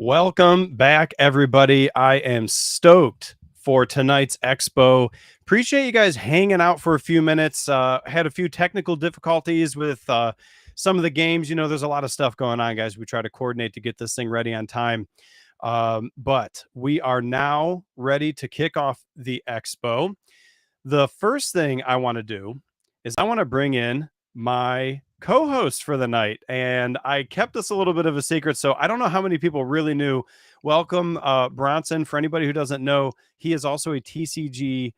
Welcome back, everybody. I am stoked for tonight's Expo. Appreciate you guys hanging out for a few minutes. Had a few technical difficulties with some of the games. You know, there's a lot of stuff going on, guys. We try to coordinate to get this thing ready on time. But we are now ready to kick off the Expo. The first thing I want to do is I want to bring in my co-host for the night, and I kept this a little bit of a secret, so I don't know how many people really knew. Welcome, Bronson. For anybody who doesn't know, he is also a TCG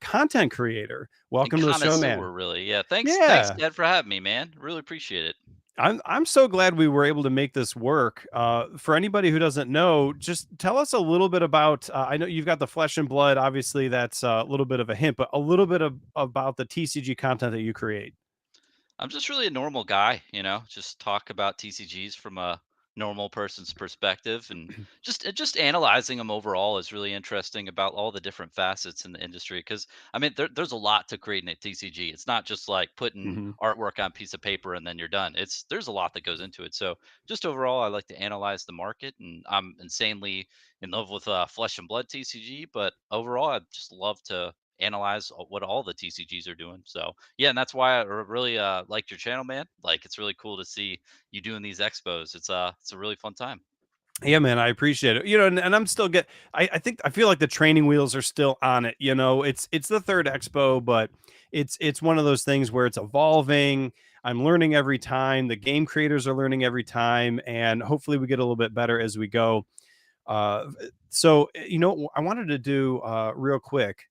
content creator. And Welcome to the show, man. connoisseur, really. Yeah, thanks, Yeah, Dad, for having me, man. Really appreciate it. I'm so glad we were able to make this work. For anybody who doesn't know, just tell us a little bit about. I know you've got the Flesh and Blood. Obviously, that's a little bit of a hint, but a little bit about the TCG content that you create. I'm just really a normal guy, just talk about TCGs from a normal person's perspective, and just analyzing them overall is really interesting about all the different facets in the industry. Because I mean, there's a lot to creating a TCG. It's not just like putting Hmm. artwork on a piece of paper and then you're done. There's a lot that goes into it. So just overall, I like to analyze the market, and I'm insanely in love with Flesh and Blood TCG. But overall, I just love to analyze what all the TCGs are doing. So yeah, and that's why I really liked your channel, man. Like it's really cool to see you doing these expos. It's a really fun time. Yeah, man, I appreciate it. You know, and I'm still I think I feel like the training wheels are still on it. You know, it's the third expo, but it's one of those things where it's evolving. I'm learning every time. The game creators are learning every time, and hopefully we get a little bit better as we go. You know, I wanted to do real quick.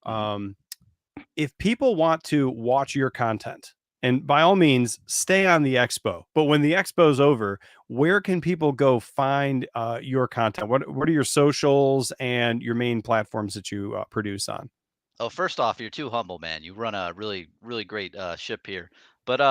Hmm. Um, if people want to watch your content, and by all means stay on the expo, but when the expo is over, where can people go find your content? What are your socials and your main platforms that you produce on? Oh, first off, you're too humble, man. You run a really great ship here. But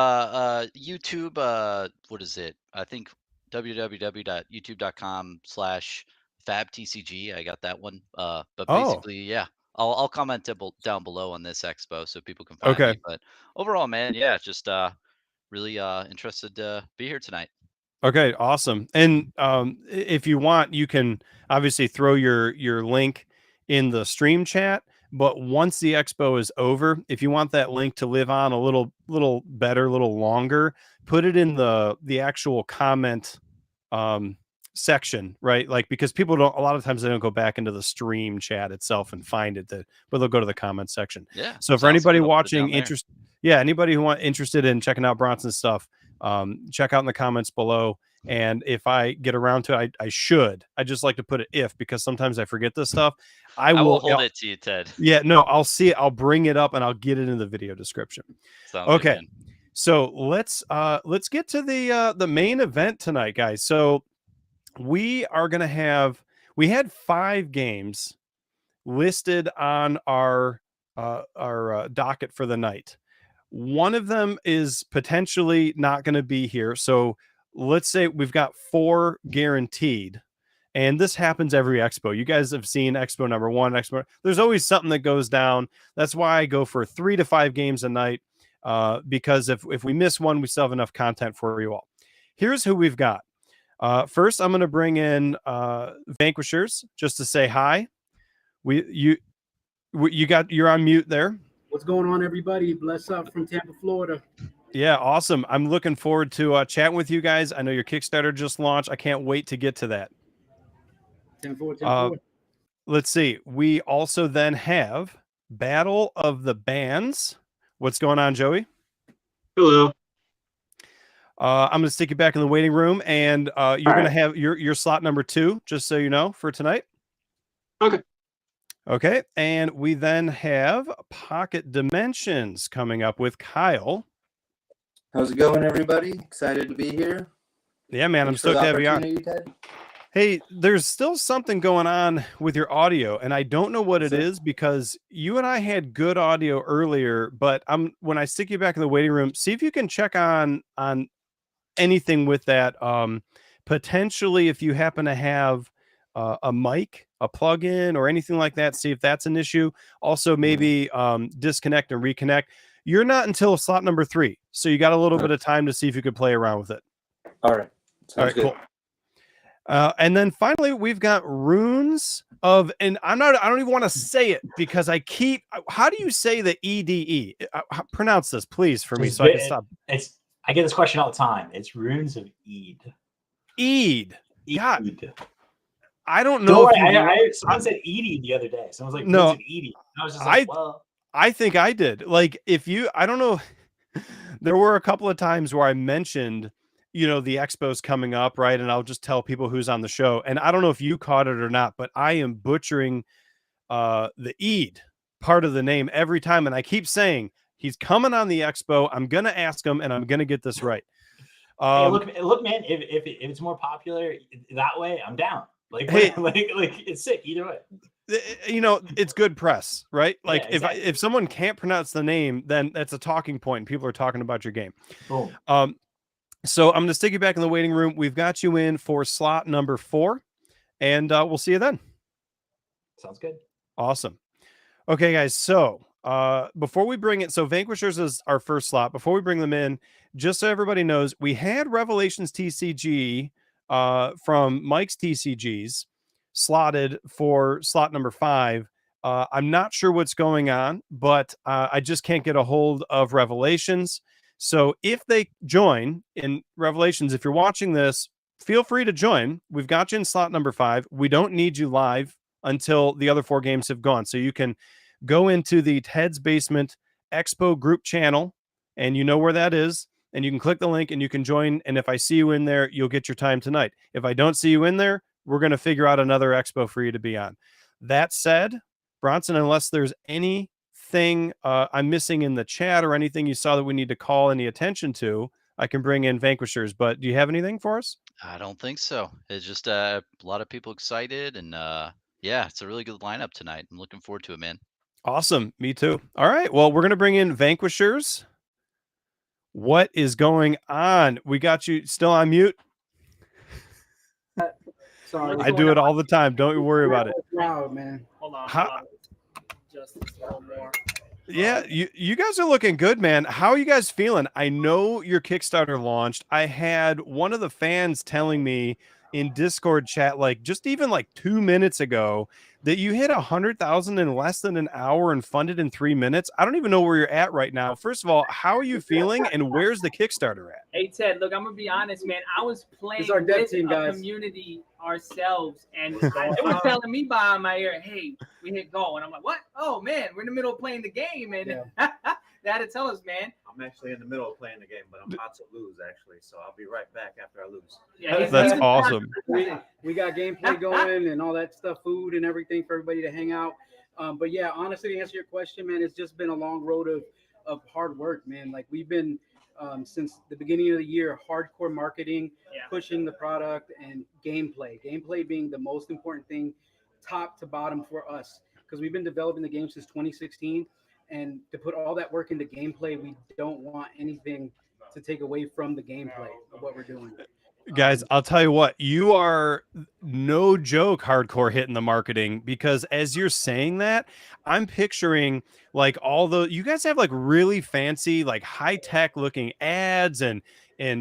YouTube, what is it? I think www.youtube.com/fabtcg. I got that one. But Oh, basically, yeah, I'll comment down below on this expo so people can find okay. me. But overall, man, yeah, just really interested to be here tonight. Okay, awesome. And if you want, you can obviously throw your link in the stream chat. But once the expo is over, if you want that link to live on a little better, a little longer, put it in the actual comment um, section, right? Like because people don't a lot of times they don't go back into the stream chat itself and find it, but they'll go to the comment section. Yeah, So for sounds anybody good. I'll put it watching, down there. yeah, anybody who interested in checking out Bronson's stuff, check out in the comments below. And if I get around to it, I just like to put it if, because sometimes I forget this stuff. I I will will. hold it to you, Ted. Yeah, no, I'll see it. I'll bring it up and I'll get it in the video description. Sounds good, Okay. man. So let's get to the main event tonight, guys. So we are going to have, we had 5 games listed on our docket for the night. One of them is potentially not going to be here. So let's say we've got 4 guaranteed. And this happens every expo. You guys have seen expo number 1, expo. There's always something that goes down. That's why I go for 3 to 5 games a night. Because if we miss one, we still have enough content for you all. Here's who we've got. First, I'm going to bring in Vanquishers just to say hi. You're on mute there. What's going on, everybody? Bless up from Tampa, Florida. Yeah, awesome. I'm looking forward to chatting with you guys. I know your Kickstarter just launched. I can't wait to get to that. 10-4, 10-4. Let's see. We also then have Battle of the Bands. What's going on, Joey? Hello. I'm going to stick you back in the waiting room, and you're going to have your slot number 2, just so you know, for tonight. Okay. Okay, and we then have Pocket Dimensions coming up with Kyle. How's it going, everybody? Excited to be here. Yeah, man, Thanks I'm stoked for the to have you on. opportunity, Ted. Hey, there's still something going on with your audio, and I don't know what it is, because you and I had good audio earlier, but when I stick you back in the waiting room, see if you can check on anything with that. Potentially, if you happen to have a mic, a plug-in, or anything like that, see if that's an issue. Also, maybe disconnect and reconnect. You're not until slot number 3, so you got a little bit of time to see if you could play around with it. All right. All right, good. cool. And then finally, we've got runes of, and I don't even want to say it because how do you say the EDE? Pronounce this, please, for me so I can stop. I get this question all the time. It's runes of Eid. Eid. God. Eid. I don't know. Someone said Edie the other day. Someone was like, no, Edie. I was just like, well. I think I did. Like, I don't know. There were a couple of times where I mentioned, the Expo's coming up, right? And I'll just tell people who's on the show. And I don't know if you caught it or not, but I am butchering the Eid part of the name every time. And I keep saying, he's coming on the Expo. I'm going to ask him and I'm going to get this right. Hey, look, man, if it's more popular that way, I'm down. Like, hey, like it's sick either way. It's good press, right? Like, yeah, exactly. if someone can't pronounce the name, then that's a talking point and people are talking about your game. Boom. So I'm going to stick you back in the waiting room. We've got you in for slot number 4, and we'll see you then. Sounds good. Awesome. Okay, guys. So before we bring it, so Vanquishers is our first slot. Before we bring them in, just so everybody knows, we had Revelations TCG from Mike's TCGs slotted for slot number 5. I'm not sure what's going on, but I just can't get a hold of Revelations. So if they join in Revelations, if you're watching this, feel free to join. We've got you in slot number 5. We don't need you live until the other 4 games have gone. So you can go into the Ted's Basement Expo group channel, and you know where that is, and you can click the link and you can join. And if I see you in there, you'll get your time tonight. If I don't see you in there, we're going to figure out another Expo for you to be on. That said, Bronson, unless there's anything I'm missing in the chat or anything you saw that we need to call any attention to, I can bring in Vanquishers. But do you have anything for us? I don't think so. It's just a lot of people excited, and yeah, it's a really good lineup tonight. I'm looking forward to it, man. Awesome. Me too. All right. Well, we're going to bring in Vanquishers. What is going on? We got you still on mute. Sorry. I do it all the time. Don't you worry about it. Wow, man. Hold on. Just a little more. Yeah, you guys are looking good, man. How are you guys feeling? I know your Kickstarter launched. I had one of the fans telling me in Discord chat, like just even like 2 minutes ago, that you hit 100,000 in less than an hour and funded in 3 minutes. I don't even know where you're at right now. First of all, how are you feling, and where's the Kickstarter at? Hey Ted, look, I'm gonna be honest, man. I was playing It's our dev with team, a guys. community ourselves, and it was telling me behind my ear, "Hey, we hit go," and I'm like, "What? Oh man, we're in the middle of playing the game," and they had to tell us, man. I'm actually in the middle of playing the game, but I'm about to lose actually, so I'll be right back after I lose. Yeah, That's awesome. We got gameplay going and all that stuff, food and everything for everybody to hang out. But yeah, honestly, to answer your question, man, it's just been a long road of hard work, man. Like we've been since the beginning of the year, hardcore marketing, pushing the product, and gameplay. Gameplay being the most important thing, top to bottom for us, because we've been developing the game since 2016. And to put all that work into gameplay, we don't want anything to take away from the gameplay of what we're doing. Guys, I'll tell you what, you are no joke hardcore hitting the marketing, because as you're saying that, I'm picturing like you guys have like really fancy, like high tech looking ads and I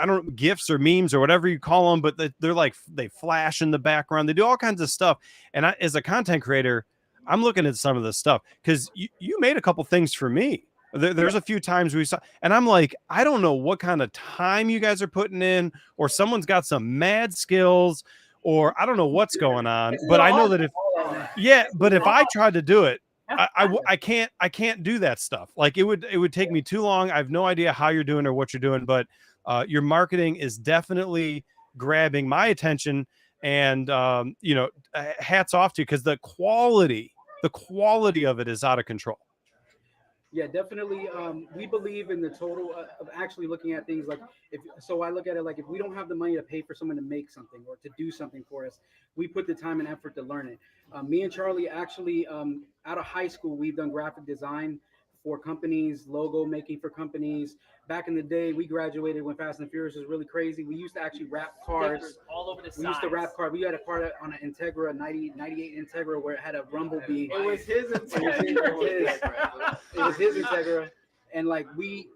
don't know, GIFs or memes or whatever you call them, but they're like, they flash in the background. They do all kinds of stuff. And as a content creator, I'm looking at some of this stuff because you made a couple things for me. There's a few times we saw, and I'm like, I don't know what kind of time you guys are putting in, or someone's got some mad skills, or I don't know what's going on. But I know that if I tried to do it, I can't do that stuff. Like it would take me too long. I have no idea how you're doing or what you're doing, but your marketing is definitely grabbing my attention, and hats off to you, because the quality of it is out of control. Yeah, definitely. We believe in the total of actually looking at things like, I look at it like, if we don't have the money to pay for someone to make something or to do something for us, we put the time and effort to learn it. Me and Charlie actually, out of high school, we've done graphic design for companies, logo making for companies. Back in the day, we graduated when Fast and Furious was really crazy. We used to actually wrap cars all over the We used to wrap cars. We had a car on an Integra, 98 Integra, where it had a Rumblebee. It was his It was his Integra. And like we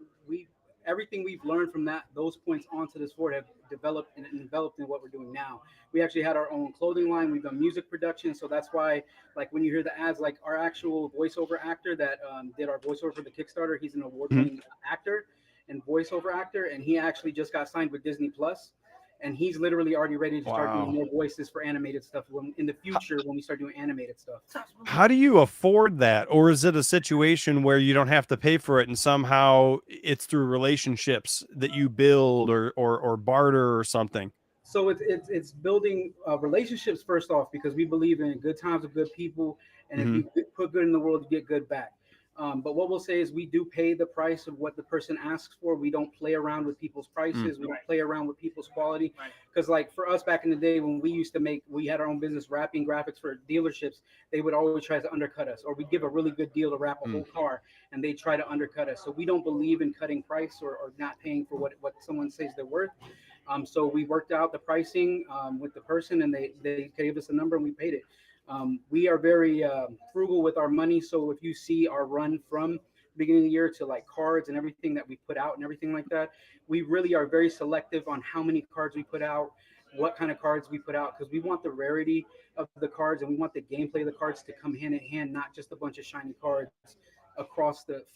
everything we've learned from those points onto this board have developed and enveloped in what we're doing now. We actually had our own clothing line. We've done music production, so that's why, like, when you hear the ads, like our actual voiceover actor that did our voiceover for the Kickstarter, he's an award-winning actor and voiceover actor, and he actually just got signed with Disney Plus. And he's literally already ready to start doing more voices for animated stuff in the future when we start doing animated stuff. How do you afford that? Or is it a situation where you don't have to pay for it and somehow it's through relationships that you build or barter or something? So it's building relationships first off, because we believe in good times with good people. And if you put good in the world, you get good back. But what we'll say is we do pay the price of what the person asks for. We don't play around with people's prices. We don't play around with people's quality. Because like for us back in the day when we had our own business wrapping graphics for dealerships, they would always try to undercut us, or we'd give a really good deal to wrap a whole car and they try to undercut us. So we don't believe in cutting price or not paying for what someone says they're worth. So we worked out the pricing with the person, and they gave us a number and we paid it. We are very frugal with our money. So if you see our run from beginning of the year to like cards and everything that we put out and everything like that, we really are very selective on how many cards we put out, what kind of cards we put out, because we want the rarity of the cards and we want the gameplay of the cards to come hand in hand, not just a bunch of shiny cards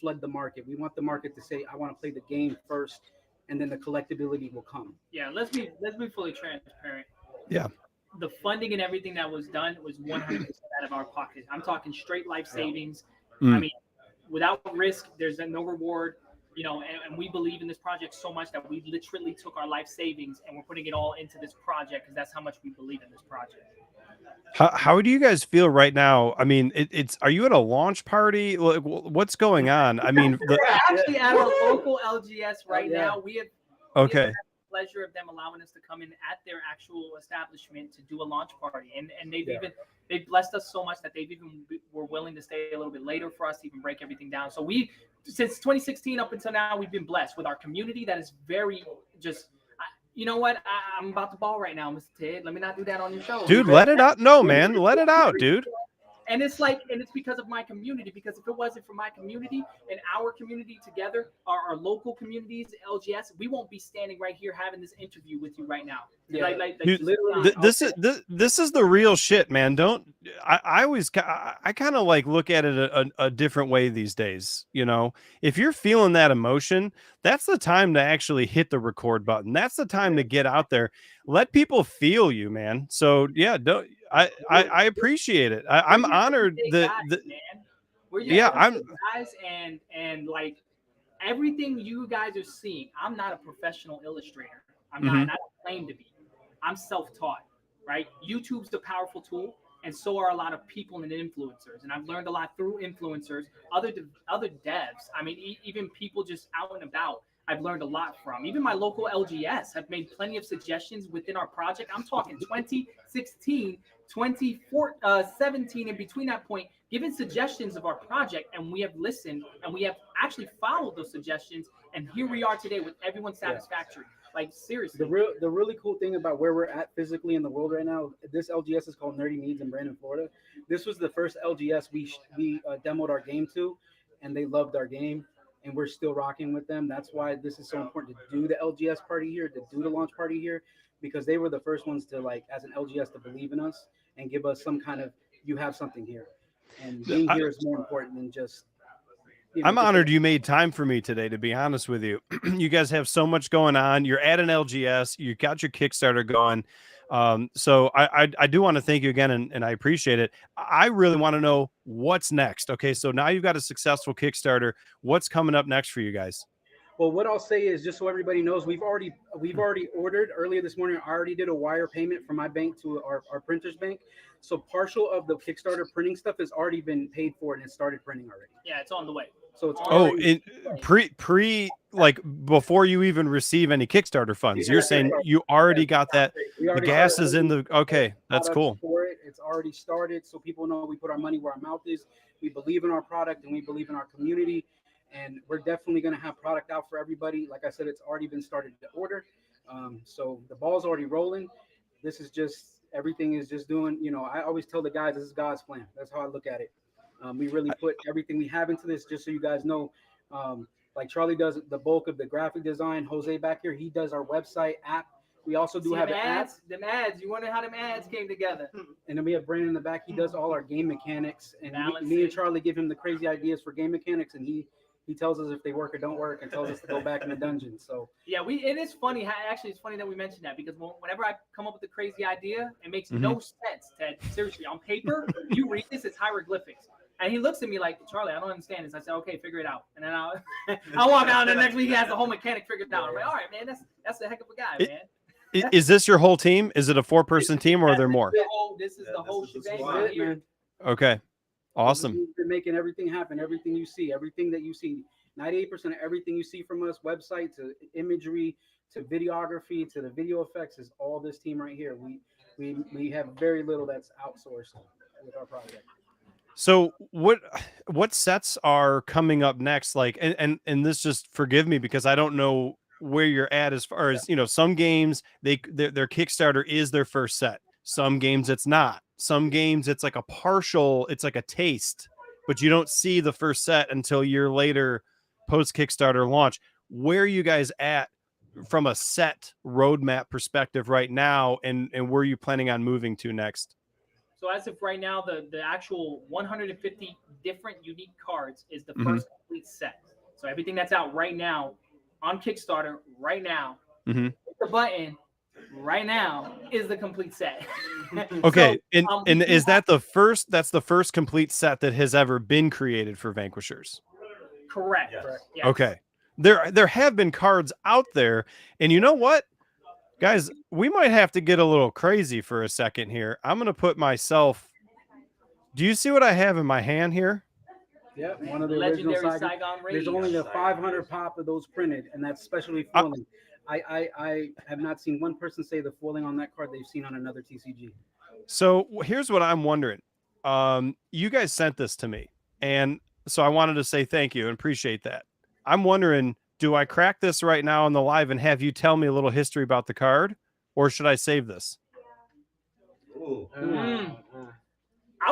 flood the market. We want the market to say, I want to play the game first, and then the collectability will come. Yeah, let's be fully transparent. Yeah. The funding and everything that was done was 100% out of our pocket. I'm talking straight life savings. I mean, without risk, there's no reward, and we believe in this project so much that we literally took our life savings and we're putting it all into this project because that's how much we believe in this project. How do you guys feel right now? I mean, are you at a launch party? What's going on? I mean, we're actually at a local LGS right now. We have the pleasure of them allowing us to come in at their actual establishment to do a launch party, and they've blessed us so much that were willing to stay a little bit later for us to even break everything down. So since 2016 up until now, we've been blessed with our community that is very just. You know what? I'm about to ball right now, Mr. Ted. Let me not do that on your show. Dude, let it out. No, man, let it out, dude. And it's because of my community, because if it wasn't for my community and our community together, our local communities, LGS, we won't be standing right here having this interview with you right now. Yeah. Dude, this is the real shit, man. I kind of like look at it a different way these days. If you're feeling that emotion, that's the time to actually hit the record button. That's the time to get out there. Let people feel you, man. So yeah, I appreciate it. I'm honored that. I'm guys, and like everything you guys are seeing. I'm not a professional illustrator. I'm not. I don't claim to be. I'm self-taught, right? YouTube's a powerful tool, and so are a lot of people and influencers. And I've learned a lot through influencers, other devs. I mean, even people just out and about. I've learned a lot from. Even my local LGS have made plenty of suggestions within our project. I'm talking 2016, 2017, and between that point, given suggestions of our project, and we have listened, and we have actually followed those suggestions, and here we are today with everyone satisfactory. Like, seriously. The really cool thing about where we're at physically in the world right now, this LGS is called Nerdy Needs in Brandon, Florida. This was the first LGS we demoed our game to, and they loved our game. And we're still rocking with them. That's why this is so important to do the LGS party here, to do the launch party here, because they were the first ones to, like, as an LGS, to believe in us and give us some kind of, you have something here. And being here is more important than just. I'm honored you made time for me today, to be honest with you. You guys have so much going on. You're at an LGS. You got your Kickstarter going. So I do want to thank you again, and I appreciate it. I really want to know what's next. Okay, so now you've got a successful Kickstarter. What's coming up next for you guys? Well, what I'll say is, just so everybody knows, we've already ordered earlier this morning. I already did a wire payment from my bank to our printer's bank. So partial of the Kickstarter printing stuff has already been paid for, and it started printing already. Yeah, it's on the way. So it's pre like before you even receive any Kickstarter funds. You're saying you already got that. The gas is in the that's cool. For it. It's already started, so people know we put our money where our mouth is. We believe in our product and we believe in our community, and we're definitely going to have product out for everybody. Like I said, it's already been started to order. So the ball's already rolling. This is just, everything is just doing, I always tell the guys, this is God's plan. That's how I look at it. We really put everything we have into this, just so you guys know. Like Charlie does the bulk of the graphic design. Jose back here, he does our website app. We also do have an app. Them ads. You wonder how them ads came together. And then we have Brandon in the back. He does all our game mechanics. And me and Charlie give him the crazy ideas for game mechanics, and he tells us if they work or don't work, and tells us to go back in the dungeon. So yeah, it is funny. Actually, it's funny that we mentioned that, because whenever I come up with a crazy idea, it makes no sense. Ted, seriously, on paper, you read this, it's hieroglyphics. And he looks at me like, Charlie, I don't understand this. I said, okay, figure it out. And then I'll walk out, and the next week he has the whole mechanic figured out. I'm like, all right, man, that's a heck of a guy, man. Is this your whole team? Is it a 4-person team, or are there more? This is the whole shebang right here. Okay. Awesome. We've been making everything happen. Everything you see, everything that you see, 98% of everything you see from us, website to imagery to videography to the video effects, is all this team right here. We have very little that's outsourced with our project. So what sets are coming up next? Like, and this, just forgive me because I don't know where you're at as far as, some games, their Kickstarter is their first set. Some games it's not. Some games it's like it's like a taste, but you don't see the first set until a year later post Kickstarter launch. Where are you guys at from a set roadmap perspective right now, and where are you planning on moving to next? So as of right now, the actual 150 different unique cards is the first complete set. So everything that's out right now on Kickstarter right now, hit the button right now, is the complete set. Okay. So, and is that that's the first complete set that has ever been created for Vanquishers? Correct. Yes. Okay. There have been cards out there, and you know what, guys, we might have to get a little crazy for a second here. I'm going to put myself. Do you see what I have in my hand here? Yeah, one of the legendary original Saigon Rage. There's only the 500 pop of those printed, and that's specially foiling. I have not seen one person say the foiling on that card they've seen on another TCG. So here's what I'm wondering. You guys sent this to me, and so I wanted to say thank you and appreciate that. I'm wondering, do I crack this right now on the live and have you tell me a little history about the card, or should I save this? I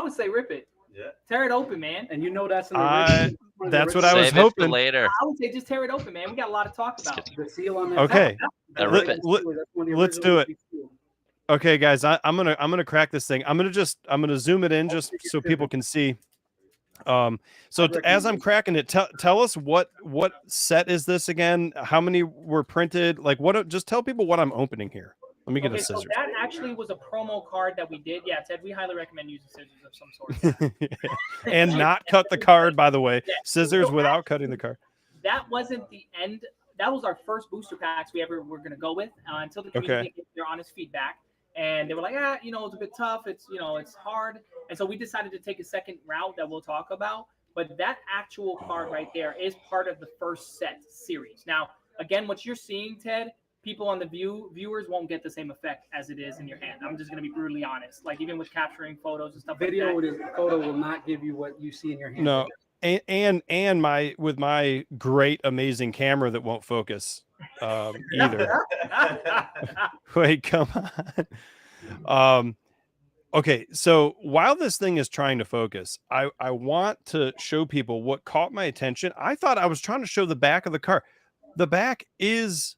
would say rip it. Yeah. Tear it open, man. And that's that's what I was hoping. Later. I would say just tear it open, man. We got a lot to talk about. The seal on that. Okay. Let's do it. Okay, guys, I'm gonna crack this thing. I'm gonna zoom it in just so people can see. So as I'm cracking it, tell us what set is this again? How many were printed? Like, just tell people what I'm opening here. Let me get a scissors. So that actually was a promo card that we did. Yeah, Ted, we highly recommend using scissors of some sort. And not cut the card, by the way. Yeah. Scissors without cutting the card. That wasn't the end. That was our first booster packs we ever were going to go with until the community gave their honest feedback. And they were like, it's a bit tough. It's, it's hard. And so we decided to take a second route that we'll talk about. But that actual card right there is part of the first set series. Now, again, what you're seeing, Ted, people on the viewers won't get the same effect as it is in your hand. I'm just going to be brutally honest. Like, even with capturing photos and stuff video like that. Photo will not give you what you see in your hand. No. And my great, amazing camera that won't focus either. Wait, come on. Okay, so while this thing is trying to focus, I want to show people what caught my attention. I thought I was trying to show the back of the card. The back is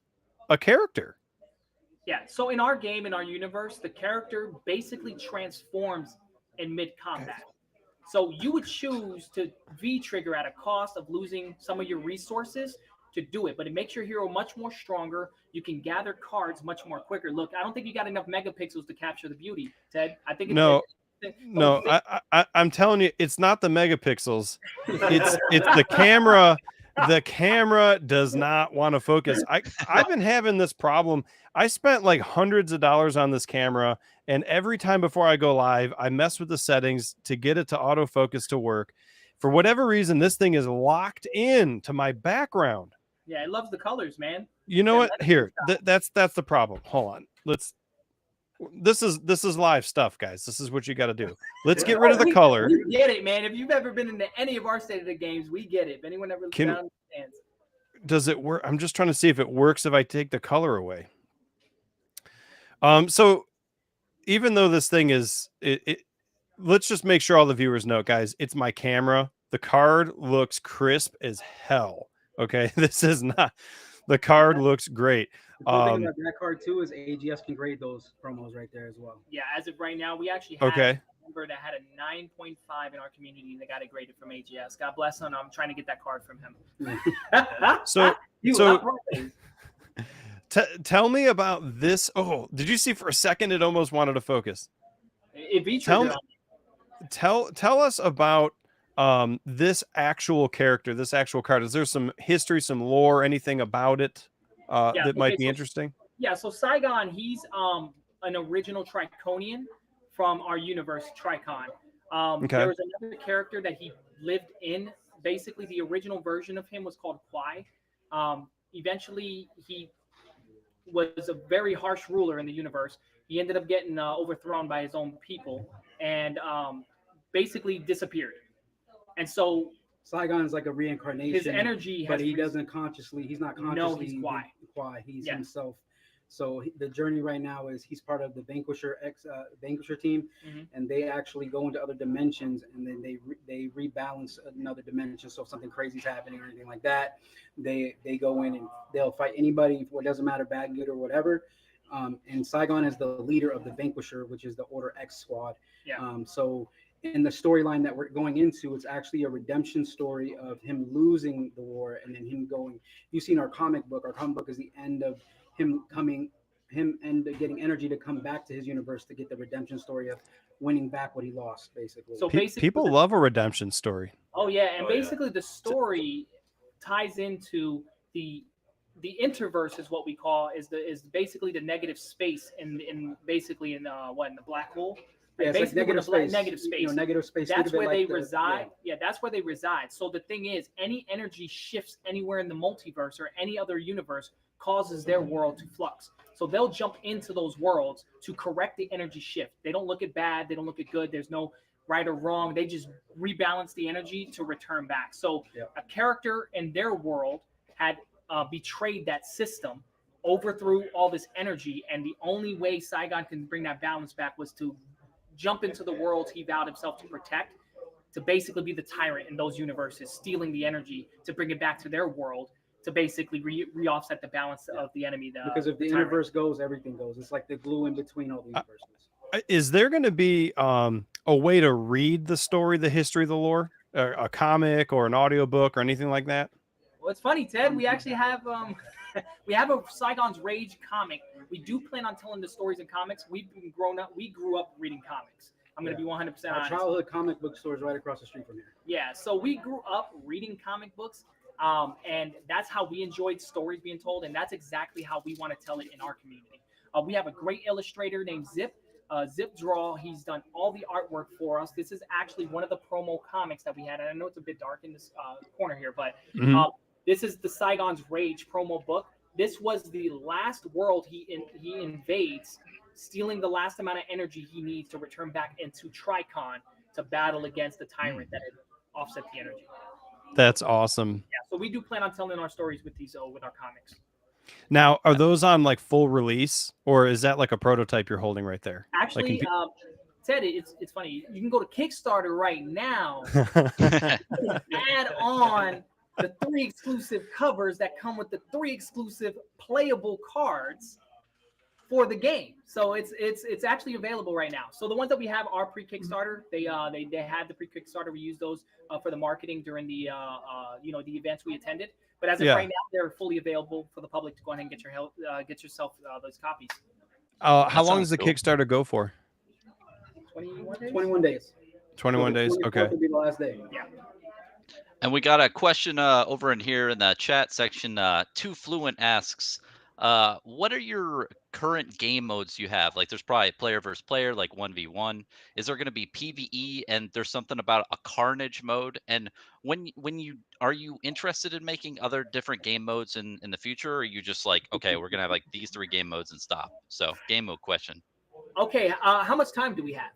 a character. Yeah, so in our game, in our universe, the character basically transforms in mid-combat. So you would choose to V-trigger at a cost of losing some of your resources to do it, but it makes your hero much more stronger. You can gather cards much more quicker. Look, I don't think you got enough megapixels to capture the beauty, Ted. I think I'm telling you, it's not the megapixels. It's the camera. The camera does not want to focus. I've been having this problem. I spent like hundreds of dollars on this camera, and every time before I go live, I mess with the settings to get it to autofocus to work. For whatever reason, this thing is locked in to my background. Yeah, it loves the colors, man. You know what? Here, that's the problem. Hold on. This is live stuff, guys. This is what you got to do. Let's get rid of the color. We get it, man. If you've ever been into any of our State of the Games, we get it. If anyone ever understands. Does it work? I'm just trying to see if it works if I take the color away. So even though this thing is let's just make sure all the viewers know, guys, it's my camera. The card looks crisp as hell. Okay, this is not. The card looks great. The cool thing about that card too is AGS can grade those promos right there as well. Yeah, as of right now, we actually had Okay. a member that had a 9.5 in our community that got it graded from AGS. God bless him. I'm trying to get that card from him. So You so love praise. tell me about this. Oh, did you see for a second it almost wanted to focus? It be Tell triggered me- on Tell us about this actual character, this actual card. Is there some history, some lore, anything about it Yeah, that might okay, be so- interesting? Yeah, so Saigon, he's an original Triconian from our universe, Tricon. Okay. There was another character that he lived in. Basically, the original version of him was called Kwai. Eventually, he was a very harsh ruler in the universe. He ended up getting overthrown by his own people and basically disappeared. And so Saigon is like a reincarnation. his energy has but he doesn't consciously. He's not consciously. No, he's Kwai. Kwai. He's Yeah. himself. So the journey right now is he's part of the Vanquisher Vanquisher team, Mhm. and they actually go into other dimensions, and then they rebalance another dimension. So if something crazy is happening or anything like that, they go in and they'll fight anybody. It doesn't matter, bad, good, or whatever. And Saigon is the leader of the Vanquisher, which is the Order X squad. Yeah. So in the storyline that we're going into, it's actually a redemption story of him losing the war and then him going. You've seen our comic book. Our comic book is the end of him getting energy to come back to his universe to get the redemption story of winning back what he lost, basically. So basically, People love a redemption story. Oh yeah, and Oh, yeah. basically the story ties into the interverse is what we call is basically the negative space in basically in the black hole. Yeah, it's like basically negative where the space. negative space. You know, negative space. That's Think of it where like they the- reside. Yeah, that's where they reside. So the thing is, any energy shifts anywhere in the multiverse or any other universe causes their world to flux. So they'll jump into those worlds to correct the energy shift. They don't look at bad. They don't look at good. There's no right or wrong. They just rebalance the energy to return back. So Yep. a character in their world had betrayed that system, overthrew all this energy, and the only way Saigon can bring that balance back was to jump into the worlds he vowed himself to protect, to basically be the tyrant in those universes, stealing the energy to bring it back to their world, to basically re-offset the balance of the enemy. Because if the tyrant. universe goes, everything goes. It's like the glue in between all the universes. Is there going to be a way to read the story, the history, the lore, a comic or an audiobook or anything like that? Well, it's funny, Ted. We actually have we have a Saigon's Rage comic. We do plan on telling the stories in comics. We grew up reading comics. I'm going to be 100% Our honest. childhood comic book store is right across the street from here. Yeah, so we grew up reading comic books, and that's how we enjoyed stories being told, and that's exactly how we want to tell it in our community. We have a great illustrator named Zip. Zip Draw. He's done all the artwork for us. This is actually one of the promo comics that we had, and I know it's a bit dark in this corner here, but this is the Saigon's Rage promo book. This was the last world he invades, stealing the last amount of energy he needs to return back into Tricon to battle against the tyrant that had offset the energy. That's awesome. Yeah, so we do plan on telling our stories with these with our comics. Now, are those on like full release, or is that like a prototype you're holding right there? Actually, Ted, it's funny. You can go to Kickstarter right now, add on the 3 exclusive covers that come with the 3 exclusive playable cards for the game. So it's actually available right now. So the ones that we have are pre-Kickstarter. They had the pre-Kickstarter. We used those for the marketing during the the events we attended. But as of right now, they're fully available for the public to go ahead and get yourself those copies. How long does the Kickstarter go for? 21 days. 21 days. Okay. Will be the last day. Yeah. And we got a question over in here in the chat section. Too Fluent asks, what are your current game modes you have? Like, there's probably player versus player, like 1v1. Is there going to be PvE? And there's something about a Carnage mode. And are you interested in making other different game modes in the future? Or are you just like, okay, we're gonna have like these 3 game modes and stop? So game mode question. Okay. How much time do we have?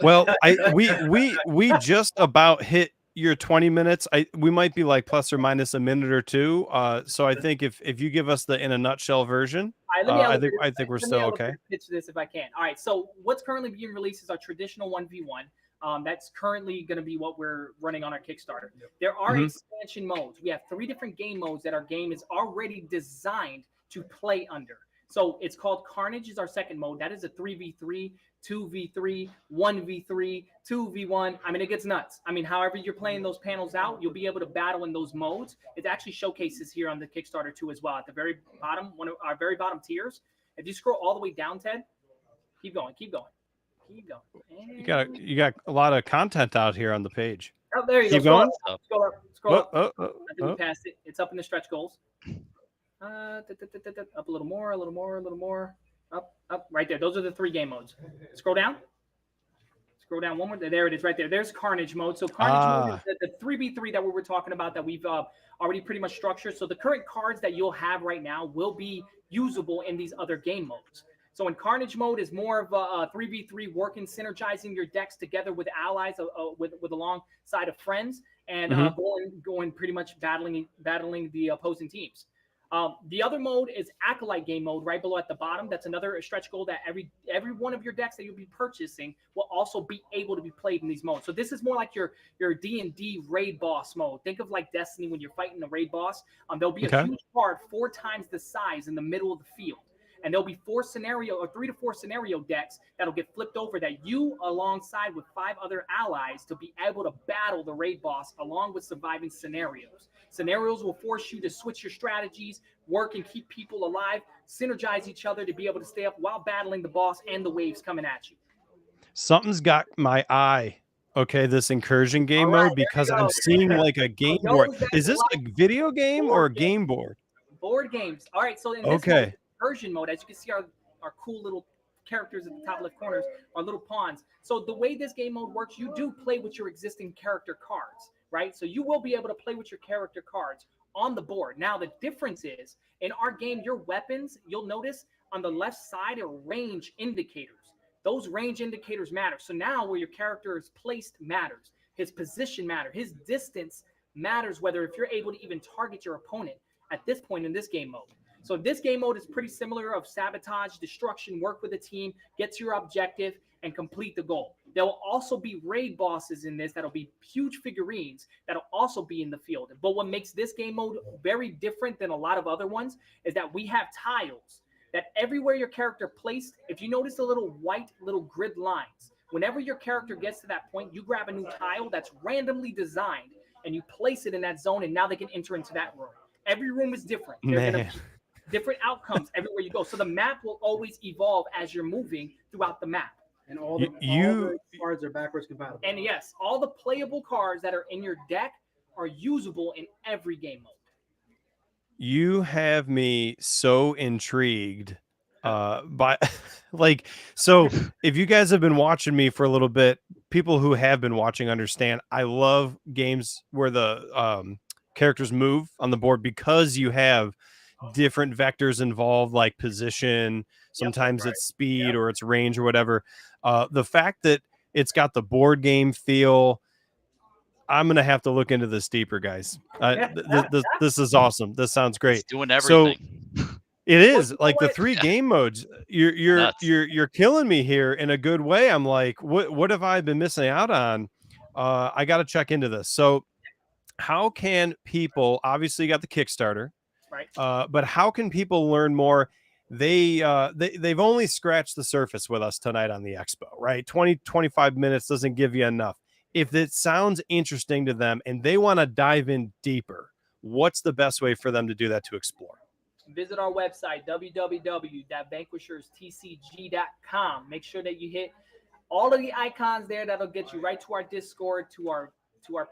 Well, we just about hit your 20 minutes. We might be like plus or minus a minute or two. So I think if you give us the in a nutshell version, I think we're still okay. Pitch this if I can. All right. So what's currently being released is our traditional 1v1. That's currently going to be what we're running on our Kickstarter. There are Mhm. expansion modes. We have 3 different game modes that our game is already designed to play under. So it's called Carnage is our second mode. That is a 3v3, 2v3, 1v3, 2v1. I mean, it gets nuts. I mean, however you're playing those panels out, you'll be able to battle in those modes. It actually showcases here on the Kickstarter too as well. At the very bottom, one of our very bottom tiers. If you scroll all the way down, Ted, keep going, keep going, keep going. You got a lot of content out here on the page. Oh, there you Keep go. going. Scroll up. Scroll up. Oh, I think we passed it. It's up in the stretch goals. Up a little more, a little more, a little more. Up, right there. Those are the 3 game modes. Scroll down. Scroll down one more. There it is, right there. There's Carnage mode. So Carnage mode is the 3v3 that we were talking about that we've already pretty much structured. So the current cards that you'll have right now will be usable in these other game modes. So in Carnage mode is more of a 3v3 working, synergizing your decks together with allies, with alongside of friends, and going pretty much battling the opposing teams. The other mode is Acolyte game mode right below at the bottom. That's another stretch goal that every one of your decks that you'll be purchasing will also be able to be played in these modes. So this is more like your D&D raid boss mode. Think of like Destiny when you're fighting the raid boss. There'll be a huge card 4 times the size in the middle of the field. And there'll be 3 to 4 scenario decks that'll get flipped over that you, alongside with 5 other allies, to be able to battle the raid boss along with surviving scenarios. Scenarios will force you to switch your strategies, work and keep people alive, synergize each other to be able to stay up while battling the boss and the waves coming at you. Something's got my eye. Okay, this incursion game All right, mode, because I'm seeing like a game board. Is this a video game or a game board? Board games. All right, so in this mode, incursion mode, as you can see our cool little characters at the top left corners, our little pawns. So the way this game mode works, you do play with your existing character cards, right? So you will be able to play with your character cards on the board. Now, the difference is, in our game, your weapons, you'll notice on the left side are range indicators. Those range indicators matter. So now where your character is placed matters. His position matters. His distance matters, whether if you're able to even target your opponent at this point in this game mode. So this game mode is pretty similar of sabotage, destruction, work with a team, get to your objective, and complete the goal. There will also be raid bosses in this that'll be huge figurines that'll also be in the field. But what makes this game mode very different than a lot of other ones is that we have tiles that everywhere your character placed, if you notice the little white little grid lines, whenever your character gets to that point, you grab a new tile that's randomly designed and you place it in that zone, and now they can enter into that room. Every room is different. There's going to be different outcomes everywhere you go. So the map will always evolve as you're moving throughout the map. And all the cards are backwards compatible. And yes, all the playable cards that are in your deck are usable in every game mode. You have me so intrigued by like, so if you guys have been watching me for a little bit, people who have been watching understand I love games where the characters move on the board, because you have different vectors involved, like position, sometimes it's speed or it's range or whatever. The fact that it's got the board game feel, I'm gonna have to look into this deeper, guys. This is awesome. This sounds great. It's doing everything. So it is like the 3 game modes. You're killing me here in a good way. I'm like, what have I been missing out on? I got to check into this. So how can people, obviously you got the Kickstarter, right? But how can people learn more? They've only scratched the surface with us tonight on the Expo, right? 20-25 minutes doesn't give you enough. If it sounds interesting to them and they want to dive in deeper, what's the best way for them to do that, to explore? Visit our website, www.vanquisherstcg.com. Make sure that you hit all of the icons there. That'll get you right to our Discord, to our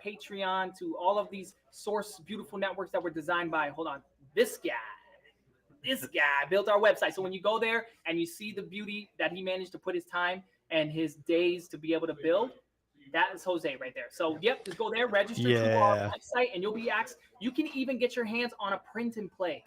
Patreon, to all of these source beautiful networks that were designed by, this guy built our website. So when you go there and you see the beauty that he managed to put his time and his days to be able to build, that is Jose right there. So just go there, register to our website, and you'll be asked. You can even get your hands on a print and play.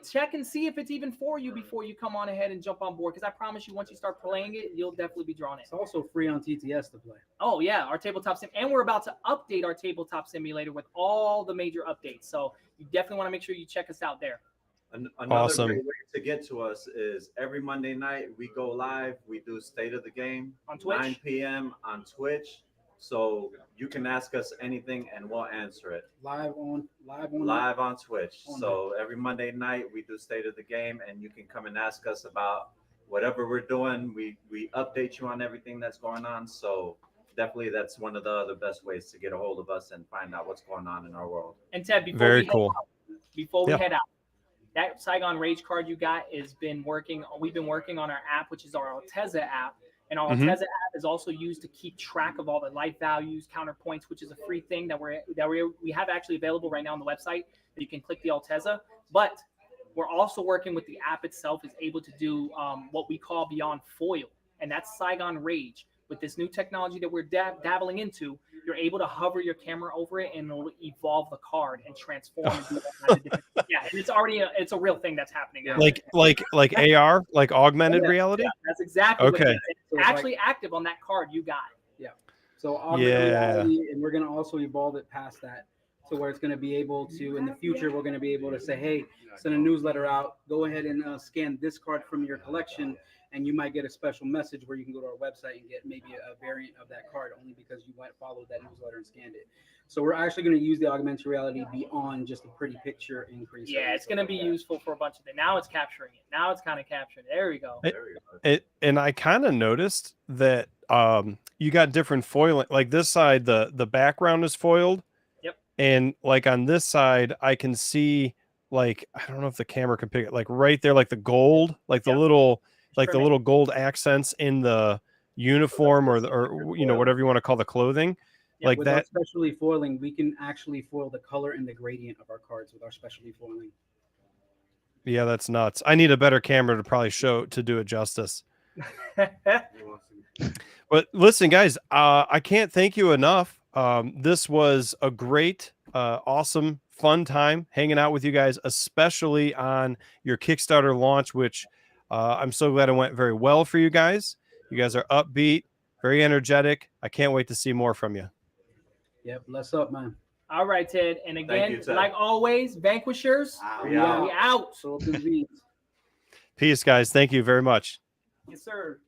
Check and see if it's even for you before you come on ahead and jump on board, because I promise you, once you start playing it, you'll definitely be drawn in. It's also free on TTS to play. Oh yeah, our tabletop sim, and we're about to update our tabletop simulator with all the major updates. So you definitely want to make sure you check us out there. Another Awesome. great way to get to us is every Monday night we go live. We do State of the Game On Twitch? 9 p.m. on Twitch. So you can ask us anything and we'll answer it live on Twitch. On So every Monday night we do State of the Game, and you can come and ask us about whatever we're doing. We update you on everything that's going on. So definitely that's one of the other best ways to get a hold of us and find out what's going on in our world. And Ted, before Very we cool. we Yeah. head out, that Saigon Rage card you got has been working. We've been working on our app, which is our Alteza app. And our Mhm. Alteza app is also used to keep track of all the life values, counterpoints, which is a free thing that we have actually available right now on the website that you can click the Alteza. But we're also working with the app itself is able to do what we call beyond foil, and that's Saigon Rage. With this new technology that we're dabbling into, you're able to hover your camera over it and it'll evolve the card and transform and do all kinds of different. Yeah, and it's a real thing that's happening now. Like AR, like augmented Yeah, reality. yeah, that's exactly what it Okay. is. It's actually active on that card you got. So augmented Yeah. reality, and we're going to also evolve it past that to where it's going to be able to, in the future, we're going to be able to say, hey, send a newsletter out, go ahead and scan this card from your collection, and you might get a special message where you can go to our website and get maybe a variant of that card only because you went followed that newsletter and scanned it. So we're actually going to use the augmented reality beyond just a pretty picture increase. Yeah, it's going to be useful for a bunch of things. Now it's capturing it. Now it's kind of capturing it. There we go. And I kind of noticed that you got different foiling. Like this side, the background is foiled. Yep. And like on this side, I can see like I don't know if the camera can pick it, like right there, like the gold, like the little gold accents in the uniform or whatever you want to call the clothing. Yeah, like with that. our specialty foiling, we can actually foil the color and the gradient of our cards with our specialty foiling. Yeah, that's nuts. I need a better camera to probably to do it justice. But listen, guys, I can't thank you enough. This was a great, awesome, fun time hanging out with you guys, especially on your Kickstarter launch, which I'm so glad it went very well for you guys. You guys are upbeat, very energetic. I can't wait to see more from you. Yep, bless up, man. All right, Ted. And again, you, Ted. like always, Vanquishers, We out. we out. So open beats. Peace, guys. Thank you very much. Yes, sir.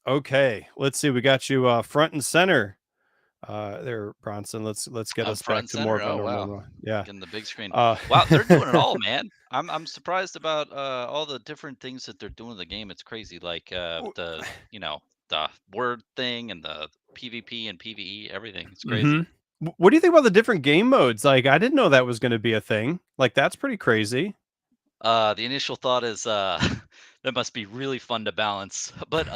Okay, let's see. We got you front and center there, Bronson. Let's get I'm us front back and to more of center. a Oh, wow. normal. Yeah. Getting the big screen. Wow, Wow, they're doing it all, man. I'm surprised about all the different things that they're doing in the game. It's crazy. Like the word thing and the PvP and PvE, everything. It's crazy. What do you think about the different game modes? Like, I didn't know that was going to be a thing. Like, that's pretty crazy. The initial thought is that must be really fun to balance. But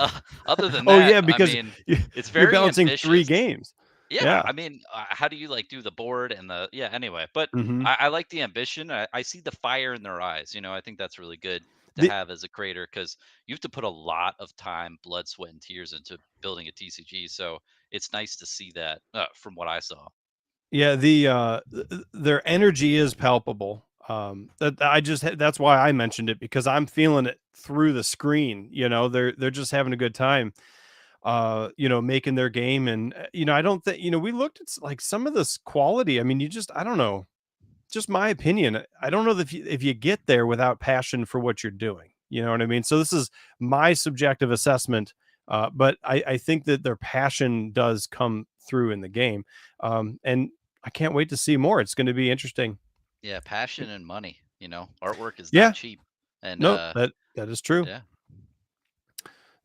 other than Oh that, yeah, because I mean, it's you're very balancing ambitious. 3 games. Yeah, I mean, how do you like do the board and the anyway, but I like the ambition. I see the fire in their eyes. I think that's really good to have as a creator because you have to put a lot of time, blood, sweat, and tears into building a TCG. So it's nice to see that from what I saw. Yeah, their energy is palpable. That's why I mentioned it because I'm feeling it through the screen. They're just having a good time. Making their game. And, I don't think, we looked at like some of this quality. I mean, I don't know, just my opinion. I don't know if you get there without passion for what you're doing, you know what I mean? So this is my subjective assessment. But I think that their passion does come through in the game. And I can't wait to see more. It's going to be interesting. Yeah. Passion and money, artwork is Yeah. not cheap. And no, that is true. Yeah.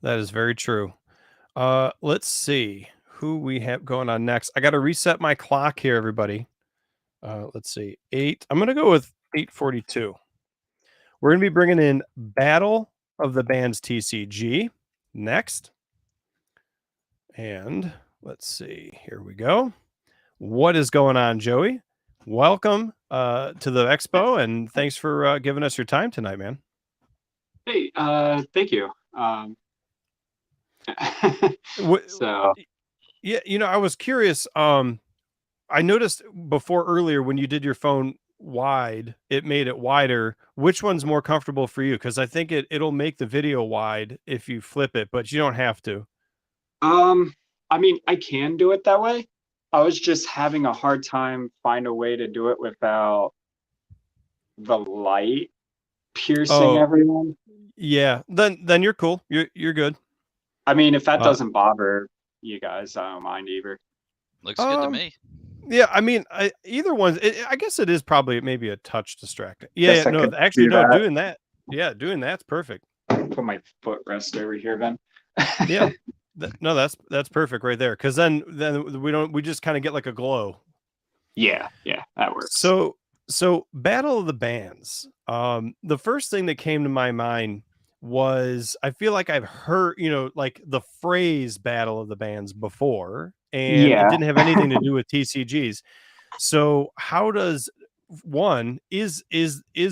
That is very true. Let's see who we have going on next. I got to reset my clock here, everybody. Let's see. I'm going to go with 8:42. We're going to be bringing in Battle of the Bands TCG next. And let's see. Here we go. What is going on, Joey? Welcome to the Expo, and thanks for giving us your time tonight, man. Hey, thank you. So yeah, I was curious. I noticed before earlier when you did your phone wide, it made it wider. Which one's more comfortable for you? Because I think it'll make the video wide if you flip it, but you don't have to. I mean, I can do it that way. I was just having a hard time find a way to do it without the light piercing Oh, everyone. yeah. Then you're cool. You're good. I mean, if that Uh, doesn't bother you guys, I don't mind either. Looks good to me. Yeah, I mean, either one. I guess it is probably maybe a touch distracting. Yeah, Guess I no, could actually, do no, that. doing that. Yeah, doing that's perfect. Put my footrest over here, Ben. Yeah, no, that's perfect right there. Because then we just kind of get like a glow. Yeah, that works. So Battle of the Bands. The first thing that came to my mind was I feel like I've heard, like the phrase Battle of the Bands before, and it Yeah. didn't have anything to do with TCGs. So how does one is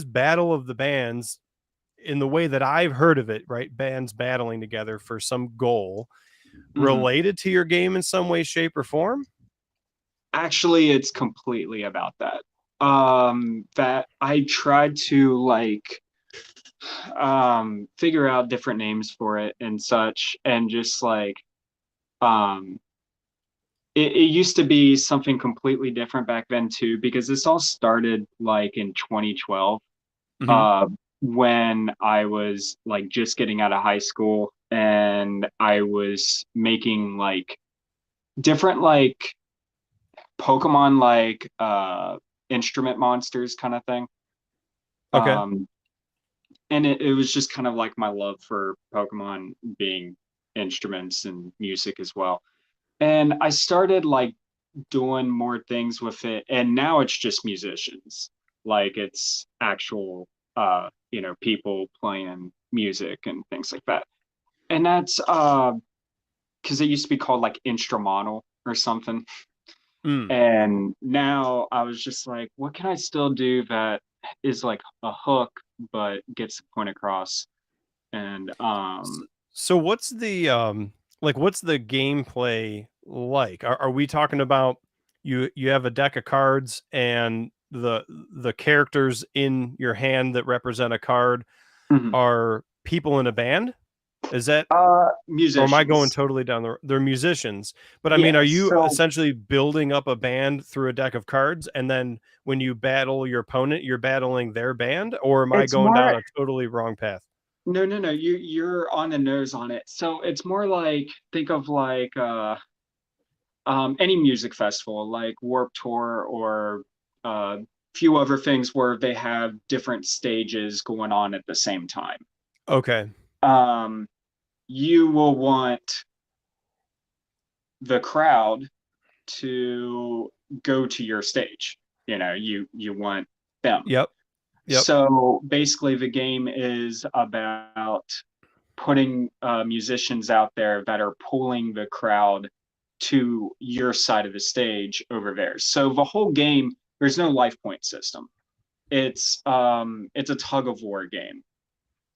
Battle of the Bands in the way that I've heard of it, right? Bands battling together for some goal related to your game in some way, shape, or form? Actually, it's completely about that. That I tried to like figure out different names for it and such, and just like um it used to be something completely different back then too, because this all started like in 2012, Mhm. when I was like just getting out of high school, and I was making like different like Pokemon like instrument monsters kind of thing. Okay. And it was just kind of like my love for Pokemon being instruments and music as well. And I started like doing more things with it, and now it's just musicians. Like it's actual people playing music and things like that. And that's because it used to be called like instrumental or something. Mm. And now I was just like, what can I still do that is like a hook but gets the point across? And So what's the what's the gameplay like? Are we talking about you have a deck of cards and the characters in your hand that represent a card mhm. are people in a band? Is that, or am I going Musicians. totally down they're musicians? But I mean, Yeah, are you so essentially building up a band through a deck of cards, and then when you battle your opponent, you're battling their band, or am I it's going down more a totally wrong path? no, you're on the nose on it. So it's more like, think of like any music festival like Warped Tour, or few other things where they have different stages going on at the same time. Okay. You will want the crowd to go to your stage. You want them. Yep. So basically, the game is about putting musicians out there that are pulling the crowd to your side of the stage over there. So the whole game, there's no life point system. It's a tug of war game.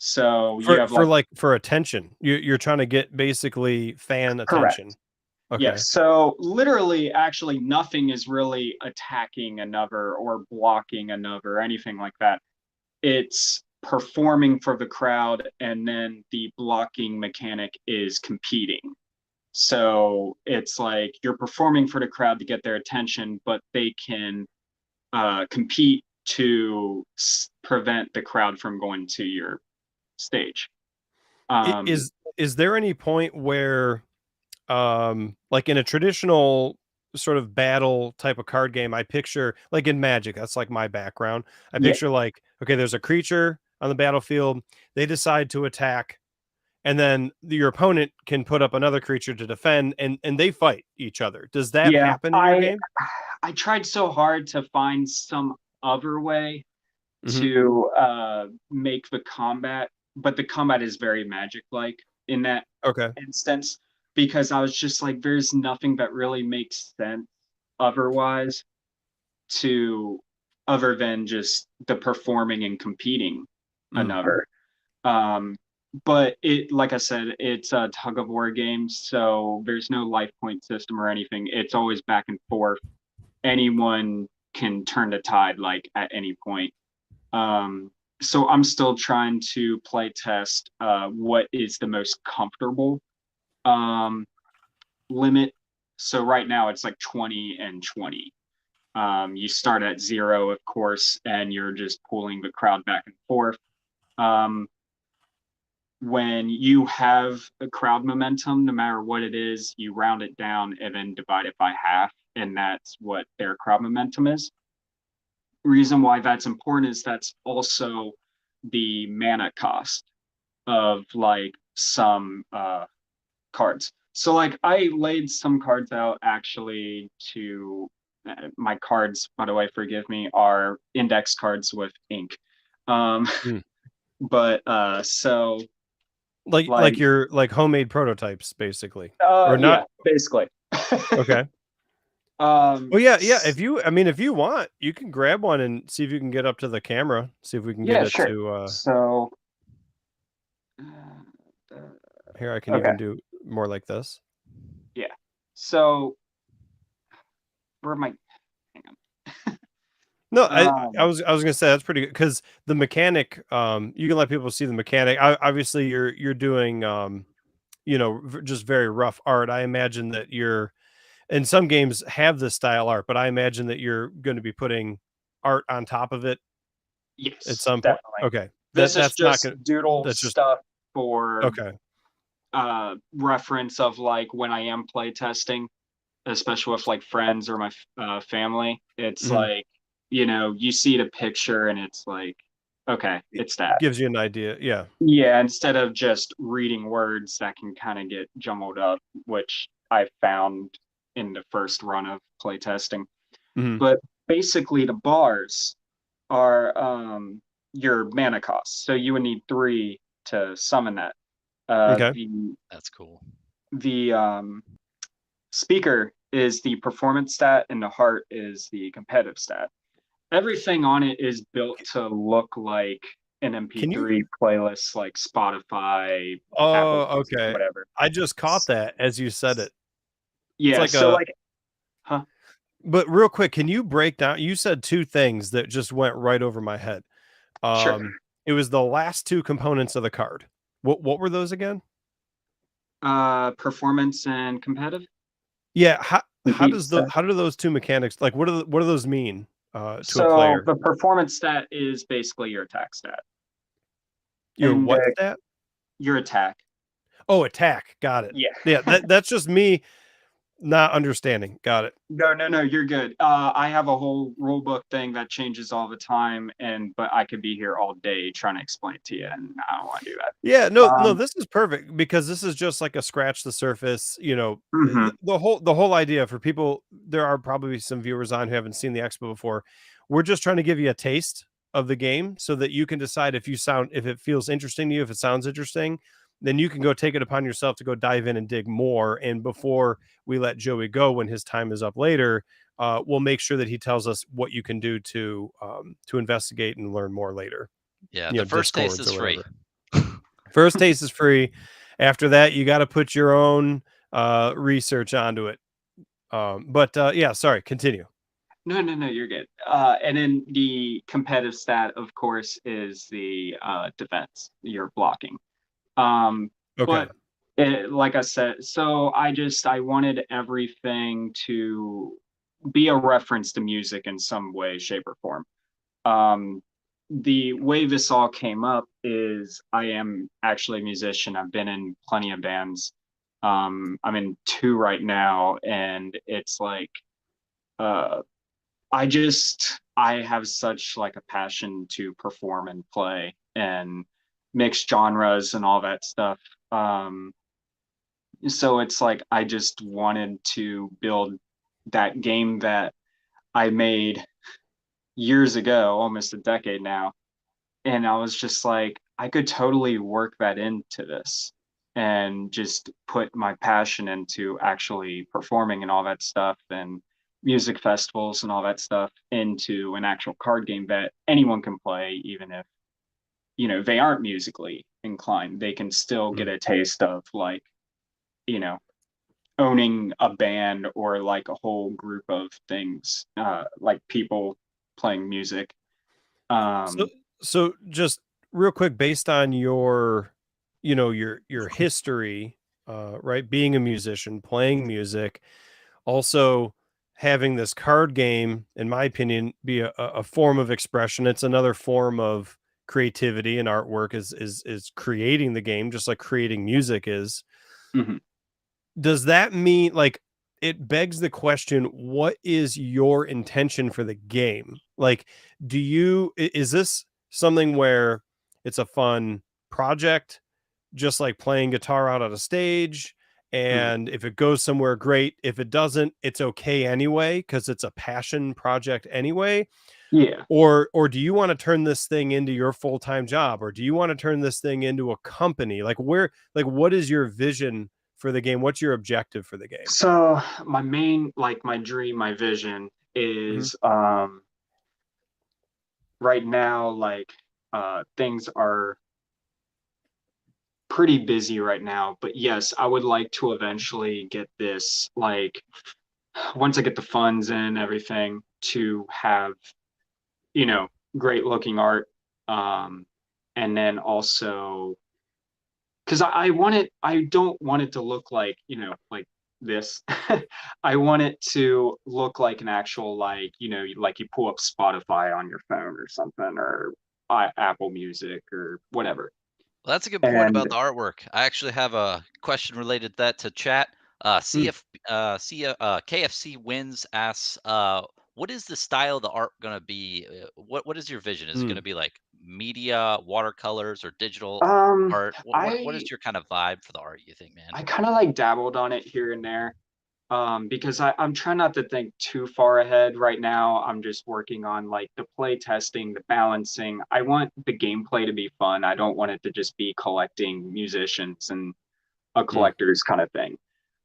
So you have like, For attention. You're trying to get basically fan attention. correct. Okay. Yes. So literally, actually, nothing is really attacking another or blocking another or anything like that. It's performing for the crowd, and then the blocking mechanic is competing. So it's like you're performing for the crowd to get their attention, but they can compete to prevent the crowd from going to your stage. Is there any point where like in a traditional sort of battle type of card game, I picture like in Magic, that's like my background. I Yeah, picture like, okay, there's a creature on the battlefield, they decide to attack, and then your opponent can put up another creature to defend, and they fight each other. Does that yeah. happen in your game? I tried so hard to find some other way Mhm. to make the combat, but the combat is very Magic like in that Okay. instance, because I was just like, there's nothing that really makes sense otherwise to other than just the performing and competing Mm. another. Um, but it, like I said, it's a tug of war game, so there's no life point system or anything. It's always back and forth. Anyone can turn the tide like at any point. So I'm still trying to play test what is the most comfortable limit. So right now it's like 20 and 20. You start at 0, of course, and you're just pulling the crowd back and forth. When you have a crowd momentum, no matter what it is, you round it down and then divide it by half, and that's what their crowd momentum is. Reason why that's important is that's also the mana cost of like some cards. So like I laid some cards out actually to my cards, by the way, forgive me, are index cards with ink. But so like your like homemade prototypes, basically, or not? Yeah, basically. Okay. Well, yeah. If you want, you can grab one and see if you can get up to the camera. See if we can get it sure. to. So here, I can even do more like this. Yeah. So where am I? Hang on. No, I was gonna say that's pretty good because the mechanic. You can let people see the mechanic. Obviously, you're doing just very rough art. I imagine that and some games have this style art, but I imagine that you're going to be putting art on top of it. Yes, at some point. definitely. Okay, This is that's just not gonna, doodle that's just stuff for okay. Reference of like when I am play testing, especially with like friends or my family. It's like, you see the picture and it's like, okay, it's that. Gives you an idea. Yeah. Yeah, instead of just reading words that can kind of get jumbled up, which I found in the first run of playtesting. But basically the bars are your mana costs. So you would need 3 to summon that. Okay. That's cool. The speaker is the performance stat and the heart is the competitive stat. Everything on it is built to look like an MP3 playlist, like Spotify, Apple Music, Okay. whatever. I just caught that as you said it. Yeah, it's like huh? But real quick, can you break down? You said 2 things that just went right over my head. Sure. It was the last 2 components of the card. What were those again? Performance and competitive. Yeah. How do those 2 mechanics, like what do those mean to a player? The performance stat is basically your attack stat. Your what stat? Your attack. Oh, attack. Got it. Yeah. That's just me not understanding. Got it. No, you're good. I have a whole rule book thing that changes all the time, but I could be here all day trying to explain it to you, and I don't want to do that. Yeah, no, this is perfect because this is just like a scratch the surface. The whole idea for people. There are probably some viewers on who haven't seen the Expo before. We're just trying to give you a taste of the game so that you can decide if it feels interesting to you, if it sounds interesting. Then you can go take it upon yourself to go dive in and dig more. And before we let Joey go, when his time is up later, we'll make sure that he tells us what you can do to investigate and learn more later. Yeah, the first taste is free. First taste is free. After that, you got to put your own research onto it. Yeah, sorry, continue. No, you're good. And then the competitive stat, of course, is the defense, your blocking. But like I said, so I wanted everything to be a reference to music in some way, shape, or form. The way this all came up is I am actually a musician. I've been in plenty of bands. I'm in 2 right now, and it's like I have such like a passion to perform and play and mix genres and all that stuff. So it's like I just wanted to build that game that I made years ago, almost a decade now. And I was just like, I could totally work that into this and just put my passion into actually performing and all that stuff and music festivals and all that stuff into an actual card game that anyone can play, even if they aren't musically inclined. They can still get a taste of like owning a band or like a whole group of things, like people playing music. So just real quick, based on your history, right, being a musician, playing music, also having this card game, in my opinion, be a form of expression. It's another form of creativity, and artwork is creating the game, just like creating music is. Mhm. Does that mean, like, it begs the question, what is your intention for the game? Like, is this something where it's a fun project, just like playing guitar out on a stage? Mhm. And if it goes somewhere, great. If it doesn't, it's okay anyway, because it's a passion project anyway. Yeah. Or do you want to turn this thing into your full-time job, or do you want to turn this thing into a company? Like, what is your vision for the game? What's your objective for the game? So my main, like my dream, my vision Mhm. is right now, like things are pretty busy right now, but yes, I would like to eventually get this, like once I get the funds and everything, to have, you know, great looking art. And then also, because I want it, I don't want it to look like, you know, like this. I want it to look like an actual, like, you know, like you pull up Spotify on your phone or something, or Apple Music or whatever. Well, that's a good point And about the artwork. I actually have a question related to that to chat. Mm. KFC wins asks, what is the style of the art gonna be? What is your vision? Is it Mm. gonna be like media, watercolors, or digital art? What is I your kind of vibe for the art, you think, man? I kind of like dabbled on it here and there. Because I'm trying not to think too far ahead right now. I'm just working on like the play testing, the balancing. I want the gameplay to be fun. I don't want it to just be collecting musicians and a Mm. collector's kind of thing.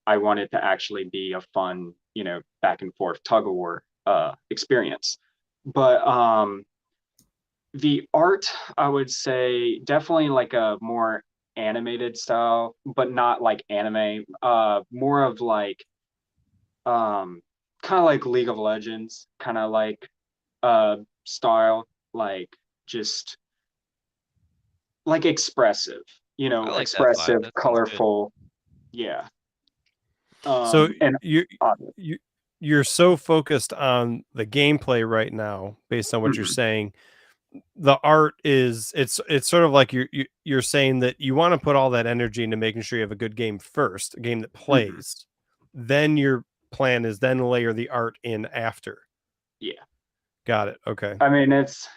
I want it to actually be a fun, you know, back and forth tug of war experience. But the art, I would say definitely like a more animated style, but not like anime. More of like um kind of like League of Legends, kind of like style, like just like expressive, you I know, like that vibe. expressive, That sounds good. colorful. Yeah. So And you uh, you you're so focused on the gameplay right now, based on what you're mhm, saying. The art is, it's sort of like you're saying that you want to put all that energy into making sure you have a good game first, a game that mhm, plays. Then your plan is then layer the art in after. yeah. Got it. Okay. I mean, it's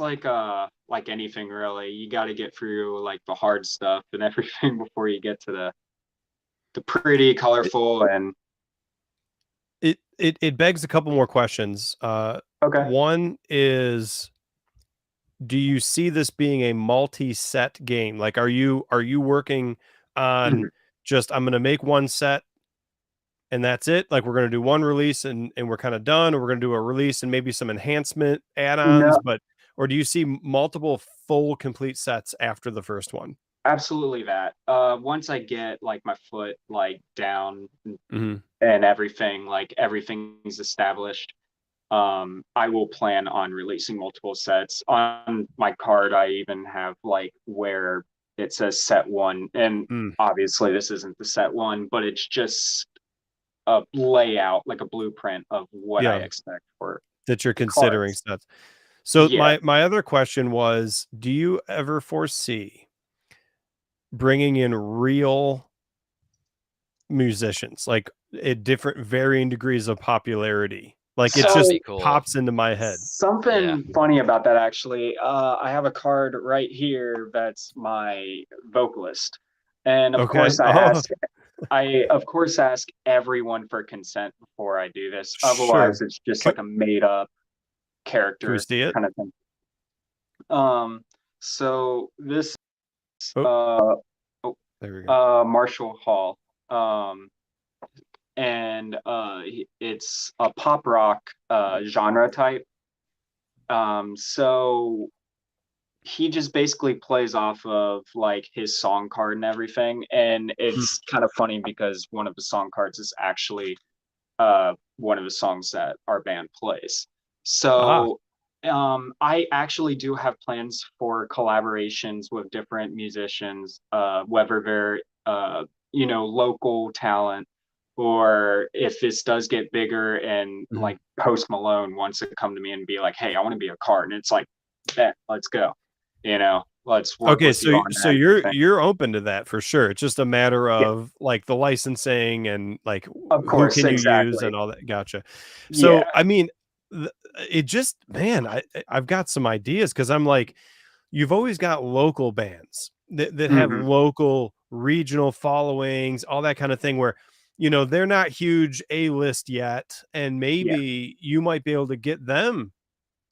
like anything really. You got to get through like the hard stuff and everything before you get to the pretty, It colorful, and it begs a couple more questions. okay. One is, do you see this being a multi-set game? Like, are you working on Mhm. just, I'm going to make one set and that's it? Like, we're going to do one release and we're kind of done, or we're going to do a release and maybe some enhancement add-ons, No, but, or do you see multiple full complete sets after the first one? absolutely that. Once I get like my foot like down Mhm. and everything, like everything's established, I will plan on releasing multiple sets. On my card, I even have like where it says set one, and Mm. obviously this isn't the set one, but it's just a layout, like a blueprint of what I Yeah, expect for that you're the considering cards. sets. So Yeah. my other question was, do you ever foresee bringing in real musicians, like at different varying degrees of popularity? Like, it That'd just be So cool. pops into my head. Yeah. something funny about that actually. I have a card right here that's my vocalist. And of Okay. course Oh, I of course ask everyone for consent before I do this. sure. Otherwise it's just Can, like a made up can we character see it? kind of thing. Um so this Oh, uh oh, there we go. Marshall Hall. Um and it's a pop rock genre type. So he just basically plays off of like his song card and everything, and Mm. it's kind of funny because one of the song cards is actually one of the songs that our band plays. Ah, So I actually do have plans for collaborations with different musicians, whether they're you know, local talent or if this does get bigger and Mhm. like Post Malone wants to come to me and be like, hey, I want to be a card, and it's like, let's go, let's work Okay, with you on so that and thing. you're open to that for sure. It's just a matter Yeah, of like the licensing and like of who course, can you use exactly. and all that. Gotcha. Yeah. So I mean, it just man, I've got some ideas because I'm like, you've always got local bands that have Hmm. local regional followings, all that kind of thing where they're not huge A-list yet, and Yeah. maybe you might be able to get them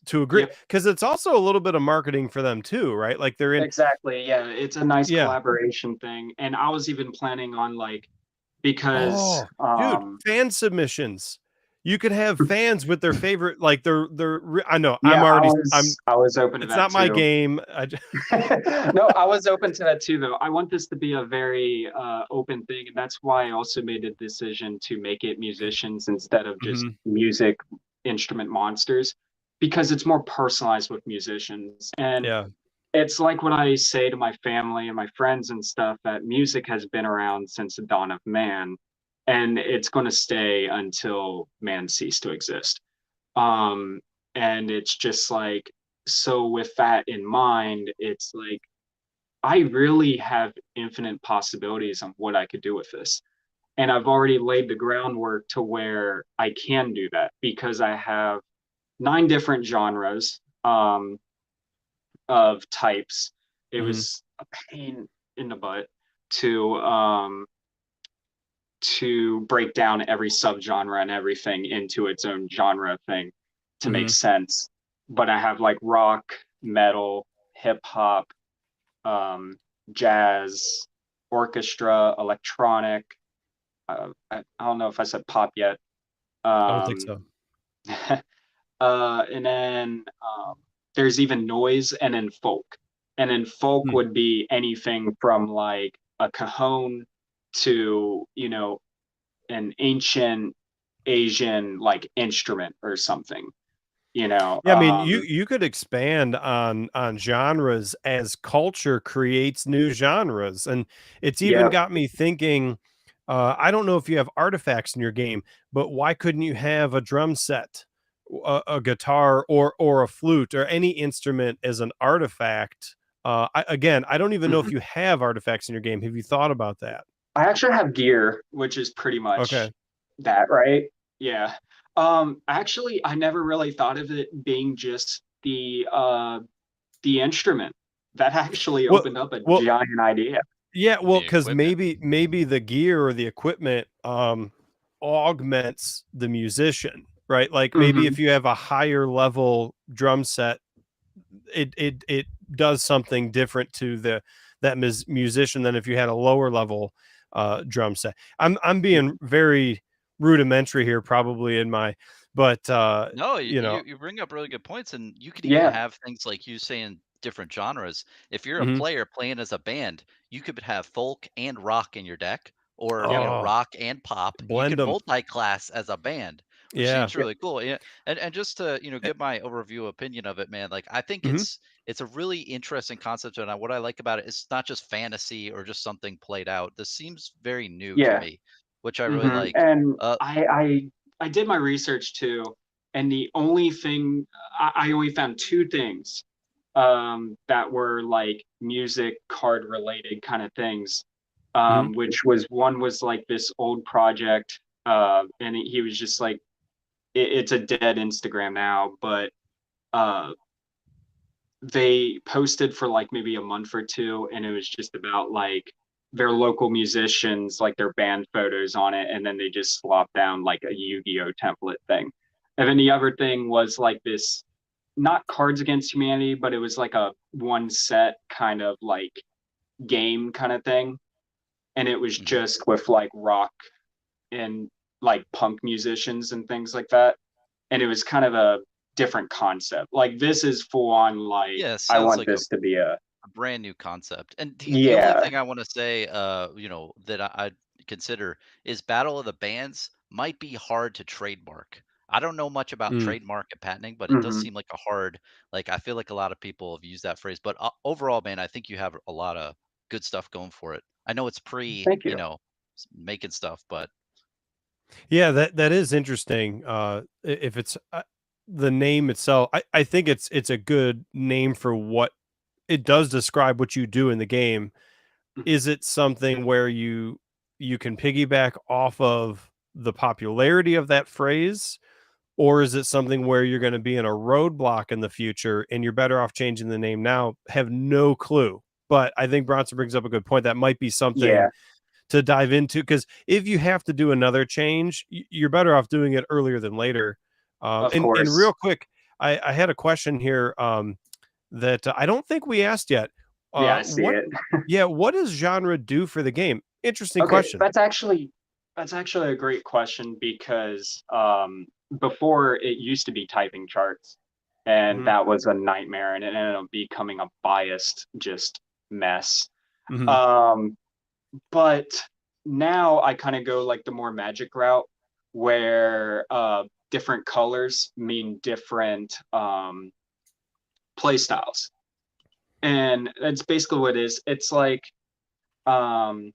to agree Yep. because it's also a little bit of marketing for them too, right? Like they're in. Exactly. Yeah. It's a nice Yeah. collaboration thing. And I was even planning on like, because Oh, dude, fan submissions. You could have fans with their favorite, like I know yeah, I'm. I was open to It's that not my too. game. No, I was open to that too, though. I want this to be a very open thing, and that's why I also made the decision to make it musicians instead of just Mhm. music instrument monsters, because it's more personalized with musicians. And Yeah. it's like what I say to my family and my friends and stuff, that music has been around since the dawn of man, and it's going to stay until man ceased to exist. Um, and it's just like, so with that in mind, it's like, I really have infinite possibilities on what I could do with this. And I've already laid the groundwork to where I can do that because I have 9 different genres of types. It Mhm. was a pain in the butt to break down every subgenre and everything into its own genre thing to make Mhm. sense. But I have like rock, metal, hip hop, jazz, orchestra, electronic. I don't know if I said pop yet. I don't think Um, so. and then there's even noise and then folk. And then folk Hmm. would be anything from like a cajon to, an ancient Asian like instrument or something, you know. Yeah, I mean, you could expand on genres as culture creates new genres, and it's even Yeah. got me thinking. I don't know if you have artifacts in your game, but why couldn't you have a drum set, a guitar, or a flute, or any instrument as an artifact? Again, I don't even know if Mhm. you have artifacts in your game. Have you thought about that? I actually have gear, which is pretty Okay. much that, right? Yeah. Actually, I never really thought of it being just the instrument. That actually Well, opened up a well, giant idea. yeah, well, The because equipment. maybe the gear or the equipment augments the musician, right? Like maybe Hmm. if you have a higher level drum set, it does something different to that musician than if you had a lower level drum set. I'm being very rudimentary here, probably in my, but No, you bring up really good points, and you could even Yeah. have things like you saying different genres. If you're a mhm. player playing as a band, you could have folk and rock in your deck, or Yep. Oh, rock and pop. You blend could them. multi-class as a band, which Yeah. seems Yep. really cool. Yeah, and just to Eh, give my overview opinion of it, man. Like I think mhm. it's a really interesting concept, and what I like about it is not just fantasy or just something played out. This seems very new to Yeah. me, which I really Hmm. like. And Uh, I did my research too, and the only thing I only found 2 things that were like music card related kind of things. Mhm. Which was one was like this old project, and he was just like, it's a dead Instagram now, but uh, they posted for like maybe a month or two, and it was just about like their local musicians, like their band photos on it, and then they just slopped down like a Yu-Gi-Oh template thing. And then the other thing was like this, not Cards Against Humanity, but it was like a one set kind of like game kind of thing. And it was mhm. just with like rock and like punk musicians and things like that. And it was kind of a different concept. Like this is full on like, Yeah, I sounds want like this to be a, a brand new concept. And the only yeah. thing I want to say, that I'd consider is Battle of the Bands might be hard to trademark. I don't know much about Mm. trademark and patenting, but it does Hmm. seem like a hard, like I feel like a lot of people have used that phrase. But overall, man, I think you have a lot of good stuff going for it. I know it's pre, Thank you. making stuff, but Yeah, that is interesting. If it's the name itself, I think it's a good name for what it does describe what you do in the game. Is it something where you can piggyback off of the popularity of that phrase, or is it something where you're going to be in a roadblock in the future and you're better off changing the name now? Have no clue. But I think Bronson brings up a good point. That might be something Yeah, to dive into, because if you have to do another change, you're better off doing it earlier than later. of And course. real quick, I had a question here that I don't think we asked yet. Yeah, I see What? it. Yeah, what does genre do for the game? Interesting Okay, question. that's actually a great question because before it used to be typing charts, and Mhm, that was a nightmare, and it ended up becoming a biased just mess. mhm, Um, but now I kind of go like the more magic route, where different colors mean different play styles, and that's basically what it is. It's um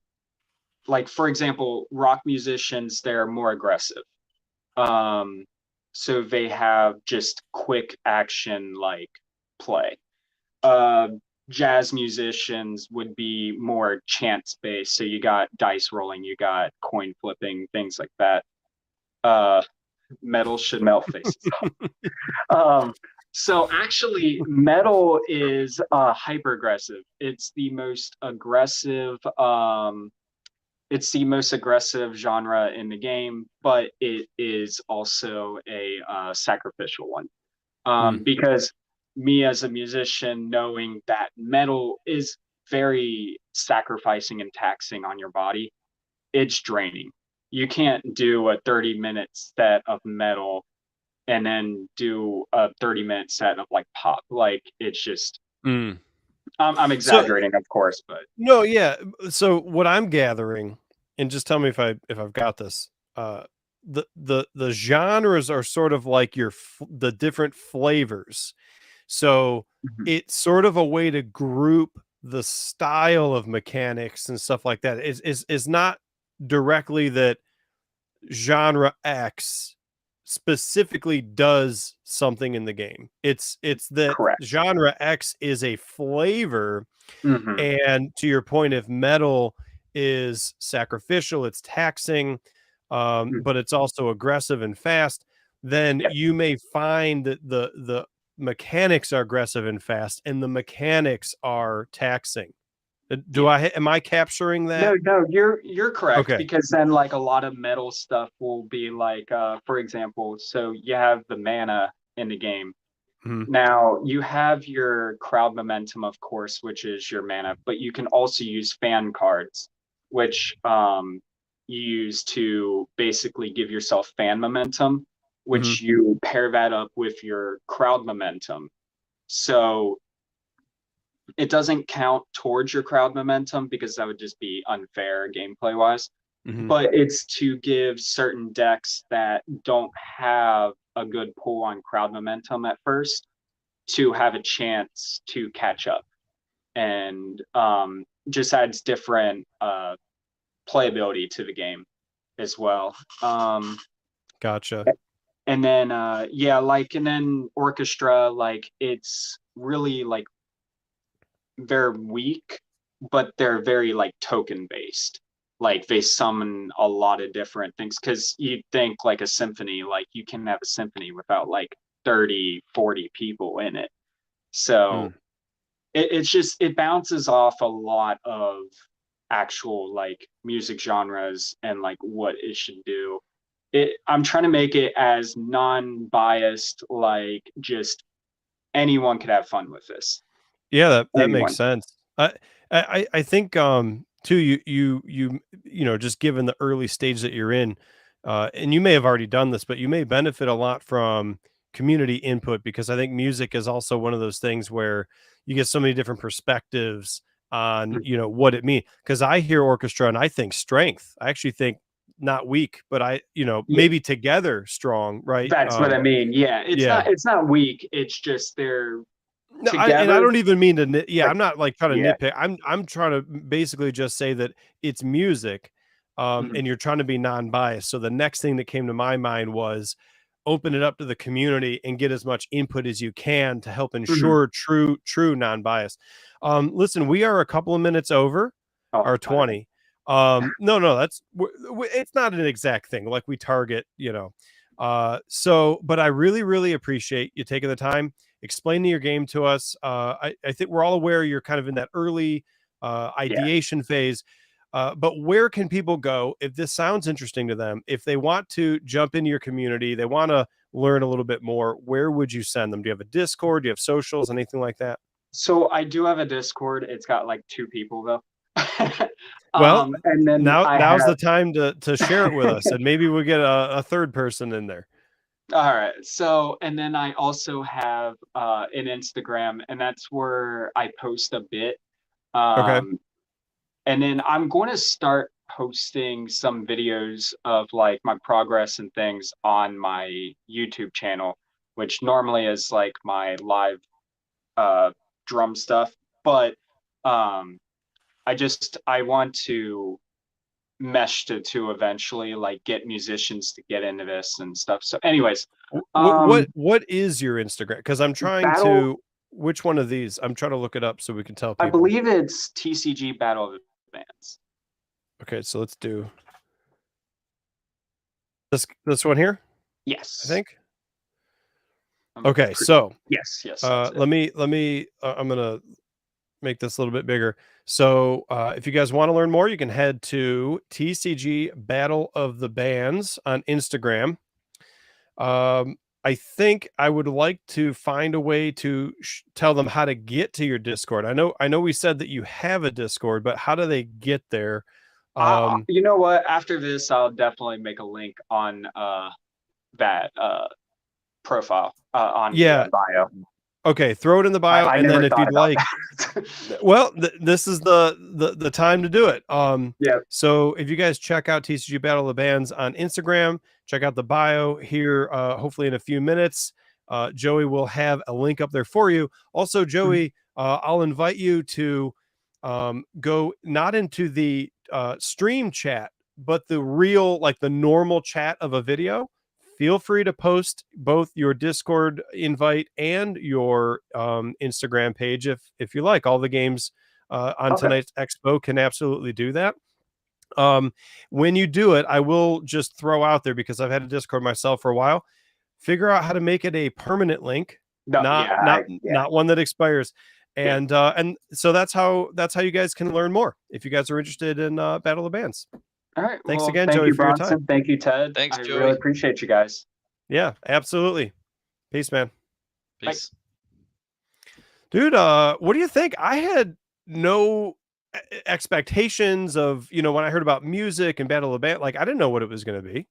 like for example, rock musicians, they're more aggressive. Um, so they have just quick action like play. Uh, Jazz musicians would be more chance based. So you got dice rolling, you got coin flipping, things like that. Uh, Metal should melt faces. Um, so actually, metal is hyper aggressive. It's the most aggressive genre in the game, but it is also a sacrificial one. mm, Because me as a musician, knowing that metal is very sacrificing and taxing on your body, it's draining. You can't do a 30-minute set of metal and then do a 30-minute set of like pop. Like it's just, mm. I'm So exaggerating, of course, but no, yeah. So what I'm gathering, and just tell me if I've got this. The genres are sort of like the different flavors. So mhm, it's sort of a way to group the style of mechanics and stuff like that. Is not directly that genre X specifically does something in the game. It's that correct. genre X is a flavor, Hmm. and to your point, if metal is sacrificial, it's taxing, but it's also aggressive and fast, then Yep. you may find that the mechanics are aggressive and fast, and the mechanics are taxing. Yeah. Am I capturing No, that? no, you're correct Okay. because then like a lot of metal stuff will be like for example, so you have the mana in the game. Mhm, Now you have your crowd momentum, of course, which is your mana, but you can also use fan cards, which you use to basically give yourself fan momentum, mhm, which you pair that up with your crowd momentum. So it doesn't count towards your crowd momentum because that would just be unfair gameplay wise. mhm. But it's to give certain decks that don't have a good pull on crowd momentum at first to have a chance to catch up, and just adds different playability to the game as well. Gotcha. And then yeah, like and then orchestra, like it's really like they're weak, but they're very like token based. Like they summon a lot of different things because you think like a symphony, like you can have a symphony without like 30, 40 people in it. So Mm. it's just it bounces off a lot of actual like music genres and like what it should do. I'm trying to make it as non-biased, like just anyone could have fun with this. Yeah, that makes Anyone. sense. I think too, you know, just given the early stage that you're in, and you may have already done this, but you may benefit a lot from community input, because I think music is also one of those things where you get so many different perspectives on, you know, what it means. Because I hear orchestra and I think strength. I actually think not weak, but you know, Yeah, maybe together strong, right? that's what I mean. Yeah, Yeah. it's not weak. It's just they're No, I together. don't even mean to yeah, But I'm not like trying to yeah, nitpick. I'm trying to basically just say that it's music, and you're trying to be non-biased. So the next thing that came to my mind was open it up to the community and get as much input as you can to help ensure true non-bias. Listen, we are a couple of minutes over our 20. No, that's it's not an exact thing. Like we target, but I really appreciate you taking the time explaining your game to us. I think we're all aware you're kind of in that early ideation phase. But where can people go if this sounds interesting to them? If they want to jump into your community, they want to learn a little bit more, where would you send them? Do you have a Discord? Do you have socials, anything like that? So I do have a Discord. It's got like 2 people though. Well, and then now's the time to share it with us, and maybe we'll get a third person in there. All right. So, and then I also have an Instagram, and that's where I post a bit. Okay. And then I'm going to start posting some videos of like my progress and things on my YouTube channel, which normally is like my live drum stuff. But I want to mesh the two eventually, like get musicians to get into this and stuff. So anyways, what is your Instagram? Because I'm trying to, which one of these? I'm trying to look it up so we can tell people. I believe it's TCG Battle of the Bands. Okay, so let's do this one here. Yes, I think. Okay, so yes. let me. I'm gonna make this a little bit bigger. So if you guys want to learn more, you can head to TCG Battle of the Bands on Instagram. I think I would like to find a way to tell them how to get to your Discord. I know we said that you have a Discord, but how do they get there? You know what? After this, I'll definitely make a link on that profile on the bio. Okay, throw it in the bio, and then if you'd like, well, this is the time to do it. So if you guys check out TCG Battle of the Bands on Instagram, check out the bio here. Hopefully in a few minutes, Joey will have a link up there for you. Also, Joey, I'll invite you to go not into the stream chat, but the real, like the normal chat of a video. Feel free to post both your Discord invite and your Instagram page if you like. All the games on tonight's Expo can absolutely do that. When you do it, I will just throw out there, because I've had a Discord myself for a while, figure out how to make it a permanent link, not one that expires. And so that's how you guys can learn more if you guys are interested in Battle of the Bands. All right. Thanks again, Joey, for your time. Thank you, Ted. Thanks, I Joey. really appreciate you guys. Yeah, absolutely. Peace, man. Peace. Dude, what do you think? I had no expectations of, when I heard about music and Battle of the Band, like I didn't know what it was going to be.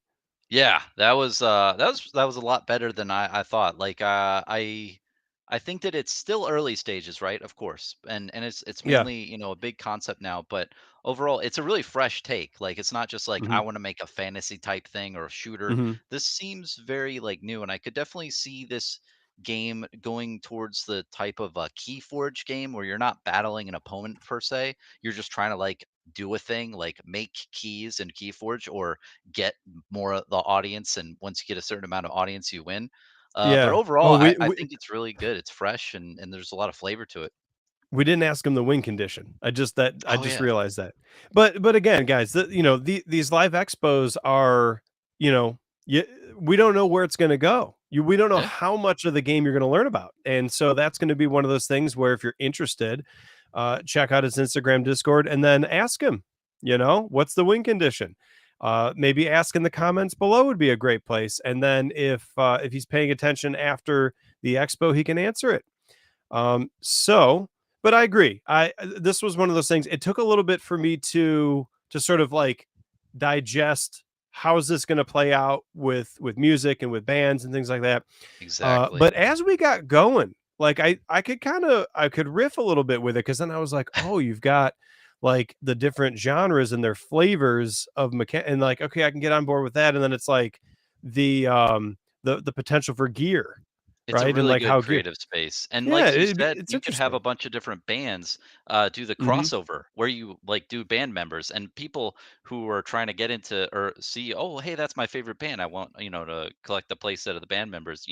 Yeah, that was a lot better than I thought. Like I think that it's still early stages, right? Of course. And it's mainly, a big concept now, but overall it's a really fresh take. Like it's not just like I want to make a fantasy type thing or a shooter. This seems very like new, and I could definitely see this game going towards the type of a Keyforge game where you're not battling an opponent per se. You're just trying to like do a thing, like make keys in Keyforge or get more of the audience, and once you get a certain amount of audience you win. But overall, I think it's really good. It's fresh, and there's a lot of flavor to it. We didn't ask him the win condition. I just realized that. But again, guys, these live expos are, we don't know where it's going to go. We don't know how much of the game you're going to learn about. And so that's going to be one of those things where if you're interested, check out his Instagram, Discord, and then ask him, what's the win condition? Maybe ask in the comments below would be a great place. And then if he's paying attention after the expo, he can answer it. But I agree. This was one of those things. It took a little bit for me to sort of like digest how is this going to play out with music and with bands and things like that. Exactly. But as we got going, like I could riff a little bit with it, because then I was like, oh, you've got like the different genres and their flavors of and like, okay, I can get on board with that. And then it's like the potential for gear. It's a right? And really like good how gear. creative space. And Yeah, like you said, it's you could have interesting. a bunch of different bands do the Hmm. crossover where you like do band members and people who are trying to get into or see, oh, hey, that's my favorite band. I want, to collect the playset of the band members,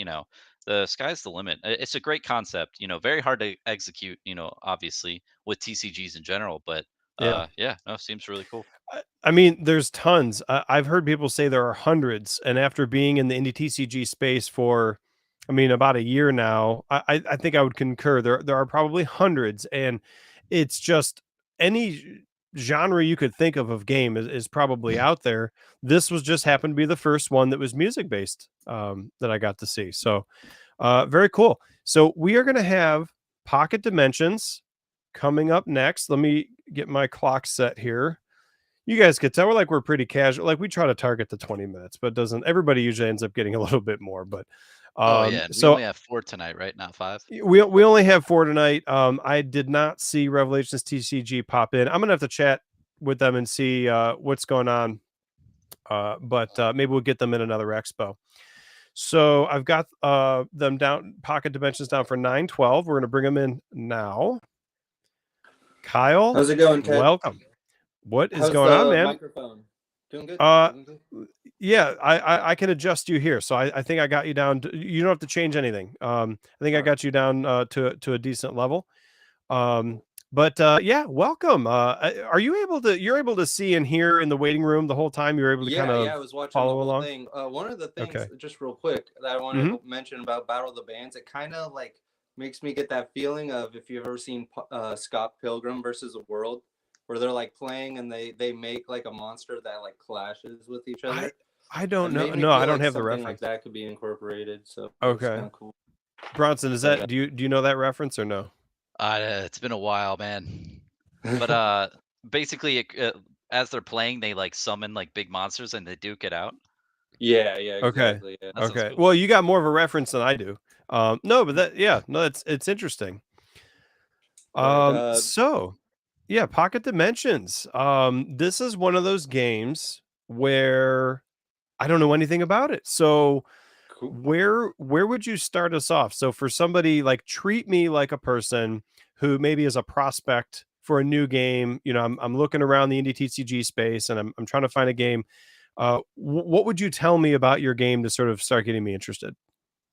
the sky's the limit. It's a great concept, very hard to execute, obviously with TCGs in general, but Yeah. yeah, no, seems really cool. I mean, there's tons. I've heard people say there are hundreds, and after being in the indie TCG space for, I mean, about a year now, I think I would concur. There are probably hundreds, and it's just any genre you could think of game is probably out there. This was just happened to be the first one that was music based that I got to see. So very cool. So we are going to have Pocket Dimensions coming up next. Let me get my clock set here. You guys could tell we're pretty casual. Like we try to target the 20 minutes, but doesn't everybody usually ends up getting a little bit more. But Oh yeah, and we so only have 4 tonight, right? Not 5. we only have 4 tonight. I did not see Revelations TCG pop in. I'm gonna have to chat with them and see what's going on. But maybe we'll get them in another expo. So I've got them down, Pocket Dimensions down for 912. We're gonna bring them in now. Kyle, How's it going, Ted? welcome. What is How's going on, the man? microphone? Doing good. Uh, Doing good? Yeah, I can adjust you here. So I think I got you down. You don't have to change anything. I think I got you down to a decent level. But yeah, welcome. Are you able to? You're able to see and hear in the waiting room the whole time. You're able to kind Yeah, of I was watching the follow whole along. thing. One of the things, Okay. just real quick, that I wanted Hmm. to mention about Battle of the Bands, it kind of like makes me get that feeling of if you've ever seen Scott Pilgrim versus the World, where they're like playing and they make like a monster that like clashes with each other. I don't It know. made me No, I feel don't like have the something like reference. that could be incorporated. So it's Okay, kind of cool. Bronson, is But that do you know that reference or no? It's been a while, man. But basically, as they're playing, they like summon like big monsters and they duke it out. yeah, Okay. exactly. Yeah. That sounds Okay. cool. Well, you got more of a reference than I do. No, but no, it's interesting. But So yeah, Pocket Dimensions. This is one of those games where I don't know anything about it. So cool. where would you start us off? So for somebody like treat me like a person who maybe is a prospect for a new game. I'm looking around the indie TCG space and I'm trying to find a game. What would you tell me about your game to sort of start getting me interested?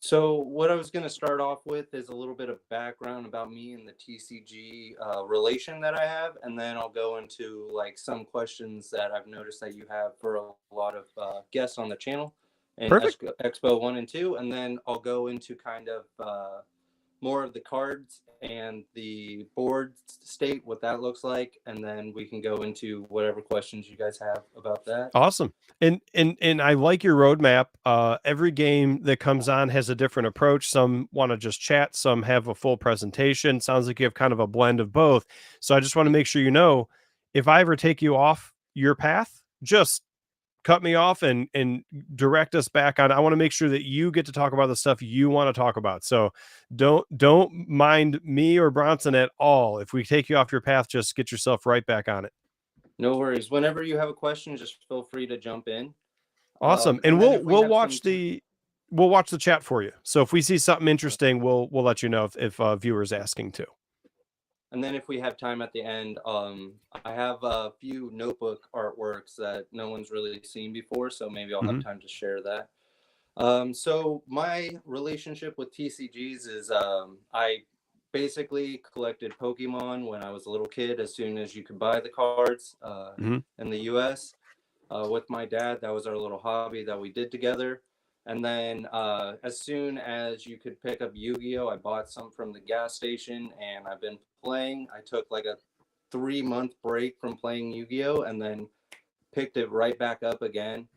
So what I was going to start off with is a little bit of background about me and the TCG relation that I have, and then I'll go into like some questions that I've noticed that you have for a lot of guests on the channel and Perfect. Expo 1 and 2, and then I'll go into kind of more of the cards and the board state, what that looks like, and then we can go into whatever questions you guys have about that. Awesome. And I like your roadmap. Every game that comes on has a different approach. Some want to just chat, some have a full presentation. Sounds like you have kind of a blend of both. So I just want to make sure if I ever take you off your path, just cut me off and direct us back on. I want to make sure that you get to talk about the stuff you want to talk about. So don't mind me or Bronson at all. If we take you off your path, just get yourself right back on it. No worries. Whenever you have a question, just feel free to jump in. Awesome. And then if we we'll have watch some we'll watch the chat for you. So if we see something interesting, we'll let you know if viewers asking too. And then if we have time at the end, I have a few notebook artworks that no one's really seen before, so maybe I'll have time to share that. So my relationship with TCGs is I basically collected Pokemon when I was a little kid, as soon as you could buy the cards in the US. With my dad, that was our little hobby that we did together. And then as soon as you could pick up Yu-Gi-Oh, I bought some from the gas station and I've been playing. I took like a 3-month break from playing Yu-Gi-Oh and then picked it right back up again.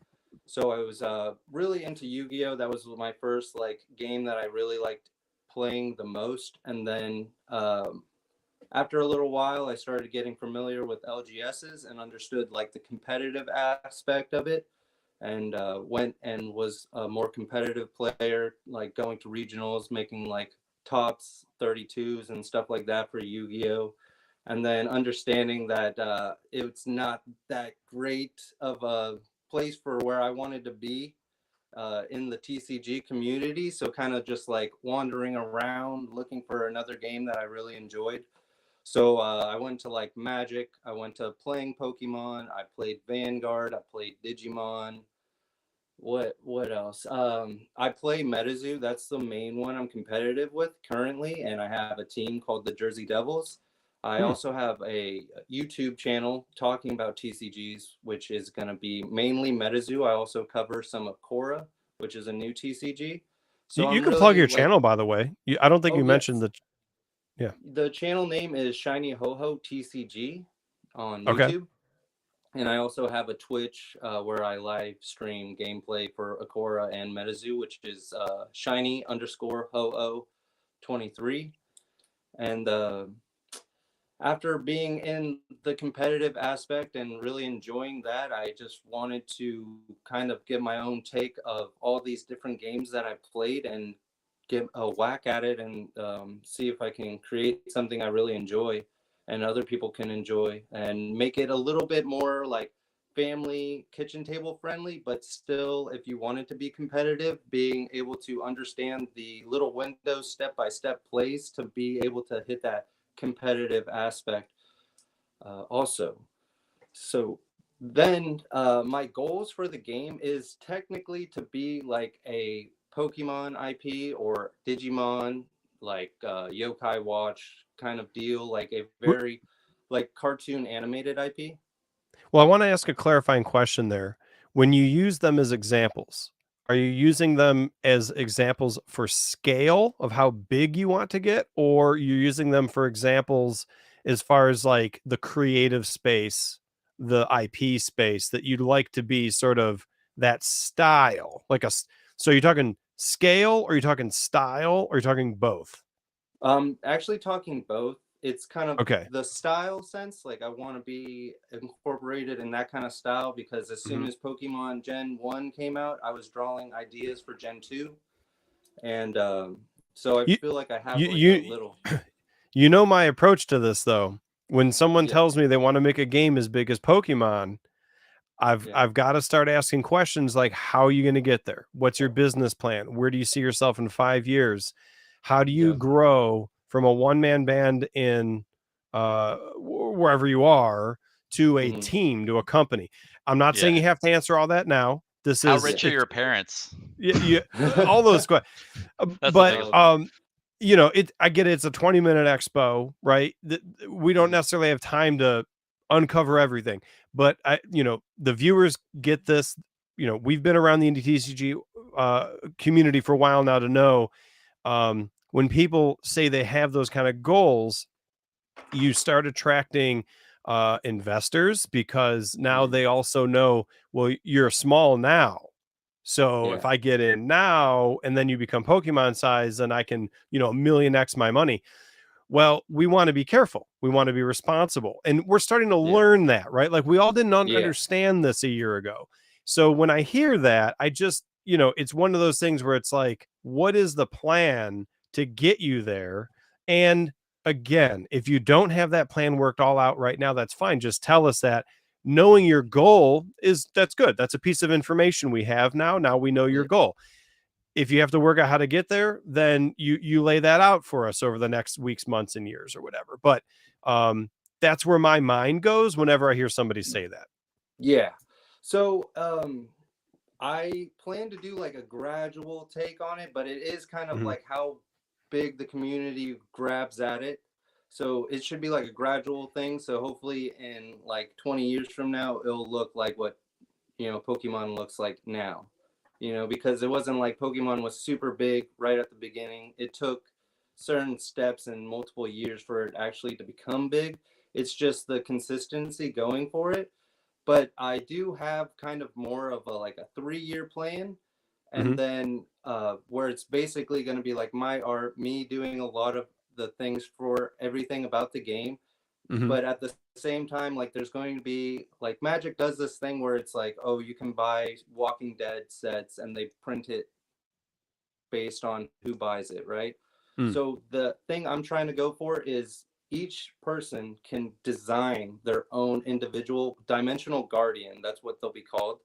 So I was really into Yu-Gi-Oh. That was my first like game that I really liked playing the most. And then after a little while, I started getting familiar with LGSs and understood like the competitive aspect of it, and went and was a more competitive player, like going to regionals, making like tops 32s and stuff like that for Yu-Gi-Oh. And then understanding that it's not that great of a place for where I wanted to be. in the TCG community. So kind of just like wandering around looking for another game that I really enjoyed. So I went to like Magic. I went to playing Pokemon. I played Vanguard. I played Digimon. What else? I play MetaZoo. That's the main one I'm competitive with currently, and I have a team called the Jersey Devils. I also have a YouTube channel talking about TCGs, which is going to be mainly MetaZoo. I also cover some of Korra, which is a new TCG. So You I'm can plug really your like, channel, by the way. I don't think oh you mentioned yes, the. Yeah. the channel name is Shiny Ho Ho TCG on Okay. YouTube. And I also have a Twitch where I live stream gameplay for Akora and MetaZoo, which is shiny underscore ho 23. And after being in the competitive aspect and really enjoying that, I just wanted to kind of give my own take of all these different games that I played and give a whack at it and see if I can create something I really enjoy and other people can enjoy and make it a little bit more like family kitchen table friendly, but still, if you want it to be competitive, being able to understand the little windows step-by-step plays to be able to hit that competitive aspect also. So then my goals for the game is technically to be like a Pokemon IP or Digimon, like Yokai Watch kind of deal, like a very like cartoon animated IP. Well, I want to ask a clarifying question there. When you use them as examples, are you using them as examples for scale of how big you want to get, or you're using them for examples as far as like the creative space, the IP space that you'd like to be sort of that style? So you're talking scale, or you're talking style, or you're talking both? Actually talking both. It's kind of Okay. the style sense. Like I want to be incorporated in that kind of style because as soon as Pokemon Gen 1 came out, I was drawing ideas for Gen 2. And so I You feel like I have you like a you little, you know my approach to this though. When someone yeah, tells me they want to make a game as big as Pokemon, I've yeah, I've got to start asking questions like, how are you going to get there? What's your business plan? Where do you see yourself in 5 years? How do you yeah, grow from a one-man band in wherever you are to a hmm, team, to a company? I'm not saying Yeah. you have to answer all that now. This How is yeah. rich are it's your parents? you all those questions. That's the But biggest one. I get it, it's a 20-minute expo, right? We don't necessarily have time to uncover everything, but the viewers get this. We've been around the indie TCG community for a while now to know, when people say they have those kind of goals, you start attracting investors, because now Mhm, they also know, well, you're small now, so if yeah, I get in now and then you become Pokemon size, then I can, a million X my money. Well, we want to be careful. We want to be responsible. And we're starting to yeah, learn that, right? Like we all didn't yeah, understand this a year ago. So when I hear that, I just, it's one of those things where it's like, what is the plan to get you there? And again, if you don't have that plan worked all out right now, that's fine. Just tell us that. Knowing your goal that's good. That's a piece of information we have now. Now we know your yeah, goal. If you have to work out how to get there, then you lay that out for us over the next weeks, months, and years, or whatever. But that's where my mind goes whenever I hear somebody say that. yeah. So I plan to do like a gradual take on it, but it is kind of Mhm. like how big the community grabs at it. So it should be like a gradual thing. So hopefully in like 20 years from now, it'll look like what, Pokemon looks like now, because it wasn't like Pokemon was super big right at the beginning. It took certain steps and multiple years for it actually to become big. It's just the consistency going for it. But I do have kind of more of a like a 3-year plan, and Mhm. then where it's basically going to be like my art, me doing a lot of the things for everything about the game. Mhm. But at the same time, like there's going to be like Magic does this thing where it's like, oh, you can buy Walking Dead sets and they print it based on who buys it, right? Mm. So the thing I'm trying to go for is each person can design their own individual dimensional guardian. That's what they'll be called.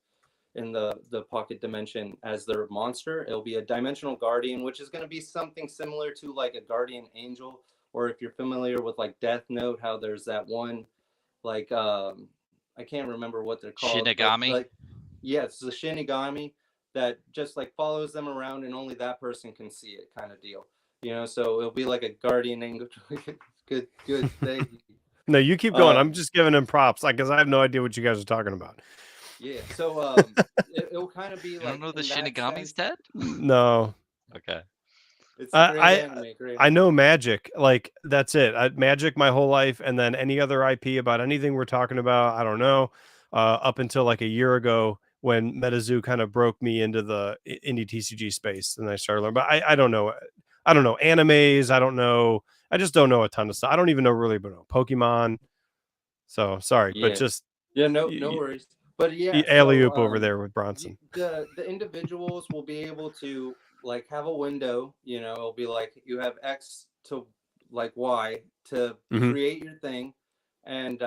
in the pocket dimension as their monster. It'll be a dimensional guardian, which is going to be something similar to like a guardian angel, or if you're familiar with like Death Note, how there's that one like I can't remember what they're called. Shinigami. Like yes, the Shinigami that just like follows them around and only that person can see it, kind of deal. So it'll be like a guardian angel. Good, thank you. No, you keep going. I'm just giving him props, like, because I have no idea what you guys are talking about. Yeah, so it'll kind of be You like. don't know the in that Shinigami's sense- dead? No. Okay. It's a great anime, great. I know Magic, like that's it. Magic my whole life, and then any other IP about anything we're talking about, I don't know. Up until like a year ago, when MetaZoo kind of broke me into the indie TCG space, and I started learning. But I don't know. I don't know animes. I don't know. I just don't know a ton of stuff. I don't even know really about Pokemon. So sorry, Yeah. but just no worries. But yeah, alley oop over there with Bronson. The individuals will be able to like have a window. It'll be like you have X to like Y to create your thing, and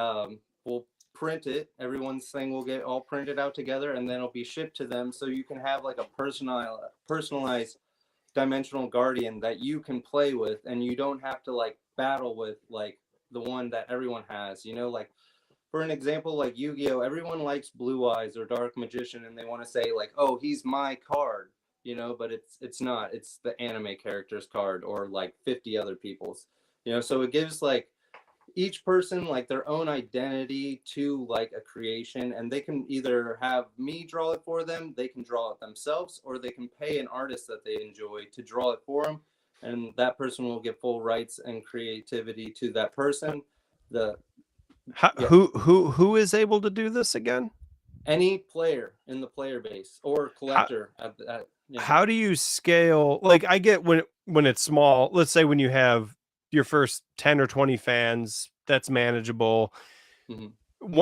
we'll print it. Everyone's thing will get all printed out together, and then it'll be shipped to them. So you can have like a personalized dimensional guardian that you can play with, and you don't have to like battle with like the one that everyone has. Like for an example, like Yu-Gi-Oh, everyone likes Blue Eyes or Dark Magician, and they want to say like, oh, he's my card, but it's not. It's the anime character's card, or like 50 other people's. So it gives like each person like their own identity to like a creation, and they can either have me draw it for them, they can draw it themselves, or they can pay an artist that they enjoy to draw it for them, and that person will get full rights and creativity to that person. Who is able to do this again? Any player in the player base or collector. How do you scale? Like I get when it's small, let's say when you have your first 10 or 20 fans, that's manageable.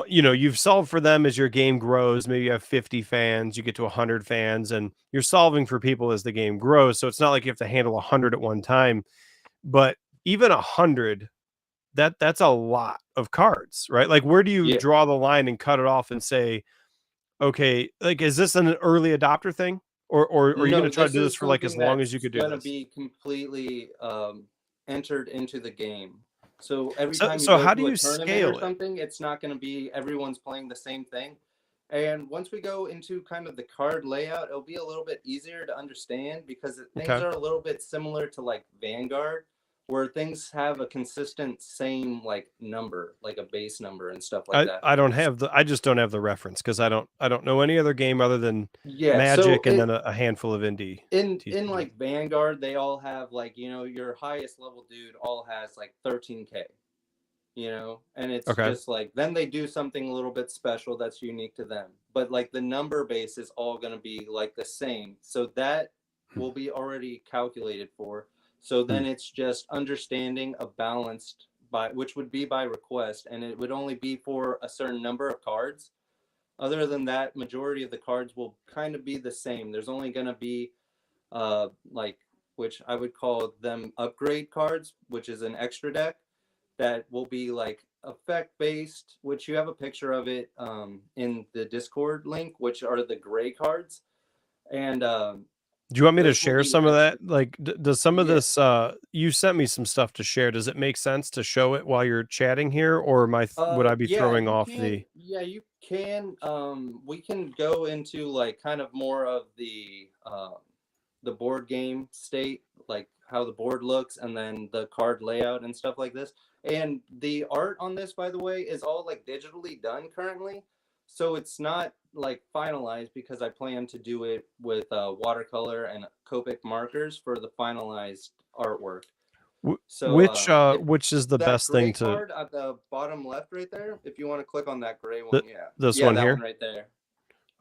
You've solved for them as your game grows. Maybe you have 50 fans, you get to 100 fans, and you're solving for people as the game grows. So it's not like you have to handle 100 at one time, but even 100, that's a lot of cards, right? Like where do you draw the line and cut it off and say, okay, like, is this an early adopter thing? Or are you going to try to do this for like as long as you could do this? It's going to be completely entered into the game. So every time so you how go do to you a tournament scale or something, it's not going to be everyone's playing the same thing. And once we go into kind of the card layout, it'll be a little bit easier to understand, because things are a little bit similar to like Vanguard, where things have a consistent same like number, like a base number and stuff like that. I just don't have the reference, because I don't know any other game other than Magic, and then a handful of indie. In like Vanguard, they all have like, your highest level dude all has like 13K, and it's just like, then they do something a little bit special that's unique to them. But like the number base is all going to be like the same. So that will be already calculated for. So then it's just understanding a balanced which would be by request, and it would only be for a certain number of cards. Other than that, majority of the cards will kind of be the same. There's only going to be like, which I would call them upgrade cards, which is an extra deck that will be like effect based, which you have a picture of it in the Discord link, which are the gray cards. And do you want me to share some of that? Like, does some of this, you sent me some stuff to share. Does it make sense to show it while you're chatting here, or would I be throwing off the? Yeah, you can. We can go into like kind of more of the board game state, like how the board looks, and then the card layout and stuff like this. And the art on this, by the way, is all like digitally done currently. So it's not like finalized, because I plan to do it with watercolor and Copic markers for the finalized artwork. So which is the best thing to? Card at the bottom left right there. If you want to click on that gray one, this one here, one right there.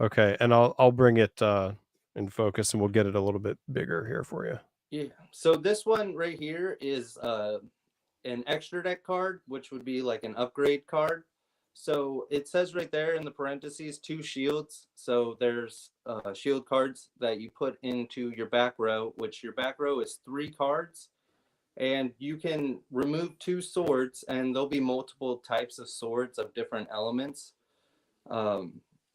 Okay, and I'll bring it in focus, and we'll get it a little bit bigger here for you. Yeah. So this one right here is an extra deck card, which would be like an upgrade card. So it says right there in the parentheses 2 shields. So there's shield cards that you put into your back row, which your back row is 3 cards. And you can remove 2 swords, and there'll be multiple types of swords of different elements.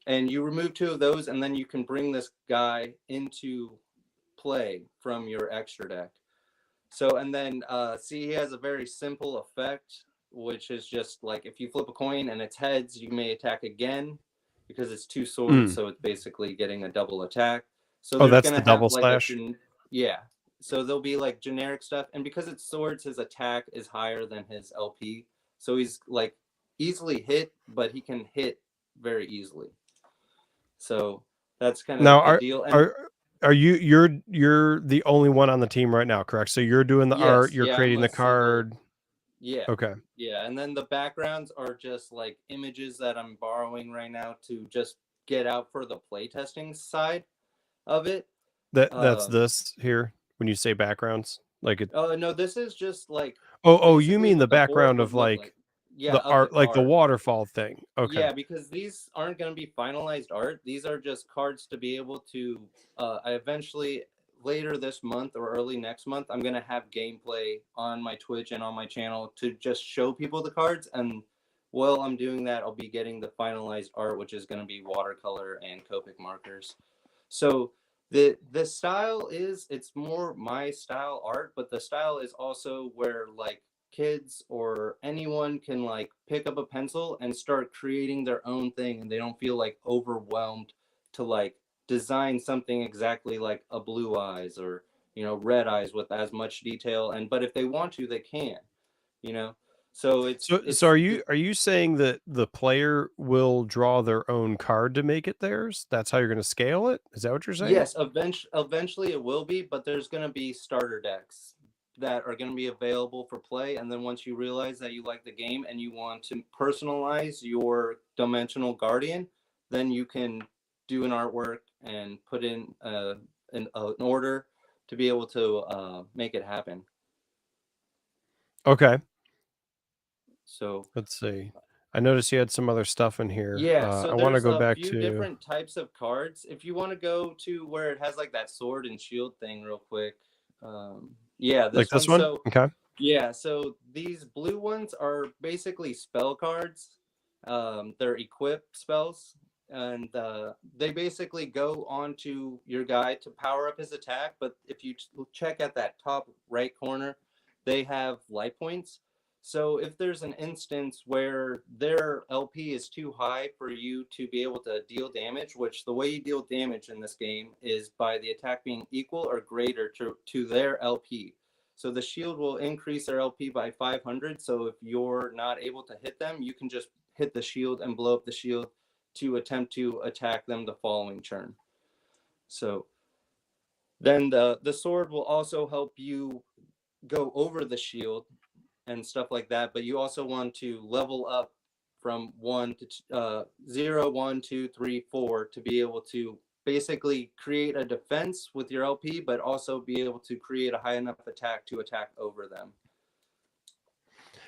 and you remove 2 of those, and then you can bring this guy into play from your extra deck. So, and then see, he has a very simple effect, which is just like if you flip a coin and it's heads, you may attack again because it's 2 swords. So it's basically getting a double attack. So Oh, there's that's gonna the double have like slash. yeah. So there'll be like generic stuff, and because it's swords, his attack is higher than his LP. So he's like easily hit, but he can hit very easily. So that's kind of Now, the deal. And are you're the only one on the team right now, correct? So you're doing the art, you're creating the card. Yeah. Okay. Yeah, and then the backgrounds are just like images that I'm borrowing right now to just get out for the playtesting side of it. That's this here when you say backgrounds, like it. Oh no, this is just like. Oh, you mean the what board background would of look like Yeah, the of art, the like the card. waterfall thing. Okay. Yeah, because these aren't going to be finalized art. These are just cards to be able to. I eventually later this month or early next month, I'm going to have gameplay on my Twitch and on my channel to just show people the cards. And while I'm doing that, I'll be getting the finalized art, which is going to be watercolor and Copic markers. So the style is, it's more my style art, but the style is also where like kids or anyone can like pick up a pencil and start creating their own thing, and they don't feel like overwhelmed to like design something exactly like a Blue Eyes or, you know, Red Eyes with as much detail. And but if they want to, they can, you know. So it's So are you saying that the player will draw their own card to make it theirs? That's how you're going to scale it? Is that what you're saying? Yes, eventually it will be, but there's going to be starter decks that are going to be available for play. And then once you realize that you like the game and you want to personalize your Dimensional Guardian, then you can do an artwork and put in an order to be able to make it happen. Okay. So let's see. I noticed you had some other stuff in here. yeah, so I want to there's go a back few to different types of cards. If you want to go to where it has like that sword and shield thing real quick. Yeah, like this one. So Okay. yeah, so these blue ones are basically spell cards. They're equip spells, and they basically go onto your guy to power up his attack. But if you check at that top right corner, they have life points. So if there's an instance where their LP is too high for you to be able to deal damage, which the way you deal damage in this game is by the attack being equal or greater to their LP. So the shield will increase their LP by 500. So if you're not able to hit them, you can just hit the shield and blow up the shield to attempt to attack them the following turn. So then the sword will also help you go over the shield and stuff like that. But you also want to level up from 1 to 0, 1, 2, 3, 4 to be able to basically create a defense with your LP, but also be able to create a high enough attack to attack over them.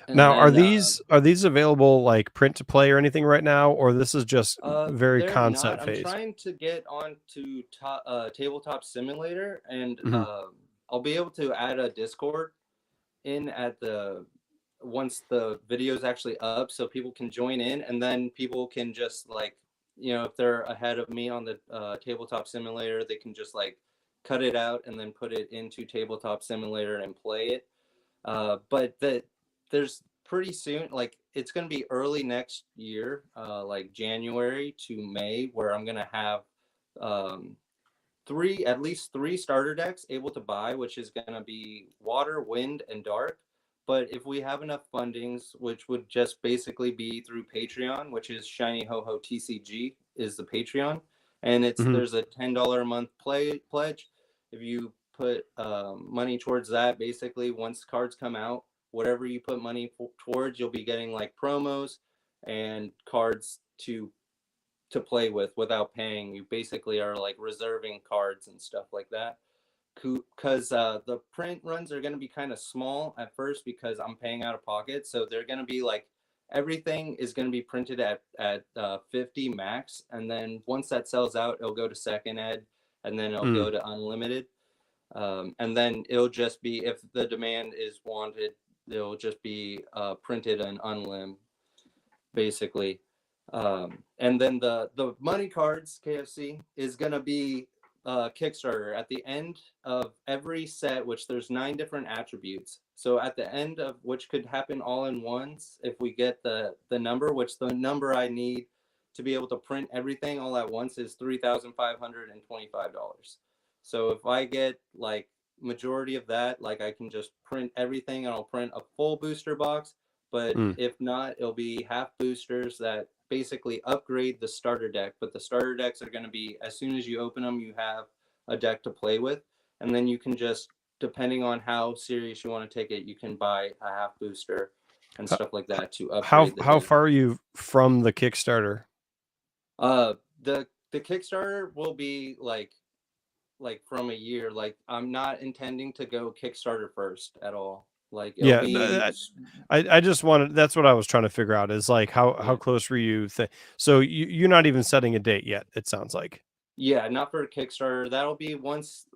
And now, then, are these available like print to play or anything right now, or this is just very they're concept not. phase? I'm trying to get on to Tabletop Simulator, and Mhm. I'll be able to add a Discord in at the once the video is actually up, so people can join in, and then people can just like, you know, if they're ahead of me on the Tabletop Simulator, they can just like cut it out and then put it into Tabletop Simulator and play it. But there's pretty soon, like it's going to be early next year, like January to May, where I'm going to have at least three starter decks able to buy, which is going to be water, wind, and dark. But if we have enough fundings, which would just basically be through Patreon, which is Shiny Ho Ho TCG is the Patreon, and there's a $10 a month pledge. If you put money towards that, basically once cards come out, whatever you put money towards, you'll be getting like promos and cards to play with without paying. You basically are like reserving cards and stuff like that. Because the print runs are going to be kind of small at first because I'm paying out of pocket. So they're going to be like, everything is going to be printed at 50 max. And then once that sells out, it'll go to second ed, and then it'll go to unlimited. And then it'll just be, if the demand is wanted, it'll just be printed and unlim, basically. And then the money cards KFC is gonna be Kickstarter at the end of every set, which there's 9 different attributes. So at the end of which could happen all in once if we get the number, which the number I need to be able to print everything all at once is $3,525. So if I get like majority of that, like I can just print everything and I'll print a full booster box. But if not, it'll be half boosters that basically upgrade the starter deck. But the starter decks are going to be, as soon as you open them, you have a deck to play with. And then you can just, depending on how serious you want to take it, you can buy a half booster and stuff like that to upgrade how far are you from the Kickstarter? The Kickstarter will be like from a year. Like I'm not intending to go Kickstarter first at all. Like I just wanted, that's what I was trying to figure out is like how close were you? So you're not even setting a date yet, it sounds like. Yeah, not for a Kickstarter. That'll be once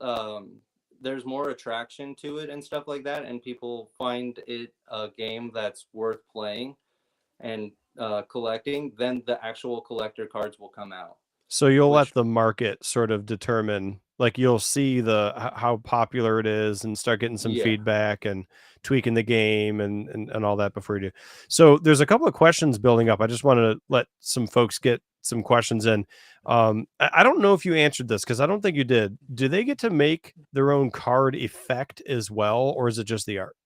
there's more attraction to it and stuff like that, and people find it a game that's worth playing and collecting, then the actual collector cards will come out. So you'll let the market sort of determine, like you'll see how popular it is and start getting some feedback and tweaking the game and all that before you do. So there's a couple of questions building up. I just wanted to let some folks get some questions in. I don't know if you answered this because I don't think you did. Do they get to make their own card effect as well, or is it just the art?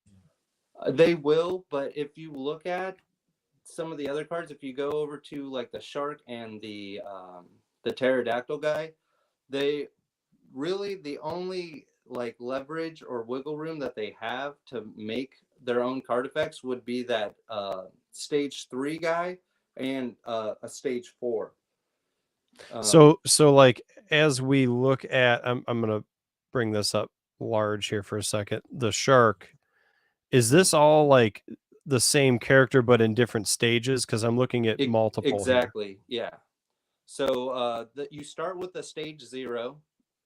They will, but if you look at some of the other cards, if you go over to like the shark and the pterodactyl guy, they really, the only like leverage or wiggle room that they have to make their own card effects would be that stage 3 guy and a stage 4. So like as we look at, I'm gonna bring this up large here for a second. The shark, is this all like the same character but in different stages? Because I'm looking at multiple. Exactly. Here. Yeah. So you start with the stage 0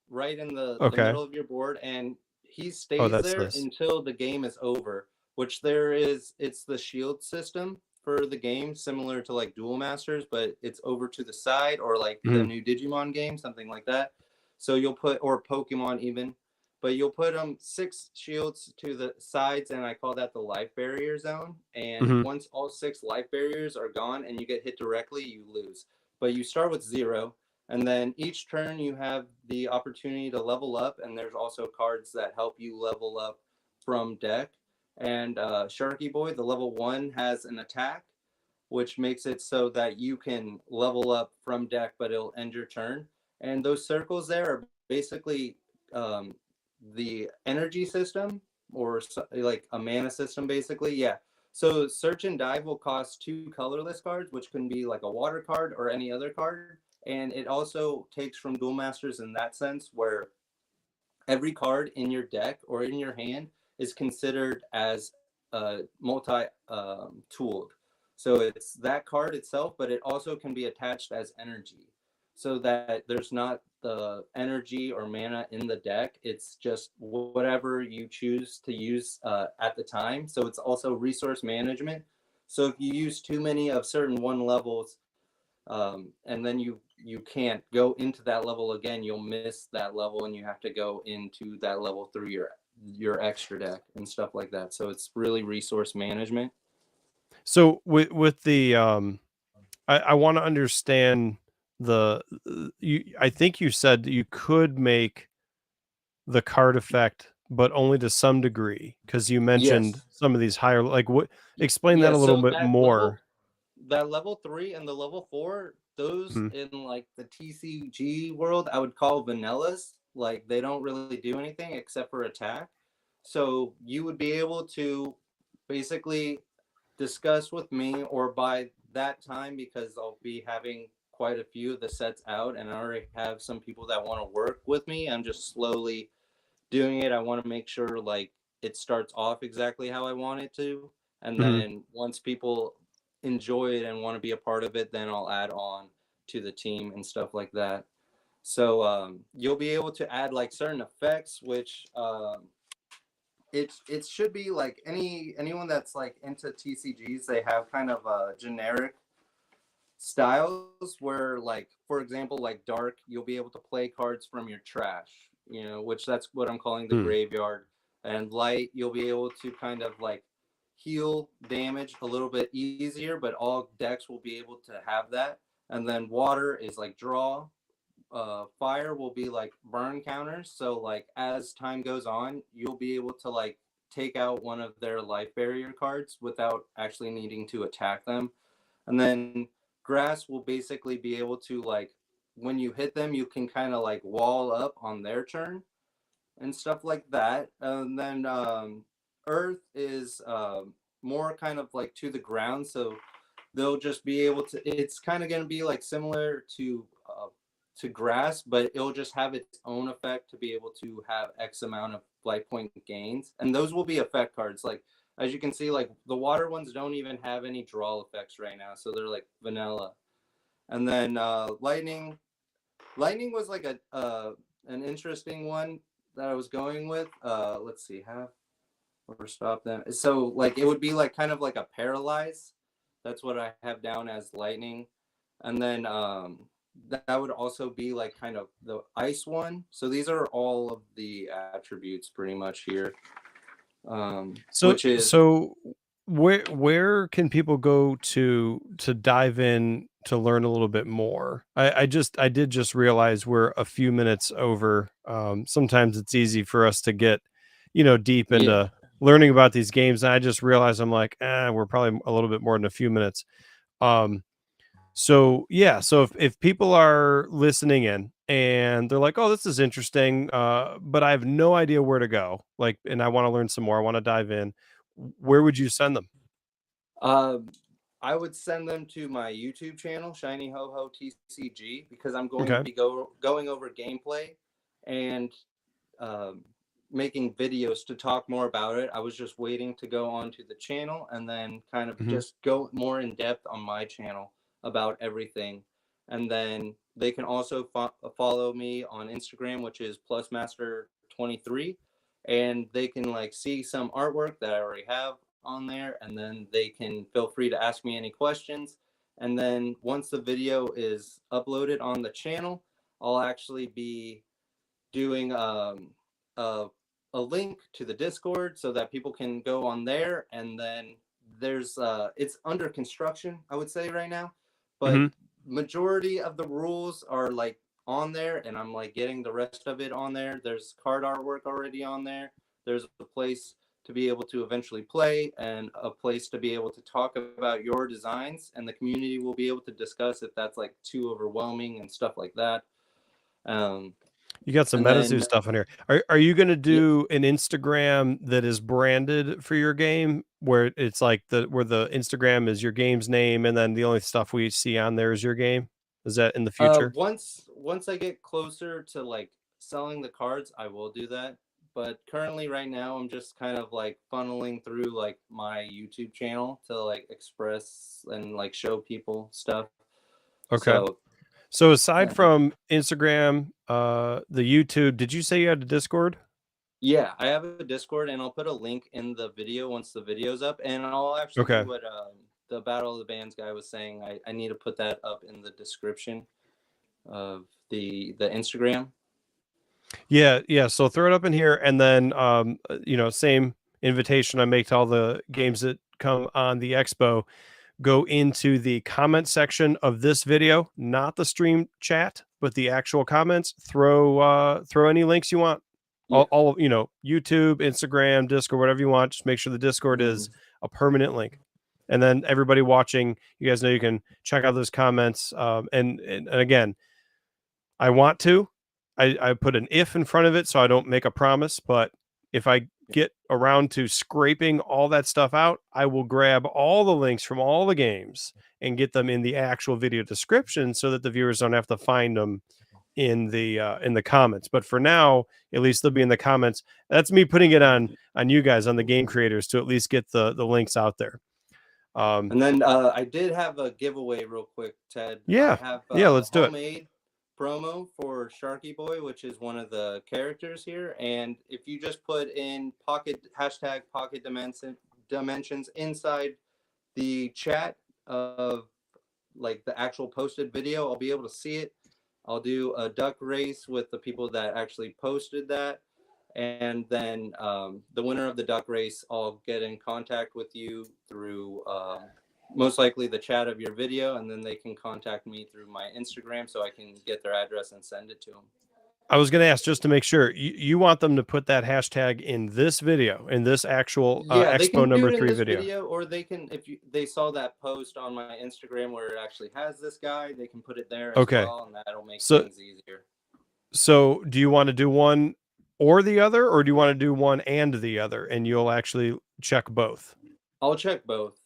right in the middle of your board, and he stays there until the game is over, which it's the shield system for the game, similar to like Duel Masters, but it's over to the side, or like the new Digimon game, something like that. So you'll put, or Pokemon even, but you'll put 6 shields to the sides, and I call that the life barrier zone. And once all 6 life barriers are gone and you get hit directly, you lose. But you start with 0, and then each turn you have the opportunity to level up, and there's also cards that help you level up from deck. And Sharky Boy, the level 1, has an attack, which makes it so that you can level up from deck, but it'll end your turn. And those circles there are basically the energy system, or like a mana system, basically. Yeah. So Search and Dive will cost 2 colorless cards, which can be like a water card or any other card. And it also takes from Duel Masters in that sense, where every card in your deck or in your hand is considered as multi-tooled. So it's that card itself, but it also can be attached as energy, so that there's not the energy or mana in the deck. It's just whatever you choose to use at the time. So it's also resource management. So if you use too many of certain 1 levels, and then you can't go into that level again, you'll miss that level, and you have to go into that level through your extra deck and stuff like that. So it's really resource management. So with the I want to understand I think you said you could make the card effect, but only to some degree, because you mentioned some of these higher, like what, explain that a little bit more. That level 3 and the level 4, those in like the TCG world, I would call vanillas. Like they don't really do anything except for attack. So you would be able to basically discuss with me, or by that time, because I'll be having quite a few of the sets out and I already have some people that want to work with me. I'm just slowly doing it. I want to make sure like it starts off exactly how I want it to. And then once people enjoy it and want to be a part of it, then I'll add on to the team and stuff like that. So you'll be able to add like certain effects, which it should be like anyone that's like into TCGs, they have kind of a generic styles where, like, for example, like dark, you'll be able to play cards from your trash, which that's what I'm calling the graveyard. And light, you'll be able to kind of like heal damage a little bit easier, but all decks will be able to have that. And then water is like draw. Fire will be like burn counters. So like as time goes on, you'll be able to like take out one of their life barrier cards without actually needing to attack them. And then grass will basically be able to, like, when you hit them, you can kind of like wall up on their turn and stuff like that. And then earth is more kind of like to the ground, so they'll just be able to, it's kind of going to be like similar to grass, but it'll just have its own effect to be able to have X amount of life point gains. And those will be effect cards. Like, as you can see, like the water ones don't even have any draw effects right now, so they're like vanilla. And then lightning was like an interesting one that I was going with. Let's see, have or stop them. So like it would be like kind of like a paralyze. That's what I have down as lightning. And then that would also be like kind of the ice one. So these are all of the attributes pretty much here. So where can people go to dive in to learn a little bit more? I did just realize we're a few minutes over. Sometimes it's easy for us to get deep into learning about these games, and I just realized I'm like, we're probably a little bit more than a few minutes. So if people are listening in and they're like, oh, this is interesting, but I have no idea where to go, like, and I want to learn some more, I want to dive in, where would you send them? I would send them to my YouTube channel, Shiny Ho Ho TCG, because I'm going to be going over gameplay and making videos to talk more about it. I was just waiting to go onto the channel and then kind of just go more in depth on my channel about everything. And then they can also follow me on Instagram, which is plusmaster23, and they can like see some artwork that I already have on there, and then they can feel free to ask me any questions. And then once the video is uploaded on the channel, I'll actually be doing a link to the Discord so that people can go on there. And then there's it's under construction, I would say, right now, but majority of the rules are like on there, and I'm like getting the rest of it on there. There's card artwork already on there. There's a place to be able to eventually play and a place to be able to talk about your designs, and the community will be able to discuss if that's like too overwhelming and stuff like that. You got some MetaZoo stuff on here. Are you going to do an Instagram that is branded for your game, where it's like where the Instagram is your game's name, and then the only stuff we see on there is your game? Is that in the future? Once I get closer to like selling the cards, I will do that. But currently right now, I'm just kind of like funneling through like my YouTube channel to like express and like show people stuff. Okay. So aside from Instagram, the YouTube, did you say you had a Discord? Yeah, I have a Discord, and I'll put a link in the video once the video's up. And I'll actually do what the Battle of the Bands guy was saying. I need to put that up in the description of the Instagram. Yeah. So throw it up in here, and then same invitation I make to all the games that come on the Expo. Go into the comment section of this video, not the stream chat, but the actual comments. Throw any links you want. All of YouTube, Instagram, Discord, whatever you want. Just make sure the Discord is a permanent link. And then everybody watching, you guys know you can check out those comments. And again, I want to. I put an if in front of it so I don't make a promise, but if I get around to scraping all that stuff out, I will grab all the links from all the games and get them in the actual video description so that the viewers don't have to find them in the comments. But for now, at least they'll be in the comments. That's me putting it on you guys, on the game creators, to at least get the links out there. And then I did have a giveaway real quick, Ted. Yeah. I have let's do it. Homemade promo for Sharky Boy, which is one of the characters here. And if you just put in hashtag pocket dimensions inside the chat of like the actual posted video, I'll be able to see it. I'll do a duck race with the people that actually posted that. And then the winner of the duck race, I'll get in contact with you through most likely the chat of your video, and then they can contact me through my Instagram so I can get their address and send it to them. I was going to ask just to make sure you want them to put that hashtag in this video, in this actual they Expo can number do it in 3 this video. or they can, if they saw that post on my Instagram where it actually has this guy, they can put it there as well, and that'll make things easier. So do you want to do one or the other, or do you want to do one and the other, and you'll actually check both? I'll check both.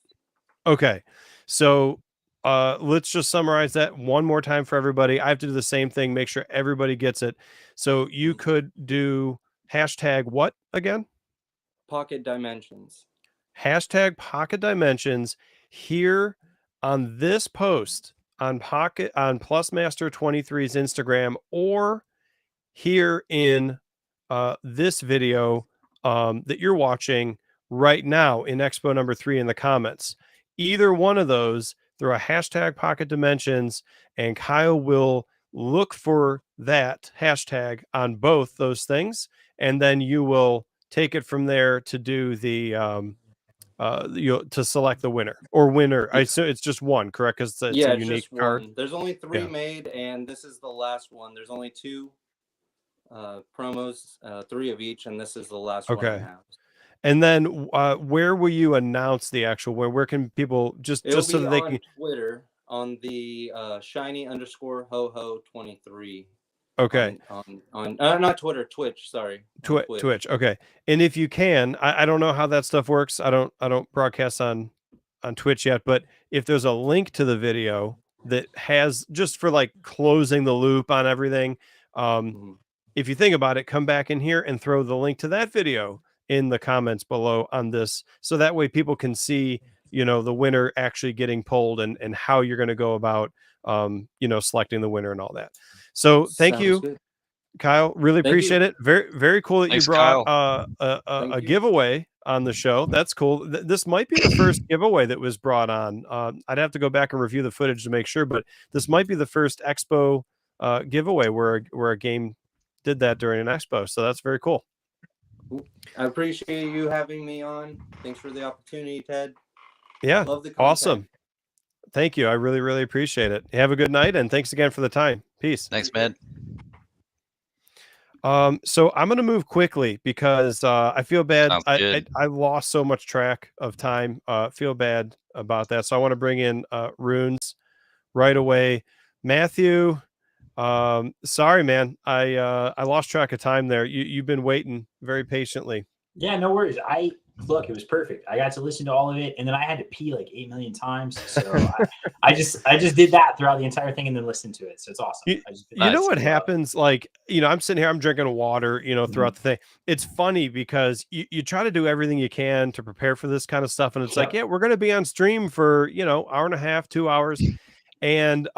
Okay. So let's just summarize that one more time for everybody. I have to do the same thing, make sure everybody gets it. So you could do hashtag what again? Pocket Dimensions. Hashtag Pocket Dimensions here on this post on Plusmaster 23's Instagram, or here in this video that you're watching right now in Expo number 3 in the comments. Either one of those, throw a hashtag Pocket Dimensions, and Kyle will look for that hashtag on both those things, and then you will take it from there to do the to select the winner or winner. I assume it's just one, correct? Because it's a unique just card. one. There's only 3 made, and this is the last one. There's only 2 promos, 3 of each, and this is the last one I have. And then where will you announce the actual where can people just so that they can Twitter on the shiny_ho-ho23. Okay. On not Twitter, Twitch, sorry. Twitch. Okay. And if you can, I don't know how that stuff works. I don't broadcast on Twitch yet, but if there's a link to the video that has, just for like closing the loop on everything, if you think about it, come back in here and throw the link to that video in the comments below on this, so that way people can see, the winner actually getting pulled and how you're going to go about, selecting the winner and all that. So thank you, Kyle. Really appreciate it. Very, very cool that you brought a giveaway on the show. That's cool. This might be the first giveaway that was brought on. I'd have to go back and review the footage to make sure, but this might be the first Expo giveaway where a game did that during an Expo. So that's very cool. I appreciate you having me on. Thanks for the opportunity, Ted. Yeah, love the content. Awesome. Thank you. I really, really appreciate it. Have a good night, and thanks again for the time. Peace. Thanks, man. So I'm going to move quickly because I feel bad. I lost so much track of time. Feel bad about that. So I want to bring in Runes right away. Matthew, sorry, man. I lost track of time there. You've been waiting very patiently. Yeah, no worries. Look, it was perfect. I got to listen to all of it, and then I had to pee like 8 million times. So I just did that throughout the entire thing and then listened to it. So it's awesome. You know what happens? Like, I'm sitting here, I'm drinking water, throughout the thing. It's funny because you try to do everything you can to prepare for this kind of stuff. And it's like, yeah, we're going to be on stream for, hour and a half, 2 hours. And,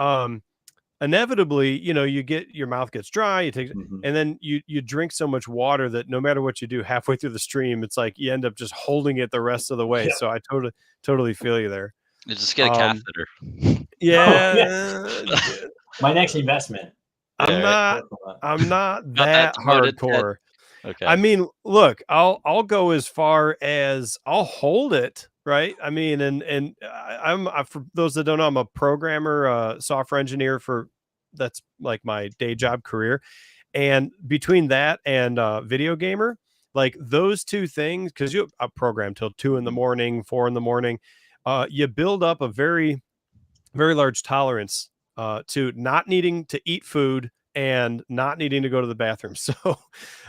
inevitably, your mouth gets dry, and then you drink so much water that no matter what you do halfway through the stream, it's like you end up just holding it the rest of the way. So I totally feel you there. You just get a catheter. Yeah. My next investment. I'm not that hardcore. Okay. I mean, look, I'll go as far as I'll hold it. Right. I mean, and I'm for those that don't know, I'm a programmer, software engineer that's like my day job career. And between that and video gamer, like those two things, because you program till 2 in the morning, 4 in the morning, you build up a very, very large tolerance to not needing to eat food and not needing to go to the bathroom. So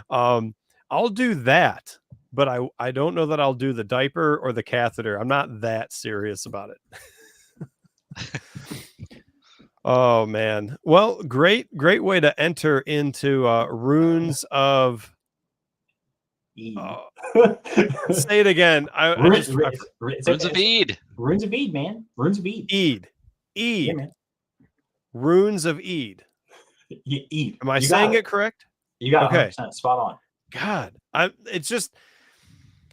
I'll do that. But I don't know that I'll do the diaper or the catheter. I'm not that serious about it. Oh, man. Well, great way to enter into Runes of... say it again. Runes of Eid. Runes of Eid, man. Runes of Eid. Eid. Yeah, man. Runes of Eid. Eid. Am I saying it correct? You got it. Okay. 100%. Spot on. God, it's just...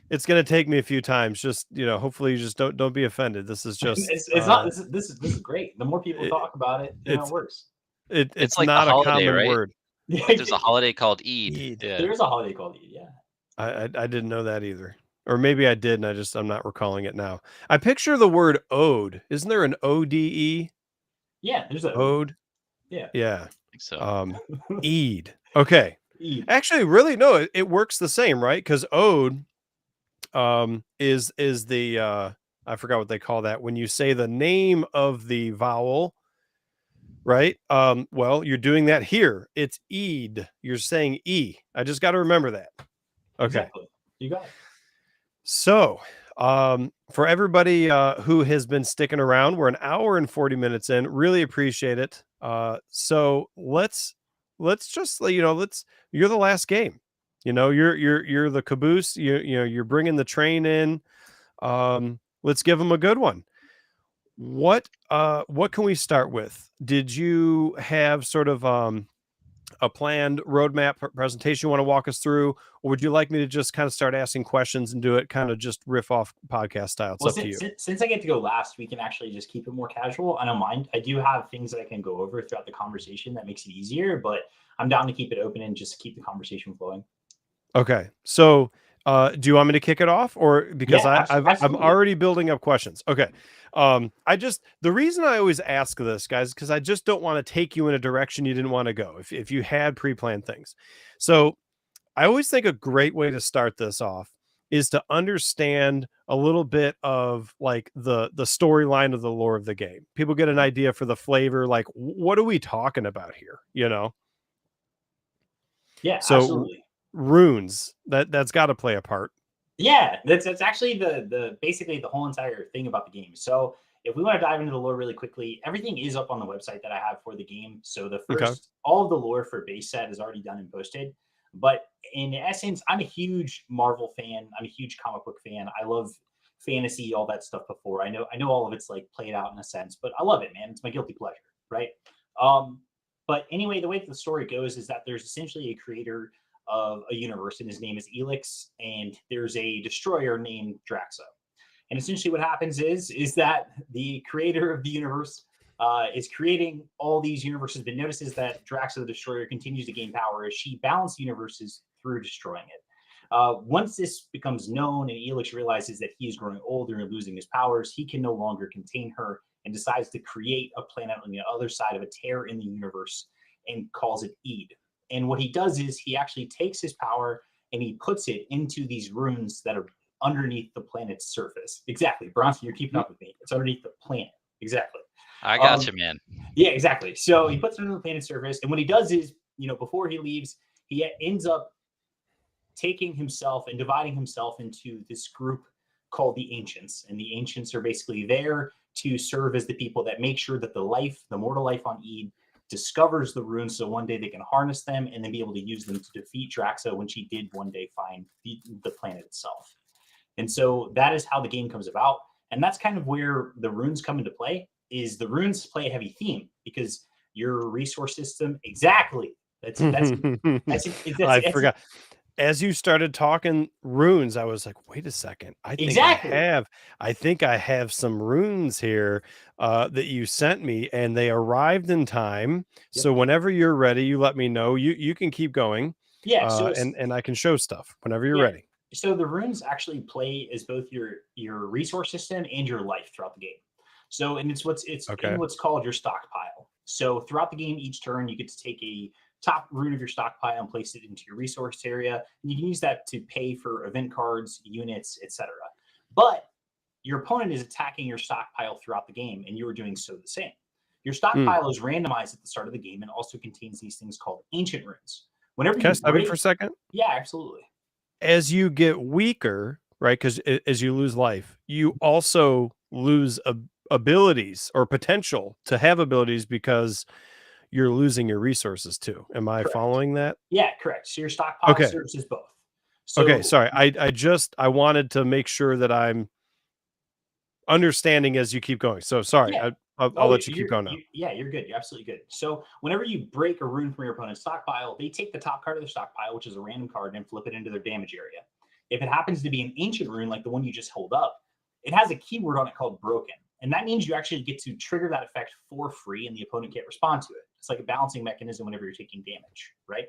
it's gonna take me a few times. Just hopefully you just don't be offended. This is just it's not. This is great. The more people talk about it, it it's works. It's it's like the not a holiday, common right? word. Like there's a holiday called Eid. Eid. Yeah. There is a holiday called Eid. Yeah. I didn't know that either. Or maybe I did, and I'm not recalling it now. I picture the word ode. Isn't there an ODE? Yeah. There's a Ode? Yeah. Yeah. I think so. Eid. Okay. Eid. Actually, really, no, it works the same, right? Because ode is the I forgot what they call that when you say the name of the vowel, right? Well, you're doing that here. It's Eid. You're saying E. I just got to remember that. Okay. Exactly. You got it. So, for everybody who has been sticking around, we're an hour and 40 minutes in. Really appreciate it. So let's just you're the last game. You're the caboose. You're bringing the train in. Let's give them a good one. What can we start with? Did you have sort of a planned roadmap presentation you want to walk us through, or would you like me to just kind of start asking questions and do it kind of just riff off podcast style? It's up to you. Since I get to go last, we can actually just keep it more casual. I don't mind. I do have things that I can go over throughout the conversation that makes it easier, but I'm down to keep it open and just keep the conversation flowing. Okay. So do you want me to kick it off, or because I'm already building up questions? Okay. The reason I always ask this, guys, because I just don't want to take you in a direction you didn't want to go if you had pre-planned things. So I always think a great way to start this off is to understand a little bit of like the storyline of the lore of the game. People get an idea for the flavor, like what are we talking about here? Yeah, so absolutely. Runes, that's got to play a part. Yeah, that's actually the basically the whole entire thing about the game. So if we want to dive into the lore really quickly, everything is up on the website that I have for the game. So the first, all of the lore for base set is already done and posted. But in essence, I'm a huge Marvel fan. I'm a huge comic book fan. I love fantasy, all that stuff before. I know all of it's like played out in a sense, but I love it, man. It's my guilty pleasure, right? But anyway, the way that the story goes is that there's essentially a creator of a universe, and his name is Elix, and there's a destroyer named Draxa. And essentially what happens is that the creator of the universe is creating all these universes, but notices that Draxa the Destroyer continues to gain power as she balances universes through destroying it. Once this becomes known and Elix realizes that he is growing older and losing his powers, he can no longer contain her and decides to create a planet on the other side of a tear in the universe and calls it Eid. And what he does is he actually takes his power and he puts it into these runes that are underneath the planet's surface. Exactly. Bronson, you're keeping up with me. It's underneath the planet. Exactly. I got you, man. Yeah, exactly. So he puts it on the planet's surface. And what he does is, before he leaves, he ends up taking himself and dividing himself into this group called the Ancients. And the Ancients are basically there to serve as the people that make sure that the mortal life on Eid discovers the runes, so one day they can harness them and then be able to use them to defeat Draxa when she did one day find the planet itself. And so that is how the game comes about. And that's kind of where the runes come into play, is the runes play a heavy theme because your resource system, exactly. That's I forgot. As you started talking runes, I was like, wait a second. I think I have some runes here that you sent me, and they arrived in time. Yep. So whenever you're ready, you let me know. You can keep going. Yeah. And I can show stuff whenever you're ready. So the runes actually play as both your resource system and your life throughout the game. So, and it's in what's called your stockpile. So throughout the game, each turn, you get to take a top rune of your stockpile and place it into your resource area. And you can use that to pay for event cards, units, etc. But your opponent is attacking your stockpile throughout the game, and you are doing so the same. Your stockpile is randomized at the start of the game and also contains these things called ancient runes. Whenever can I stop you for a second? Yeah, absolutely. As you get weaker, right? Because as you lose life, you also lose abilities or potential to have abilities because you're losing your resources too. Am I following that? Yeah, correct. So your stockpile serves as both. So, okay, sorry. I wanted to make sure that I'm understanding as you keep going. So sorry. Yeah. I'll let you keep going now. You're good. You're absolutely good. So whenever you break a rune from your opponent's stockpile, they take the top card of their stockpile, which is a random card, and flip it into their damage area. If it happens to be an ancient rune, like the one you just hold up, it has a keyword on it called broken. And that means you actually get to trigger that effect for free and the opponent can't respond to it. It's like a balancing mechanism whenever you're taking damage, right?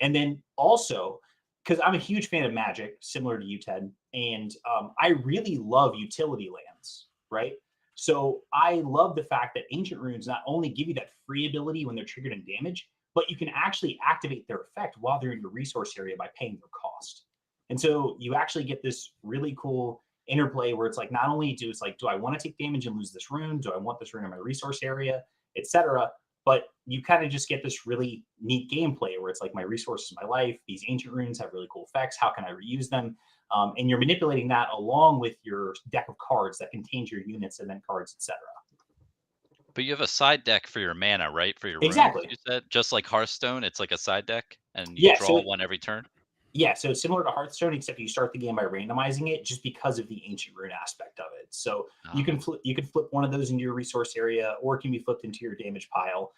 And then also, because I'm a huge fan of Magic, similar to you, Ted, and I really love utility lands, right? So I love the fact that ancient runes not only give you that free ability when they're triggered in damage, but you can actually activate their effect while they're in your resource area by paying their cost. And so you actually get this really cool interplay where it's like, not only do I want to take damage and lose this rune? Do I want this rune in my resource area, etc.? But you kind of just get this really neat gameplay where it's like, my resource is my life. These ancient runes have really cool effects. How can I reuse them? And you're manipulating that along with your deck of cards that contains your units, event cards, etc. But you have a side deck for your mana, right? For your runes, Exactly. you said, just like Hearthstone, it's like a side deck, and you draw one every turn. Yeah, so it's similar to Hearthstone, except you start the game by randomizing it just because of the ancient rune aspect of it. So you can flip one of those into your resource area, or it can be flipped into your damage pile.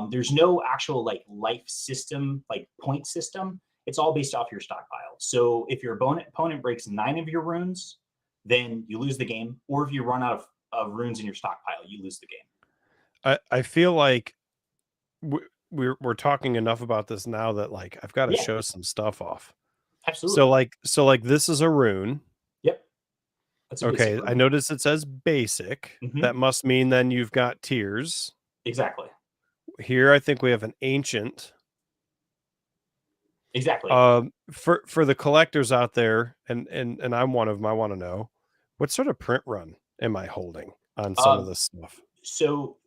There's no actual like life system, like point system. It's all based off your stockpile. So if your opponent breaks 9 of your runes, then you lose the game. Or if you run out of runes in your stockpile, you lose the game. I feel like we're talking enough about this now that like I've got to show some stuff off. Absolutely. So like this is a rune. Yep. That's a okay. I noticed it says basic. That must mean then you've got tiers. Exactly. Here I think we have an ancient. Exactly. For the collectors out there, and I'm one of them, I want to know, what sort of print run am I holding on some of this stuff? So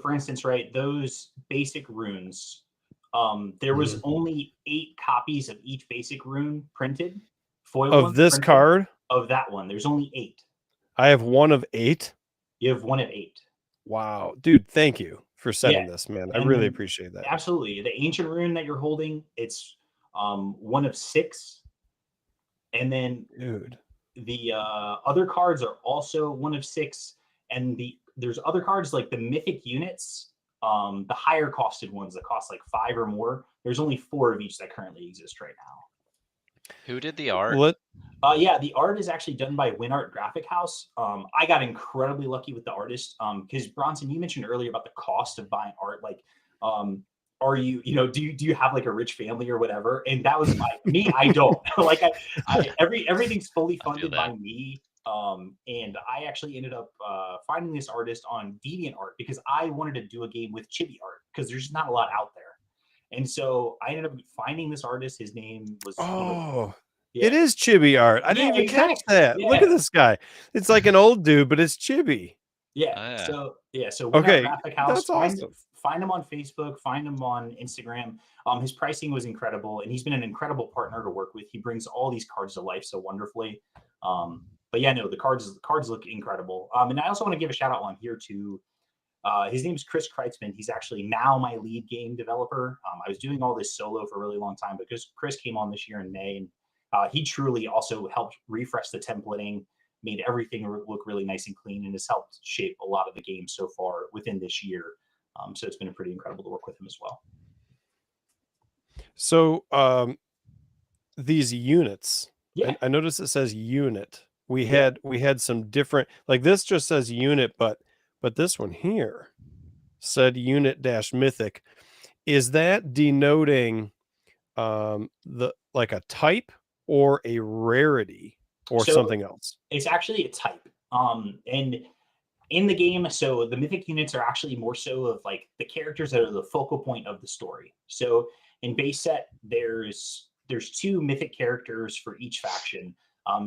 for instance, right, those basic runes, there was only 8 copies of each basic rune printed. Foil of this printed, card? Of that one. There's only 8. I have one of 8? You have one of 8. Wow. Dude, thank you for sending this, man. I really appreciate that. Absolutely. The ancient rune that you're holding, it's one of 6. And then dude, the other cards are also one of 6. And there's other cards like the mythic units, the higher costed ones that cost like 5 or more. There's only 4 of each that currently exist right now. Who did the art? Yeah, the art is actually done by WinArt Graphic House. I got incredibly lucky with the artist because Bronson, you mentioned earlier about the cost of buying art. Like, are you, do you have like a rich family or whatever? And that was me. I don't. Like, everything's fully funded by me. And I actually ended up finding this artist on DeviantArt because I wanted to do a game with chibi art because there's not a lot out there. And so I ended up finding this artist. His name was it is chibi art. I didn't even catch that. Look at this guy. It's like an old dude, but it's chibi. So okay, Graphic House, that's awesome. Find him on Facebook, find him on Instagram. His pricing was incredible, and he's been an incredible partner to work with. He brings all these cards to life so wonderfully. But yeah, no, the cards look incredible. And I also want to give a shout out on here to his name is Chris Kreitzman. He's actually now my lead game developer. I was doing all this solo for a really long time because Chris came on this year in May, and he truly also helped refresh the templating, made everything look really nice and clean, and has helped shape a lot of the game so far within this year. So it's been pretty incredible to work with him as well. So these units, I noticed it says unit. We had some different, like this just says unit, but this one here said unit - mythic. Is that denoting like a type or a rarity or something else? It's actually a type. And in the game, so the mythic units are actually more so of like the characters that are the focal point of the story. So in base set, there's 2 mythic characters for each faction.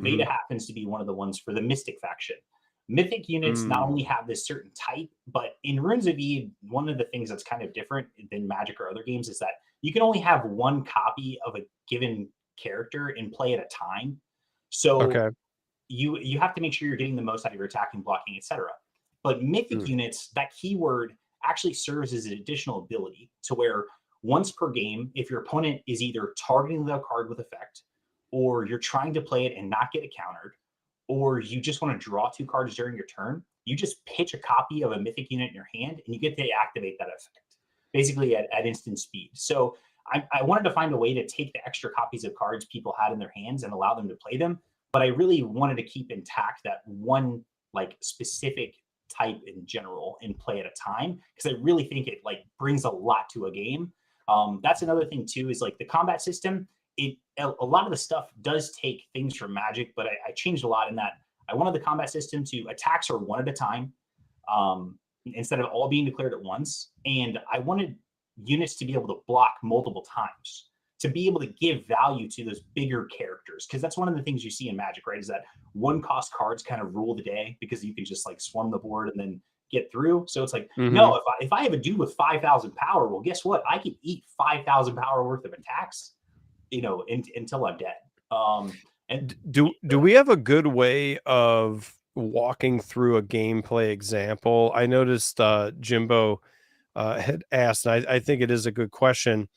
Beta happens to be one of the ones for the mystic faction. Mythic units not only have this certain type, but in Runes of Eve, one of the things that's kind of different than Magic or other games is that you can only have 1 copy of a given character and play at a time. So you have to make sure you're getting the most out of your attacking, blocking, etc. But mythic units, that keyword actually serves as an additional ability to where once per game, if your opponent is either targeting the card with effect, or you're trying to play it and not get it countered, or you just want to draw 2 cards during your turn, you just pitch a copy of a mythic unit in your hand and you get to activate that effect basically at instant speed. So I wanted to find a way to take the extra copies of cards people had in their hands and allow them to play them. But I really wanted to keep intact that one like specific type in general and play at a time, because I really think it like brings a lot to a game. That's another thing too, is like the combat system. A lot of the stuff does take things from Magic, but I changed a lot in that I wanted the combat system to attacks are one at a time, instead of all being declared at once. And I wanted units to be able to block multiple times, to be able to give value to those bigger characters. Because that's one of the things you see in Magic, right? Is that one cost cards kind of rule the day because you can just like swarm the board and then get through. So it's like, no, if I have a dude with 5,000 power, well, guess what? I can eat 5,000 power worth of attacks, you know, until I'm dead. And do we have a good way of walking through a gameplay example? I noticed Jimbo had asked, and I think it is a good question.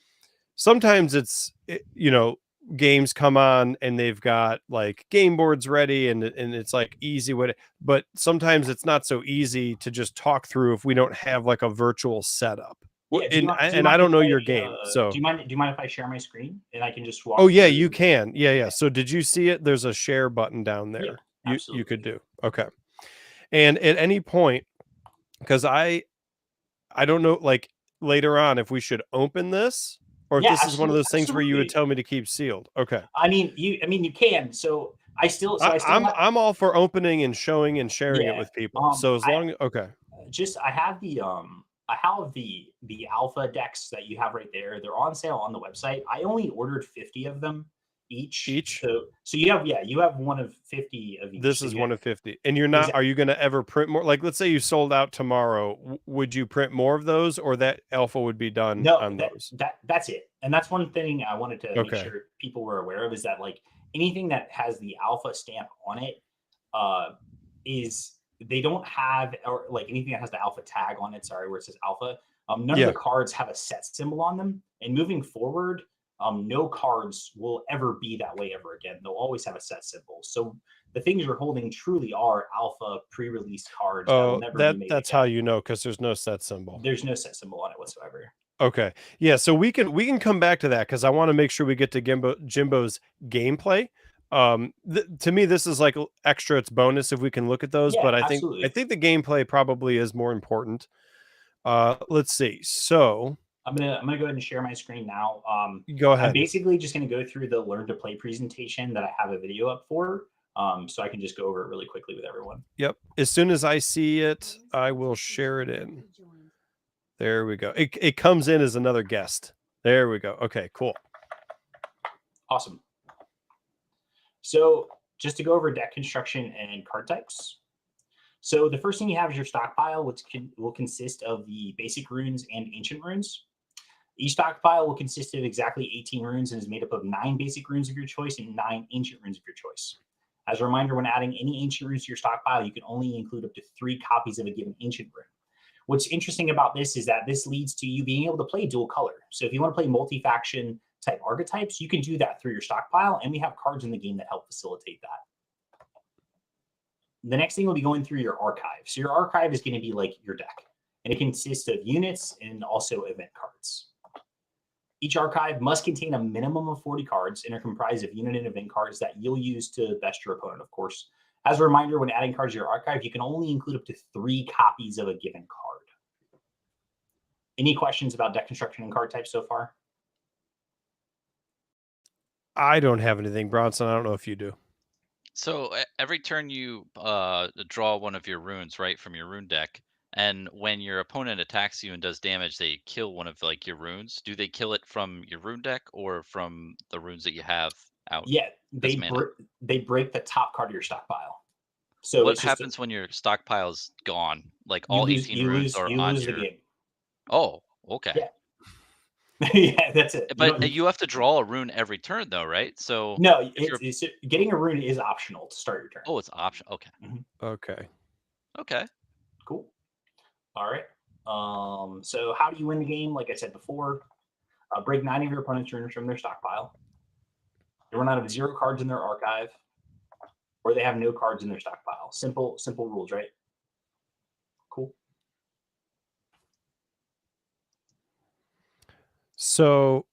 Sometimes you know, games come on and they've got like game boards ready and it's like easy with it, but sometimes it's not so easy to just talk through if we don't have like a virtual setup. Yeah, I don't know your game, so do you mind if I share my screen and I can just walk? Oh yeah, through? you can. Yeah. So did you see it? There's a share button down there. Yeah, you could do. Okay. And at any point, because I don't know, like later on, if we should open this or if this is one of those things where you would tell me to keep sealed. Okay. I mean, you can. So I'm all for opening and showing and sharing it with people. So as long okay. I have the alpha decks that you have right there. They're on sale on the website. I only ordered 50 of them each. So you have one of 50 of each. This so is one of 50. And you're not are you going to ever print more? Like let's say you sold out tomorrow, would you print more of those, or that alpha would be done on those? That's it. And that's one thing I wanted to make sure people were aware of, is that like anything that has the alpha stamp on it is they don't have, or like anything that has the alpha tag on it, where it says alpha, none of the cards have a set symbol on them. And moving forward, no cards will ever be that way ever again. They'll always have a set symbol. So the things you're holding truly are alpha pre-release cards. Oh, that's how you know, because there's no set symbol. There's no set symbol on it whatsoever. Okay. Yeah, so we can come back to that, because I want to make sure we get to Jimbo's gameplay. To me, this is like extra, it's bonus if we can look at those, but I think the gameplay probably is more important. Let's see. So I'm gonna go ahead and share my screen now. Go ahead. I'm basically just gonna go through the learn to play presentation that I have a video up for, so I can just go over it really quickly with everyone. Yep. As soon as I see it, I will share it in. There we go. It comes in as another guest. There we go. Okay, cool. Awesome. So just to go over deck construction and card types. So the first thing you have is your stockpile, which will consist of the basic runes and ancient runes. Each stockpile will consist of exactly 18 runes and is made up of 9 basic runes of your choice and 9 ancient runes of your choice. As a reminder, when adding any ancient runes to your stockpile, you can only include up to 3 copies of a given ancient rune. What's interesting about this is that this leads to you being able to play dual color. So if you want to play multi-faction type archetypes, you can do that through your stockpile, and we have cards in the game that help facilitate that. The next thing will be going through your archive. So your archive is going to be like your deck, and it consists of units and also event cards. Each archive must contain a minimum of 40 cards and are comprised of unit and event cards that you'll use to best your opponent, of course. As a reminder, when adding cards to your archive, you can only include up to 3 copies of a given card. Any questions about deck construction and card types so far? I don't have anything, Bronson. I don't know if you do. So every turn you draw one of your runes, right, from your rune deck, and when your opponent attacks you and does damage, they kill one of like your runes. Do they kill it from your rune deck or from the runes that you have out? Yeah, they break the top card of your stockpile. So what happens when your stockpile's gone? Like all 18 runes are on your... the game. Oh, okay. Yeah. Yeah, that's it. But you have to draw a rune every turn, though, right? So no, it's getting a rune is optional to start your turn. Oh, it's optional. Okay. Okay. Okay. Cool. All right. So how do you win the game? Like I said before, break 9 of your opponent's runes from their stockpile. They run out of 0 cards in their archive, or they have no cards in their stockpile. Simple rules, right? Cool. So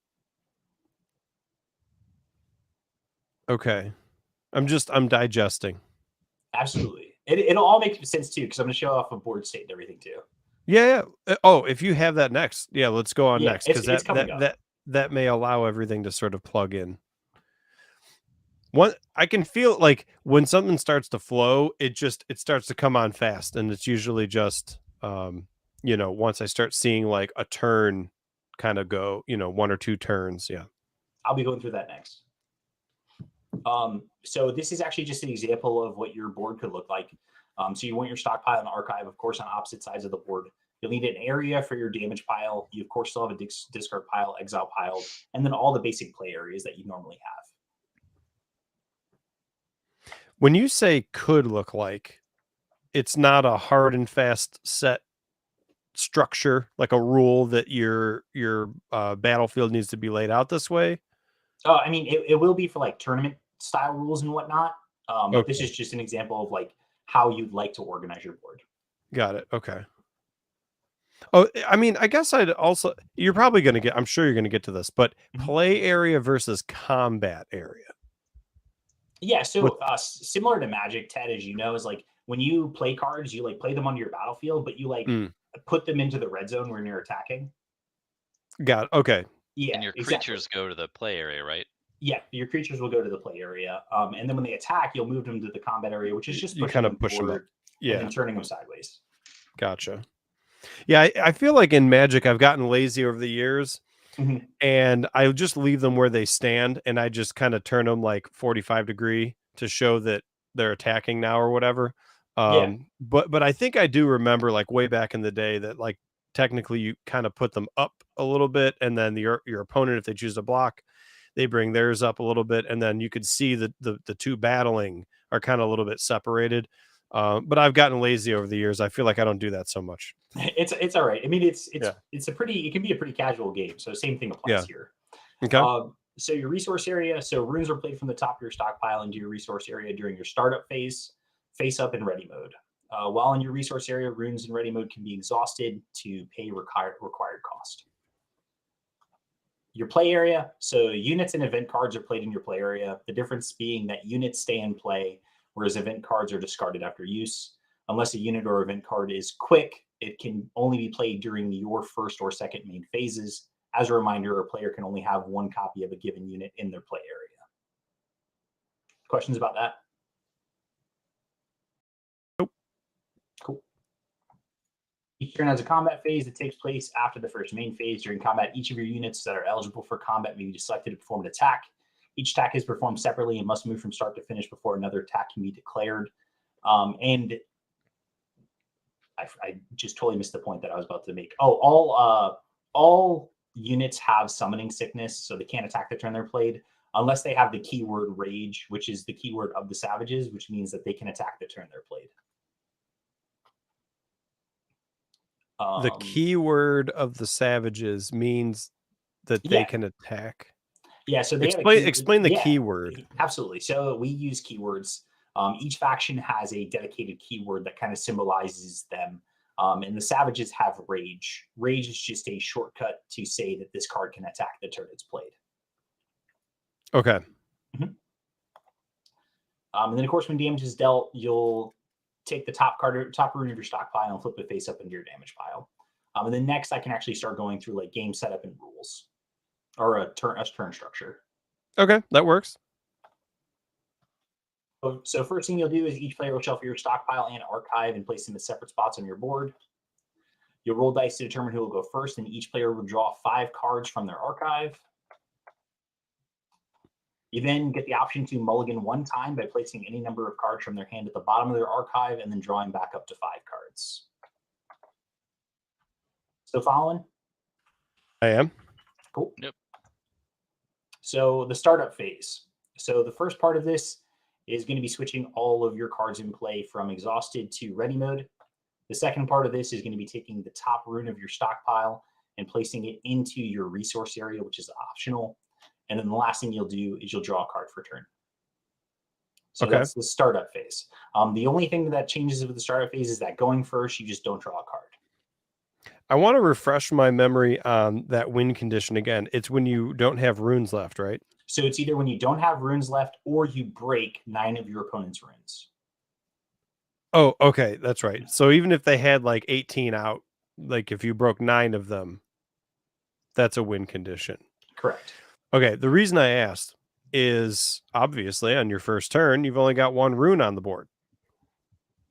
Okay. I'm digesting. Absolutely. It'll all make sense too, because I'm going to show off a board state and everything too. Yeah. Oh, if you have that next, yeah, let's go on Yeah, next, because it's coming up. that may allow everything to sort of plug in. I can feel like when something starts to flow, it starts to come on fast, and it's usually just once I start seeing like a turn kind of go, 1 or 2 turns. Yeah. I'll be going through that next. So this is actually just an example of what your board could look like. So you want your stockpile and archive, of course, on opposite sides of the board. You'll need an area for your damage pile. You, of course, still have a discard pile, exile pile, and then all the basic play areas that you normally have. When you say could look like, it's not a hard and fast set structure, like a rule that your battlefield needs to be laid out this way. I mean, it will be for like tournament style rules and whatnot. But Okay. this is just an example of like how you'd like to organize your board. Got it. Okay. Oh, I mean, I guess I'm sure you're going to get to this, but play area versus combat area. Yeah. So similar to Magic, Ted, as you know, is like when you play cards, you like play them onto your battlefield, but you like put them into the red zone when you're attacking. Got it. Okay. Yeah. And your creatures go to the play area, right? Yeah, your creatures will go to the play area, and then when they attack, you'll move them to the combat area, which is just You kind of push them up. Yeah, and then turning them sideways. Gotcha. Yeah, I feel like in Magic, I've gotten lazy over the years, and I just leave them where they stand, and I just kind of turn them like 45 degree to show that they're attacking now or whatever. But I think I do remember like way back in the day that like technically you kind of put them up a little bit, and then your opponent, if they choose to block, they bring theirs up a little bit, and then you could see the two battling are kind of a little bit separated. But I've gotten lazy over the years. I feel like I don't do that so much. It's all right. I mean, it can be a pretty casual game. So same thing applies here. Okay. So your resource area. So runes are played from the top of your stockpile into your resource area during your startup phase, face up, and ready mode. While in your resource area, runes in ready mode can be exhausted to pay required cost. Your play area. So units and event cards are played in your play area. The difference being that units stay in play, whereas event cards are discarded after use. Unless a unit or event card is quick, it can only be played during your first or second main phases. As a reminder, a player can only have one copy of a given unit in their play area. Questions about that? Nope. Cool. Each turn has a combat phase that takes place after the first main phase. During combat, each of your units that are eligible for combat may be selected to perform an attack. Each attack is performed separately and must move from start to finish before another attack can be declared. And I just totally missed the point that I was about to make. Oh, all units have summoning sickness, so they can't attack the turn they're played unless they have the keyword rage, which is the keyword of the savages, which means that they can attack the turn they're played. The keyword of the savages means that they can attack. Yeah, so they explain the keyword. Absolutely. So we use keywords. Each faction has a dedicated keyword that kind of symbolizes them. And the savages have rage. Rage is just a shortcut to say that this card can attack the turn it's played. Okay. And then, of course, when damage is dealt, you'll take the top rune of your stockpile and flip it face up into your damage pile. And then next, I can actually start going through like game setup and rules, or a turn structure. Okay, that works. So first thing you'll do is each player will shuffle your stockpile and archive and place them in separate spots on your board. You'll roll dice to determine who will go first, and each player will draw 5 cards from their archive. You then get the option to mulligan 1 time by placing any number of cards from their hand at the bottom of their archive and then drawing back up to 5 cards. Still following? I am. Cool. Yep. So the startup phase. So the first part of this is going to be switching all of your cards in play from exhausted to ready mode. The second part of this is going to be taking the top rune of your stockpile and placing it into your resource area, which is optional. And then the last thing you'll do is you'll draw a card for turn. So that's the startup phase. The only thing that changes with the startup phase is that going first, you just don't draw a card. I want to refresh my memory on that win condition again. It's when you don't have runes left, right? So it's either when you don't have runes left or you break 9 of your opponent's runes. Oh, okay, that's right. So even if they had like 18 out, like if you broke 9 of them, that's a win condition. Correct. Okay, the reason I asked is obviously on your first turn, you've only got 1 rune on the board.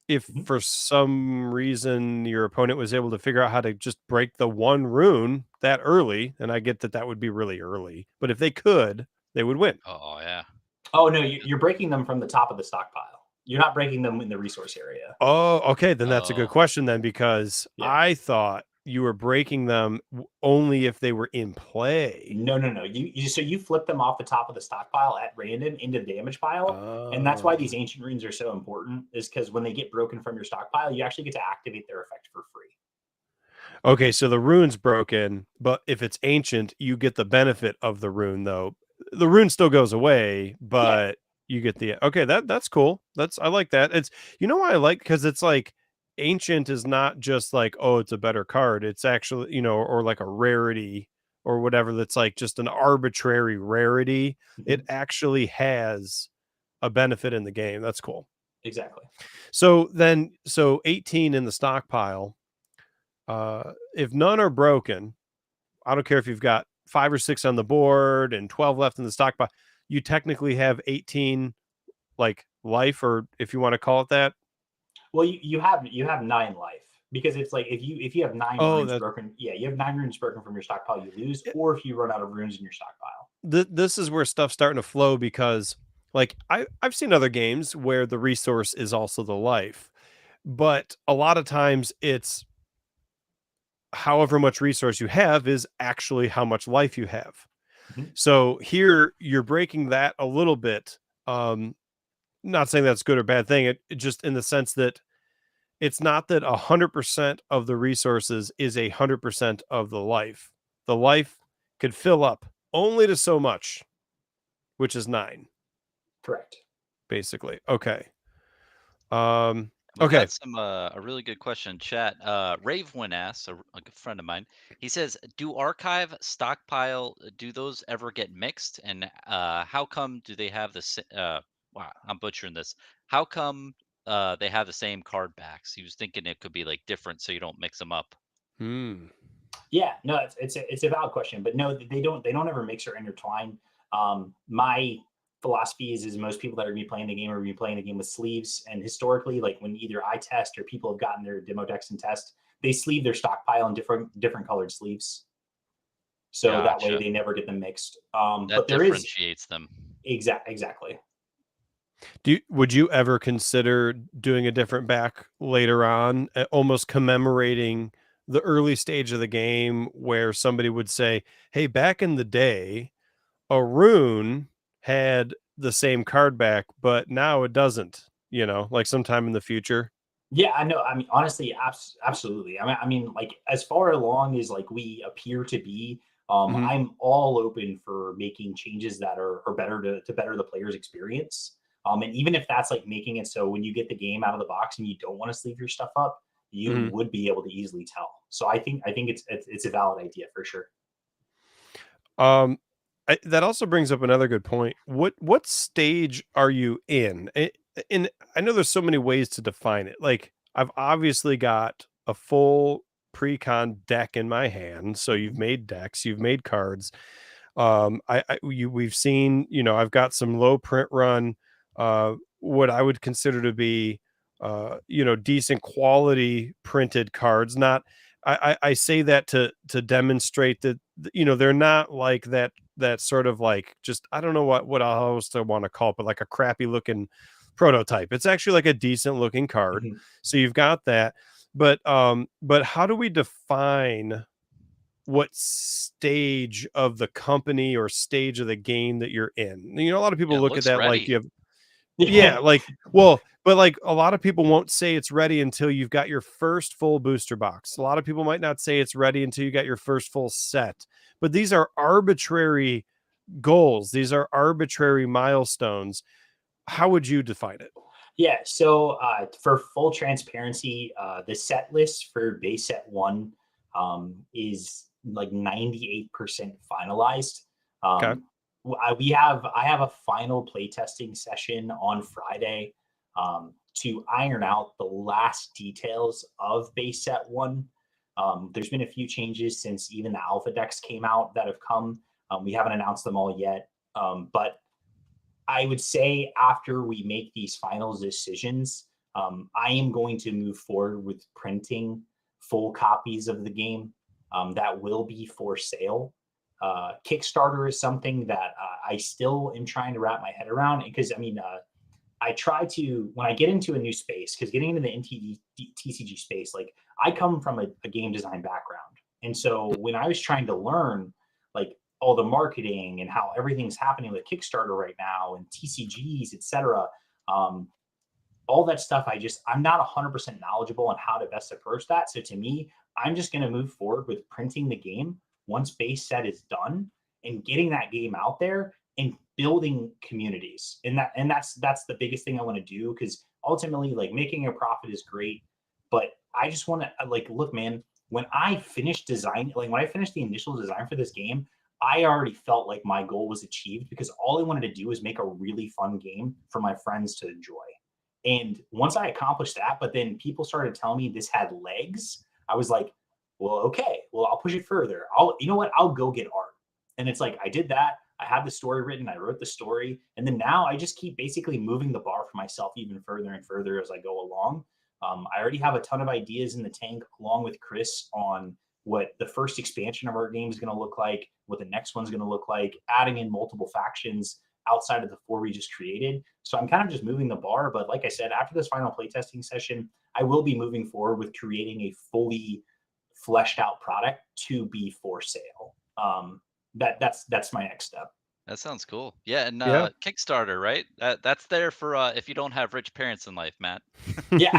If for some reason your opponent was able to figure out how to just break the 1 rune that early, and I get that that would be really early, but if they could, they would win. Oh yeah. Oh no, you're breaking them from the top of the stockpile. You're not breaking them in the resource area. Oh, okay, then that's a good Oh. question then, because Yeah. I thought you were breaking them only if they were in play. No. So you flip them off the top of the stockpile at random into the damage pile, and that's why these ancient runes are so important. Is because when they get broken from your stockpile, you actually get to activate their effect for free. Okay, so the rune's broken, but if it's ancient, you get the benefit of the rune, though. The rune still goes away, but you get the okay. That's cool. I like that. It's why I like, because it's like ancient is not just like, oh, it's a better card. It's actually or like a rarity or whatever. That's like just an arbitrary rarity. It actually has a benefit in the game. That's cool. Exactly. So 18 in the stockpile. If none are broken, I don't care if you've got 5 or 6 on the board and 12 left in the stockpile, you technically have 18 like life, or if you want to call it that. Well, you have 9 life, because it's like if you have 9 runes broken, you have 9 runes broken from your stockpile, you lose, or if you run out of runes in your stockpile. This is where stuff's starting to flow, because like I've seen other games where the resource is also the life, but a lot of times it's however much resource you have is actually how much life you have. So here you're breaking that a little bit. Not saying that's a good or bad thing. It just in the sense that it's not that 100% of the resources is 100% of the life. The life could fill up only to so much, which is 9. Correct. Basically. Okay. We've got some a really good question in chat. Ravewind asks, a good friend of mine. He says, "Do archive, stockpile, do those ever get mixed? And how come do they have the wow, I'm butchering this. How come they have the same card backs?" He was thinking it could be like different, so you don't mix them up. Yeah, no, it's a valid question, but no, they don't ever mix or intertwine. My philosophy is most people that are going to be playing the game are going to be playing the game with sleeves. And historically, like when either I test or people have gotten their demo decks and test, they sleeve their stockpile in different colored sleeves. So that way they never get them mixed. That but there differentiates them. Exactly. Would you ever consider doing a different back later on, almost commemorating the early stage of the game where somebody would say, hey, back in the day, a rune had the same card back, but now it doesn't, like sometime in the future? Yeah, I know. I mean, honestly, absolutely. I mean, like as far along as like we appear to be, I'm all open for making changes that are better to better the player's experience. And even if that's like making it so when you get the game out of the box and you don't want to sleeve your stuff up, you would be able to easily tell. So I think it's a valid idea for sure. That also brings up another good point. What stage are you in? And I know there's so many ways to define it. Like I've obviously got a full pre-con deck in my hand. So you've made decks, you've made cards. We've seen, I've got some low print run, what I would consider to be, decent quality printed cards. Not, I say that to demonstrate that, they're not like that sort of like, just, I don't know what else I want to call it, but like a crappy looking prototype. It's actually like a decent looking card. So you've got that, but how do we define what stage of the company or stage of the game that you're in? A lot of people look at that ready. like you have, like, well, but like a lot of people won't say it's ready until you've got your first full booster box. A lot of people might not say it's ready until you got your first full set, but these are arbitrary goals. These are arbitrary milestones. How would you define it? Yeah. So for full transparency, the set list for base set 1 is like 98% finalized. I have a final playtesting session on Friday to iron out the last details of base set 1. There's been a few changes since even the alpha decks came out that have come. We haven't announced them all yet, but I would say after we make these final decisions, I am going to move forward with printing full copies of the game that will be for sale. Kickstarter is something that I still am trying to wrap my head around, because I try to, when I get into a new space, because getting into the TCG space, like I come from a game design background. And so when I was trying to learn like all the marketing and how everything's happening with Kickstarter right now and TCGs, etc., all that stuff, I'm not 100% knowledgeable on how to best approach that. So to me, I'm just going to move forward with printing the game once base set is done and getting that game out there and building communities. And that's the biggest thing I want to do, because ultimately, like, making a profit is great, but I just want to, like, look, man, when I finished the initial design for this game, I already felt like my goal was achieved, because all I wanted to do was make a really fun game for my friends to enjoy. And once I accomplished that, but then people started telling me this had legs, I was like, well, okay, well, I'll push it further. I'll go get art. And it's like, I did that. I had the story written. I wrote the story. And then now I just keep basically moving the bar for myself even further and further as I go along. I already have a ton of ideas in the tank, along with Chris, on what the first expansion of our game is going to look like, what the next one's going to look like, adding in multiple factions outside of the 4 we just created. So I'm kind of just moving the bar. But like I said, after this final playtesting session, I will be moving forward with creating a fully fleshed out product to be for sale. That's my next step. That sounds cool. Yeah, and Yeah. Kickstarter, right? That's there for if you don't have rich parents in life, Matt. Yeah,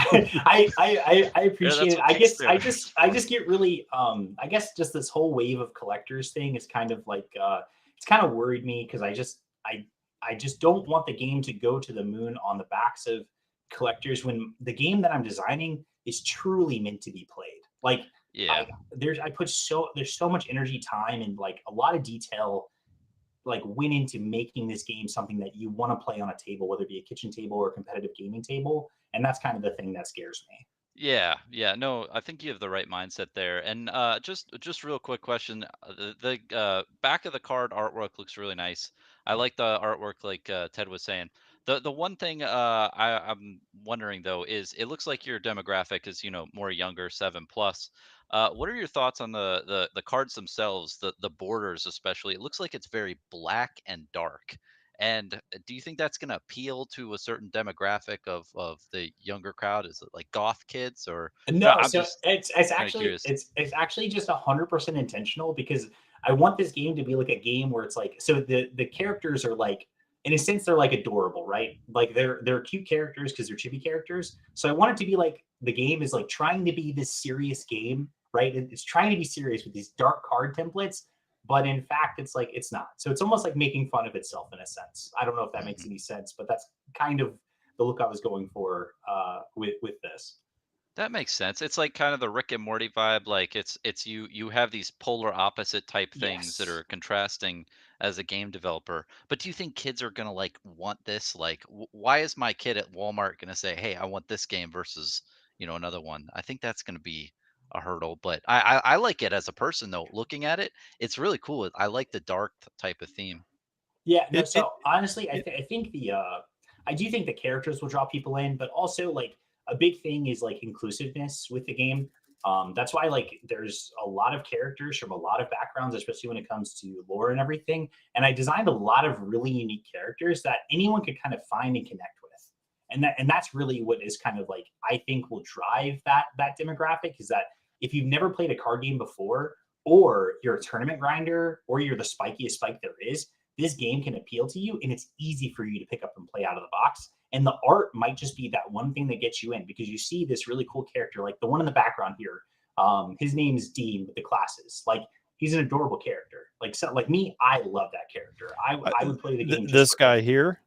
I appreciate it. what I just get really I guess just this whole wave of collectors thing is kind of like it's kind of worried me, because I just don't want the game to go to the moon on the backs of collectors, when the game that I'm designing is truly meant to be played. Like, Yeah. there's so much energy, time, and like a lot of detail like went into making this game something that you want to play on a table, whether it be a kitchen table or a competitive gaming table. And that's kind of the thing that scares me. Yeah, yeah, no, I think you have the right mindset there. And just real quick question: the back of the card artwork looks really nice. I like the artwork, like Ted was saying. The one thing I'm wondering though is it looks like your demographic is more younger, 7+. What are your thoughts on the cards themselves, the borders especially? It looks like it's very black and dark. And do you think that's going to appeal to a certain demographic of the younger crowd? Is it like goth kids, or no? No, I'm so just it's kind of actually curious. it's actually just 100% intentional, because I want this game to be like a game where it's like, so the characters are like, in a sense, they're like adorable, right? Like they're cute characters because they're chibi characters. So I want it to be like the game is like trying to be this serious game, right? It's trying to be serious with these dark card templates, but in fact, it's like it's not. So it's almost like making fun of itself in a sense. I don't know if that makes any sense, but that's kind of the look I was going for with this. That makes sense. It's like kind of the Rick and Morty vibe. Like it's you have these polar opposite type things that Yes. are contrasting as a game developer. But do you think kids are gonna like want this? Like, why is my kid at Walmart gonna say, "Hey, I want this game" versus another one? I think that's gonna be a hurdle. But I like it as a person though. Looking at it, it's really cool. I like the dark type of theme. Yeah, no. It, it, So honestly, it I think I do think the characters will draw people in, but also like a big thing is like inclusiveness with the game. That's why like there's a lot of characters from a lot of backgrounds, especially when it comes to lore and everything. And I designed a lot of really unique characters that anyone could kind of find and connect with. And that's really what is kind of like I think will drive that demographic, is that if you've never played a card game before, or you're a tournament grinder, or you're the spikiest spike there is, this game can appeal to you, and it's easy for you to pick up and play out of the box. And the art might just be that one thing that gets you in, because you see this really cool character, like the one in the background here. His name is Dean with the classes. Like, he's an adorable character. Like, so, like me, I love that character. I would play the game. this guy here,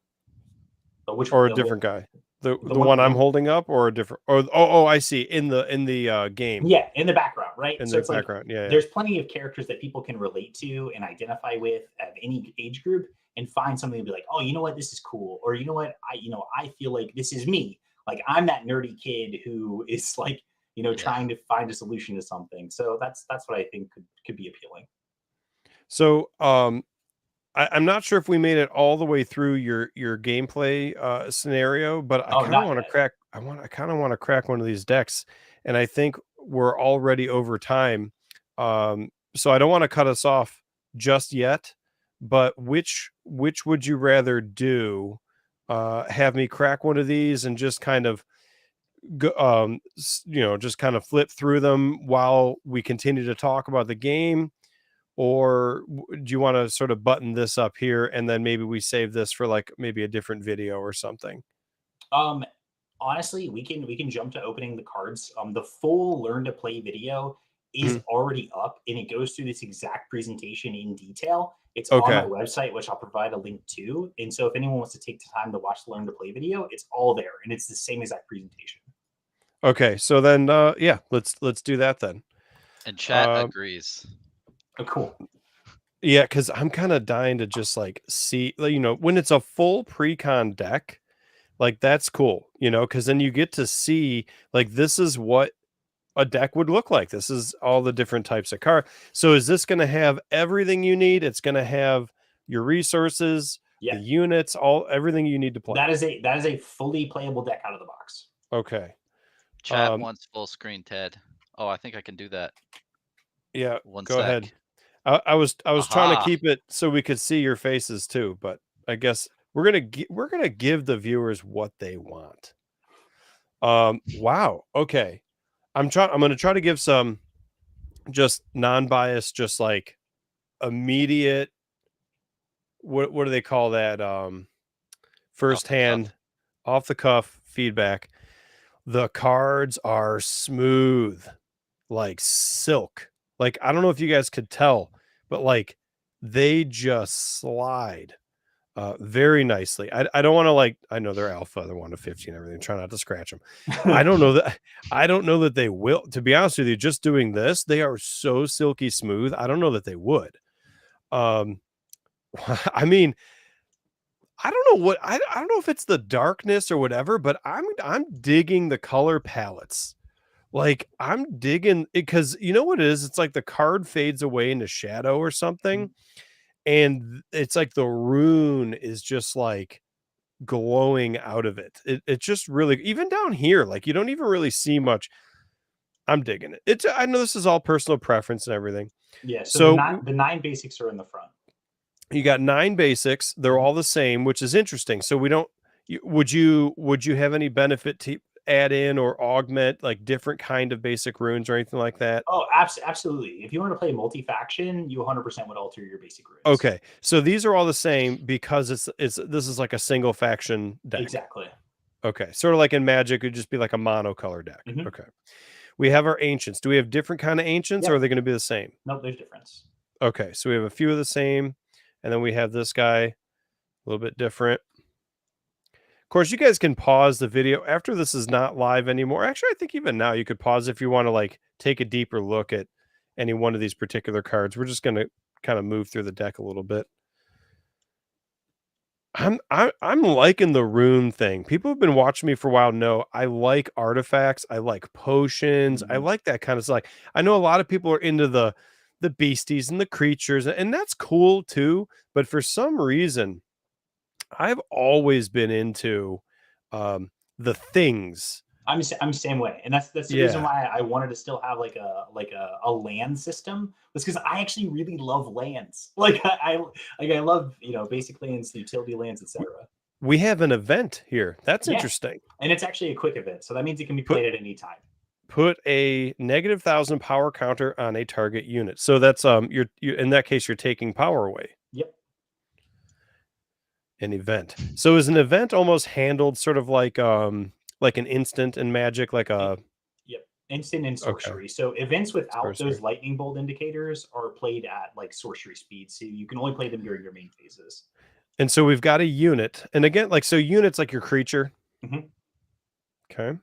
or a different guy. The one I'm holding up, or a different, or I see, in the game. Yeah, in the background, right? In so the it's background, like yeah. There's plenty of characters that people can relate to and identify with at any age group. and find something and be like, oh, you know what, this is cool, or you know what, I feel like this is me. Like I'm that nerdy kid who is like, trying to find a solution to something. So that's what I think could be appealing. So I'm not sure if we made it all the way through your gameplay scenario, but I kind of want to crack. I kind of want to crack one of these decks, and I think we're already over time. So I don't want to cut us off just yet. But which would you rather do? Have me crack one of these and just kind of go, just kind of flip through them while we continue to talk about the game, or do you want to sort of button this up here and then maybe we save this for like maybe a different video or something? Honestly, we can jump to opening the cards. The full learn to play video is already up, and it goes through this exact presentation in detail. It's on my website, which I'll provide a link to. And so if anyone wants to take the time to watch the learn to play video, it's all there, and it's the same exact presentation. Okay, so then yeah, let's do that then. And chat agrees. Oh, cool. Yeah, because I'm kind of dying to just like see, when it's a full pre-con deck, like that's cool, because then you get to see like this is what a deck would look like. This is all the different types of cards. So is this going to have everything you need? It's going to have your resources, the units, everything you need to play. That is a fully playable deck out of the box. Okay. Chat wants full screen, Ted. Oh, I think I can do that. Yeah, go ahead. I was trying to keep it so we could see your faces too, but I guess we're gonna give the viewers what they want. Wow. Okay. I'm gonna try to give some just non-biased, just like immediate. What do they call that? Firsthand, off the cuff feedback. The cards are smooth, like silk. Like, I don't know if you guys could tell, but like they just slide very nicely. I don't want to I know they're alpha, they're 1 to 15, everything. Try not to scratch them. I don't know that they will. To be honest with you, just doing this, they are so silky smooth. I don't know that they would. I mean, I don't know I don't know if it's the darkness or whatever, but I'm digging the color palettes. Like I'm digging it because you know what it is? It's like the card fades away into shadow or something. And it's like the rune is just like glowing out of it. It's just really, even down here, like you don't even really see much. I'm digging it. I know this is all personal preference and everything. Yeah. So the 9 basics are in the front. You got 9 basics. They're all the same, which is interesting. So we don't. Would you have any benefit to add in or augment like different kind of basic runes or anything like that? Oh, absolutely. If you want to play multi-faction, you 100% would alter your basic runes. Okay, so these are all the same because this is like a single faction deck. Exactly. Okay, sort of like in Magic, it would just be like a monocolor deck. Okay, we have our ancients. Do we have different kind of ancients, or are they going to be the same? No, there's difference. Okay, so we have a few of the same, and then we have this guy, a little bit different. Of course, you guys can pause the video after this is not live anymore. Actually, I think even now you could pause if you want to like take a deeper look at any one of these particular cards. We're just going to kind of move through the deck a little bit. I'm liking the rune thing. People who've been watching me for a while know I like artifacts. I like potions. I like that kind of stuff. Like, I know a lot of people are into the beasties and the creatures, and that's cool too. But for some reason, I've always been into the things. I'm the same way, and that's the reason why I wanted to still have like a land system, was because I actually really love lands. Like I love basic lands, utility lands, etc. We have an event here. That's interesting, and it's actually a quick event, so that means it can be played at any time. Put a -1,000 power counter on a target unit. So that's you're in that case you're taking power away. Yep. An event. So is an event almost handled sort of like an instant in Magic, like a instant and sorcery. So events without those lightning bolt indicators are played at like sorcery speed, so you can only play them during your main phases. And so we've got a unit, and again, like so units like your creature. Okay.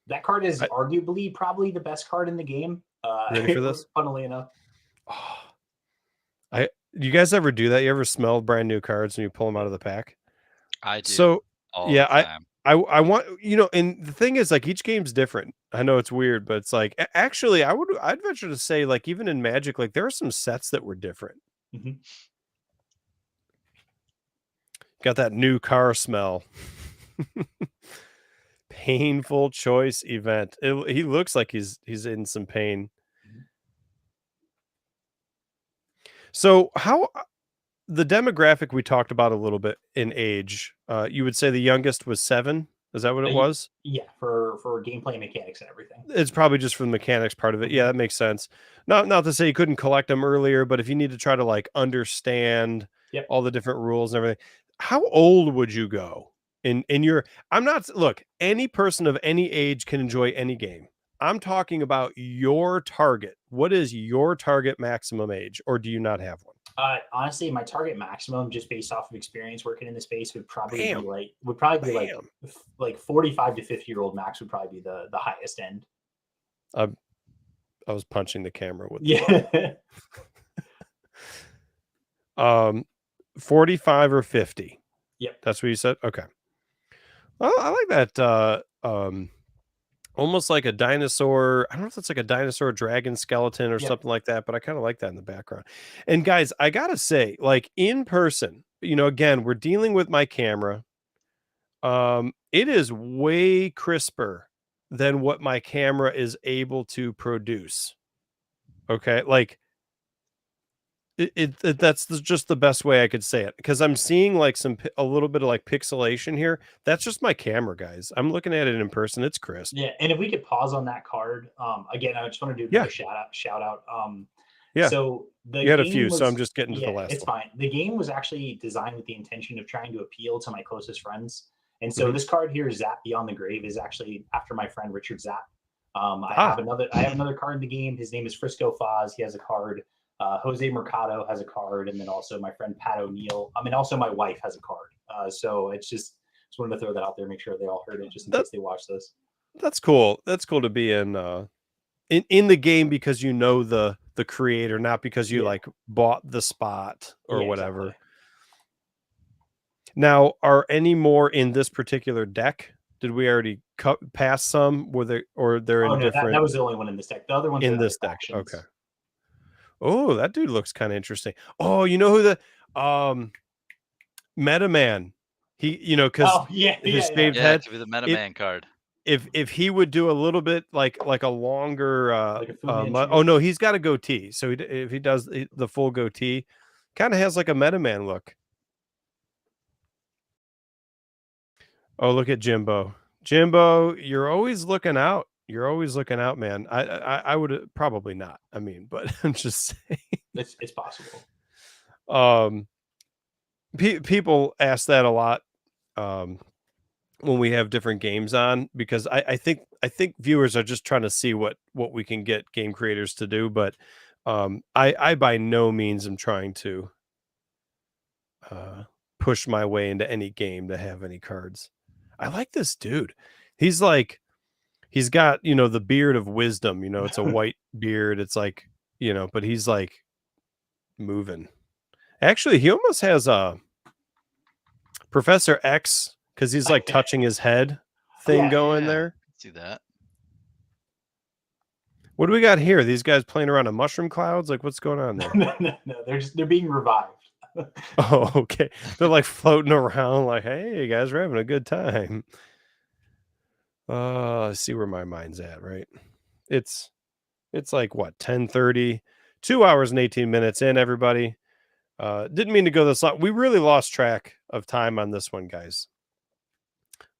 That card is arguably probably the best card in the game. Ready for this? Funnily enough. You guys ever do that? You ever smell brand new cards when you pull them out of the pack? I do So all yeah, the time. I want, and the thing is, like, each game's different. I know it's weird, but it's like actually I'd venture to say, like, even in Magic, like, there are some sets that were different. Mhm. Got that new car smell. Painful choice event. He looks like he's in some pain. So how the demographic we talked about a little bit in age, you would say the youngest was 7? Is that what it was? Yeah, for gameplay mechanics and everything. It's probably just for the mechanics part of it. Yeah, Mhm. that makes sense. Not to say you couldn't collect them earlier, but if you need to try to, like, understand Yep. all the different rules and everything, how old would you go in your I'm not look, any person of any age can enjoy any game. I'm talking about your target. What is your target maximum age, or do you not have one? Honestly, my target maximum, just based off of experience working in the space, would probably Bam. be like Bam. like 45 to 50-year-old max would probably be the highest end. I was punching the camera with Yeah. 45 or 50. Yep. That's what you said? Okay. Well, I like that, almost like a dinosaur. I don't know if it's like a dinosaur dragon skeleton or Yep. something like that, but I kind of like that in the background. And guys, I gotta say, like, in person, again, we're dealing with my camera. It is way crisper than what my camera is able to produce. Okay, like that's just the best way I could say it, because I'm seeing, like, a little bit of, like, pixelation here. That's just my camera, guys. I'm looking at it in person. It's crisp. Yeah, and if we could pause on that card, again, I just want to do Yeah. another shout out. Yeah. So the You had a game few, was, so I'm just getting to the yeah, last it's one. fine. The game was actually designed with the intention of trying to appeal to my closest friends, and so Mhm. this card here, Zap Beyond the Grave, is actually after my friend Richard Zap. I Ah. have another card in the game. His name is Frisco Foz. He has a card. Jose Mercado has a card, and then also my friend Pat O'Neill. I mean, also my wife has a card. So it's just wanted to throw that out there, make sure they all heard it, just in case they watch this. That's cool. That's cool to be in the game because you know the creator, not because you, Yeah. like, bought the spot or Yeah, whatever. exactly. Now, are any more in this particular deck? Did we already cut past some? Or they're Oh in no, different that was the only one in this deck. The other ones are in in this other deck? factions. Okay. Oh, that dude looks kind of interesting. Oh, you know who the Meta Man? He, because Oh yeah, his yeah. shaved Yeah, head. it could be the Meta It- Man card. If he would do a little bit like a longer Like a Fu Manchu. oh no, he's got a goatee. So if he does the full goatee, kind of has like a Meta Man look. Oh, look at Jimbo. Jimbo, you're always looking out. You're always looking out, man. I would probably not. I mean, but I'm just saying. It's possible. People ask that a lot when we have different games on, because I think viewers are just trying to see what we can get game creators to do, but I by no means am trying to push my way into any game to have any cards. I like this dude. He's like, he's got, the beard of wisdom, it's a white beard. It's like, but he's like moving. Actually, he almost has a Professor X, because he's like touching his head thing going Yeah, there. see that. What do we got here? These guys playing around in mushroom clouds? Like, what's going on there? No, they're being revived. Oh, okay. They're like floating around like, hey, guys, we're having a good time. Let's see where my mind's at, right? It's like, what, 10:30, 2 hours and 18 minutes in, everybody. Didn't mean to go this long. We really lost track of time on this one, guys.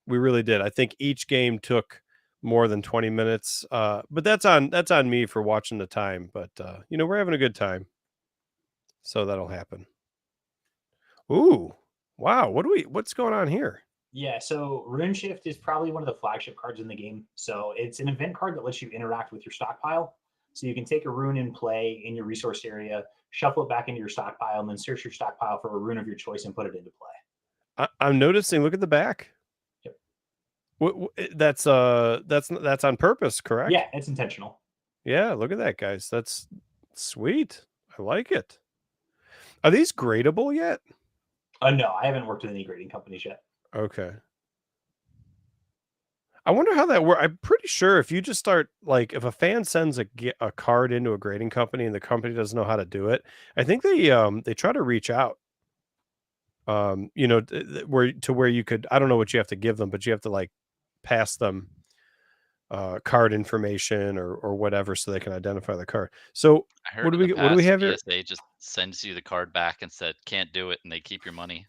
We really did. I think each game took more than 20 minutes. But that's on me for watching the time. But we're having a good time. So that'll happen. Ooh. Wow. What's going on here? Yeah, so Rune Shift is probably one of the flagship cards in the game. So it's an event card that lets you interact with your stockpile. So you can take a rune in play in your resource area, shuffle it back into your stockpile, and then search your stockpile for a rune of your choice and put it into play. I'm noticing. Look at the back. Yep. That's on purpose, correct? Yeah, it's intentional. Yeah, look at that, guys. That's sweet. I like it. Are these gradable yet? No, I haven't worked with any grading companies yet. Okay. I wonder how that works. I'm pretty sure if you just start, like, if a fan sends a card into a grading company and the company doesn't know how to do it, I think they try to reach out. You know, where you could, I don't know what you have to give them, but you have to like pass them card information or whatever so they can identify the card. So I heard what do in the what do we past have here? PSA just sends you the card back and said can't do it, and they keep your money.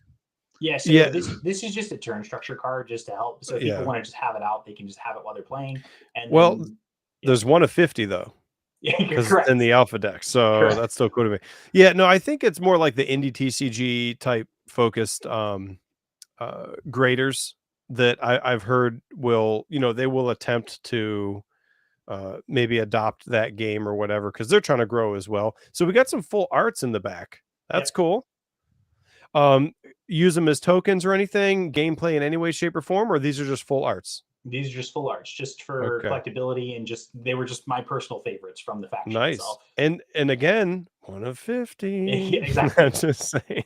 Yeah, so Yeah, this is just a turn structure card just to help. So if people yeah. want to just have it out, they can just have it while they're playing. And Well, then there's 1 of 50 though, yeah, you're because it's correct. in the alpha deck. So Correct. that's still cool to me. Yeah, no, I think it's more like the indie TCG type focused graders that I've heard will, you know, they will attempt to maybe adopt that game or whatever because they're trying to grow as well. So we got some full arts in the back. That's Yep. cool. Use them as tokens or anything, gameplay in any way, shape, or form, or these are just full arts? These are just full arts, just for Okay. collectability, and just they were just my personal favorites from the faction Nice. itself. And again, 1 of 50. Yeah, exactly. I'm just saying.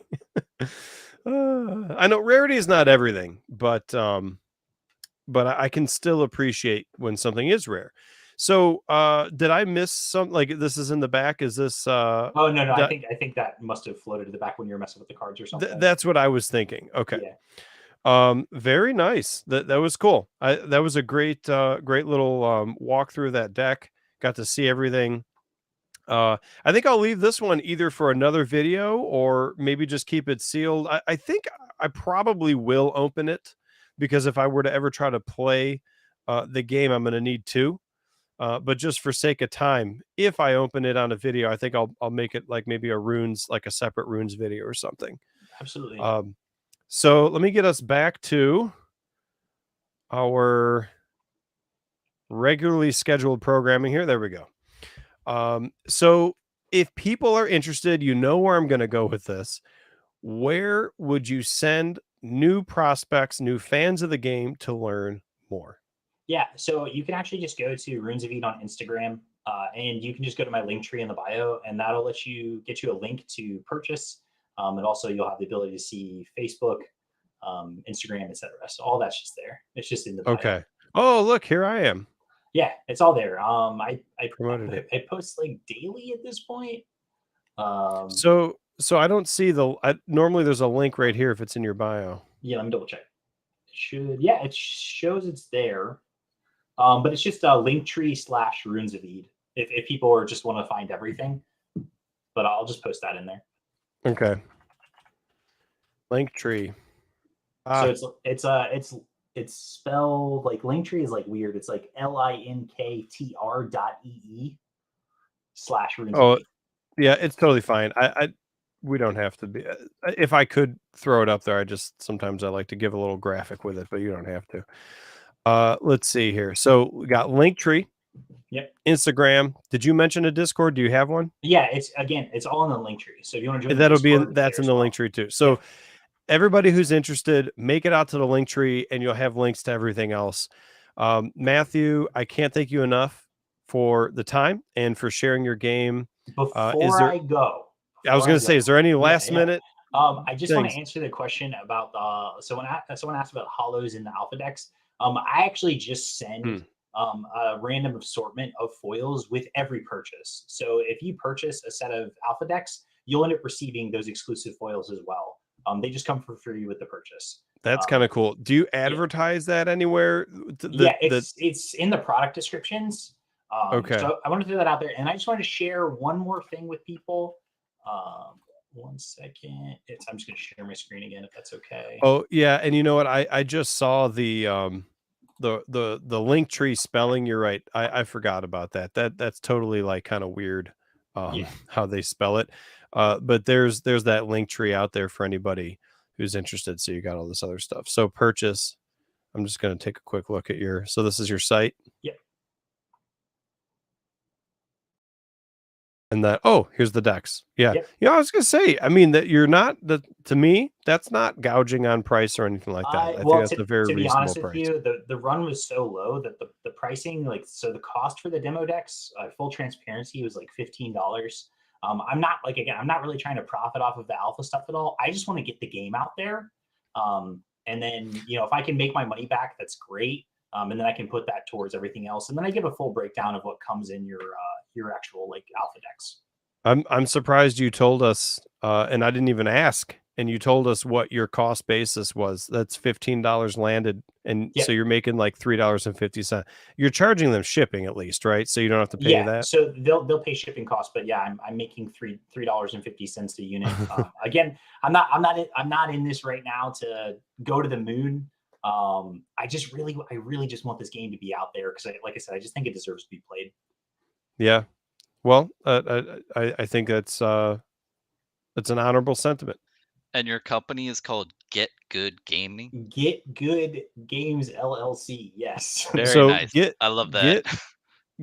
I know rarity is not everything, but I can still appreciate when something is rare. So did I miss some, like this is in the back? Is this Oh no, I that- think that must have floated to the back when you were messing with the cards or something. that's what I was thinking. Okay. Yeah. Very nice. That was cool. That was a great great little walk through that deck. Got to see everything. I think I'll leave this one either for another video or maybe just keep it sealed. I think I probably will open it because if I were to ever try to play the game, I'm going to need 2. But just for sake of time, if I open it on a video, I think I'll make it like maybe a runes, like a separate runes video or something. Absolutely. So let me get us back to our regularly scheduled programming here. There we go. So if people are interested, you know where I'm going to go with this. Where would you send new prospects, new fans of the game to learn more? Yeah, so you can actually just go to Runes of Eden on Instagram, and you can just go to my link tree in the bio, and that'll get you a link to purchase. And also you'll have the ability to see Facebook, Instagram, etc. So all that's just there. It's just in the bio. Okay. Oh, look, here I am. Yeah, it's all there. I Promoted it. I post like daily at this point. So I don't see normally there's a link right here if it's in your bio. Yeah, let me double check. It shows it's there. But it's just a Linktree/Runes of Eden if people are just want to find everything. But I'll just post that in there. Okay. Linktree. So it's spelled like Linktree is like weird. It's like linktr.ee/Runes. Oh, yeah, it's totally fine. We don't have to be. If I could throw it up there, sometimes I like to give a little graphic with it, but you don't have to. Let's see here. So we got Linktree. Yep. Instagram. Did you mention a Discord? Do you have one? Yeah, it's all in the Linktree. So if you want to join, That's in the Linktree too. So everybody who's interested, make it out to the Linktree, and you'll have links to everything else. Matthew, I can't thank you enough for the time and for sharing your game. Before I go, I was going to say, is there any last minute? I just want to answer the question about someone asked about hollows in the alpha decks. I actually just send a random assortment of foils with every purchase. So if you purchase a set of alpha decks, you'll end up receiving those exclusive foils as well. They just come for free with the purchase. That's kind of cool. Do you advertise that anywhere? It's in the product descriptions. Okay. So I want to throw that out there, and I just want to share one more thing with people. 1 second. I'm just going to share my screen again, if that's okay. Oh yeah, and you know what? I just saw the Linktree spelling. You're right. I forgot about that. That's totally like kind of weird. How they spell it. But there's that Linktree out there for anybody who's interested. So you got all this other stuff. So purchase. I'm just going to take a quick look at so this is your site. Yep. And here's the decks. Yeah. Yep. Yeah, I was gonna say, I mean, that you're not to me, that's not gouging on price or anything like that. I think that's a very reasonable price. To be honest with you, the run was so low that the pricing, so the cost for the demo decks, full transparency, was like $15. I'm not like, again, I'm not really trying to profit off of the alpha stuff at all. I just want to get the game out there. And then, you know, if I can make my money back, that's great. And then I can put that towards everything else. And then I give a full breakdown of what comes in your actual like alpha decks. I'm surprised you told us, and I didn't even ask, and you told us what your cost basis was. That's $15 landed, and Yeah. so you're making like $3.50. You're charging them shipping at least, right? So you don't have to pay Yeah, that. so they'll pay shipping costs, but yeah, I'm making $3.50 a unit. Again, I'm not in this right now to go to the moon. I really just want this game to be out there because, like I said, I just think it deserves to be played. Yeah. Well, I think that's an honorable sentiment. And your company is called Get Good Gaming? Get Good Games LLC. Yes. Very So nice. I love that.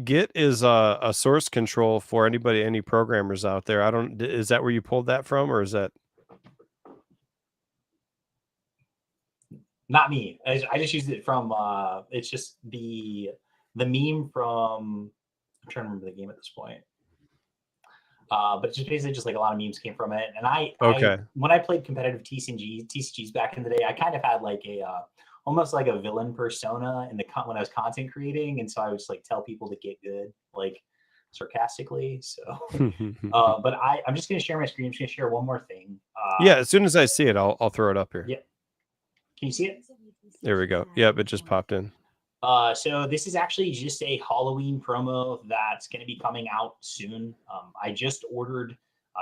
Git is a source control for anybody, any programmers out there. Is that where you pulled that from, or is that? Not me. I just used it from. It's just the meme from. I'm trying to remember the game at this point. But it's just basically just like a lot of memes came from it. And I when I played competitive TCGs back in the day, I kind of had like a almost like a villain persona when I was content creating, and so I would just like tell people to get good, like sarcastically. So, but I'm just gonna share my screen. I'm just gonna share one more thing. Yeah, as soon as I see it, I'll throw it up here. Yeah. Can you see it? There we go. Yep, it just popped in. So this is actually just a Halloween promo that's going to be coming out soon. I just ordered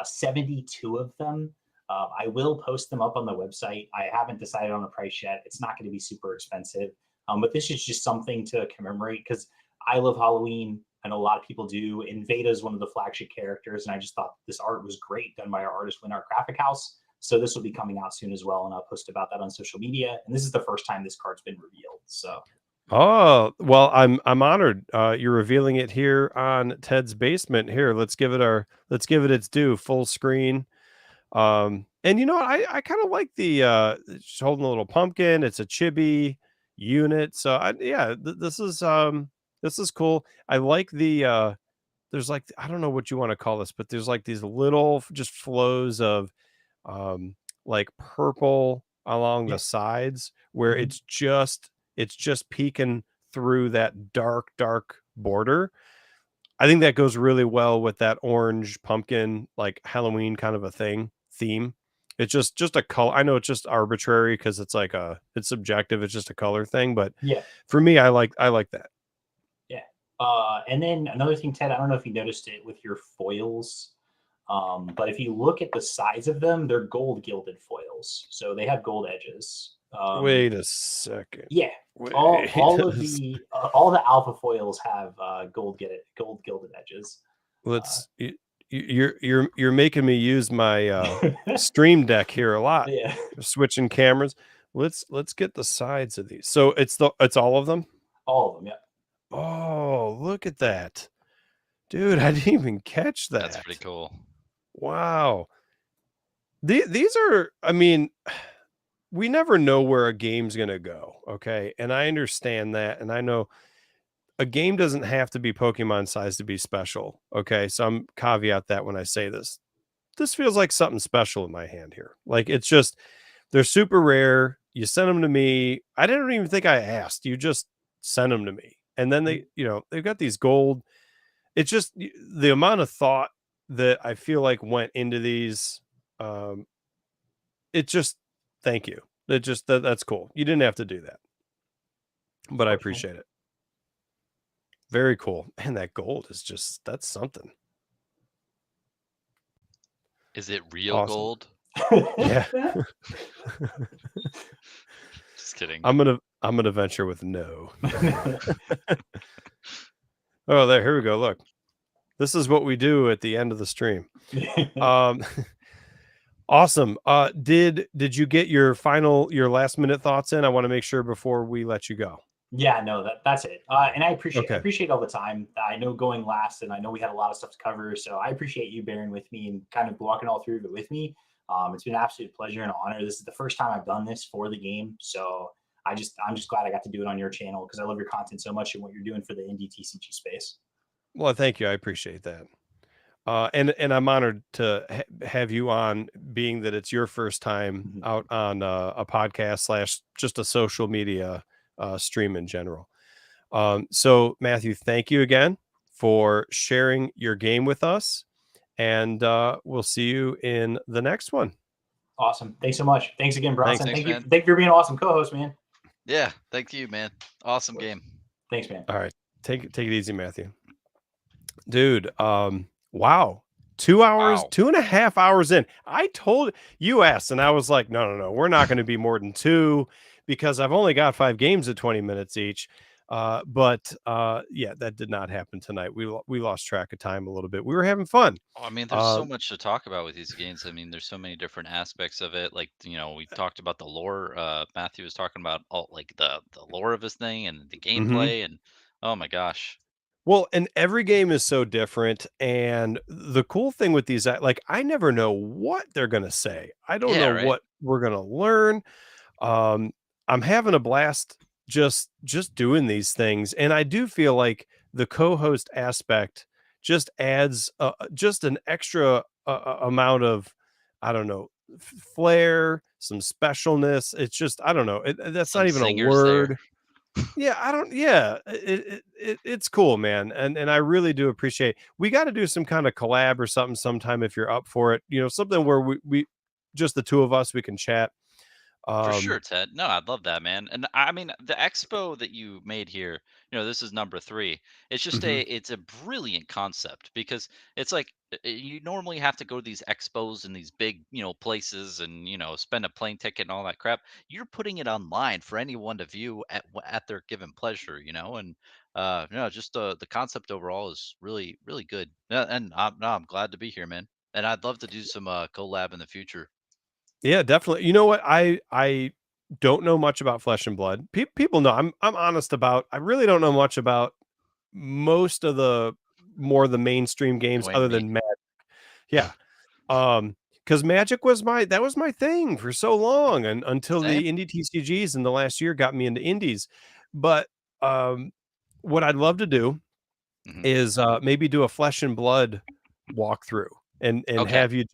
72 of them. I will post them up on the website. I haven't decided on a price yet. It's not going to be super expensive. But this is just something to commemorate because I love Halloween. I know a lot of people do. Invada is one of the flagship characters, and I just thought this art was great, done by our artist Win Art Graphic House. So this will be coming out soon as well, and I'll post about that on social media. And this is the first time this card's been revealed. So. Oh, well, I'm honored. You're revealing it here on Ted's Basement. Here, let's give it its due, full screen. And you know, I kind of like the just holding a little pumpkin. It's a chibi unit. So this is cool. I like the there's like, I don't know what you want to call this, but there's like these little just flows of like purple along the sides where it's just peeking through that dark border. I think that goes really well with that orange pumpkin, like Halloween kind of a theme. It's just a color. I know it's just arbitrary because it's like it's subjective. It's just a color thing, but yeah, for me, I like that. Yeah. And then another thing, Ted, I don't know if you noticed it with your foils, but if you look at the sides of them, they're gold gilded foils, so they have gold edges. Wait a second. Yeah. All the alpha foils have gold gilded edges. Let's you're making me use my stream deck here a lot. Yeah. Switching cameras. Let's get the sides of these. So it's all of them? All of them, yeah. Oh, look at that. Dude, I didn't even catch that. That's pretty cool. Wow. These are, I mean, we never know where a game's going to go, okay? And I understand that, and I know a game doesn't have to be Pokemon size to be special, okay? So I'm caveat that when I say this. This feels like something special in my hand here. Like, it's just, they're super rare. You sent them to me. I didn't even think I asked. You just sent them to me. And then they've got these gold. It's just the amount of thought that I feel like went into these. It just, thank you. That's cool. You didn't have to do that, but I appreciate it. Very cool. And that gold is that's something. Is it real gold? Yeah. Just kidding. I'm gonna venture with no. Oh, here we go. Look, this is what we do at the end of the stream. Awesome. Did you get your last minute thoughts in? I want to make sure before we let you go. Yeah, no, that's it. And I appreciate all the time. I know going last, and I know we had a lot of stuff to cover, so I appreciate you bearing with me and kind of walking all through it with me. It's been an absolute pleasure and honor. This is the first time I've done this for the game, so I'm just glad I got to do it on your channel because I love your content so much and what you're doing for the indie TCG space. Well, thank you. I appreciate that. And I'm honored to have you on, being that it's your first time out on a podcast slash just a social media stream in general. So Matthew, thank you again for sharing your game with us, and we'll see you in the next one. Awesome. Thanks so much. Thanks again, Bronson. Thanks, Thank you. man. Thank you for being an awesome co-host, man. Yeah, thank you, man. Awesome game. Thanks, man. All right, take it easy, Matthew. Dude, wow. 2 hours, Wow. 2.5 hours in. I told you asked, and I was like, no, we're not going to be more than 2 because I've only got 5 games at 20 minutes each. But yeah, that did not happen tonight. We lost track of time a little bit. We were having fun. I mean, there's so much to talk about with these games. I mean, there's so many different aspects of it. Like, we talked about the lore. Matthew was talking about all like the lore of his thing and the gameplay, and oh my gosh. Well, and every game is so different. And the cool thing with these, like, I never know what they're going to say. I don't Yeah, know right. what we're going to learn. I'm having a blast just doing these things. And I do feel like the co-host aspect just adds just an extra amount of, I don't know, flair, some specialness. It's just, I don't know. That's Some not even a singers there. word. Yeah, I don't. Yeah, it's cool, man, and I really do appreciate. We got to do some kind of collab or something sometime if you're up for it. Something where we just the two of us, we can chat. For Um, sure, Ted. No, I'd love that, man. And I mean, the expo that you made here, this is number 3. It's just mhm. it's a brilliant concept because it's like you normally have to go to these expos and these big, places and, spend a plane ticket and all that crap. You're putting it online for anyone to view at their given pleasure, and no, just the concept overall is really, really good. And I'm glad to be here, man. And I'd love to do some collab in the future. Yeah, definitely. You know what? I don't know much about Flesh and Blood. People know. I'm honest about. I really don't know much about most of the mainstream games You other and me. than Magic. Yeah. Because Magic was my thing for so long, and until Same. the indie TCGs in the last year got me into indies. But what I'd love to do Hmm. is maybe do a Flesh and Blood walkthrough and Okay. have you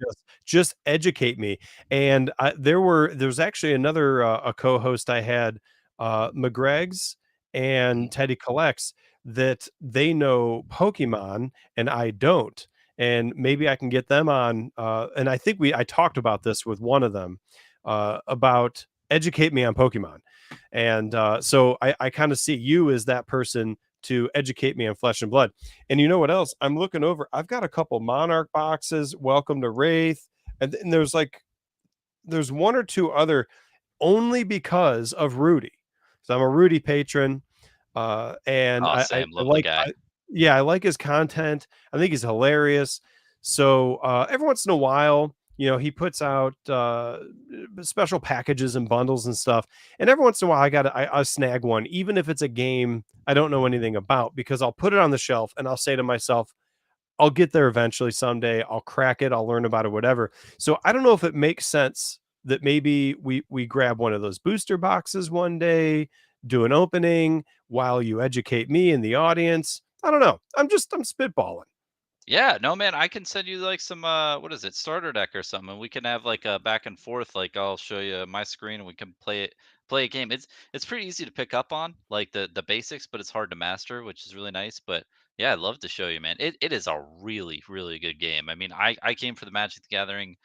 just educate me. And there's actually another a co-host I had, McGreg's Mhm. and Teddy Collects, that they know Pokemon and I don't. And maybe I can get them on. And I think I talked about this with one of them, about educate me on Pokemon. And so I kind of see you as that person to educate me on Flesh and Blood. And you know what else? I'm looking over. I've got a couple Monarch boxes. Welcome to Wraith, and there's one or two other, only because of Rudy. So I'm a Rudy patron, and Oh, I same. Love the guy. yeah, I like his content. I think he's hilarious. So every once in a while, he puts out special packages and bundles and stuff. And every once in a while, I snag one, even if it's a game I don't know anything about, because I'll put it on the shelf and I'll say to myself, I'll get there eventually someday. I'll crack it. I'll learn about it, whatever. So I don't know if it makes sense that maybe we grab one of those booster boxes one day, do an opening while you educate me and the audience. I don't know. I'm spitballing. Yeah, no, man, I can send you like some what is it, starter deck or something. We can have like a back and forth. Like I'll show you my screen and we can play a game. It's pretty easy to pick up on, like the basics, but it's hard to master, which is really nice. But yeah, I'd love to show you, man. It is a really, really good game. I mean, I came for the Magic the Gathering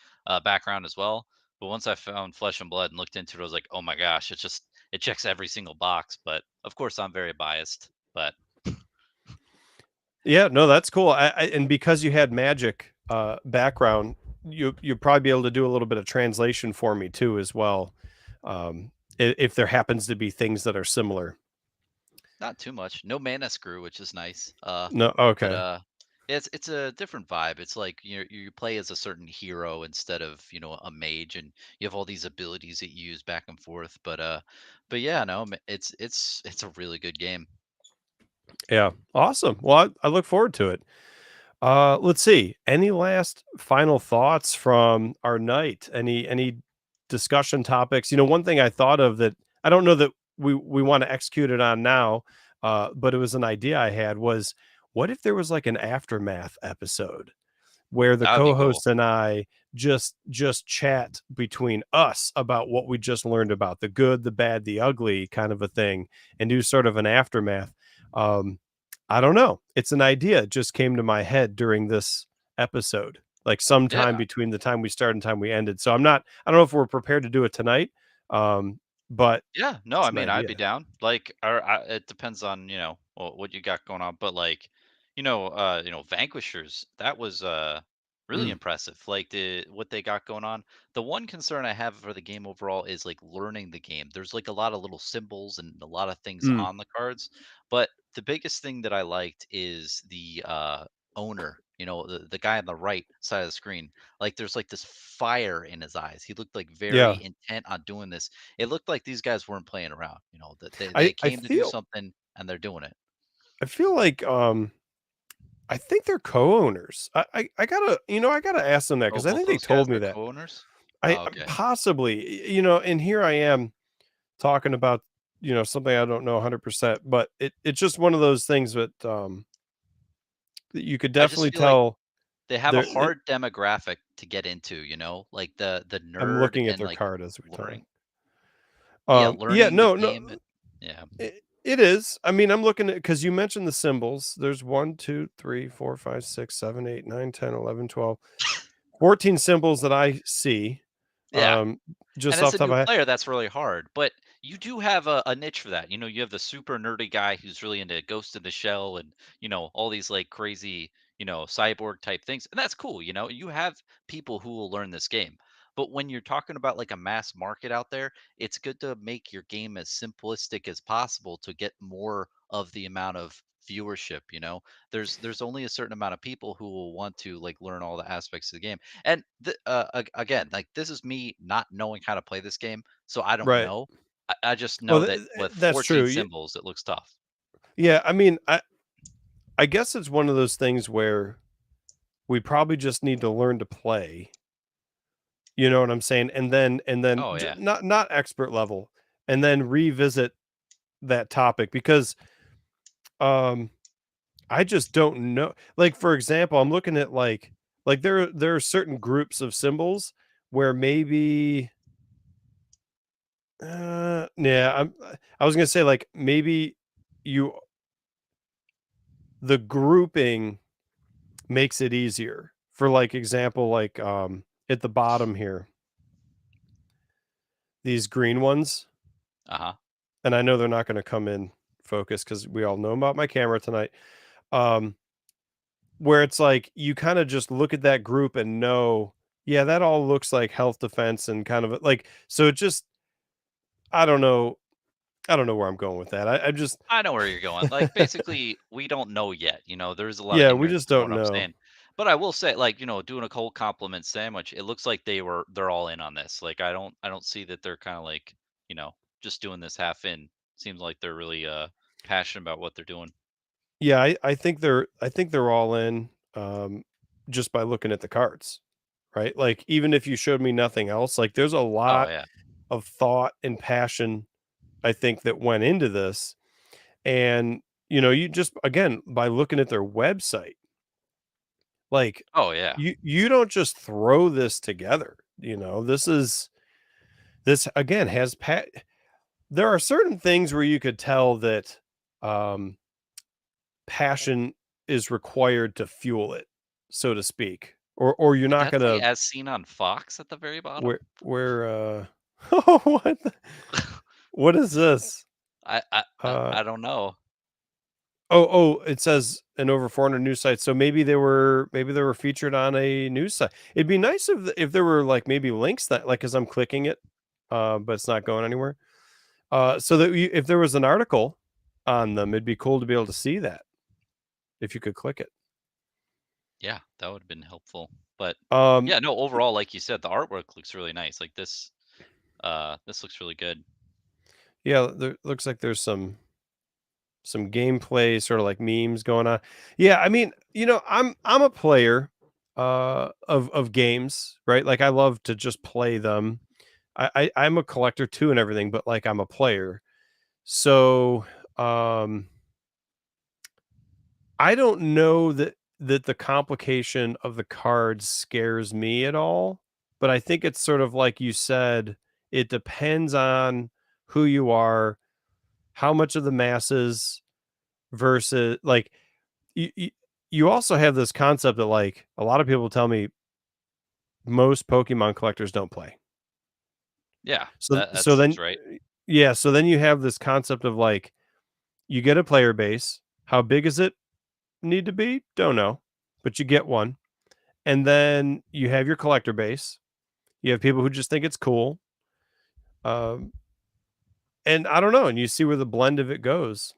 background as well, but once I found Flesh and Blood and looked into it, I was like, oh my gosh, it checks every single box. But of course, I'm very biased. But Yeah, no, that's cool. And because you had Magic background, you'll probably be able to do a little bit of translation for me too as well. If there happens to be things that are similar. not too much. No mana screw, which is nice. No, But okay. it's a different vibe. It's like you play as a certain hero instead of a mage, and you have all these abilities that you use back and forth. But yeah, no, it's a really good game. Yeah. Awesome. Well, I look forward to it. Let's see. Any last final thoughts from our night? Any discussion topics? One thing I thought of that I don't know that we want to execute it on now, but it was an idea I had, was what if there was like an aftermath episode? where the That'd be cool. co-hosts and I just chat between us about what we just learned about, the good, the bad, the ugly kind of a thing, and do sort of an aftermath. I don't know. It's an idea. It just came to my head during this episode, like sometime Yeah. between the time we started and time we ended. So I don't know if we're prepared to do it tonight. But Yeah, no, it's I an mean, I'd be idea. down. Like, it depends on, what you got going on. But like, Vanquishers, that was really Mm. impressive. Like what they got going on. The one concern I have for the game overall is like learning the game. There's like a lot of little symbols and a lot of things Mm. on the cards. But the biggest thing that I liked is the owner, the guy on the right side of the screen. Like there's like this fire in his eyes. He looked like Yeah. very intent on doing this. It looked like these guys weren't playing around, that they I came to do feel something and they're doing it. I feel like I think they're co-owners. I gotta, I gotta ask them that Oh, because I both think of they those guys told me are that. co-owners? I Oh, okay. possibly, and here I am talking about, something I don't know 100%, but it's just one of those things that you could I just definitely feel like tell. they have a They're, hard demographic to get into, like the I'm nerd looking at and their like card as we talk. learning. Yeah, Yeah, learning the no, no, game. Yeah. it is. I mean, I'm looking at because you mentioned the symbols. There's 1, 2, 3, 4, 5, 6, 7, 8, 9, 10, 11, 12, 14 symbols that I see. Yeah. And Just as off a the top of new my head. player, that's really hard. But you do have a niche for that. You have the super nerdy guy who's really into Ghost in the Shell and, all these like crazy, cyborg type things. And that's cool. You have people who will learn this game. But when you're talking about like a mass market out there, it's good to make your game as simplistic as possible to get more of the amount of viewership. There's only a certain amount of people who will want to like learn all the aspects of the game. And again, like this is me not knowing how to play this game, so I don't Right. know. I just Well, know that with that's 14 true. symbols, it looks tough. Yeah, I mean, I guess it's one of those things where we probably just need to learn to play. You know what I'm saying? And then Oh yeah, not expert level, and then revisit that topic because um I just don't know. Like for example, I'm looking at like there are certain groups of symbols where maybe yeah, I was going to say like maybe you the grouping makes it easier. For like example, like at the bottom here, these green ones, uh-huh. and I know they're not going to come in focus because we all know about my camera tonight. Um, where it's like you kind of just look at that group and know, yeah, that all looks like health defense and kind of like so. It just I don't know. I don't know where I'm going with that. I just I know where you're going. Like basically, we don't know yet. There's a lot of yeah, we ignorance just in what don't I'm know. saying. But I will say, like, doing a cold compliment sandwich, it looks like they're all in on this. Like I don't see that they're kind of like, just doing this half in. Seems like they're really passionate about what they're doing. Yeah, I think they're all in just by looking at the cards, right? Like even if you showed me nothing else, like there's a Oh lot yeah. of thought and passion I think that went into this. And you just again by looking at their website, like Oh yeah. you don't just throw this together. This again has there are certain things where you could tell that um passion is required to fuel it, so to speak. Or you're Did not that say gonna as seen on Fox at the very bottom? where oh, what is this? I I I Uh I don't know. it says in over 400 news sites. So maybe they were featured on a news site. It'd be nice if there were like maybe links that like as I'm clicking it, but it's not going anywhere. So that if there was an article on them, it'd be cool to be able to see that if you could click it. Yeah, that would have been helpful. But Um, yeah, no, overall, like you said, the artwork looks really nice. Like this looks really good. yeah, there looks like there's some gameplay, sort of like memes going on. Yeah, I mean, I'm a player of games, right? Like I love to just play them. I'm a collector too and everything, but like I'm a player. So I don't know that that the complication of the cards scares me at all, but I think it's sort of like you said, it depends on who you are, how much of the masses versus like you, you also have this concept that like a lot of people tell me most Pokemon collectors don't play. Yeah, So that so seems then right. yeah, so then you have this concept of like you get a player base. How big is it need to be? Don't know, but you get one. And then you have your collector base. You have people who just think it's cool. Um, and I don't know, and you see where the blend of it goes.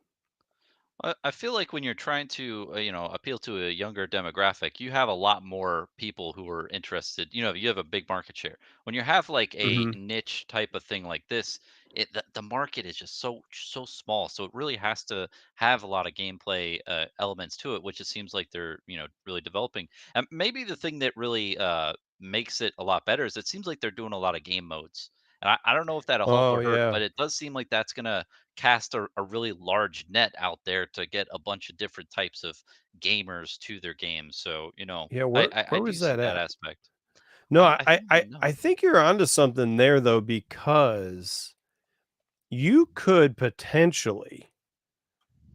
I feel like when you're trying to, appeal to a younger demographic, you have a lot more people who are interested. You have a big market share. When you have like a Mhm. niche type of thing like this, the market is just so small. So it really has to have a lot of gameplay elements to it, which it seems like they're really developing. And maybe the thing that really makes it a lot better is it seems like they're doing a lot of game modes. And I don't know if that'll help Oh, or hurt, yeah. but it does seem like that's gonna cast a really large net out there to get a bunch of different types of gamers to their games. So, Yeah, I, where I, I where do was see that that at? aspect. No, I don't even I know. think you're onto something there, though, because you could potentially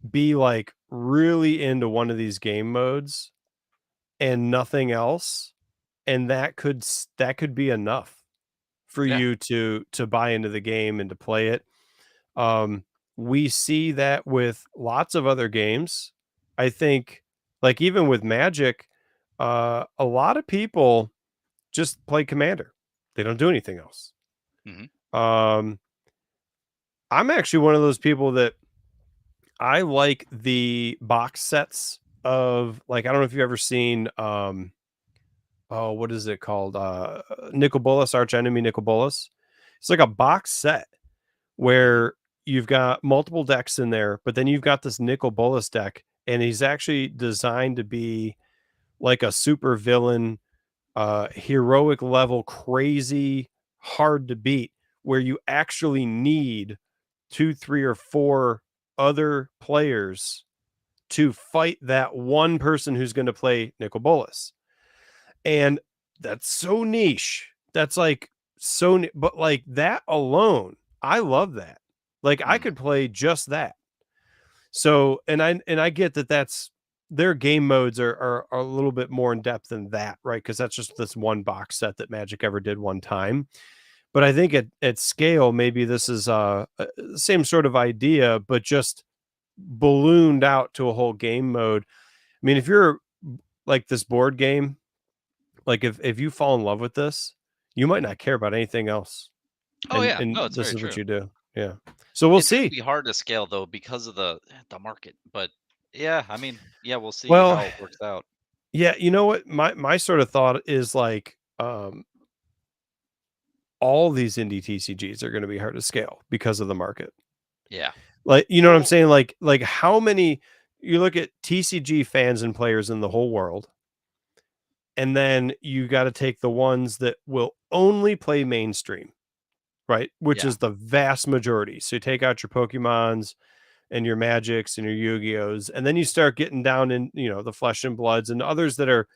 be, like, really into one of these game modes and nothing else, and that could be enough for Yeah. you to buy into the game and to play it. Um, we see that with lots of other games. I think, like, even with Magic, a lot of people just play Commander. They don't do anything else. Hmm. Um, I'm actually one of those people that I like the box sets of like I don't know if you've ever seen oh what is it called? Nicol Bolas, Arch Enemy Nicol Bolas. It's like a box set Hmm. where you've got multiple decks in there, but then you've got this Nicol Bolas deck, and he's actually designed to be like a super villain, heroic level, crazy, hard to beat, where you actually need 2, 3, or 4 other players to fight that one person who's going to play Nicol Bolas. And that's so niche. That's like but like that alone, I love that. Like I Hmm. could play just that. So, and I get that that's their game modes are a little bit more in depth than that, right? Because that's just this one box set that Magic ever did one time. But I think at scale, maybe this is same sort of idea, but just ballooned out to a whole game mode. I mean, if you're like this board game, like if you fall in love with this, you might Hmm. not care about anything else. Oh yeah, And no, it's this very is what true. you do. Yeah. So we'll It's gonna see. be hard to scale though because of the market. But yeah, I mean, yeah, we'll see Well, how it works out. yeah, you know what? My sort of thought is like all these indie TCGs are going to be hard to scale because of the market. Yeah. Like, you know what I'm Well, saying? Like how many you look at TCG fans and players in the whole world, and then you got to take the ones that will only play mainstream, right? Which yeah, is the vast majority. So you take out your Pokemons and your Magics and your Yu-Gi-Ohs, and then you start getting down in, the Flesh and Bloods and others that are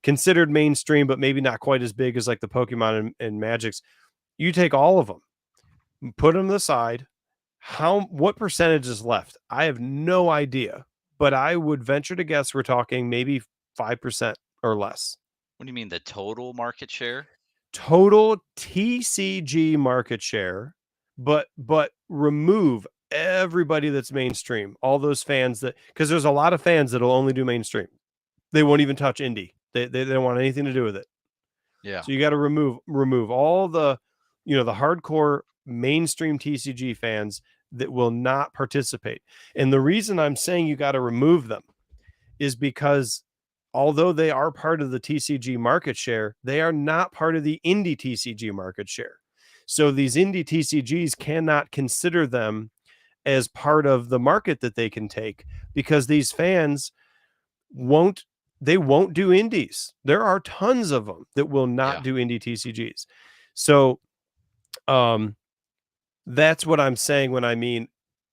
considered mainstream, but maybe not quite as big as like the Pokemon and Magics. You take all of them, put them to the side. What percentage is left? I have no idea, but I would venture to guess we're talking maybe 5% or less. what do you mean the total market share? Total TCG market share, but remove everybody that's mainstream. All those fans that because there's a lot of fans that'll only do mainstream. They won't even touch indie. They don't want anything to do with it. Yeah. So you got to remove all the, the hardcore mainstream TCG fans that will not participate. And the reason I'm saying you got to remove them is because although they are part of the TCG market share, they are not part of the indie TCG market share. So these indie TCGs cannot consider them as part of the market that they can take because these fans won't they won't do indies. There are tons of them that will not Yeah. do indie TCGs. So um that's what I'm saying when I mean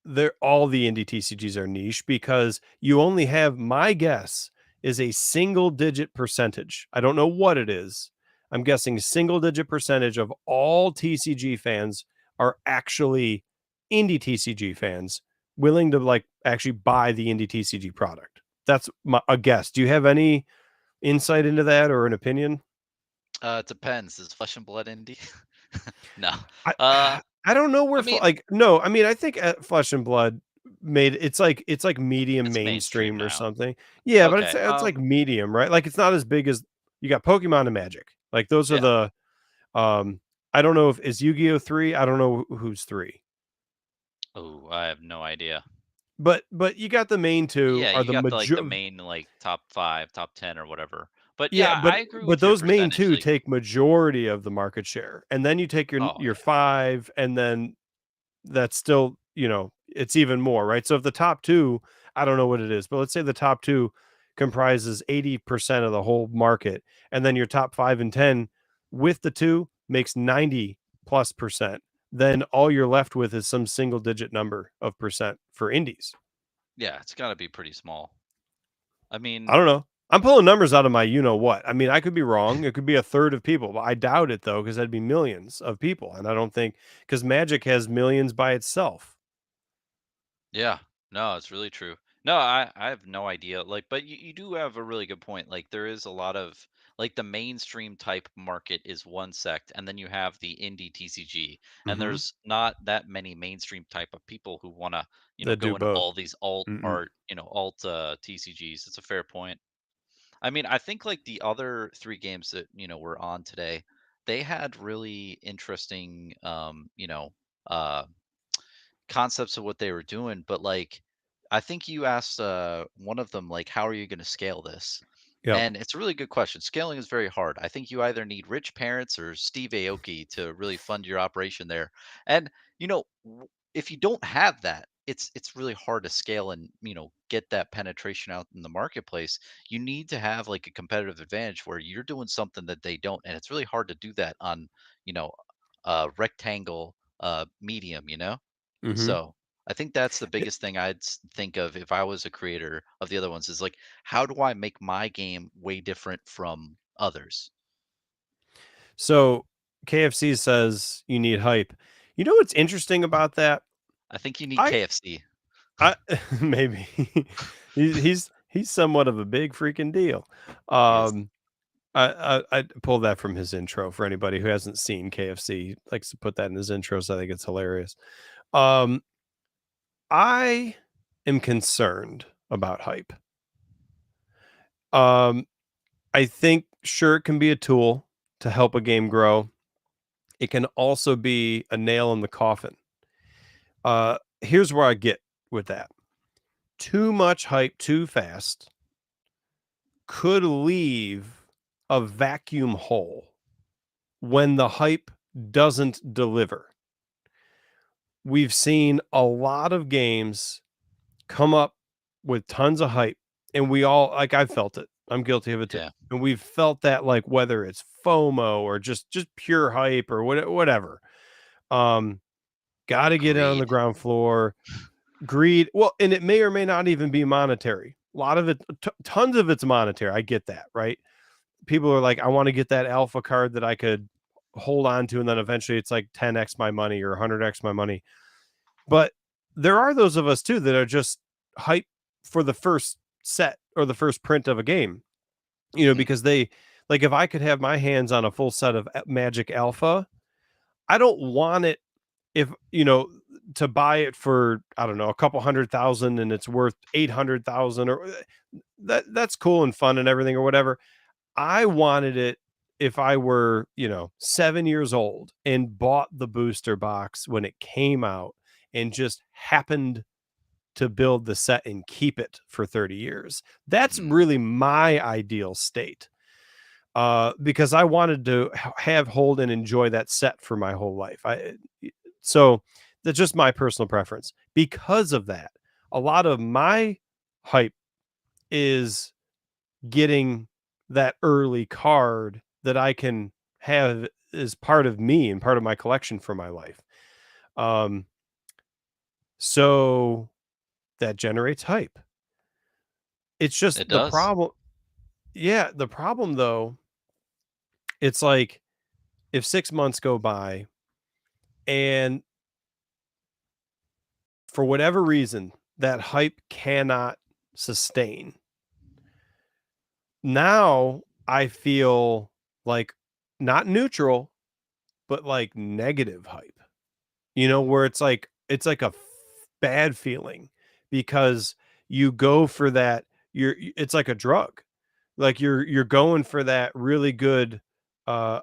they're all the indie TCGs are niche because you only have my guess is a single digit percentage. I don't know what it is. I'm guessing single digit percentage of all TCG fans are actually indie TCG fans willing to like actually buy the indie TCG product. That's a guess. Do you have any insight into that or an opinion? It depends. Is Flesh and Blood indie? No. I Uh, I don't know where I mean, no, I mean I think Flesh and Blood made it's like medium it's mainstream mainstream or now. something. Yeah, but Okay. it's like medium, right? Like it's not as big as you got Pokemon and Magic. Like those are Yeah. the I don't know if is Yu-Gi-Oh 3, I don't know who's 3. Oh, I have no idea. But you got the main two Yeah, are you the got the major main like top 5, top 10 or whatever. But Yeah, yeah, I agree but with your those main percentage. two Like, take majority of the market share. And then you take oh your yeah. 5 and then that's still, it's even more, right? So if the top 2, I don't know what it is, but let's say the top 2 comprises 80% of the whole market, and then your top 5 and 10 with the 2 makes 90 plus percent. Then all you're left with is some single digit number of percent for indies. Yeah, it's got to be pretty small. I I mean, don't know. I'm pulling numbers out of my what. I mean, I could be wrong. It could be a third of people, but I doubt it though, because that'd be millions of people. And I don't think because Magic has millions by itself. yeah, no, it's really true. No, I have no idea. Like, but you do have a really good point. Like, there is a lot of like the mainstream type market is one sect, and then you have the indie TCG, and Mm-hmm. there's not that many mainstream type of people who want to, That do go into both. all these alt Mm-mm. art, alt TCGs. It's a fair point. I mean, I think like the other three games that were on today, they had really interesting, uh concepts of what they were doing, but like I think you asked one of them like how are you going to scale this? Yep. And it's a really good question. Scaling is very hard. I think you either need rich parents or Steve Aoki to really fund your operation there. And if you don't have that, it's really hard to scale and get that penetration out in the marketplace. You need to have like a competitive advantage where you're doing something that they don't, and it's really hard to do that on you know a rectangle medium. Mm-hmm. So I think that's the biggest thing I'd think of if I was a creator of the other ones is like, how do I make my game way different from others? So KFC says you need hype. You know what's interesting about that? I think you need I KFC. I maybe he's somewhat of a big freaking deal. He is. I pulled that from his intro for anybody who hasn't seen KFC. He likes to put that in his intros. I think it's hilarious. Um, I am concerned about hype. Um, I think sure it can be a tool to help a game grow. It can also be a nail in the coffin. Here's where I get with that. Too much hype too fast could leave a vacuum hole when the hype doesn't deliver. We've seen a lot of games come up with tons of hype, and we all like I've felt it. I'm guilty of it too. Yeah. And we've felt that like whether it's FOMO or just pure hype or whatever. Um, got to get it on the Greed. ground floor. Greed. Well, and it may or may not even be monetary. A lot of it, tons of it's monetary. I get that, right? People are like, I want to get that alpha card that I could hold on to, and then eventually it's like 10x my money or 100x my money. But there are those of us too that are just hype for the first set or the first print of a game, Mhm. because they like if I could have my hands on a full set of Magic Alpha, I don't want it if to buy it for I don't know a couple 100,000 and it's worth 800,000 or that's cool and fun and everything or whatever. I wanted it if I were 7 years old and bought the booster box when it came out and just happened to build the set and keep it for 30 years. That's Mhm. really my ideal state. Because I wanted to have, hold, and enjoy that set for my whole life. So that's just my personal preference. Because of that, a lot of my hype is getting that early card that I can have as part of me and part of my collection for my life. Um, so that generates hype. It's just It the does. problem. Yeah, the problem though, it's like if 6 months go by and for whatever reason that hype cannot sustain. Now I feel like not neutral, but like negative hype. Where it's like a bad feeling because you go for that it's like a drug. Like you're going for that really good uh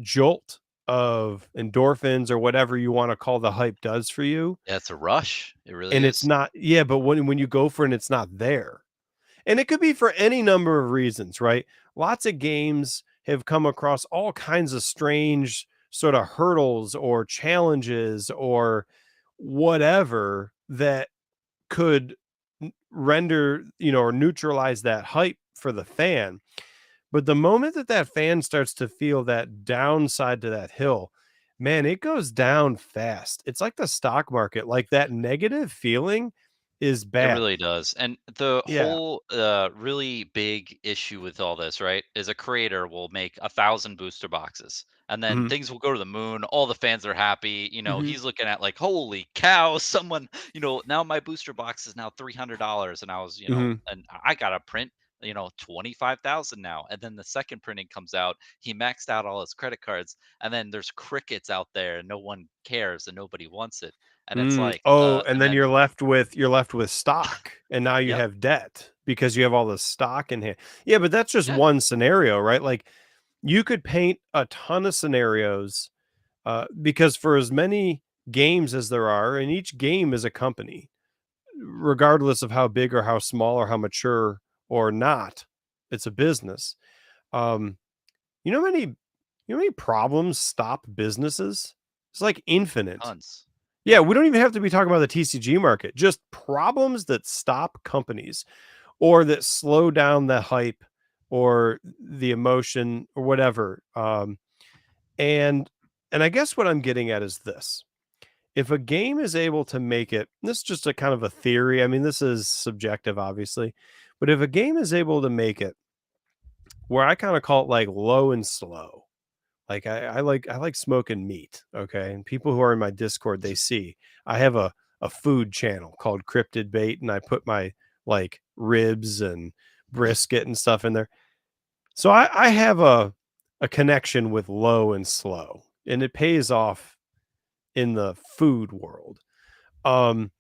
jolt of endorphins or whatever you want to call the hype does for you. Yeah, it's a rush. It really And it's is. not, yeah, but when you go for it and it's not there. And it could be for any number of reasons, right? Lots of games have come across all kinds of strange sort of hurdles or challenges or whatever that could render, or neutralize that hype for the fan. But the moment that that fan starts to feel that downside to that hill, man, it goes down fast. It's like the stock market, like that negative feeling is It bad. really does. And the Yeah. whole really big issue with all this, right, is a creator will make 1,000 booster boxes and then Mhm. things will go to the moon. All the fans are happy. Mhm. He's looking at like, holy cow, someone, now my booster box is now $300. And I was, Mhm. and I got to print, 25,000 now. And then the second printing comes out. He maxed out all his credit cards. And then there's crickets out there and no one cares and nobody wants it. And it's like, Oh, and and then then, you're left with stock, and now you yep. have debt because you have all this stock in here. Yeah, but that's just Yeah. one scenario, right? Like you could paint a ton of scenarios because for as many games as there are, and each game is a company, regardless of how big or how small or how mature or not, it's a business. Um, you know how many problems stop businesses? It's like infinite. Tons. Yeah, Yeah. we don't even have to be talking about the TCG market. Just problems that stop companies or that slow down the hype or the emotion or whatever. And and I guess what I'm getting at is this. If a game is able to make it, this is just a kind of a theory. I mean, this is subjective, obviously, but if a game is able to make it where I kind of call it like low and slow, like I like smoking meat, okay? And people who are in my Discord, they see I have a food channel called Cryptid Bait, and I put my like ribs and brisket and stuff in there. So I have a connection with low and slow, and it pays off in the food world. Um,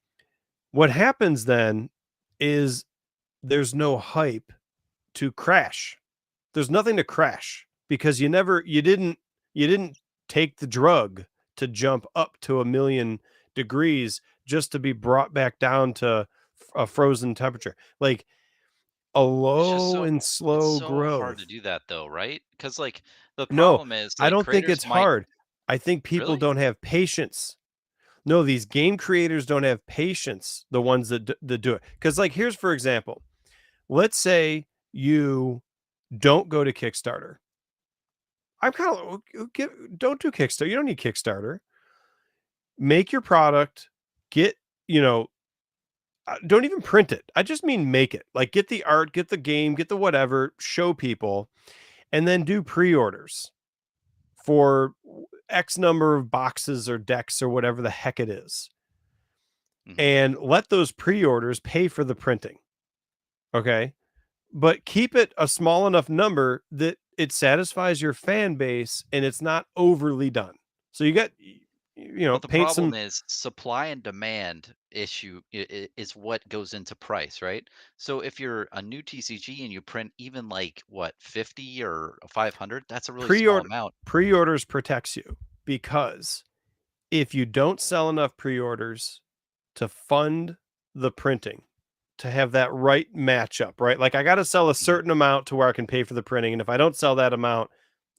what happens then is there's no hype to crash. There's nothing to crash because you didn't take the drug to jump up to 1,000,000 degrees just to be brought back down to a frozen temperature. Like a It's just low so and it's slow so hard to growth. do that though, right? Because like the No, problem is I like don't think creators it's might hard. I think people really. don't have patience. No, these game creators don't have patience, the ones that do it. Because like here's for example, let's say you don't go to Kickstarter. I'm kind of don't do Kickstarter. You don't need Kickstarter. Make your product. Get you know. Don't even print it. I just mean make it. Like get the art, get the game, get the whatever. Show people, and then do pre-orders for X number of boxes or decks or whatever the heck it is, Mhm. and let those pre-orders pay for the printing. Okay, but keep it a small enough number that it satisfies your fan base and it's not overly done. So you got, But the paint problem some is supply and demand issue is what goes into price, right? So if you're a new TCG and you print even like what 50 or 500, that's a really small pre-order. amount. Pre-orders protects you because if you don't sell enough pre-orders to fund the printing, to have that right matchup, right? Like I got to sell a Mhm. certain amount to where I can pay for the printing. And if I don't sell that amount,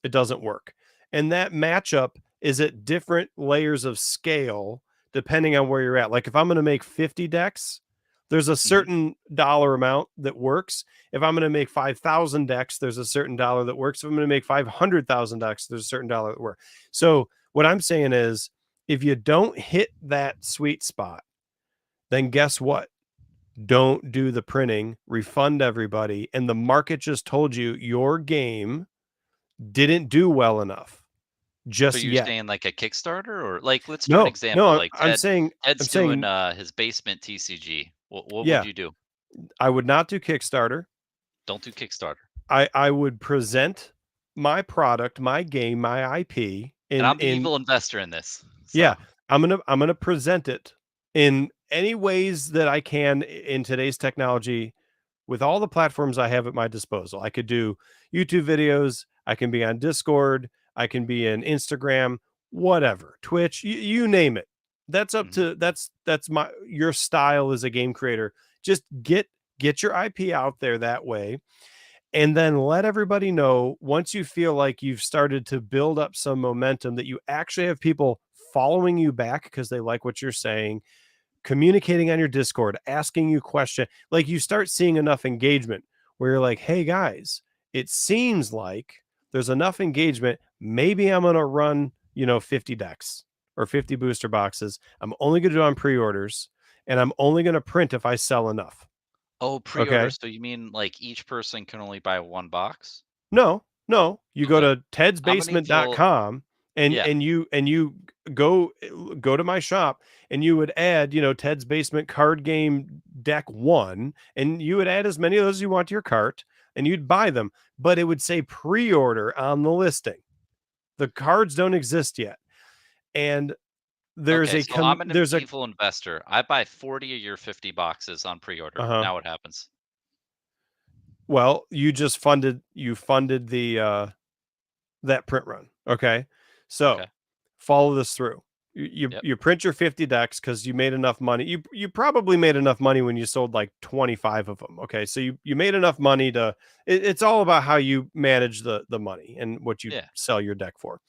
it doesn't work. And that matchup is at different layers of scale depending on where you're at. Like if I'm going to make 50 decks, there's a Mhm. certain dollar amount that works. If I'm going to make 5,000 decks, there's a certain dollar that works. If I'm going to make 500,000 decks, there's a certain dollar that works. So what I'm saying is if you don't hit that sweet spot, then guess what? don't do the printing, refund everybody, and the market just told you your game didn't do well enough So just you're yet. saying like a Kickstarter, or like, let's do an No, example. Like I'm saying Ted's doing his basement TCG. What yeah, would you do? I would not do Kickstarter. Don't do Kickstarter. I would present my product, my game, my IP And I'm the in evil investor in this. yeah, So. I'm gonna present it in any ways that I can in today's technology with all the platforms I have at my disposal. I could do YouTube videos, I can be on Discord, I can be in Instagram, whatever, Twitch, you name it. That's up to that's your style as a game creator. Just get your IP out there that way, and then let everybody know once you feel like you've started to build up some momentum that you actually have people following you back because they like what you're saying, communicating on your Discord, asking you questions. Like you start seeing enough engagement where you're like, hey guys, it seems like there's enough engagement. Maybe I'm going to run, 50 decks or 50 booster boxes. I'm only going to do on pre-orders, and I'm only going to print if I sell enough. Oh, pre-order. Okay. So you mean like each person can only buy one box? No. You go Okay. to I'm an evil. tedsbasement.com and Yeah. you go to my shop, and you would add, Ted's Basement card game deck 1, and you would add as many of those as you want to your cart, and you'd buy them, but it would say pre-order on the listing. The cards don't exist yet. And there's Okay, so I'm an there's a evil investor. I buy 40 of your 50 boxes on pre-order. uh-huh. Now what happens? Well, you funded the that print run. Okay. So Okay. follow this through. You print your 50 decks because you made enough money. You probably made enough money when you sold like 25 of them. Okay. So you made enough money to it's all about how you manage the money and what you sell your deck for.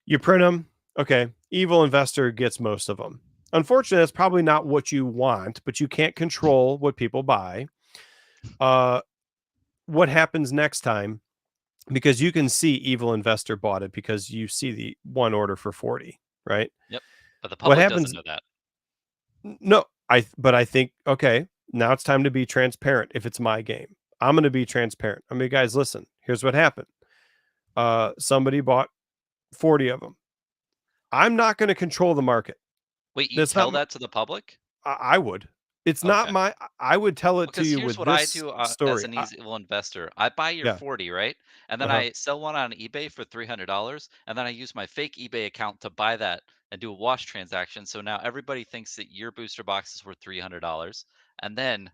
You print them. Okay. Evil investor gets most of them. Unfortunately, that's probably not what you want, but you can't control what people buy. What happens next time? Because you can see evil investor bought it because you see the one order for 40, right? Yep. But the What public happens? doesn't know that. No, but I think, okay, now it's time to be transparent. If it's my game, I'm going to be transparent. I mean, guys, listen, here's what happened. Somebody bought 40 of them. I'm not going to control the market. Wait, you That's tell not that to the public? I would. It's not Okay. I would tell it to Because you here's with what I this do as story. an evil investor. I buy your Yeah. 40, right? And then Uh-huh. I sell one on eBay for $300, and then I use my fake eBay account to buy that and do a wash transaction. So now everybody thinks that your booster box is worth $300, and then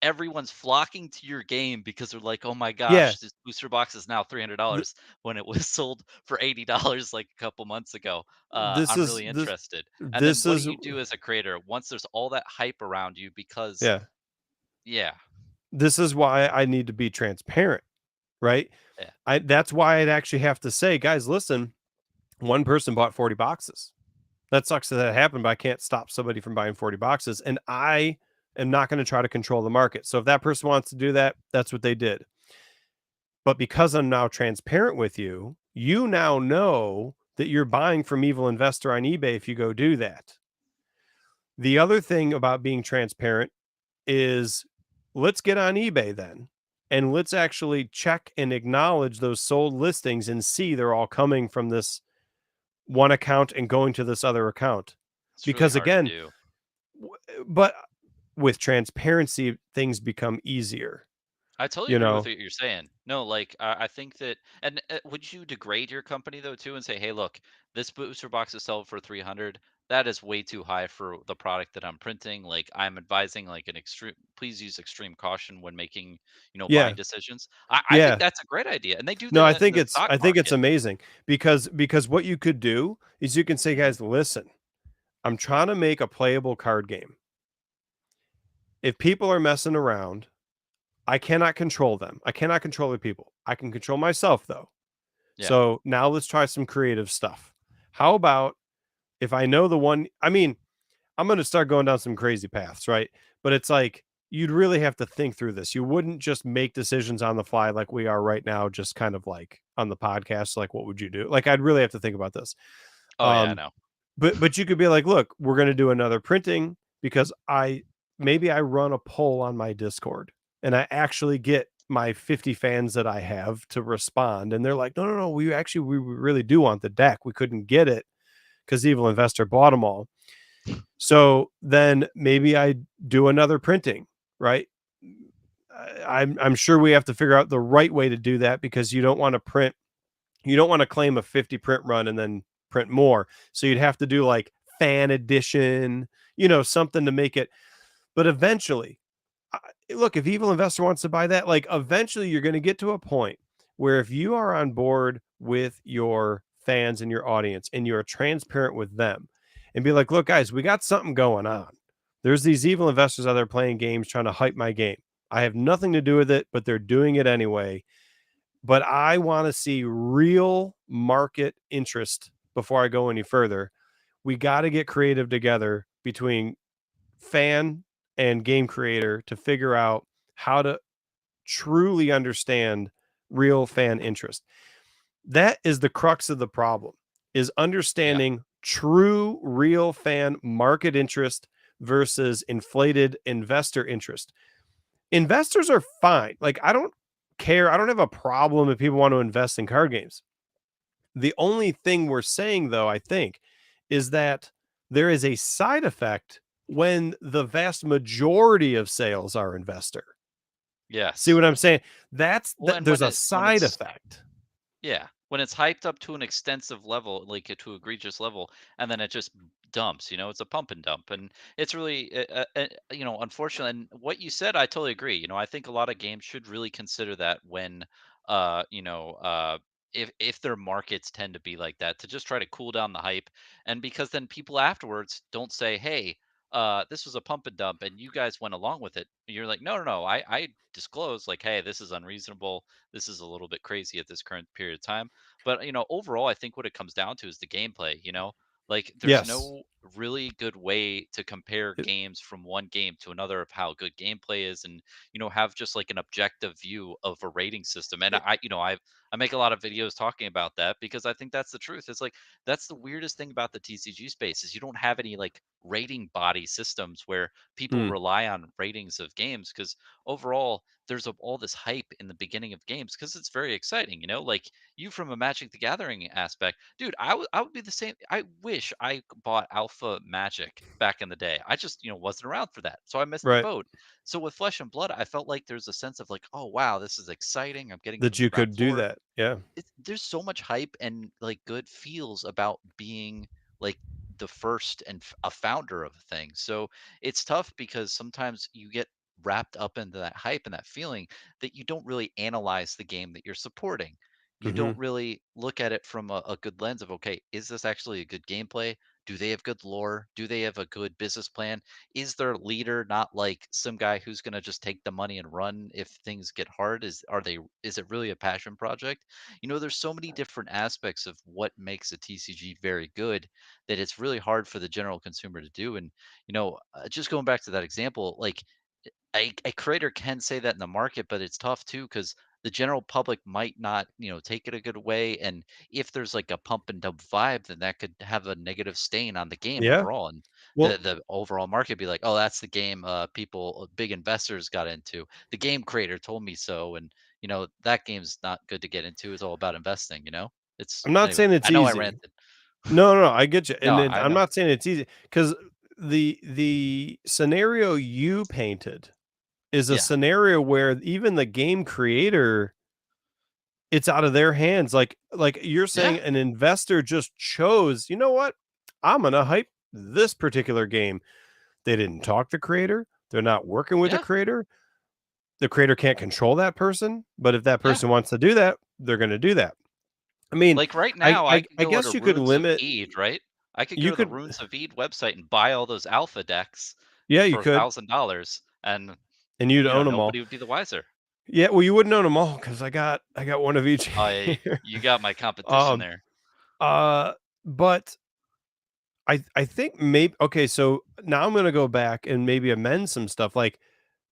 everyone's flocking to your game because they're like, "Oh my Yeah. gosh, this booster box is now $300 when it was sold for $80 like a couple months ago." I'm really interested. And then This what do is you do as a creator once there's all that hype around you? Because yeah. yeah, This is why I need to be transparent, right? yeah, That's why I'd actually have to say, guys, listen, one person bought 40 boxes. That sucks that happened, but I can't stop somebody from buying 40 boxes. And I am not going to try to control the market. So if that person wants to do that, that's what they did. But because I'm now transparent with you, you now know that you're buying from Evil Investor on eBay if you go do that. The other thing about being transparent is let's get on eBay then, and let's actually check and acknowledge those sold listings and see they're all coming from this one account and going to this other account. it's Because really hard again, to do. but with transparency, things become easier. I totally agree with what you're saying. No, like I think that, and would you degrade your company though too and say, "Hey, look, this booster box is sold for 300. That is way too high for the product that I'm printing. Like I'm advising like an extreme. Please use extreme caution when making, Yeah. buying decisions." I think Yeah. that's a great idea, and they do No, that in the stock I think it's market. amazing because what you could do is you can say, guys, listen, I'm trying to make a playable card game. If people are messing around, I cannot control them. I cannot control the people. I can control myself though. Yeah. So now let's try some creative stuff. How about if I know the one, I mean, I'm going to start going down some crazy paths, right? But it's like, you'd really have to think through this. You wouldn't just make decisions on the fly like we are right now, just kind of like on the podcast. Like, what would you do? Like, I'd really have to think about this. Oh yeah, I know. But you could be like, look, we're going to do another printing because I maybe I run a poll on my Discord and I actually get my 50 fans that I have to respond, and they're like, no, we really do want the deck. We couldn't get it because Evil Investor bought them all. So then maybe I do another printing, right? I'm sure we have to figure out the right way to do that, because you don't want to claim a 50 print run and then print more. So you'd have to do like fan edition, something to make it. But eventually, look, if Evil Investor wants to buy that, like eventually you're going to get to a point where if you are on board with your fans and your audience and you're transparent with them and be like, look, guys, we got something going on. There's these evil investors out there playing games trying to hype my game. I have nothing to do with it, but they're doing it anyway. But I want to see real market interest before I go any further. We got to get creative together between fan and game creator to figure out how to truly understand real fan interest. That is the crux of the problem, is understanding true real fan market interest versus inflated investor interest. Investors are fine. Like, I don't care. I don't have a problem if people want to invest in card games. The only thing we're saying, though, I think, is that there is a side effect when the vast majority of sales are investor. Yes. See what I'm saying? Well, There's a side effect. Yeah, when it's hyped up to an extensive level, like to egregious level, and then it just dumps. It's a pump and dump, and it's really, unfortunate. And what you said, I totally agree. I think a lot of games should really consider that when, uh, you know, uh, if their markets tend to be like that, to just try to cool down the hype, and because then people afterwards don't say, hey. This was a pump and dump, and you guys went along with it. You're like, no. I disclosed, like, hey, this is unreasonable. This is a little bit crazy at this current period of time. But overall, I think what it comes down to is the gameplay. Like there's Yes. no really good way to compare It- games from one game to another of how good gameplay is, and have just like an objective view of a rating system. And I make a lot of videos talking about that because I think that's the truth. It's like that's the weirdest thing about the TCG space is you don't have any like rating body systems where people Mm, rely on ratings of games, because overall there's all this hype in the beginning of games because it's very exciting. Like you, from a Magic the Gathering aspect, dude, I would be the same. I wish I bought Alpha Magic back in the day. I just wasn't around for that, so I missed the right. boat. So with Flesh and Blood, I felt like there's a sense of like, oh wow, this is exciting. I'm getting That from the you ground could do floor. that. Yeah. There's so much hype and like good feels about being like the first and a founder of a thing. So it's tough because sometimes you get wrapped up into that hype and that feeling that you don't really analyze the game that you're supporting. You Hmm. don't really look at it from a good lens of, okay, is this actually a good gameplay? Do they have good lore? Do they have a good business plan? Is their leader not like some guy who's going to just take the money and run if things get hard? Is it really a passion project? There's so many different aspects of what makes a TCG very good that it's really hard for the general consumer to do. And just going back to that example, like a creator can say that in the market, but it's tough too because the general public might not, take it a good way. And if there's like a pump and dump vibe, then that could have a negative stain on the game Yeah. overall. And the Well, the overall market be like, oh, that's the game people, big investors got into. The game creator told me so, and that game's not good to get into. It's all about investing. It's I'm not anyway. saying it's I know I easy. ranted. No, I get you. No, And I I'm know. not saying it's easy, because the scenario you painted is a Yeah, scenario where even the game creator, it's out of their hands. Like you're saying, yeah, an investor just chose, you know what? I'm gonna hype this particular game. They didn't talk to creator. They're not working with the yeah, creator. The creator can't control that person, but if that yeah. person wants to do that, they're gonna do that. I mean, Like right now, I could I go to guess you could Runes of limit. Ede, right? I could go You to the could, Runes of Ede website and buy all those alpha decks yeah, you for could, $1,000, and and you'd own them all. nobody would be the wiser. Yeah, well, you wouldn't own them all because I got one of each Oh, yeah, here. you got my competition Um, there. but I think maybe, okay. So now I'm gonna go back and maybe amend some stuff. Like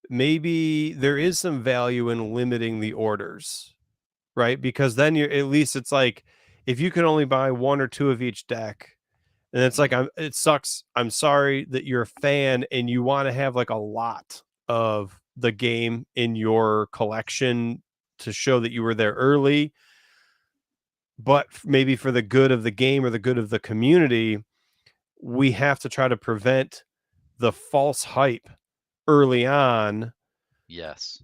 maybe there is some value in limiting the orders, right? Because then you're, at least it's like, if you can only buy one or two of each deck, And it's like, it sucks. I'm sorry that you're a fan and you want to have like a lot of the game in your collection to show that you were there early. But maybe for the good of the game or the good of the community, we have to try to prevent the false hype early on. Yes.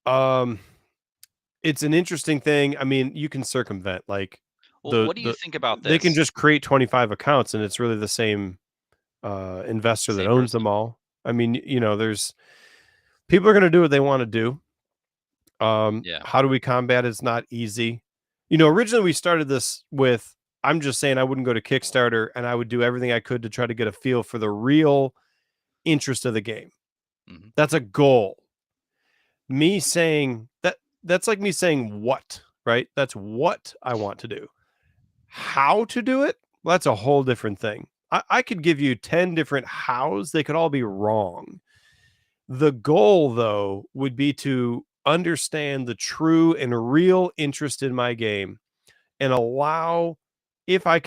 It's an interesting thing. I mean, you can circumvent like Well, what do you think about they can this? just create 25 accounts and it's really the same investor that Same owns person. them all. I mean, you know, there's people are going to do what they want to do. Yeah. How do we combat it? It's not easy. You know, originally we started this with, I'm just saying I wouldn't go to Kickstarter and I would do everything I could to try to get a feel for the real interest of the game. Mhm. That's a goal. Me saying that's like me saying what, right? That's what I want to do. How to do it? Well, that's a whole different thing. I could give you 10 different hows. They could all be wrong. The goal, though, would be to understand the true and real interest in my game and allow, if I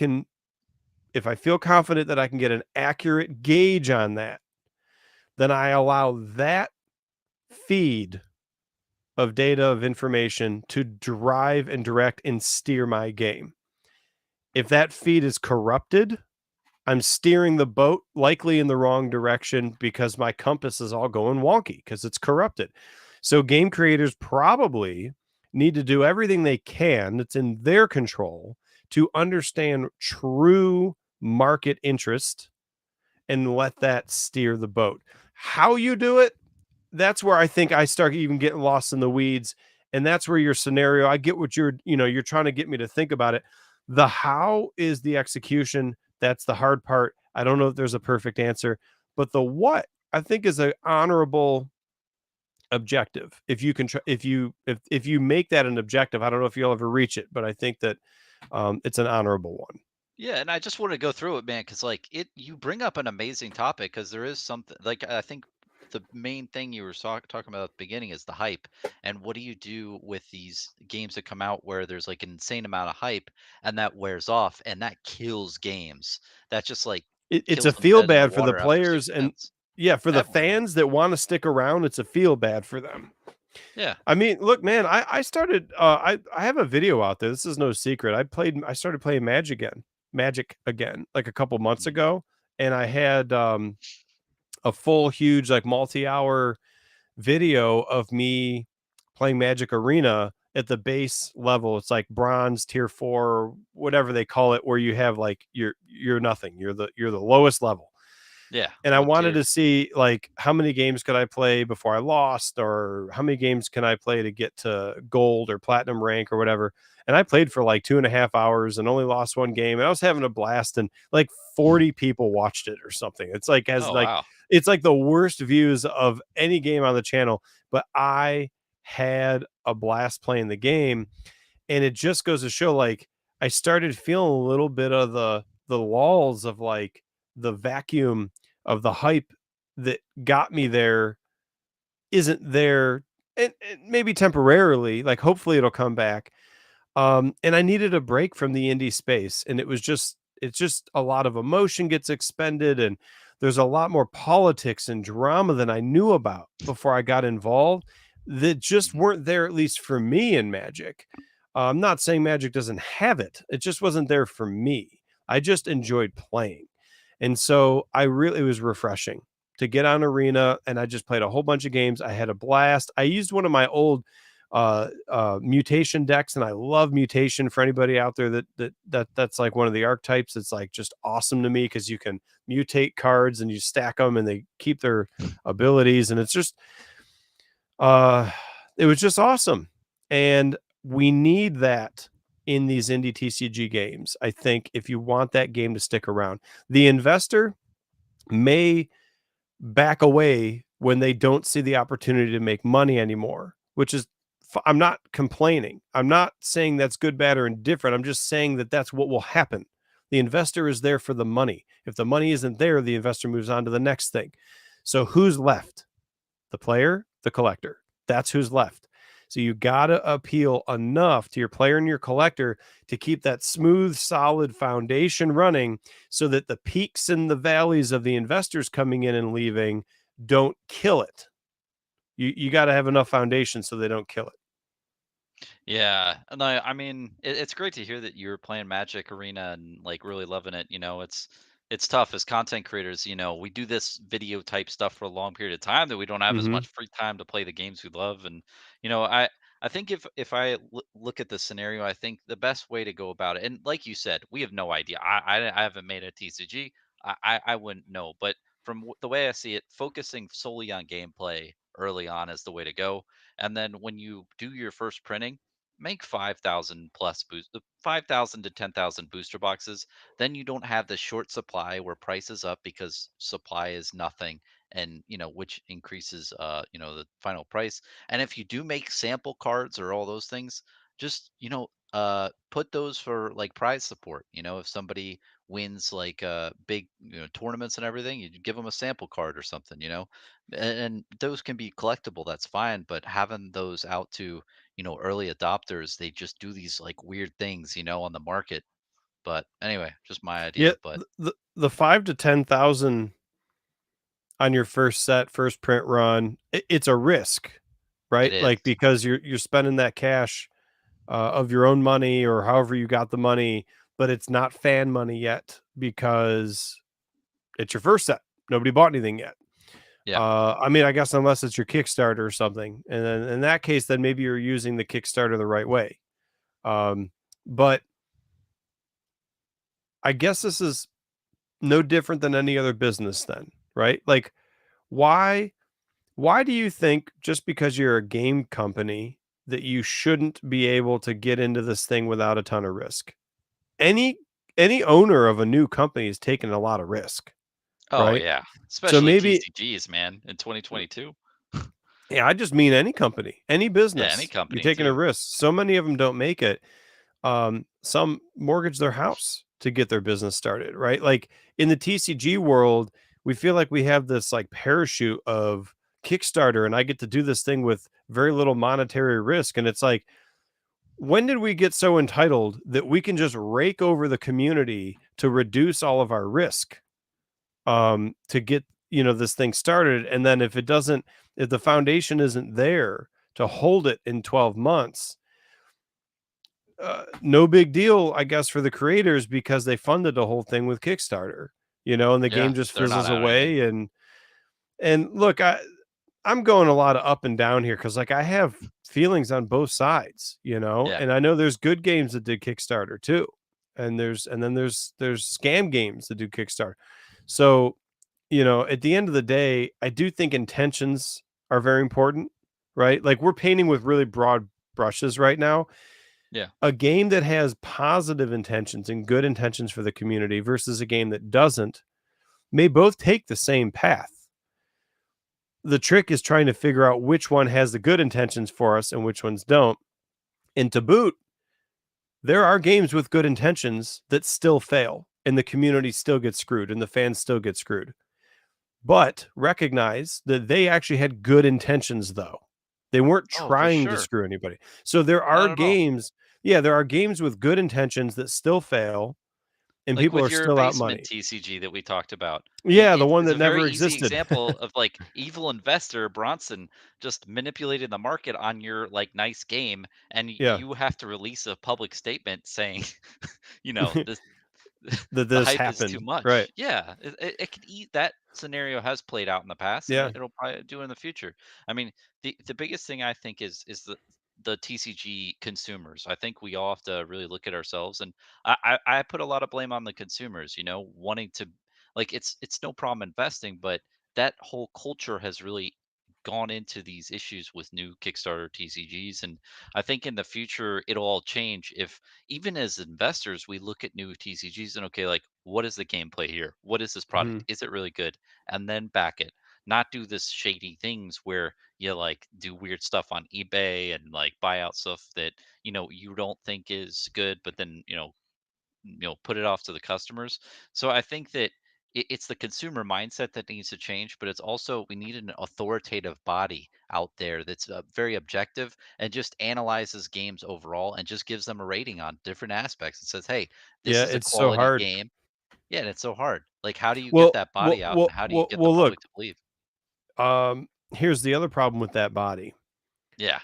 feel confident that I can get an accurate gauge on that, then I allow that feed of data, of information to drive and direct and steer my game. If that feed is corrupted, I'm steering the boat likely in the wrong direction because my compass is all going wonky because it's corrupted. So game creators probably need to do everything they can that's in their control to understand true market interest and let that steer the boat. How you do it, that's where I think I start even getting lost in the weeds. And that's where your scenario, I get what you're trying to get me to think about it. The how is the execution. That's the hard part. I don't know if there's a perfect answer, but the what I think is an honorable objective. If you can try, if you make that an objective, I don't know if you'll ever reach it, but I think that it's an honorable one. Yeah, and I just want to go through it, man, because like you bring up an amazing topic because there is something like I think the main thing you were talking about at the beginning is the hype, and what do you do with these games that come out where there's like an insane amount of hype and that wears off and that kills games. That just like It's a kills them feel dead in the bad for the water after players 6 and minutes. yeah, for the Everyone. fans that want to stick around. It's a feel bad for them. Yeah. I mean, look, man, I started I have a video out there. This is no secret. I started playing Magic again like a couple months Mhm. ago, and I had a full huge like multi-hour video of me playing Magic Arena at the base level. It's like bronze tier 4, whatever they call it, where you have like you're nothing. You're the lowest level. Yeah. And I What wanted tier? to see like how many games could I play before I lost, or how many games can I play to get to gold or platinum rank or whatever. And I played for like 2.5 hours and only lost one game. And I was having a blast, and like 40 people watched it or something. It's like Oh wow. it's like the worst views of any game on the channel. But I had a blast playing the game. And it just goes to show, like, I started feeling a little bit of the lulls of like the vacuum of the hype that got me there isn't there, and maybe temporarily, like hopefully it'll come back. And I needed a break from the indie space, and it's just a lot of emotion gets expended, and there's a lot more politics and drama than I knew about before I got involved that just Mhm. weren't there, at least for me in Magic. I'm not saying Magic doesn't have it. It just wasn't there for me. I just enjoyed playing. And so it was refreshing to get on Arena, and I just played a whole bunch of games. I had a blast. I used one of my old mutation decks, and I love mutation. For anybody out there that's like one of the archetypes, it's like just awesome to me because you can mutate cards and you stack them and they keep their abilities, and it's just it was just awesome. And we need that in these indie TCG games. I think if you want that game to stick around, the investor may back away when they don't see the opportunity to make money anymore, which is, I'm not complaining. I'm not saying that's good, bad, or indifferent. I'm just saying that that's what will happen. The investor is there for the money. If the money isn't there, the investor moves on to the next thing. So who's left? The player, the collector. That's who's left. So you got to appeal enough to your player and your collector to keep that smooth, solid foundation running so that the peaks and the valleys of the investors coming in and leaving don't kill it. You got to have enough foundation so they don't kill it. Yeah, and I mean, it's great to hear that you're playing Magic Arena and like really loving it. It's tough as content creators. We do this video type stuff for a long period of time that we don't have as Mhm. much free time to play the games we love. And I think if I look at the scenario, I think the best way to go about it, and like you said, we have no idea. I haven't made a TCG. I wouldn't know, but from the way I see it, focusing solely on gameplay early on is the way to go. And then when you do your first printing, make 5,000 plus 5,000 to 10,000 booster boxes. Then you don't have the short supply where price is up because supply is nothing, and which increases the final price. And if you do make sample cards or all those things, just put those for like prize support. If somebody wins like big tournaments and everything, you give them a sample card or something. And those can be collectible, that's fine, but having those out to early adopters, they just do these like weird things, on the market. But anyway, just my Yeah, idea. But the 5 to 10,000 on your first set, first print run, it's a risk, it right? is, Like because you're spending that cash of your own money or however you got the money, but it's not fan money yet because it's your first set. Nobody bought anything yet. yeah, I mean, I guess unless it's your Kickstarter or something, and then in that case, then maybe you're using the Kickstarter the right way. But I guess this is no different than any other business, then, right? Like, why why do you think just because you're a game company that you shouldn't be able to get into this thing without a ton of risk? Any any owner of a new company is taking a lot of risk, oh right? yeah, So especially maybe TCGs, man, in 2022. yeah, I just mean any company, any Yeah, any business, you're company taking a too. risk. So many of them don't make it. Some mortgage their house to get their business started, right? Like in the TCG world, we feel like we have this like parachute of Kickstarter, and I get to do this thing with very little monetary risk. And it's like, when did we get so entitled that we can just rake over the community to reduce all of our risk to get this thing started? And then if the foundation isn't there to hold it in 12 months, no big deal, I guess, for the creators because they funded the whole thing with Kickstarter, and the Yeah, game just they're not fizzles out anything. away. And look, I'm going a lot of up and down here because like I have feelings on both sides, Yeah, and I know there's good games that did Kickstarter too, and then there's scam games that do Kickstarter. So at the end of the day, I do think intentions are very important, right? Like we're painting with really broad brushes right now. yeah. A game that has positive intentions and good intentions for the community versus a game that doesn't may both take the same path. The trick is trying to figure out which one has the good intentions for us and which ones don't. And to boot, there are games with good intentions that still fail and the community still gets screwed and the fans still get screwed. But recognize that they actually had good intentions, though. They weren't Oh, for trying to sure. screw anybody. So there are Not at all. games, yeah, there are games with good intentions that still fail and Like people with are your still out basement money. TCG that we talked about. Yeah, the It one is that a very never easy existed. example of like evil investor Bronson just manipulating the market on your like nice game, and Yeah. you have to release a public statement saying, this That the this hype is too happened. Right. much. Yeah, it can eat that scenario has played out in the past, and Yeah. it'll probably do in the future. I mean, the biggest thing I think is the TCG consumers. I think we all have to really look at ourselves, and I put a lot of blame on the consumers. Wanting to like it's no problem investing, but that whole culture has really gone into these issues with new Kickstarter TCGs, and I think in the future it'll all change if even as investors, we look at new TCGs and okay, like what is the gameplay here? What is this product? Mhm. Is it really good? And then back it. Not do this shady things where you like do weird stuff on eBay and like buy out stuff that you don't think is good, but then put it off to the customers. So I think that it's the consumer mindset that needs to change, but it's also we need an authoritative body out there that's very objective and just analyzes games overall and just gives them a rating on different aspects and says, "Hey, this Yeah, is a it's so quality hard. game." Yeah, and it's so hard. Like, how do you get Well, that well, body out, well, and how do you well, get the well look, public to believe? here's the other problem with that body. Yeah,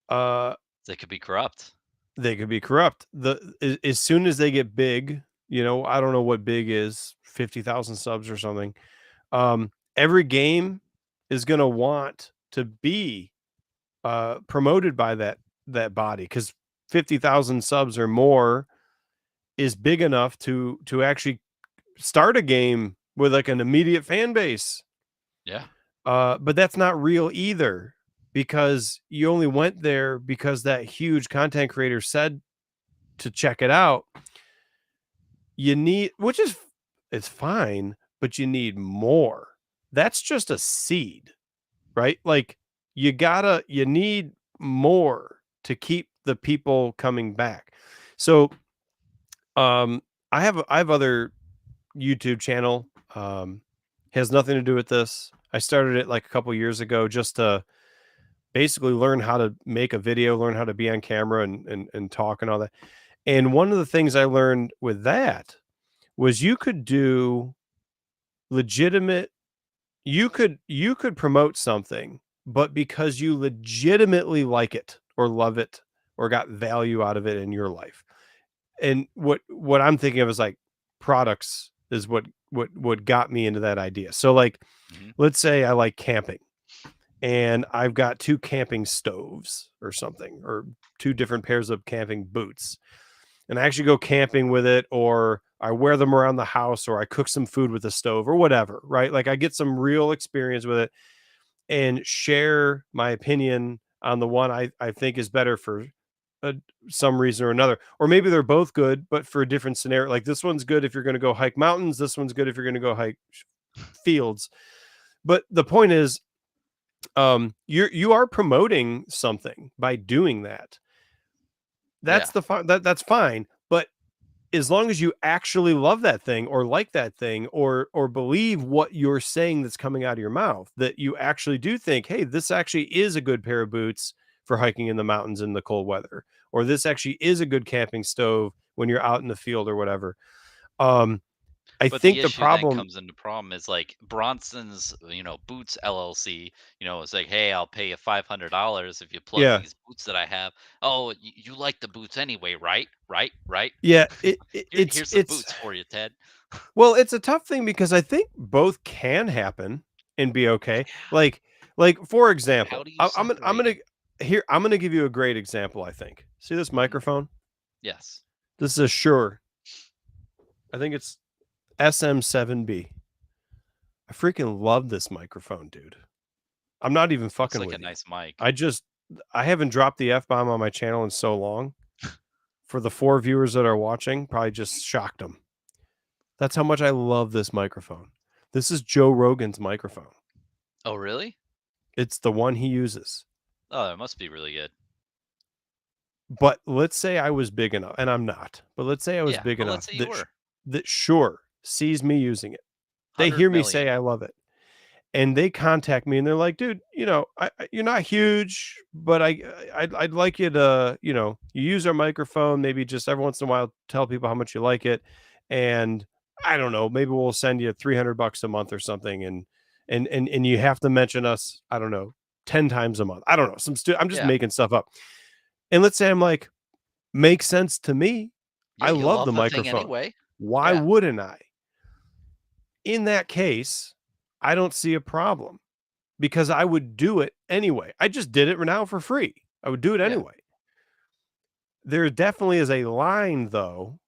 Uh, they could be corrupt. they could be corrupt. As soon as they get big, I don't know what big is, 50,000 subs or something. Every game is going to want to be promoted by that body, because 50,000 subs or more is big enough to actually start a game with like an immediate fan base. Yeah. But that's not real either, because you only went there because that huge content creator said to check it out. You need, which is, it's fine, but you need more. That's just a seed, right? Like you need more to keep the people coming back. So, I have other YouTube channel, has nothing to do with this. I started it like a couple years ago just to basically learn how to make a video, learn how to be on camera and talk and all that. And one of the things I learned with that was you could do legitimate, you could promote something, but because you legitimately like it or love it or got value out of it in your life. And what I'm thinking of is like products is what got me into that idea. So like, let's say I like camping and I've got 2 camping stoves or something, or 2 different pairs of camping boots. And I actually go camping with it, or I wear them around the house, or I cook some food with the stove or whatever, right? Like I get some real experience with it and share my opinion on the one I think is better for some reason or another. Or maybe they're both good, but for a different scenario. Like this one's good if you're going to go hike mountains. This one's good if you're going to go hike fields. But the point is, you are promoting something by doing that. That's that's fine. But as long as you actually love that thing or like that thing, or believe what you're saying that's coming out of your mouth, that you actually do think, hey, this actually is a good pair of boots for hiking in the mountains in the cold weather, or this actually is a good camping stove when you're out in the field or whatever. I But think the the issue then problem, comes into problem is like Bronson's, Boots LLC, it's like, hey, I'll pay you $500 if you plug yeah, these boots that I have. Oh, you like the boots anyway, right? Right? Right? yeah, Here's some boots for you, Ted. well, it's a tough thing because I think both can happen and be okay. Like for How example, do you separate it? I'm gonna give you a great example. I think. See this Mhm. microphone? Yes. This is a Shure. I think it's SM7B. I freaking love this microphone, dude. I'm not even Looks fucking like a with you. nice mic. I haven't dropped the F-bomb on my channel in so long. For the 4 viewers that are watching, probably just shocked them. That's how much I love this microphone. This is Joe Rogan's microphone. Oh, really? It's the one he uses. Oh, it must be really good. But let's say I was big enough, and I'm not, but let's say I was Yeah, big but let's enough say you that were that Shure sees me using it. They 100 hear me say million. I love it. And they contact me and they're like, dude, you're not huge, but I'd like you to, you use our microphone, maybe just every once in a while, tell people how much you like it. And I don't know, maybe we'll send you $300 a month or something. And you have to mention us, I don't know, 10 times a month. I don't know. I'm just Yeah. making stuff up. And let's say I'm like, makes sense to me. Yeah, I you love the love the thing microphone. anyway. Why Yeah. wouldn't I? In that case, I don't see a problem, because I would do it anyway. I just did it now for free. I would do it Yeah. anyway. There definitely is a line, though,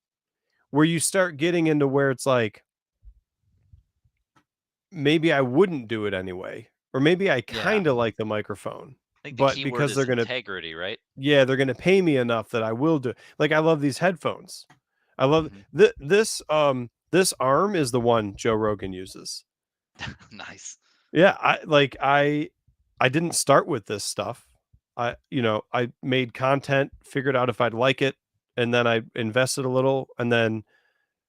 where you start getting into where it's like, maybe I wouldn't do it anyway, or maybe I Yeah. kind of like the microphone, I think the but key word because is integrity, right? they're gonna pay me enough that I will do. Like I love these headphones. I love Mhm. this arm is the one Joe Rogan uses. Nice. Yeah, I didn't start with this stuff. I made content, figured out if I'd like it, and then I invested a little, and then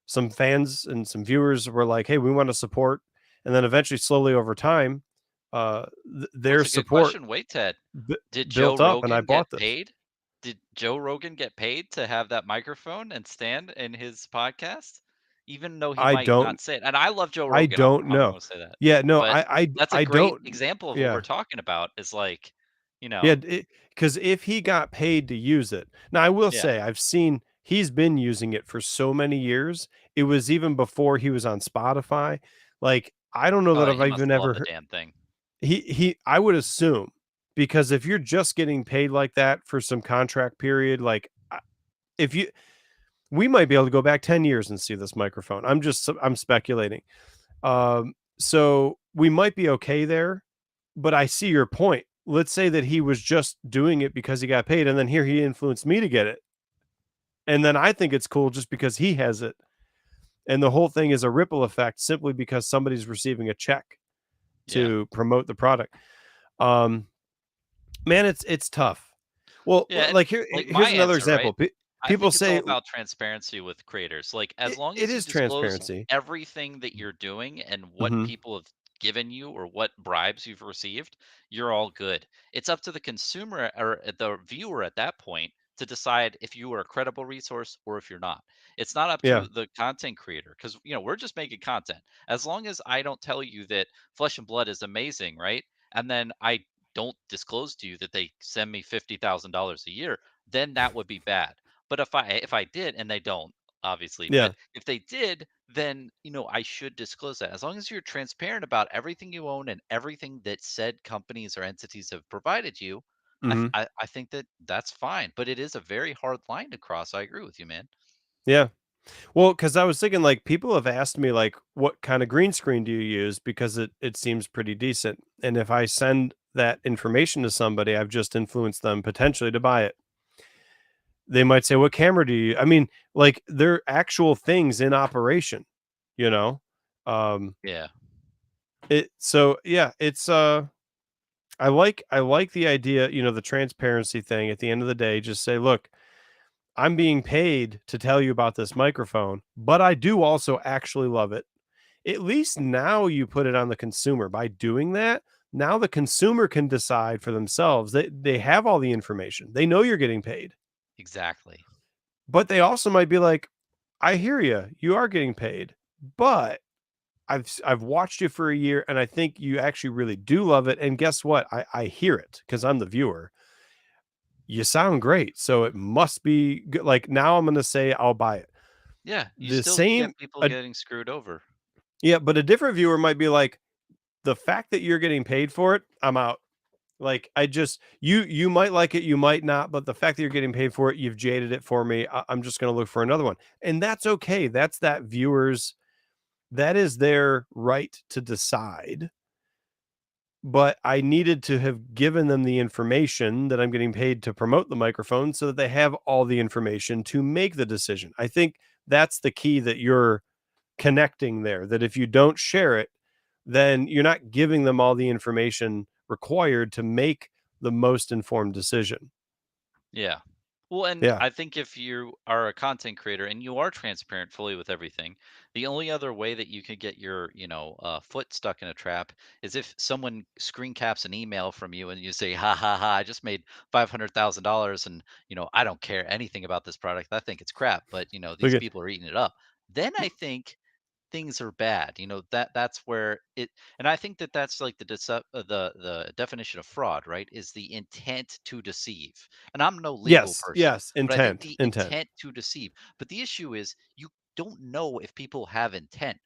some fans and some viewers were like, hey, we want to support. And then eventually, slowly over time, their That's a good support question. Wait, Ted, did Joe built up, and I Rogan get bought this. paid? Did Joe Rogan get paid to have that microphone and stand in his podcast? Even though he I might don't not say it. And I love Joe I Rogan. don't I'm know. gonna say that. Yeah, no, But that's a I great don't. example of what we're Yeah, talking about. Is like, you yeah, know, because if he got paid to use it, now I will yeah. say I've seen he's been using it for so many years. It was even before he was on Spotify. Like I don't know that Oh, I've he must even love ever the heard damn thing. he. I would assume because if you're just getting paid like that for some contract period, like if you, we might be able to go back 10 years and see this microphone. I'm speculating. So we might be okay there, but I see your point. Let's say that he was just doing it because he got paid, and then here he influenced me to get it. And then I think it's cool just because he has it. And the whole thing is a ripple effect simply because somebody's receiving a check Yeah. to promote the product. Um, Man, it's tough. Well, Yeah, and like like my here's another answer, right? example. I People think it's all say about transparency with creators. Like, as long it as you is disclose transparency. everything that you're doing and what Mhm. people have given you or what bribes you've received, you're all good. It's up to the consumer or the viewer at that point to decide if you are a credible resource or if you're not. It's not up Yeah. to the content creator because, we're just making content. As long as I don't tell you that Flesh and Blood is amazing, right? And then I don't disclose to you that they send me $50,000 a year, then that would be bad. But if I did, and they don't, obviously, Yeah. but if they did, then I should disclose that. As long as you're transparent about everything you own and everything that said companies or entities have provided you, Mhm. I think that that's fine. But it is a very hard line to cross. I agree with you, man. Yeah. Well, because I was thinking, like, people have asked me, like, what kind of green screen do you use? Because it seems pretty decent. And if I send that information to somebody, I've just influenced them potentially to buy it. They might say, "What camera do you?" I mean, like, they're actual things in operation, you know. Um, Yeah. yeah, I like the idea, the transparency thing. At the end of the day, just say, "Look, I'm being paid to tell you about this microphone, but I do also actually love it." At least now you put it on the consumer. By doing that, now the consumer can decide for themselves. They have all the information. They know you're getting paid. Exactly. But they also might be like, "I hear you. You are getting paid, but I've watched you for a year, and I think you actually really do love it. And guess what? I hear it because I'm the viewer. You sound great, so it must be good. Like now, I'm gonna say I'll buy it. Yeah. You The still same, get people getting screwed over. yeah, but a different viewer might be like, the fact that you're getting paid for it, I'm out. Like I just you might like it, you might not, but the fact that you're getting paid for it, you've jaded it for me. I'm just gonna look for another one, and that's okay. That's that viewer's. That is their right to decide. But I needed to have given them the information that I'm getting paid to promote the microphone so that they have all the information to make the decision. I think that's the key that you're connecting there, that if you don't share it, then you're not giving them all the information required to make the most informed decision. Yeah. Well, and Yeah. I think if you are a content creator and you are transparent fully with everything, the only other way that you could get your, foot stuck in a trap is if someone screen caps an email from you and you say, "Ha ha ha! I just made $500,000, and I don't care anything about this product. I think it's crap, but Look these at people are eating it up." Then I think things are bad. That's where it, and I think that that's like the definition of fraud, right? Is the intent to deceive. And I'm no legal yes, person, yes, but I think intent, the intent. intent to deceive. But the issue is you don't know if people have intent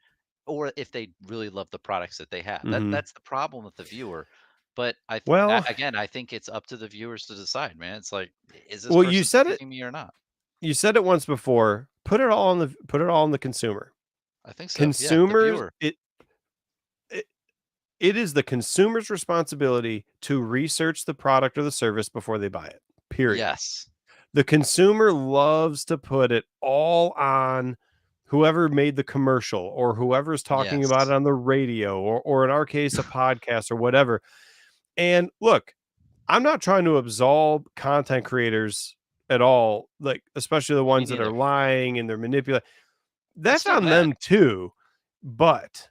or if they really love the products that they have. Mhm. That's the problem with the viewer. But Well, again, I think it's up to the viewers to decide, man. It's like, is this well, you person said it deceiving me or not? you said it once before. Put it all on the consumer. I think so. Yeah, the Consumers, viewer. it it is the consumer's responsibility to research the product or the service before they buy it. Period. Yes. The consumer loves to put it all on whoever made the commercial or whoever's talking about it Yes. on the radio or in our case, a podcast or whatever. And look, I'm not trying to absolve content creators at all, like especially the Me ones that are neither. lying and they're manipulating. that's still on bad. them too. But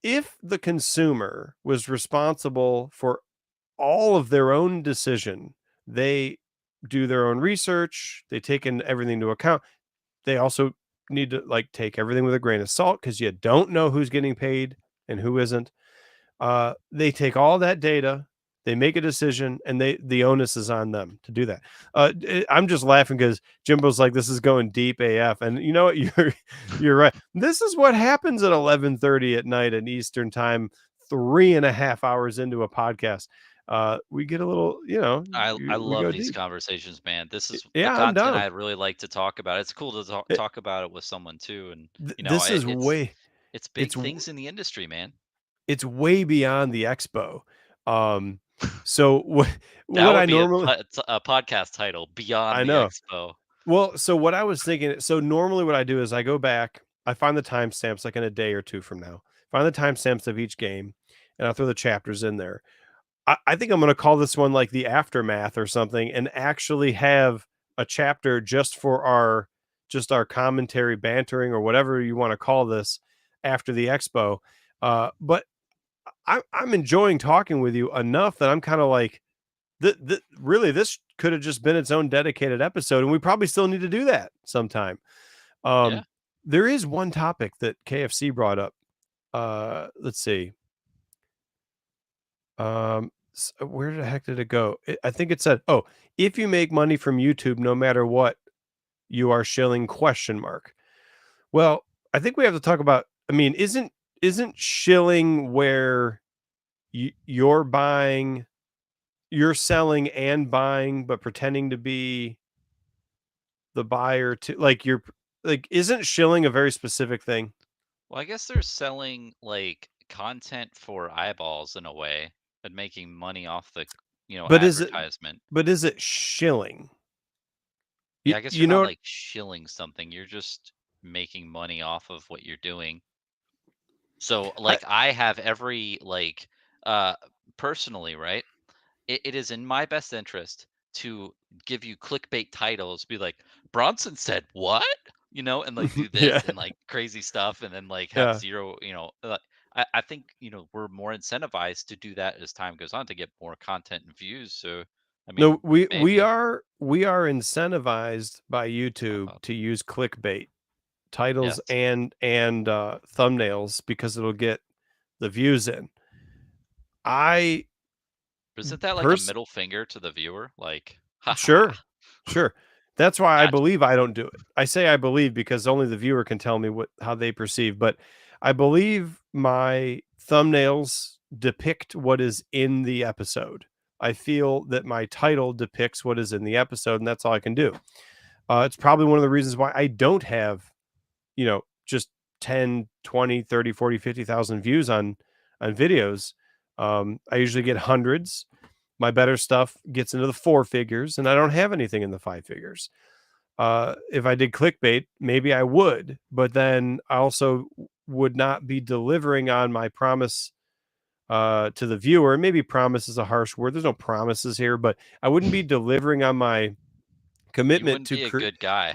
if the consumer was responsible for all of their own decision, they do their own research, they take in everything into account. They also need to like take everything with a grain of salt because you don't know who's getting paid and who isn't. They take all that data, they make a decision, and the onus is on them to do that. I'm just laughing because Jimbo's like, this is going deep AF, and you know what? You're right. This is what happens at 11:30 at night in Eastern time, 3.5 hours into a podcast. We get a little, I we love go these deep. conversations, man. This is the Yeah, I'm content down. I really like to talk about. It's cool to It- talk about it with someone too, and this is it's big it's things in the industry, man. it's way beyond the Expo. Um, so That what would I be normally a podcast title, Beyond I the know. Expo. Well, so what I was thinking, so normally what I do is I go back, I find the timestamps like in a day or two from now, find the timestamps of each game, and I'll throw the chapters in there. I think I'm going to call this one like the aftermath or something, and actually have a chapter just for our commentary, bantering, or whatever you want to call this after the expo. But I'm enjoying talking with you enough that I'm kind of like, really, this could have just been its own dedicated episode, and we probably still need to do that sometime. Yeah. There is one topic that KFC brought up. Let's see. Where the heck did it go? I think it said, "Oh, if you make money from YouTube, no matter what, you are shilling?" Question mark. Well, I think we have to talk about. I mean, isn't shilling where you're buying, you're selling and buying, but pretending to be the buyer to like you're like isn't shilling a very specific thing? Well, I guess they're selling like content for eyeballs in a way and making money off the, But is it advertisement. but is it shilling? Yeah, I guess You you're not know like shilling something. You're just making money off of what you're doing. So I like I have every like uh personally, right? It is in my best interest to give you clickbait titles, be like, Bronson said what? And like do yeah, this and like crazy stuff and then like have yeah. zero, I think, we're more incentivized to do that as time goes on to get more content and views. So I No, mean, we maybe. are incentivized by How YouTube about to use clickbait titles yes. and thumbnails because it'll get the views in. I Isn't that like a pers middle finger to the viewer? Like, haha, Sure. Sure. That's why I gotcha. believe I don't do it. I say I believe because only the viewer can tell me how they perceive, but I believe my thumbnails depict what is in the episode. I feel that my title depicts what is in the episode, and that's all I can do. It's probably one of the reasons why I don't have, just 10, 20, 30, 40, 50,000 views on videos. I usually get hundreds. My better stuff gets into the 4 figures, and I don't have anything in the 5 figures. If I did clickbait, maybe I would, but then I also would not be delivering on my promise to the viewer. Maybe promise is a harsh word. There's no promises here, but I wouldn't be delivering on my You commitment wouldn't to be a good guy.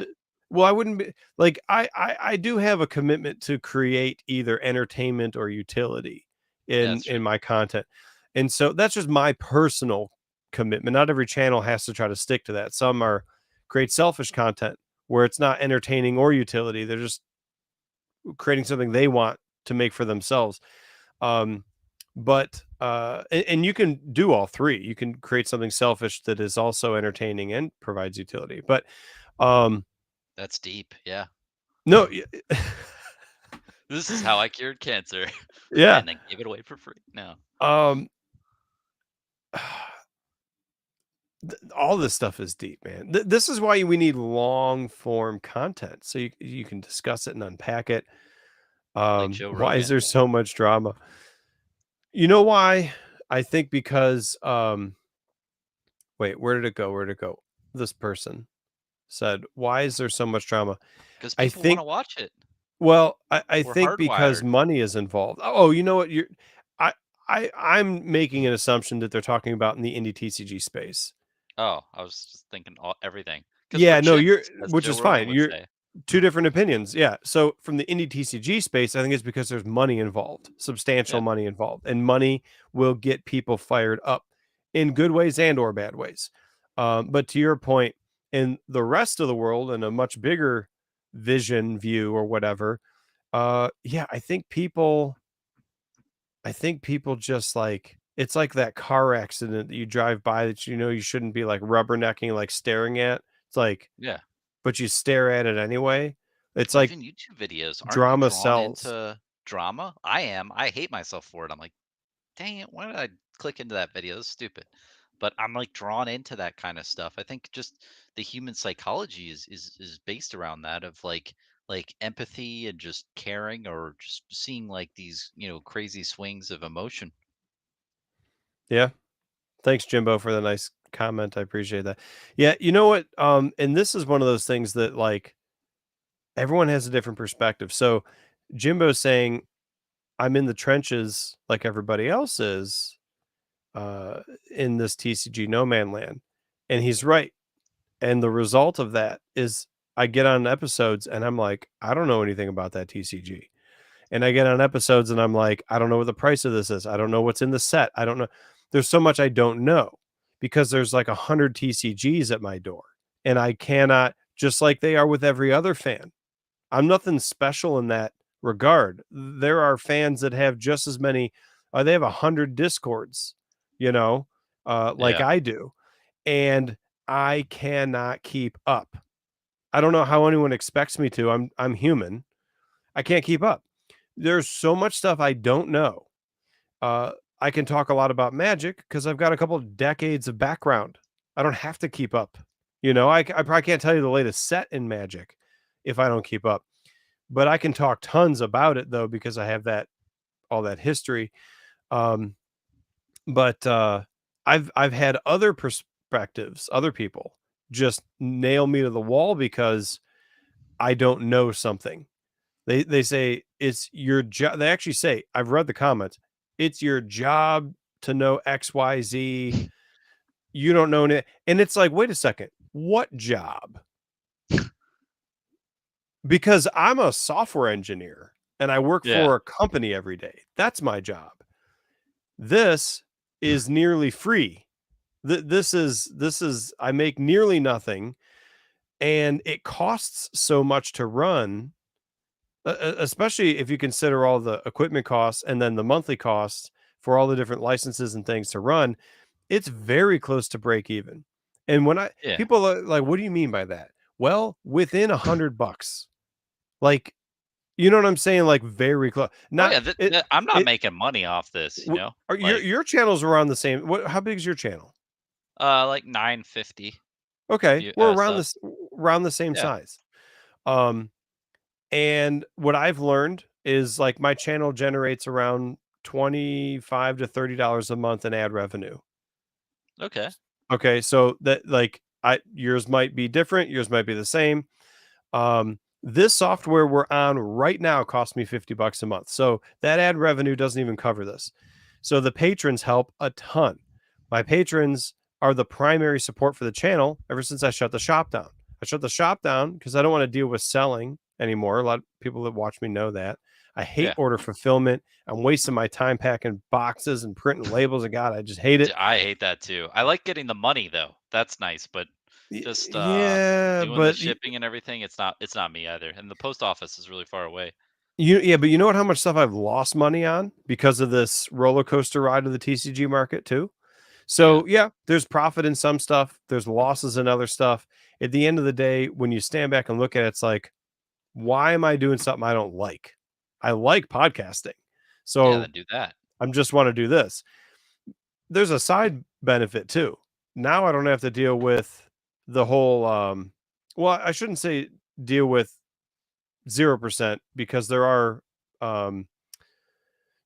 well, I wouldn't be like I do have a commitment to create either entertainment or utility Yeah, in that's true. my content. And so that's just my personal commitment. Not every channel has to try to stick to that. Some are create selfish content where it's not entertaining or utility. They're just creating something they want to make for themselves. Um, and you can do all three. You can create something selfish that is also entertaining and provides utility. But um, That's deep. Yeah. no, This is how I cured cancer yeah. and then gave it away for free. No. Um, all this stuff is deep, man. This is why we need long form content so you can discuss it and unpack it. Like Joe Why is Rogan. there so much drama? You know why? I think because wait, where did it go? Where did it go? This person said, "Why is there so much drama?" Because I people want to think watch it. well, I We're think because hardwired. money is involved. Oh, you know what? I I'm making an assumption that they're talking about in the indie TCG space. Oh, I was just thinking everything. Because we're Yeah, no, chicks, as which Joe is Rogan fine. would say. Two different opinions. Yeah. So from the indie TCG space, I think it's because there's money involved, substantial money involved, and money will get people fired up in good ways and or bad ways. But to your point, in the rest of the world, in a much bigger view or whatever, yeah, I think people just like, it's like that car accident that you drive by that you shouldn't be like rubbernecking, like staring at. It's like, Yeah. but you stare at it anyway. It's Well, like even YouTube videos, aren't you drama drawn sells. into drama? I am. I hate myself for it. I'm like, dang it, why did I click into that video? That's stupid. But I'm like drawn into that kind of stuff. I think just the human psychology is based around that of like empathy and just caring or just seeing like these, crazy swings of emotion. Yeah. Thanks, Jimbo, for the nice comment. I appreciate that. Yeah, you know what? And this is one of those things that like everyone has a different perspective. So Jimbo's saying I'm in the trenches like everybody else is in this TCG no man land. And he's right. And the result of that is I get on episodes and I'm like, I don't know anything about that TCG. And I get on episodes and I'm like, I don't know what the price of this is. I don't know what's in the set. I don't know. There's so much I don't know because there's like 100 TCGs at my door. And I cannot, just like they are with every other fan. I'm nothing special in that regard. There are fans that have just as many, they have 100 Discords, like Yeah. I do. And I cannot keep up. I don't know how anyone expects me to. I'm human. I can't keep up. There's so much stuff I don't know. I can talk a lot about Magic because I've got a couple of decades of background. I don't have to keep up. I probably can't tell you the latest set in Magic if I don't keep up. But I can talk tons about it though because I have all that history. But I've had other perspectives, other people just nail me to the wall because I don't know something. They say it's your job. They actually say, I've read the comments, it's your job to know XYZ. You don't know it. And it's like, wait a second, what job? Because I'm a software engineer and I work Yeah. for a company every day. That's my job. This is nearly free. This is I make nearly nothing and it costs so much to run, especially if you consider all the equipment costs and then the monthly costs for all the different licenses and things to run. It's very close to break even. And when Yeah. people are like, what do you mean by that? Well, within $100, like, you know what I'm saying? Like very close. Not I'm not making money off this, Are your channels around the same? How big is your channel? like 950. Okay, we're Subs. around the same Yeah. size. And what I've learned is like my channel generates around $25 to $30 a month in ad revenue. Okay. Okay, so that like yours might be different, yours might be the same. This software we're on right now costs me $50 a month. So that ad revenue doesn't even cover this. So the patrons help a ton. My patrons are the primary support for the channel ever since I shut the shop down. I shut the shop down because I don't want to deal with selling anymore. A lot of people that watch me know that. I hate order fulfillment. I'm wasting my time packing boxes and printing labels. And God, I just hate it. I hate that too. I like getting the money though. That's nice, but just yeah, doing the but shipping and everything, it's not me either. And the post office is really far away. But you know what? How much stuff I've lost money on because of this roller coaster ride of the TCG market too. So yeah, there's profit in some stuff. There's losses in other stuff. At the end of the day, when you stand back and look at it, it's like, why am I doing something I don't like? I like podcasting, so then do that. I just want to do this. There's a side benefit too. Now I don't have to deal with the whole. Well, I shouldn't say deal with 0% because there are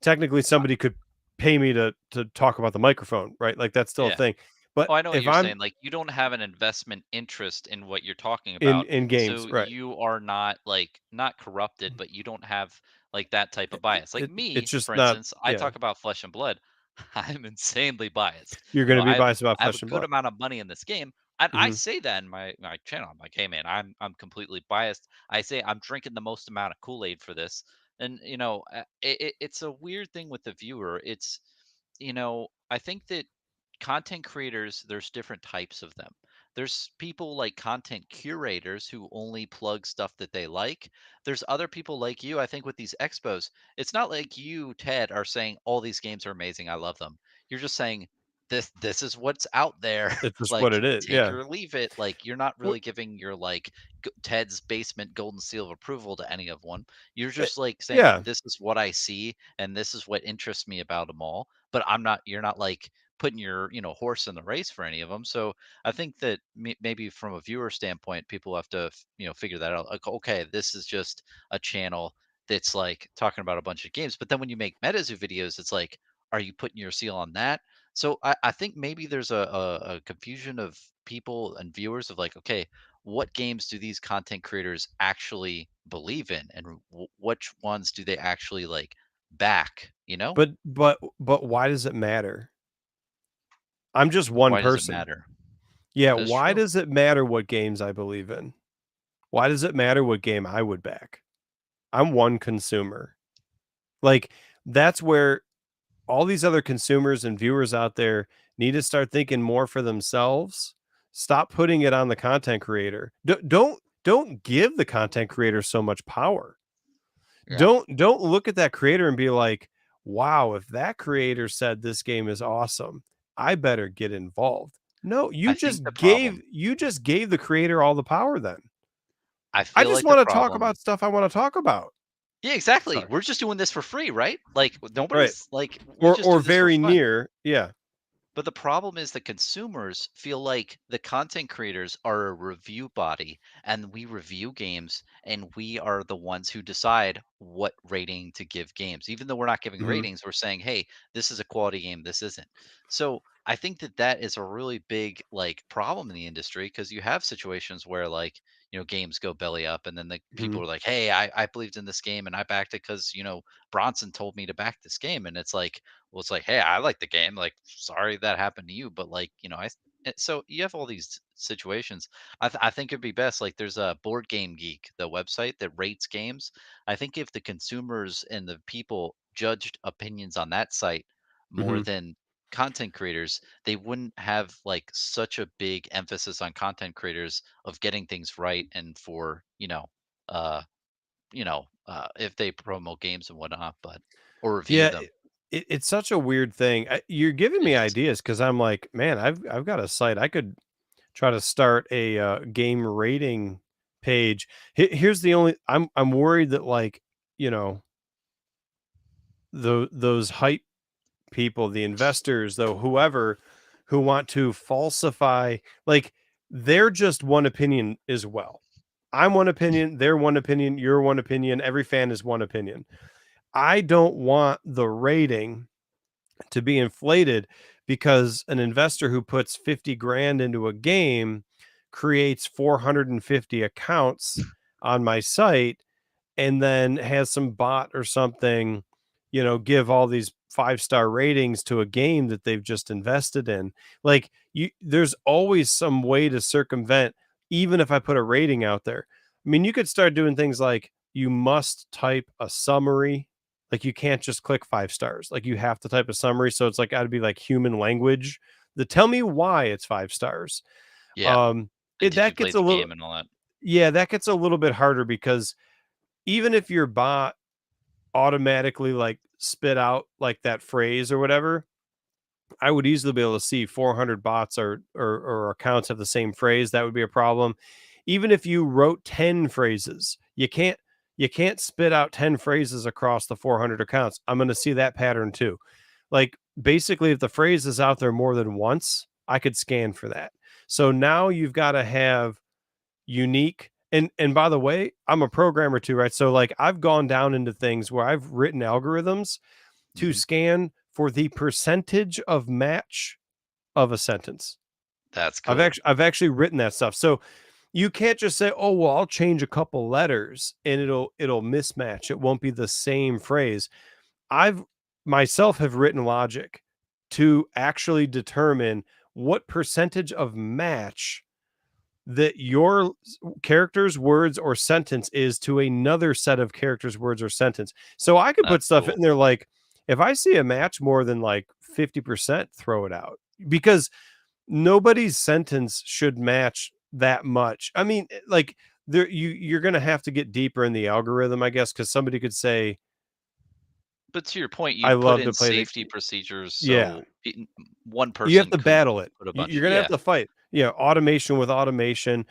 technically somebody could pay me to talk about the microphone, right? Like that's still a thing. But I know what if you're I'm saying. Like you don't have an investment interest in what you're talking in about. games, So right? you are not not corrupted, but you don't have like that type of bias. Like It's me, just for not. instance, I Yeah, talk about Flesh and Blood. I'm insanely biased. you're going to be I have biased about I have a Flesh and good Blood. amount of money in this game. And I Mhm. say that in my channel. I'm like, hey man, I'm completely biased. I say I'm drinking the most amount of Kool-Aid for this. And it's a weird thing with the viewer. It's I think that content creators, there's different types of them. There's people like content curators who only plug stuff that they like. There's other people like you, I think, with these expos. It's not like you, Ted, are saying all these games are amazing. I love them. You're just saying this is what's out there. It's just what Like, it is. take Yeah. or leave it. Like, you're not Wh- really giving your like Ted's basement golden seal of approval to any of one. You're eh, just like saying Yeah. this is what I see and this is what interests me about them all. But I'm not. You're not like putting your horse in the race for any of them. So I think that maybe from a viewer standpoint, people have to figure that out. Like, okay, this is just a channel that's like talking about a bunch of games. But then when you make MetaZoo videos, it's like, are you putting your seal on that? So I think maybe there's a confusion of people and viewers of like, okay, what games do these content creators actually believe in, and which ones do they actually like back? But why does it matter? I'm just one Why does it person. matter? Yeah, That's why true. does it matter what games I believe in? Why does it matter what game I would back? I'm one consumer. Like, that's where all these other consumers and viewers out there need to start thinking more for themselves. Stop putting it on the content creator. Don't give the content creator so much power. Yeah. Don't look at that creator and be like, "Wow, if that creator said this game is awesome, I better get involved." No, I think the problem, you just gave the creator all the power then. I I feel just like the want to talk problem about stuff I want to talk about. Yeah, exactly. Sorry. We're just doing this for free, right? Like Right. nobody's like we just Or do this for very fun. near. Yeah. But the problem is the consumers feel like the content creators are a review body and we review games and we are the ones who decide what rating to give games. Even though we're not giving Mhm. ratings, we're saying, "Hey, this is a quality game, this isn't." So, I think that that is a really big like problem in the industry because you have situations where like, games go belly up and then the people Mhm. are like, "Hey, I believed in this game and I backed it cuz, Bronson told me to back this game." And it's like, well, it's like, hey, I like the game. Like, sorry that happened to you, but like, so you have all these situations. I think it'd be best. Like, there's a Board Game Geek, the website that rates games. I think if the consumers and the people judged opinions on that site more Mhm. than content creators, they wouldn't have like such a big emphasis on content creators of getting things right and for uh, if they promote games and whatnot, but or review Yeah, them. it's such a weird thing. You're giving It me is. ideas because I'm like, man, I've got a site. I could try to start a game rating page. Here's the only I'm worried that like you know those hype people, the investors, though, whoever who want to falsify, like they're just one opinion as well. I'm one opinion, they're one opinion, you're one opinion, every fan is one opinion. I don't want the rating to be inflated because an investor who puts 50 grand into a game creates 450 accounts on my site and then has some bot or something, give all these 5-star ratings to a game that they've just invested in. Like there's always some way to circumvent, even if I put a rating out there. I mean, you could start doing things like you must type a summary. Like you can't just click 5 stars. Like you have to type a summary. So it's like got to be like human language. The tell me why it's 5 stars. Yeah. Um, And did you that play gets a the little, game and all that? yeah, that gets a little bit harder because even if your bot automatically like spit out like that phrase or whatever, I would easily be able to see 400 bots or accounts have the same phrase. That would be a problem. Even if you wrote 10 phrases, you can't spit out 10 phrases across the 400 accounts. I'm going to see that pattern too. Like basically, if the phrase is out there more than once, I could scan for that. So now you've got to have unique, and by the way, I'm a programmer too, right? So like I've gone down into things where I've written algorithms to Mhm. scan for the percentage of match of a sentence. That's I've cool. actually I've actually written that stuff. So you can't just say, "Oh, well, I'll change a couple letters and it'll mismatch. It won't be the same phrase." I've myself have written logic to actually determine what percentage of match that your characters, words, or sentence is to another set of characters, words, or sentence. So I could put That's stuff cool. in there like, if I see a match more than like 50%, throw it out, because nobody's sentence should match that much. I mean, like there you're going to have to get deeper in the algorithm, I guess, because somebody could say, But to your point, I you'd put love in to play the, safety procedures yeah, so one you have person to couldn't battle it. put a bunch. You're going to have Yeah. to fight, automation with automation.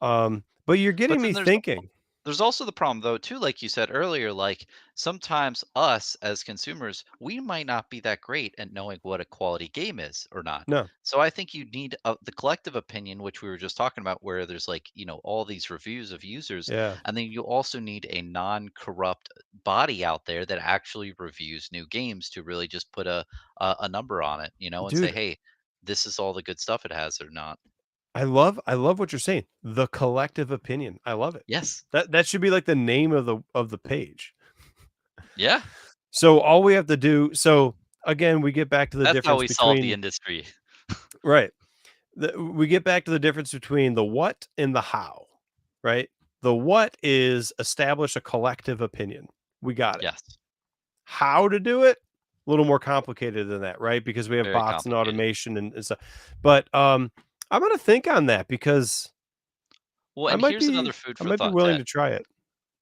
But you're But getting then me thinking. there's also the problem though too, like you said earlier, like sometimes us as consumers, we might not be that great at knowing what a quality game is or not. No, So I think you need the collective opinion, which we were just talking about, where there's like, all these reviews of users, yeah, and then you also need a non-corrupt body out there that actually reviews new games to really just put a number on it, and say, dude, hey, this is all the good stuff it has or not. I love what you're saying. The collective opinion. I love it. Yes. That should be like the name of the page. Yeah. So all we have to do. So again, we get back to the That's how difference we solve the between, industry. right. We get back to the difference between the what and the how. Right. The what is establish a collective opinion. We got it. Yes. How to do it? A little more complicated than that, right? Because we have Very bots and complicated. automation and stuff. But I'm gonna think on that because Well, I and might here's be another food I for might be thought, willing Ted. to try it.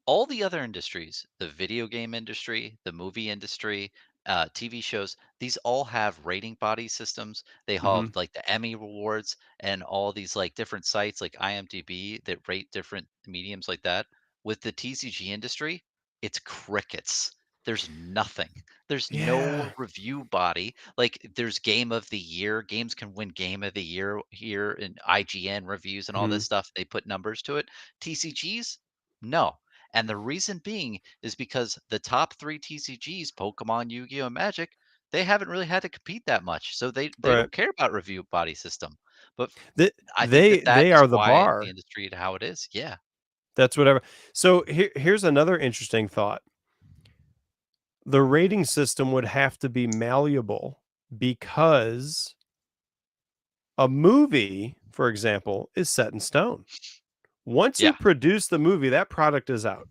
All the other industries, the video game industry, the movie industry, TV shows, these all have rating body systems. They have Hmm. like the Emmy Awards and all these like different sites like IMDb that rate different mediums like that. With the TCG industry, it's crickets. There's nothing. There's Yeah. no review body. Like there's Game of the Year. Games can win Game of the Year here in IGN reviews and all Mhm. this stuff. They put numbers to it. TCGs, no. And the reason being is because the top 3 TCGs, Pokemon, Yu-Gi-Oh, and Magic, they haven't really had to compete that much. So they Right. don't care about review body system. But Th I think they that they is are the why the bar. industry to how it is. Yeah. That's whatever. So here's another interesting thought. The rating system would have to be malleable because a movie, for example, is set in stone. Once you Yeah. produce the movie, that product is out.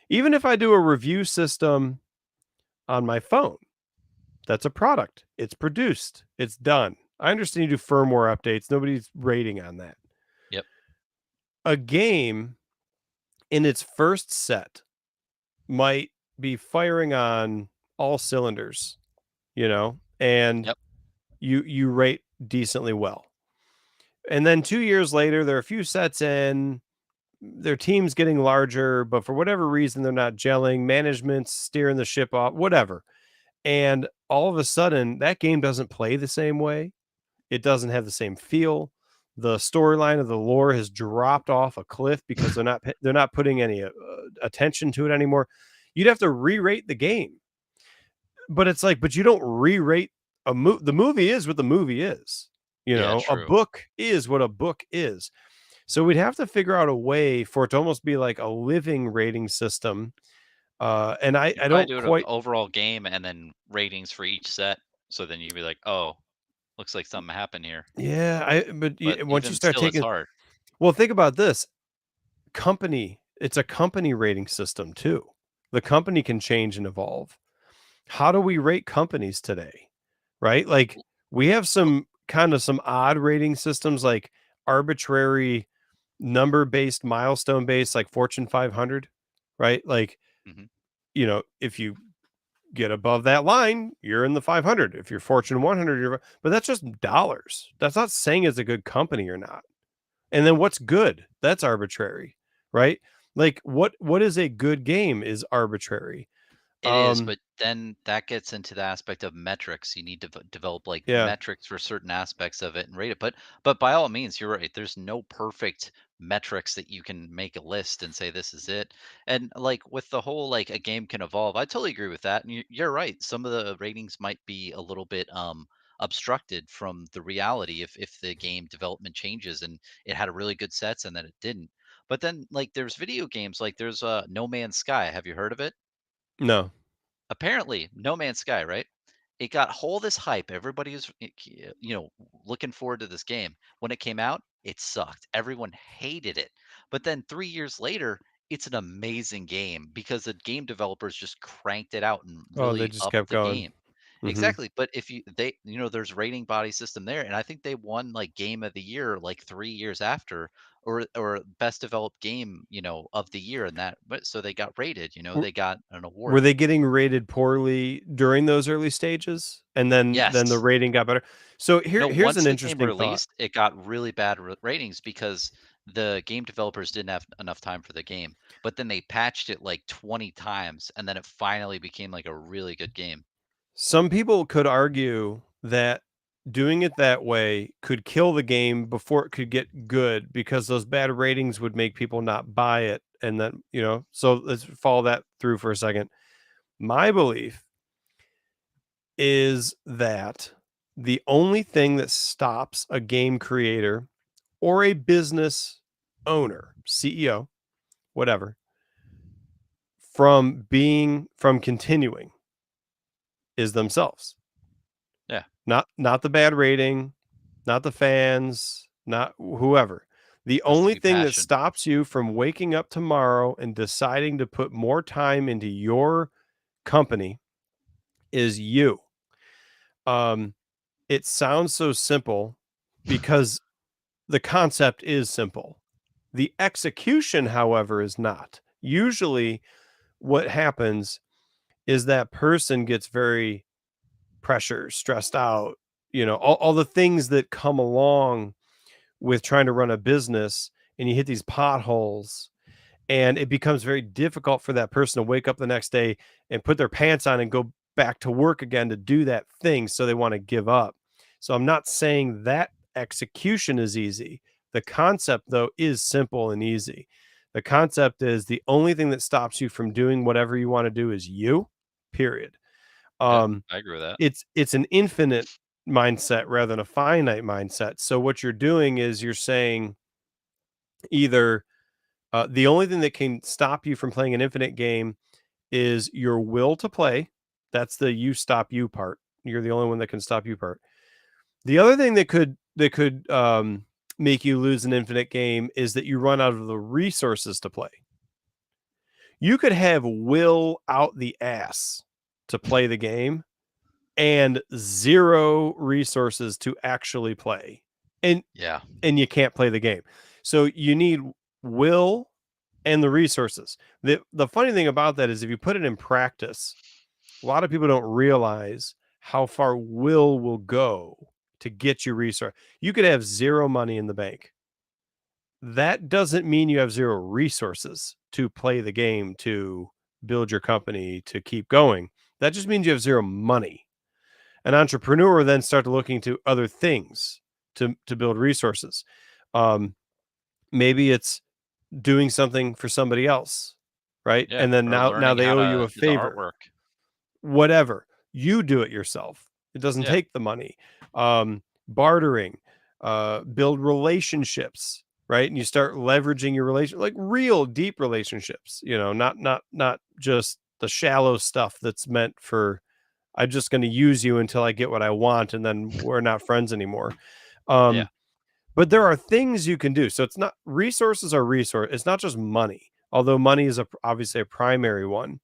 Even if I do a review system on my phone, that's a product. It's produced. It's done. I understand you do firmware updates. Nobody's rating on that. Yep. A game in its first set might be firing on all cylinders, and Yep. you rate decently well. And then 2 years later, there are a few sets in, their team's getting larger, but for whatever reason, they're not gelling, management's steering the ship off, whatever. And all of a sudden, that game doesn't play the same way. It doesn't have the same feel. The storyline of the lore has dropped off a cliff because they're not putting any attention to it anymore. You'd have to re-rate the game. But it's like, but you don't re-rate the movie is what the movie is. Yeah, A true. book is what a book is. So we'd have to figure out a way for it to almost be like a living rating system. And I, You I probably don't do it of quite, overall game and then ratings for each set. So then you'd be like, oh, looks like something happened here. yeah, but But once you even start still, it's taking, hard. well, think about this it's a company rating system too. The company can change and evolve. How do we rate companies today? Right? Like we have some odd rating systems, like arbitrary number based, milestone based, like Fortune 500, right? Like, Hmm. if you get above that line, you're in the 500. If you're Fortune 100, but that's just dollars. That's not saying it's a good company or not. And then what's good? That's arbitrary, right? Like what is a good game is arbitrary. It is, Um, but then that gets into the aspect of metrics. You need to develop like yeah, metrics for certain aspects of it and rate it. But by all means, you're right. There's no perfect metrics that you can make a list and say this is it. And like with the whole like a game can evolve, I totally agree with that. And you're right. Some of the ratings might be a little bit obstructed from the reality if the game development changes and it had a really good sets and then it didn't. But then like there's video games like there's No Man's Sky. Have you heard of it? no. Apparently, No Man's Sky, right? It got all this hype. Everybody was, looking forward to this game. When it came out, it sucked. Everyone hated it. But then 3 years later, it's an amazing game because the game developers just cranked it out and Oh, they really just upped kept the going. game. Hmm. Exactly. But if there's rating body system there, and I think they won like game of the year like 3 years after, or best developed game, of the year, and that. But so they got rated. W- They got an Were award. they getting rated poorly during those early stages, and then the Yes. rating got better? So No, here's once an the game interesting thought. released, it got really bad ratings because the game developers didn't have enough time for the game. But then they patched it like 20 times, and then it finally became like a really good game. Some people could argue that doing it that way could kill the game before it could get good, because those bad ratings would make people not buy it. And then, so let's follow that through for a second. My belief is that the only thing that stops a game creator or a business owner, CEO, whatever, from continuing is themselves. Yeah. Not the bad rating, not the fans, not whoever. The Has to only be thing that passion. stops you from waking up tomorrow and deciding to put more time into your company is you. It sounds so simple because the concept is simple. The execution, however, is not. Usually what happens is that person gets very pressure, stressed out, all the things that come along with trying to run a business, and you hit these potholes, and it becomes very difficult for that person to wake up the next day and put their pants on and go back to work again to do that thing. So they want to give up. So I'm not saying that execution is easy. The concept, though, is simple and easy. The concept is the only thing that stops you from doing whatever you want to do is you, period. Yeah, I agree with that. It's an infinite mindset rather than a finite mindset. So what you're doing is you're saying either the only thing that can stop you from playing an infinite game is your will to play. That's the you stop you part. You're the only one that can stop you part. The other thing that could make you lose an infinite game is that you run out of the resources to play. You could have will out the ass to play the game and zero resources to actually play. And Yeah. and you can't play the game. So you need will and the resources. The funny thing about that is if you put it in practice, a lot of people don't realize how far will go to get you resource. You could have zero money in the bank. That doesn't mean you have zero resources to play the game, to build your company, to keep going. That just means you have zero money. An entrepreneur then start looking to other things to build resources. Maybe it's doing something for somebody else, right? Yeah. And then Or now learning they how owe you to a do the favor. artwork. Whatever. You do it yourself. It doesn't Yeah. take the money. Bartering, build relationships, right? And you start leveraging your relation, like real deep relationships, not just the shallow stuff that's meant for I'm just going to use you until I get what I want and then we're not friends anymore. Yeah. But there are things you can do. So it's not resources are resource. It's not just money, although money is obviously a primary one.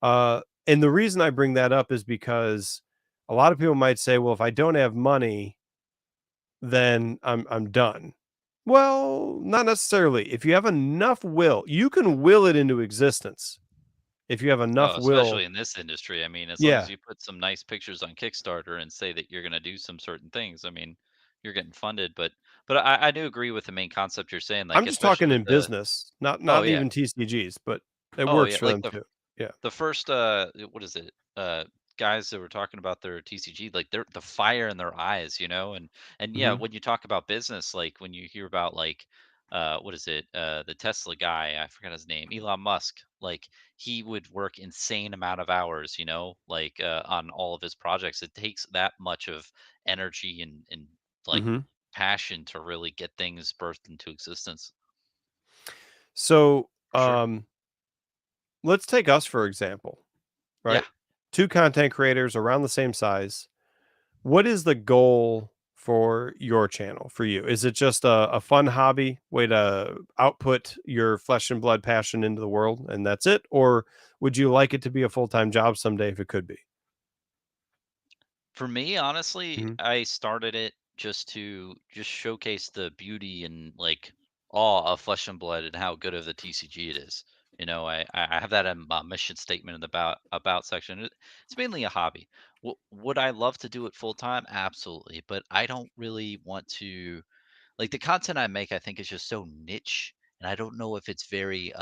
And the reason I bring that up is because a lot of people might say, well, if I don't have money, then I'm done. Well, not necessarily. If you have enough will, you can will it into existence. If you have enough Oh, especially will, in this industry. I mean, as long as yeah. you put some nice pictures on Kickstarter and say that you're going to do some certain things, I mean, you're getting funded. But I do agree with the main concept you're saying, I'm like just especially talking with in the. business, Oh not yeah. even TCGs, but it Oh works yeah. for Like them too. Yeah. the first what is it guys that were talking about their TCG, like they're the fire in their eyes, and yeah, Mhm. when you talk about business, like when you hear about like what is it the Tesla guy, I forgot his name, Elon Musk, like he would work insane amount of hours, like on all of his projects. It takes that much of energy and like Mhm. passion to really get things birthed into existence. So, For sure. let's take us for example, Yeah. right? Two content creators around the same size. What is the goal for your channel, for you? Is it just a fun hobby, way to output your flesh and blood passion into the world, and that's it? Or would you like it to be a full-time job someday if it could be? For me, honestly, Mhm. I started it just showcase the beauty and like awe of Flesh and Blood and how good of the TCG it is. You know, I have that in my mission statement in the about section. It's mainly a hobby. Would I love to do it full time? Absolutely, but I don't really want to like the content I make. I think is just so niche, and I don't know if it's very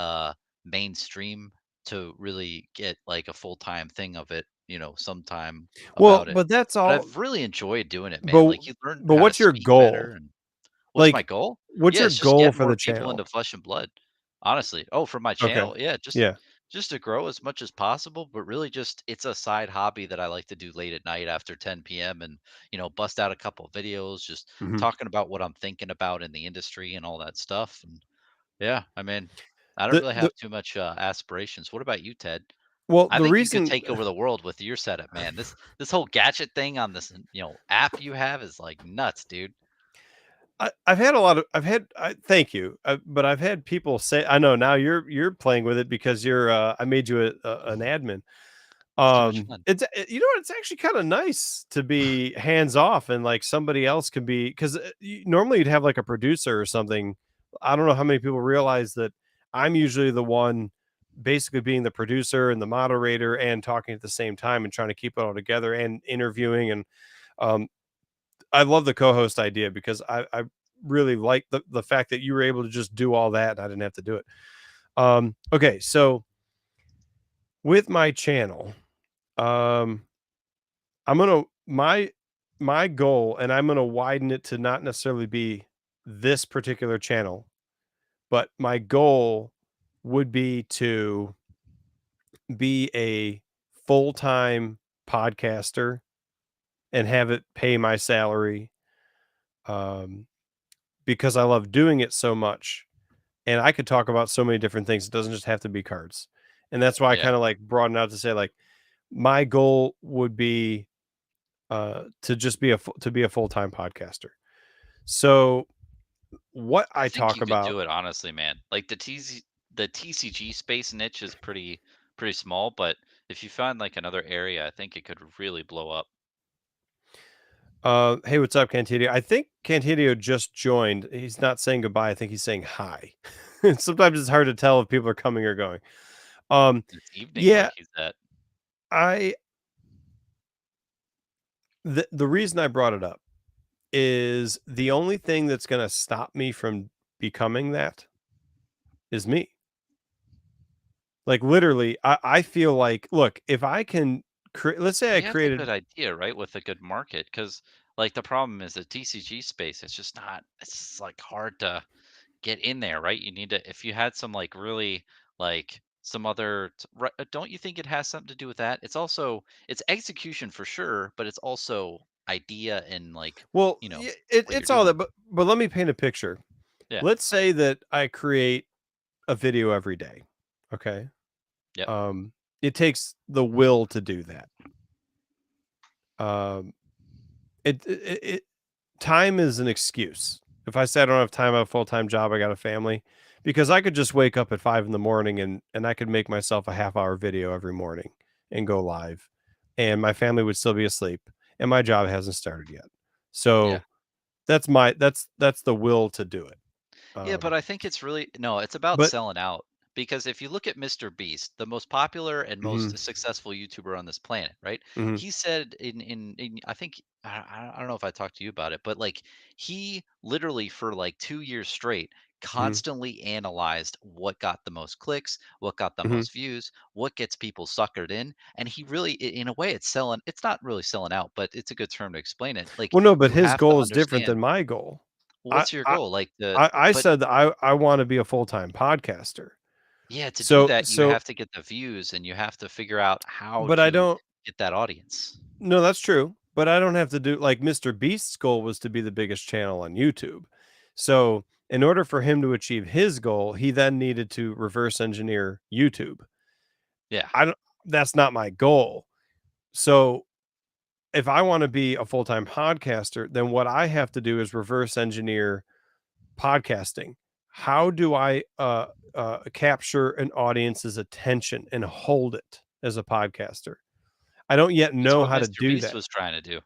mainstream to really get like a full time thing of it. You know, sometime Well, about it. but that's But all. I've really enjoyed doing it, man. But Like, you learn but how to what's your speak goal? better and what's my Like, goal? what's Yeah, your it's just goal get for more the people channel? into Flesh and Blood, honestly. Oh, for my Okay. channel, yeah, Yeah. just to grow as much as possible, but really just it's a side hobby that I like to do late at night after 10 PM and, bust out a couple of videos, just Mhm. talking about what I'm thinking about in the industry and all that stuff. And yeah, I mean, I don't really The have too much aspirations. What about you, Ted? well, I the think you could reason take over the world with your setup, man. This whole gadget thing on this, app you have is like nuts, dude. I've had a lot of thank you, but I've had people say, I know now you're playing with it because you're I made you an admin. It's too much fun. You know what? It's actually kind of nice to be hands off and like somebody else can be, because normally you'd have like a producer or something. I don't know how many people realize that I'm usually the one basically being the producer and the moderator and talking at the same time and trying to keep it all together and interviewing. And um, I love the co-host idea because I really like the fact that you were able to just do all that and I didn't have to do it. Okay, so with my channel, um, I'm gonna my goal, and I'm gonna widen it to not necessarily be this particular channel, but my goal would be to be a full-time podcaster and have it pay my salary, um, because I love doing it so much. And I could talk about so many different things. It doesn't just have to be cards. And that's why I Yeah. kind of like broaden out to say like my goal would be to just be to be a full-time podcaster. So what I I think talk you could about, do it honestly, man. Like the TCG space niche is pretty small, but if you find like another area, I think it could really blow up. hey, what's up, Cantidio? I think Cantidio just joined. He's not saying goodbye. I think he's saying hi. Sometimes it's hard to tell if people are coming or going. It's evening, Yeah, like he's at. I the reason I brought it up is the only thing that's going to stop me from becoming that is me. Like literally, I feel like, look, if I can create, let's say Well, I you have the created, good idea, right? With a good market, because like the problem is the TCG space. It's just not. It's just, like hard to get in there, right? You need to if you had some like really like some other don't you think it has something to do with that? It's also it's execution for sure, but it's also idea and like, well, you know, what you're it's all that, doing. but let me paint a picture. Yeah. Let's say that I create a video every day. Okay. Yep. Um, it takes the will to do that. Um, it time is an excuse. If I say I don't have time, I have a full-time job, I got a family, because I could just wake up at 5 in the morning and I could make myself a half-hour video every morning and go live, and my family would still be asleep, and my job hasn't started yet. Yeah. So that's the will to do it. Yeah, but Um, I think it's really no, it's about but selling out. Because if you look at Mr. Beast, the most popular and mhm, most successful YouTuber on this planet, right? mhm, He said in I think I don't know if I talked to you about it, but like he literally for like 2 years straight mhm, constantly analyzed what got the most clicks, what got the mhm. most views, what gets people suckered in, and he really in a way it's selling. It's not really selling out, but it's a good term to explain it. Like Well, no, but you his have to goal is different understand than my goal. I what's your I goal, like I but said that I wanna be a full-time podcaster. yeah, to do So that, you so have to get the views and you have to figure out how but I to don't. get that audience. No, that's true, but I don't have to do like Mr. Beast's goal was to be the biggest channel on YouTube. So, in order for him to achieve his goal, he then needed to reverse engineer YouTube. Yeah. I don't That's not my goal. So, if I want to be a full-time podcaster, then what I have to do is reverse engineer podcasting. How do I capture an audience's attention and hold it as a podcaster? I don't yet It's know what how to Mr. do Beast that. was trying to do.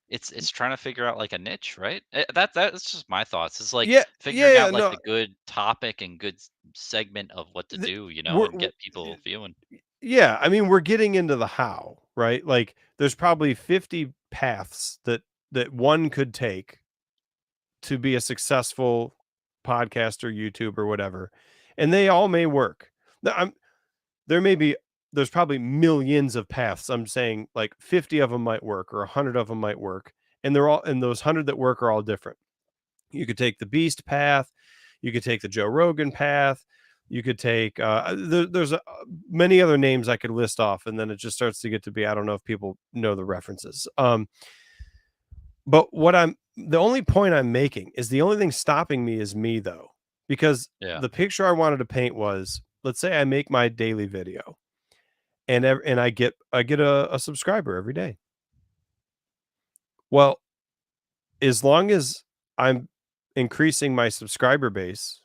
It's trying to figure out like a niche, right? That's just my thoughts. It's like Yeah, figuring out like no, the good topic and good segment of what to th- do, you know, we're, and get people viewing. yeah, I mean, we're getting into the how, right? Like, there's probably 50 paths that one could take to be a successful podcaster, YouTuber, whatever, and they all may work. There may be there's probably millions of paths. I'm saying like 50 of them might work or 100 of them might work, and those 100 that work are all different. You could take the Beast path, you could take the Joe Rogan path, you could take there's many other names I could list off, and then it just starts to get to be I don't know if people know the references. But the only point I'm making is the only thing stopping me is me though, because Yeah. the picture I wanted to paint was, let's say I make my daily video, and I get a subscriber every day. Well, as long as I'm increasing my subscriber base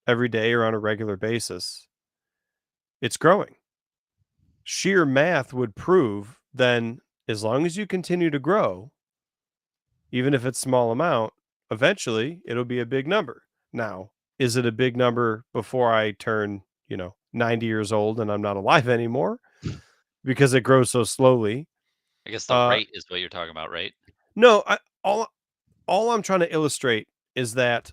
every day or on a regular basis, it's growing. Sheer math would prove then, as long as you continue to grow, even if it's small amount, eventually it'll be a big number. Now, is it a big number before I turn, 90 years old and I'm not alive anymore because it grows so slowly? I guess the rate is what you're talking about, right? No, all I'm trying to illustrate is that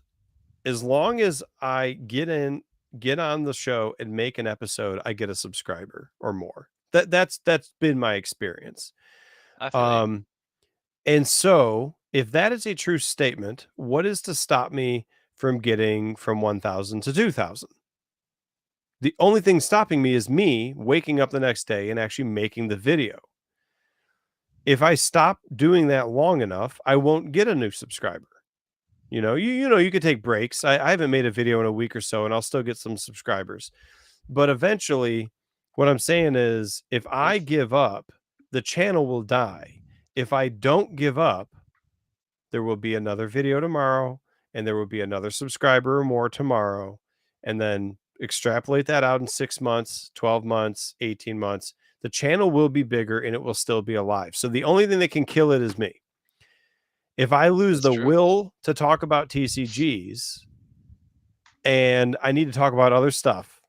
as long as I get on the show and make an episode, I get a subscriber or more. That's been my experience. I feel you. And so if that is a true statement, what is to stop me from getting from 1,000 to 2,000? The only thing stopping me is me waking up the next day and actually making the video. If I stop doing that long enough, I won't get a new subscriber. You could take breaks. I haven't made a video in a week or so, and I'll still get some subscribers. But eventually, what I'm saying is, if I give up, the channel will die. If I don't give up, there will be another video tomorrow, and there will be another subscriber or more tomorrow, and then extrapolate that out in 6 months, 12 months, 18 months. The channel will be bigger, and it will still be alive. So the only thing that can kill it is me. If I lose That's the true. will to talk about TCGs and I need to talk about other stuff,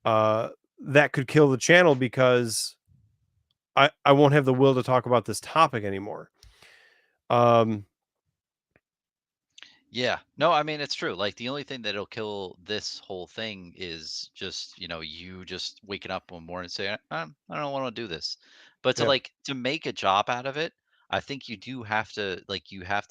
that could kill the channel because I won't have the will to talk about this topic anymore. Yeah. No, I mean it's true. Like the only thing that'll kill this whole thing is just, you just waking up one morning and saying, I don't want to do this. But Yeah. to make a job out of it, I think you have to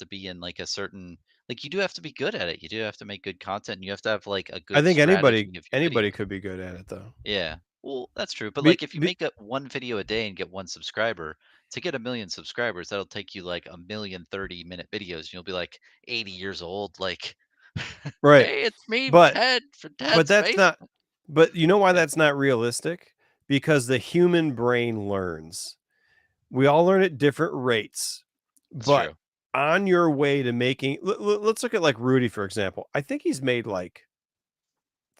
be in like a certain, like you do have to be good at it. You do have to make good content and you have to have like a I good think strategy of your anybody videos. could be good at it though. Yeah. Well, that's true. But Be, like if you be, make one video a day and get one subscriber, to get 1 million subscribers, that'll take you like 1,000,000 30-minute videos. You'll be like 80 years old, like, right. hey, it's me, But Ted, from but Ted's that's not Basement. but you know why Yeah, that's not realistic? Because the human brain learns. We all learn at different rates. that's But true. on your way to making let's look at like Rudy, for example. I think he's made like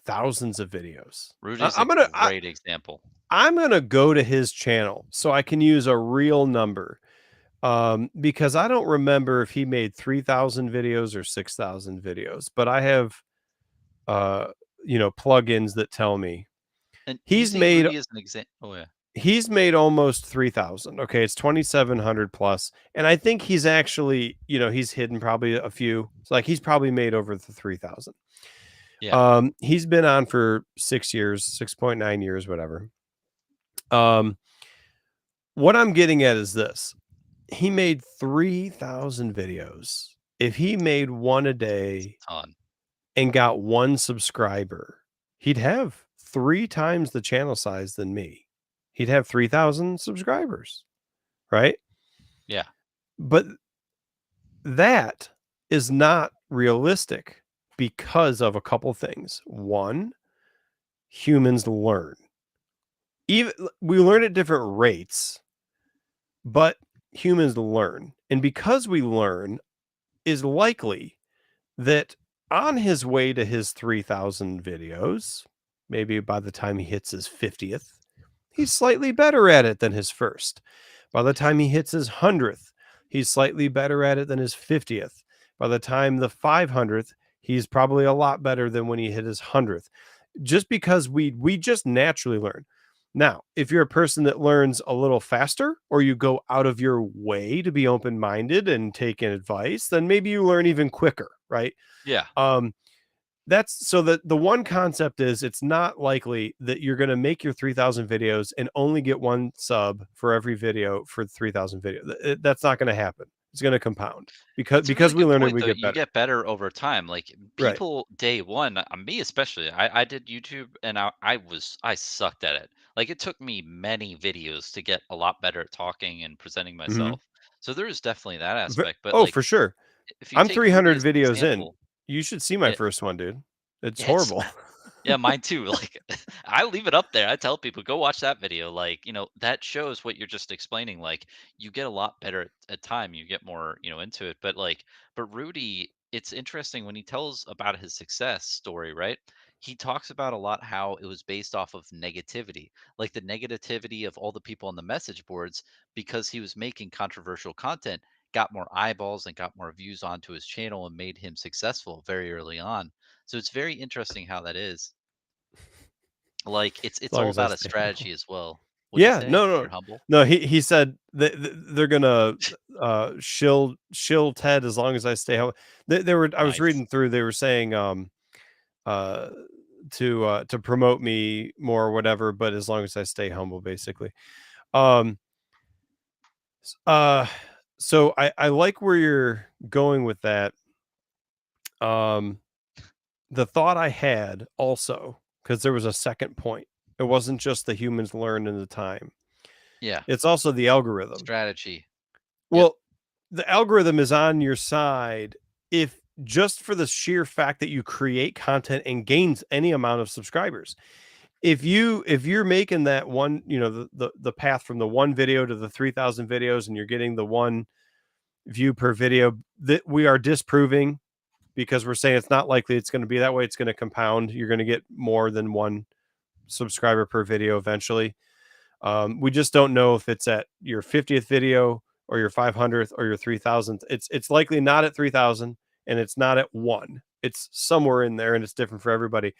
thousands of videos. Rudy's a I'm gonna great example. I'm gonna go to his channel so I can use a real number, because I don't remember if he made 3,000 videos or 6,000 videos, but I have uh, plugins that tell me And he's using made Rudy as an example. Oh, yeah. he's made almost 3,000. Okay, it's 2,700 plus, and I think he's actually he's hidden probably a few. So like he's probably made over the 3,000. Yeah. He's been on for 6 years, 6.9 years, whatever. What I'm getting at is this. He made 3,000 videos. If he made one a day Ton. and got one subscriber, he'd have 3 times the channel size than me. He'd have 3,000 subscribers, right? Yeah. But that is not realistic because of a couple things. One, humans learn. Even we learn at different rates, but humans learn. And because we learn, is likely that on his way to his 3,000 videos, maybe by the time he hits his 50th, he's slightly better at it than his first. By the time he hits his 100th, he's slightly better at it than his 50th. By the time the 500th, he's probably a lot better than when he hit his 100th. Just because we just naturally learn. Now, if you're a person that learns a little faster, or you go out of your way to be open-minded and take in advice, then maybe you learn even quicker, right? Yeah. That's so that the one concept is it's not likely that you're going to make your 3,000 videos and only get one sub for every video for 3,000 videos. That's not going to happen. It's going to compound That's a because really we good learn and point, we though. get You better. get better over time. Like Right. people, day one, me especially. I did YouTube, and I sucked at it. Like it took me many videos to get a lot better at talking and presenting Mhm. myself. So there is definitely that aspect. But Oh, like, for sure. if you I'm take Rudy 300 as an videos in. example, You should see my yeah, first one, dude. It's yeah, it's horrible. yeah, mine too. Like I leave it up there. I tell people go watch that video. Like, that shows what you're just explaining. Like you get a lot better at time. You get more, into it. But Rudy, it's interesting when he tells about his success story, right? He talks about a lot how it was based off of negativity, like the negativity of all the people on the message boards because he was making controversial content, got more eyeballs and got more views onto his channel and made him successful very early on. So it's very interesting how that is. Like, As it's long all as I about a stay humble. strategy as well. What'd you Yeah, say? no, You're no. humble? No, he said that they're gonna shill Ted as long as I stay home. They were I was Nice. reading through, they were saying uh to promote me more or whatever, but as long as I stay humble, basically. Um s- uh so I like where you're going with that. Um the thought I had also, because there was a second point. It wasn't just the humans learn in the time. Yeah. It's also the algorithm. Strategy. Yep. Well, the algorithm is on your side if just for the sheer fact that you create content and gains any amount of subscribers. If you're making that one, the path from the one video to the 3,000 videos and you're getting the one view per video, that we are disproving because we're saying it's not likely it's going to be that way. It's going to compound. You're going to get more than one subscriber per video eventually. We just don't know if it's at your 50th video or your 500th or your 3,000th. It's likely not at 3,000 and it's not at one. It's somewhere in there and it's different for everybody.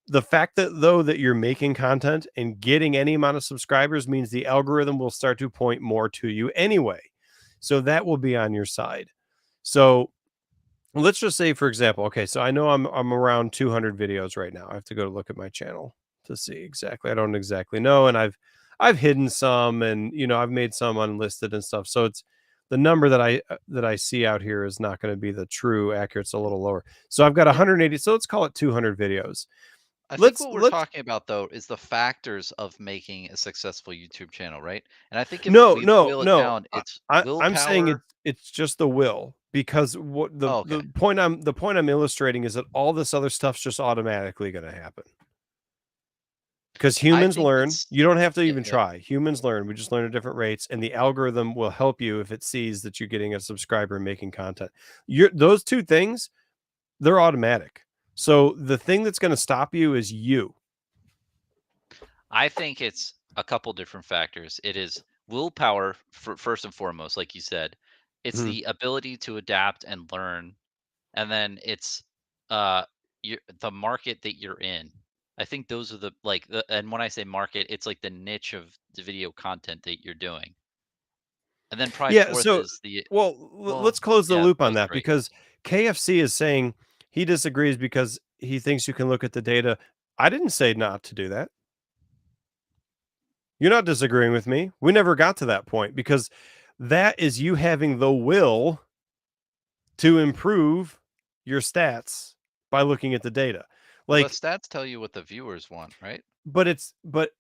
The fact that you're making content and getting any amount of subscribers means the algorithm will start to point more to you anyway. So that will be on your side. So let's just say, for example, okay, so I know I'm around 200 videos right now. I have to go look at my channel to see exactly. I don't exactly know, and I've hidden some, and I've made some unlisted and stuff. So it's the number that I see out here is not going to be the true accurate. It's a little lower. So I've got Yeah. 180. So let's call it 200 videos. I think Let's what we're let's talking about though is the factors of making a successful YouTube channel, right? And I think if no we no boil it no. down, it's I'm saying willpower. it's just the will, because what Oh, the okay. point I'm illustrating is that all this other stuff's just automatically going to happen. Because I humans think learn. it's You don't have to yeah, even yeah. try. Humans learn. We just learn at different rates, and the algorithm will help you if it sees that you're getting a subscriber and making content. Those two things, they're automatic. So the thing that's going to stop you is you. I think it's a couple different factors. It is willpower first and foremost, like you said. It's Mhm. the ability to adapt and learn, and then it's uh the market that you're in. I think those are and when I say market, it's like the niche of the video content that you're doing. And then probably Yeah. fourth So, is the well, let's well, close the yeah, loop that on was that, great. because KFC is saying he disagrees because he thinks you can look at the data. I didn't say not to do that. You're not disagreeing with me. We never got to that point, because that is you having the will to improve your stats by looking at the data. Well, the Like, stats tell you what the viewers want, right? but it's but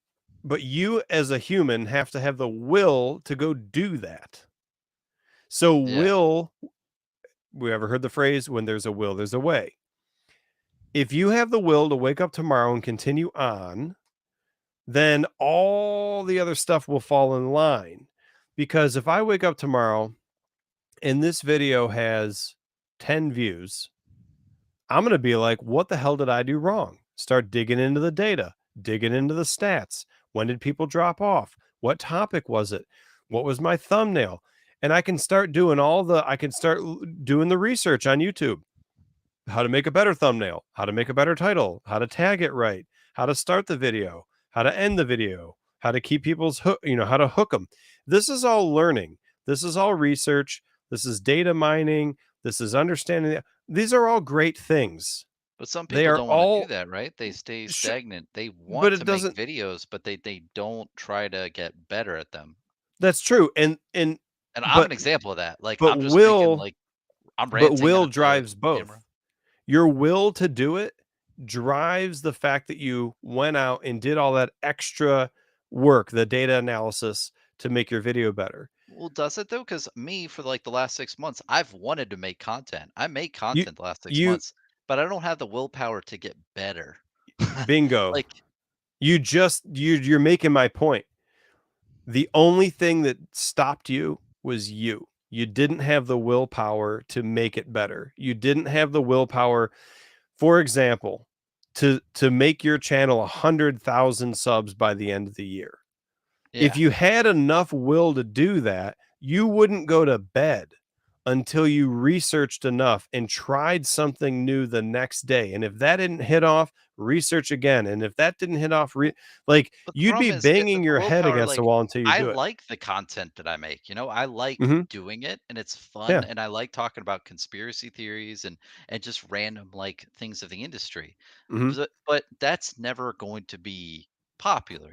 you as a human have to have the will to go do that. So Yeah. we ever heard the phrase, when there's a will, there's a way. If you have the will to wake up tomorrow and continue on, then all the other stuff will fall in line. Because if I wake up tomorrow and this video has 10 views, I'm going to be like, what the hell did I do wrong? Start digging into the data, digging into the stats. When did people drop off? What topic was it? What was my thumbnail? And I can start doing doing the research on YouTube. How to make a better thumbnail, how to make a better title, how to tag it right, how to start the video, how to end the video, how to keep people's hook, how to hook them. This is all learning. This is all research. This is data mining. This is understanding. These are all great things. But some They people are don't want to do all that, right? They stay stagnant. They but want it to make doesn't. videos, but they don't try to get better at them. That's true. And I'm an but example of that. Like but I'm just making like I'm ranting will at the drives both. camera. Your will to do it drives the fact that you went out and did all that extra work, the data analysis to make your video better. Well, does it though? Because me, for like the last 6 months, I've wanted to make content. I made You content the last six you months, but I don't have the willpower to get better. bingo. Like, You're making my point. The only thing that stopped you was you. You didn't have the willpower to make it better. You didn't have the willpower, for example, to make your channel 100,000 subs by the end of the year. If yeah. you had enough will to do that, you wouldn't go to bed until you researched enough and tried something new the next day. And if that didn't hit off, research again. And if that didn't hit off, like But the you'd be problem is banging the your head willpower, against the like wall until you I do it. like the content that I make, I like Mhm. doing it and it's fun Yeah. and I like talking about conspiracy theories and just random like things of the industry. Mhm. But that's never going to be popular.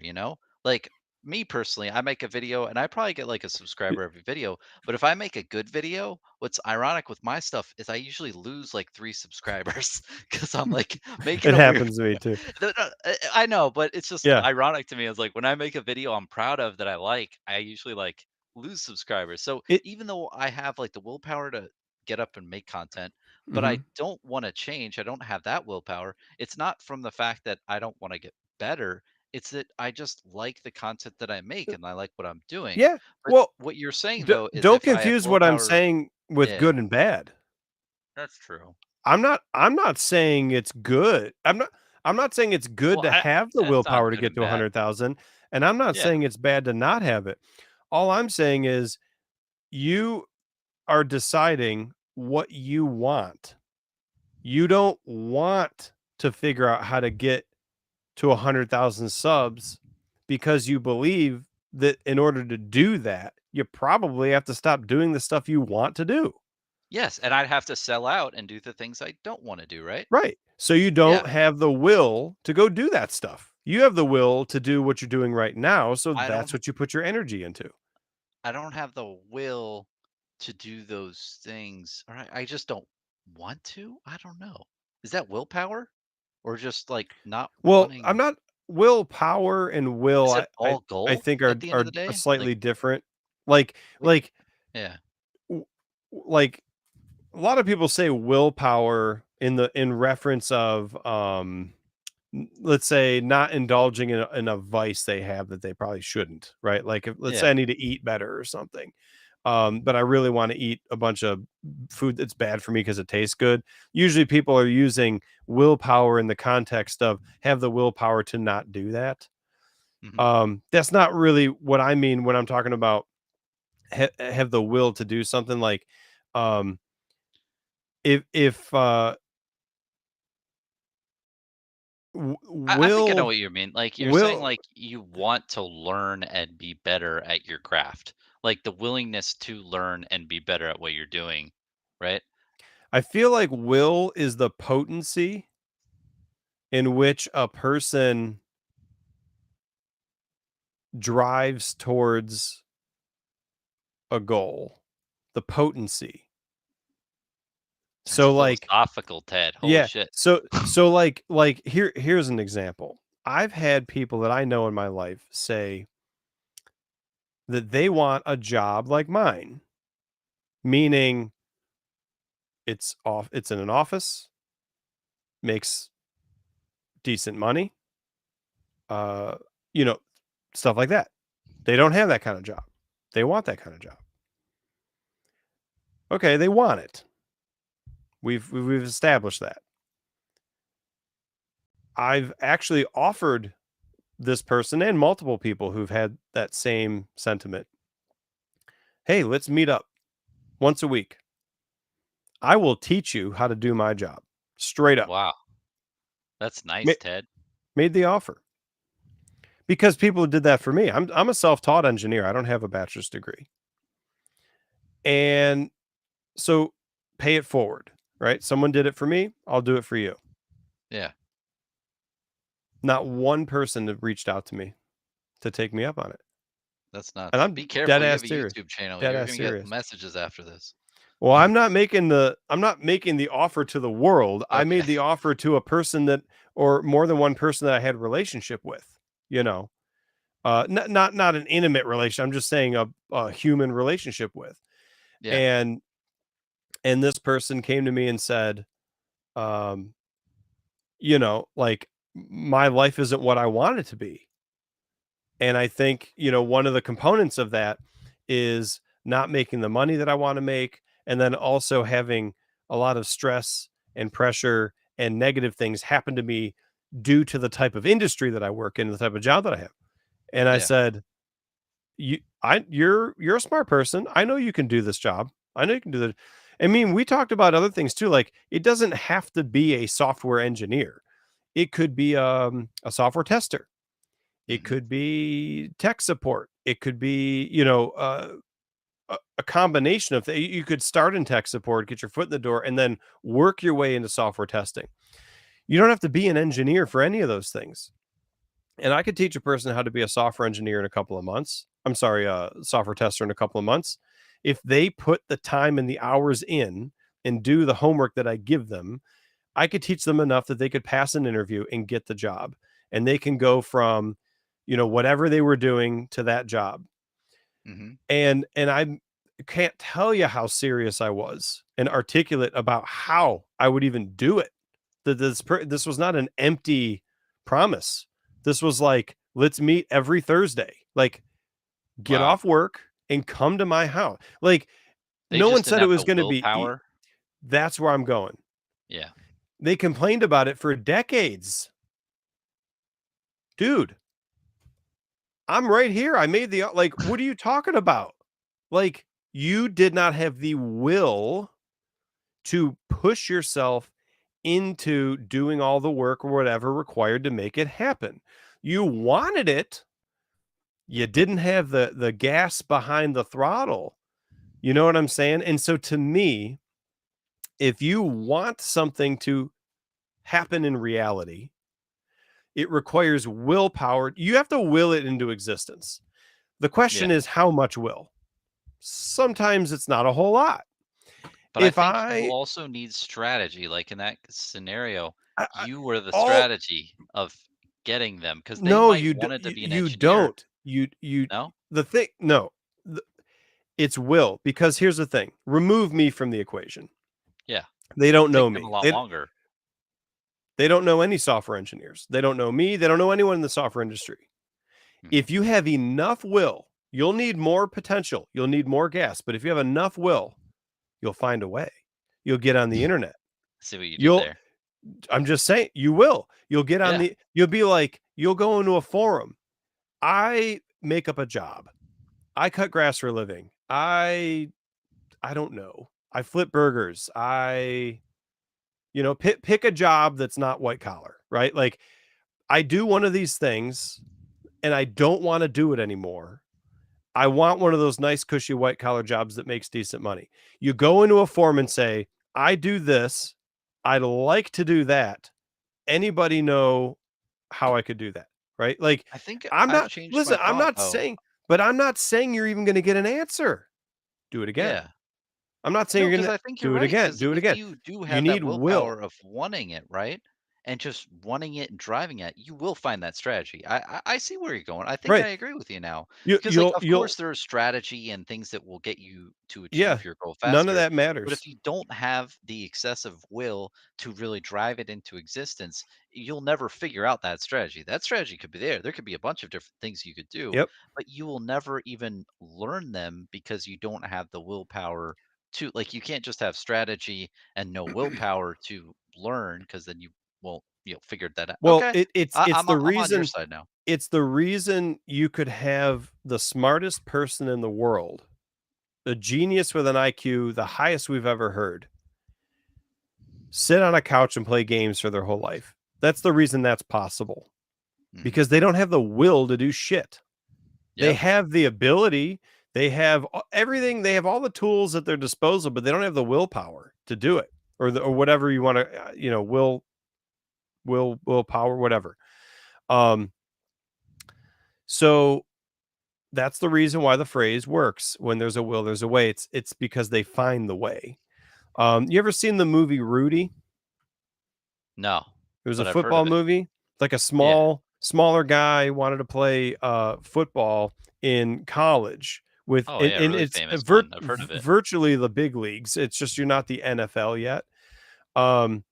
Like me personally, I make a video and I probably get like a subscriber every video, but if I make a good video, what's ironic with my stuff is I usually lose like 3 subscribers because I'm like making It a weird happens to me too. no, no, I know, but it's just Yeah. ironic to me. It's like when I make a video I'm proud of that I like, I usually like lose subscribers. So It even though I have like the willpower to get up and make content, but I Mhm. don't want to change, I don't have that willpower. It's not from the fact that I don't want to get better. It's that I just like the content that I make and I like what I'm doing. Yeah. But Well, what you're saying though is don't if I had confuse what I'm willpower, saying with yeah, good and bad. that's true. I'm not saying it's good. I'm not saying it's good Well, to have the it's not willpower to good get and to bad. 100,000, and I'm not Yeah. saying it's bad to not have it. All I'm saying is you are deciding what you want. You don't want to figure out how to get to 100,000 subs because you believe that in order to do that, you probably have to stop doing the stuff you want to do. Yes, and I'd have to sell out and do the things I don't want to do, right? Right. So you Yeah. don't have the will to go do that stuff. You have the will to do what you're doing right now. So I don't that's what you put your energy into. I don't have the will to do those things. Or I just don't want to. I don't know. Is that willpower or just like not Well, I'm wanting? not willpower and will Is I it I, all I goal think at are the end of are the are day? Like slightly different. Like wait, like yeah. w- like a lot of people say willpower in reference of let's say not indulging in a vice they have that they probably shouldn't, right? Like if, let's say Yeah. I need to eat better or something, but I really want to eat a bunch of food that's bad for me because it tastes good. Usually people are using willpower in the context of have the willpower to not do that. Hmm. That's not really what I mean when I'm talking about have the will to do something. Like um if I think I know will what you mean. Like you're saying will like you want to learn and be better at your craft. Like the willingness to learn and be better at what you're doing, right? I feel like will is the potency in which a person drives towards a goal. The potency. That's So like philosophical, Ted. Holy yeah, shit. so like here's an example. I've had people that I know in my life say that they want a job like mine, meaning it's in an office, makes decent money, uh, you know, stuff like that. They don't have that kind of job. They want that kind of job. Okay, they want it. We've established that. I've actually offered this person and multiple people who've had that same sentiment. Hey, let's meet up once a week. I will teach you how to do my job. Straight up. Wow. That's nice, Ted. Made the offer. Because people did that for me. I'm a self-taught engineer. I don't have a bachelor's degree. And so pay it forward, right? Someone did it for me, I'll do it for you. Yeah. Not one person have reached out to me to take me up on it. That's nuts. And I'm Be careful. You dead-ass have a serious. YouTube channel. You're Dead-ass going to get serious. messages after this. Well, I'm not making the offer to the world. I made the offer to a person that, or more than one person that I had a relationship with, you know. Not an intimate relation. I'm just saying a human relationship with. Yeah. And this person came to me and said, you know, like, my life isn't what I want it to be. And I think, you know, one of the components of that is not making the money that I want to make, and then also having a lot of stress and pressure and negative things happen to me due to the type of industry that I work in, the type of job that I have. And I said, you're a smart person. I know you can do this job. I know you can do that. I mean, we talked about other things too. Like, it doesn't have to be a software engineer. It could be a software tester. It could be tech support. It could be, you know, a combination of things. You could start in tech support, get your foot in the door, and then work your way into software testing. You don't have to be an engineer for any of those things. And I could teach a person how to be a software engineer in a couple of months. I'm sorry, a software tester in a couple of months. If they put the time and the hours in and do the homework that I give them, I could teach them enough that they could pass an interview and get the job. And they can go from, you know, whatever they were doing to that job. And I can't tell you how serious I was and articulate about how I would even do it. That this was not an empty promise. This was like, let's meet every Thursday. Like, get off work and come to my house. Like, no one said it was going to be. That's where I'm going. Yeah. They complained about it for decades. Dude, I'm right here. I made the, like, what are you talking about? Like, you did not have the will to push yourself into doing all the work or whatever required to make it happen. You wanted it. You didn't have the gas behind the throttle. You know what I'm saying? And so to me, if you want something to happen in reality, it requires willpower. You have to will it into existence. The question is, how much will? Sometimes it's not a whole lot. But I think you also need strategy. Like in that scenario, you were the strategy of getting them, because they might want it to be an engineer. Don't. No? The thing, no. It's will, because here's the thing. Remove me from the equation. Yeah. They don't know Take me. them a lot longer. They don't know any software engineers. They don't know me. They don't know anyone in the software industry. If you have enough will, you'll need more potential. You'll need more gas. But if you have enough will, you'll find a way. You'll get on the internet. See what you did there. I'm just saying, you will. You'll get on you'll be like, you'll go into a forum. I make up a job. I cut grass for a living. I don't know. I flip burgers. You know, pick a job that's not white collar, right? Like, I do one of these things and I don't want to do it anymore. I want one of those nice, cushy white collar jobs that makes decent money. You go into a forum and say, I do this. I'd like to do that. Anybody know how I could do that? Right? Like, I think I'm I've not, changed listen, my I'm thought, not saying, but I'm not saying you're even going to get an answer. Do it again. Yeah. I'm not saying No, you're because going I to think do you're it right. again. Because Do it if again. you do You have that need willpower will. of wanting it, right? and just wanting it and driving it, you will find that strategy. I see where you're going. I think Right. I agree with you now. You, Because like of you'll course there's strategy and things that will get you to yeah. achieve your goal None of faster. that But matters. if you don't have the excessive will to really drive it into existence, you'll never figure out that strategy. That strategy could be there. There could be a bunch of different things you could do, Yep. but you will never even learn them because you don't have the willpower to, like, you can't just have strategy and no willpower to learn, because then you won't, figure that out. Well, Okay. it's I, it's I'm the on, I'm on your reason side now. it's the reason you could have the smartest person in the world, a genius with an IQ the highest we've ever heard, sit on a couch and play games for their whole life. That's the reason that's possible, Mhm. because they don't have the will to do shit. They Yep. have the ability, they have everything, they have all the tools at their disposal, but they don't have the willpower to do it, or whatever you want to, willpower, whatever. So that's the reason why the phrase works. When there's a will, there's a way. It's because they find the way. You ever seen the movie Rudy? No, It was a but I've heard football of it. movie. Like a Yeah. smaller guy wanted to play football in college with, Oh and, yeah, and really it's famous one. I've heard of it. virtually the big leagues. It's just you're not the NFL yet. Um,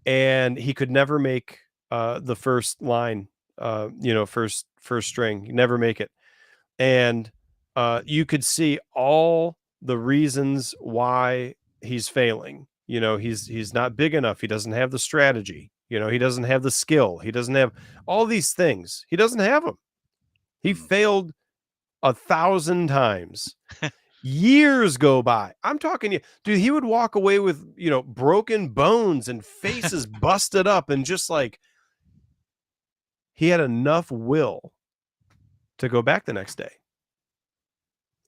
and he could never make the first line, first string. You never make it. And you could see all the reasons why he's failing. He's not big enough. He doesn't have the strategy. He doesn't have the skill. He doesn't have all these things. He doesn't have them. He Mm. failed 1,000 times. Years go by. I'm talking you, dude. He would walk away with broken bones and faces busted up, and just like he had enough will to go back the next day.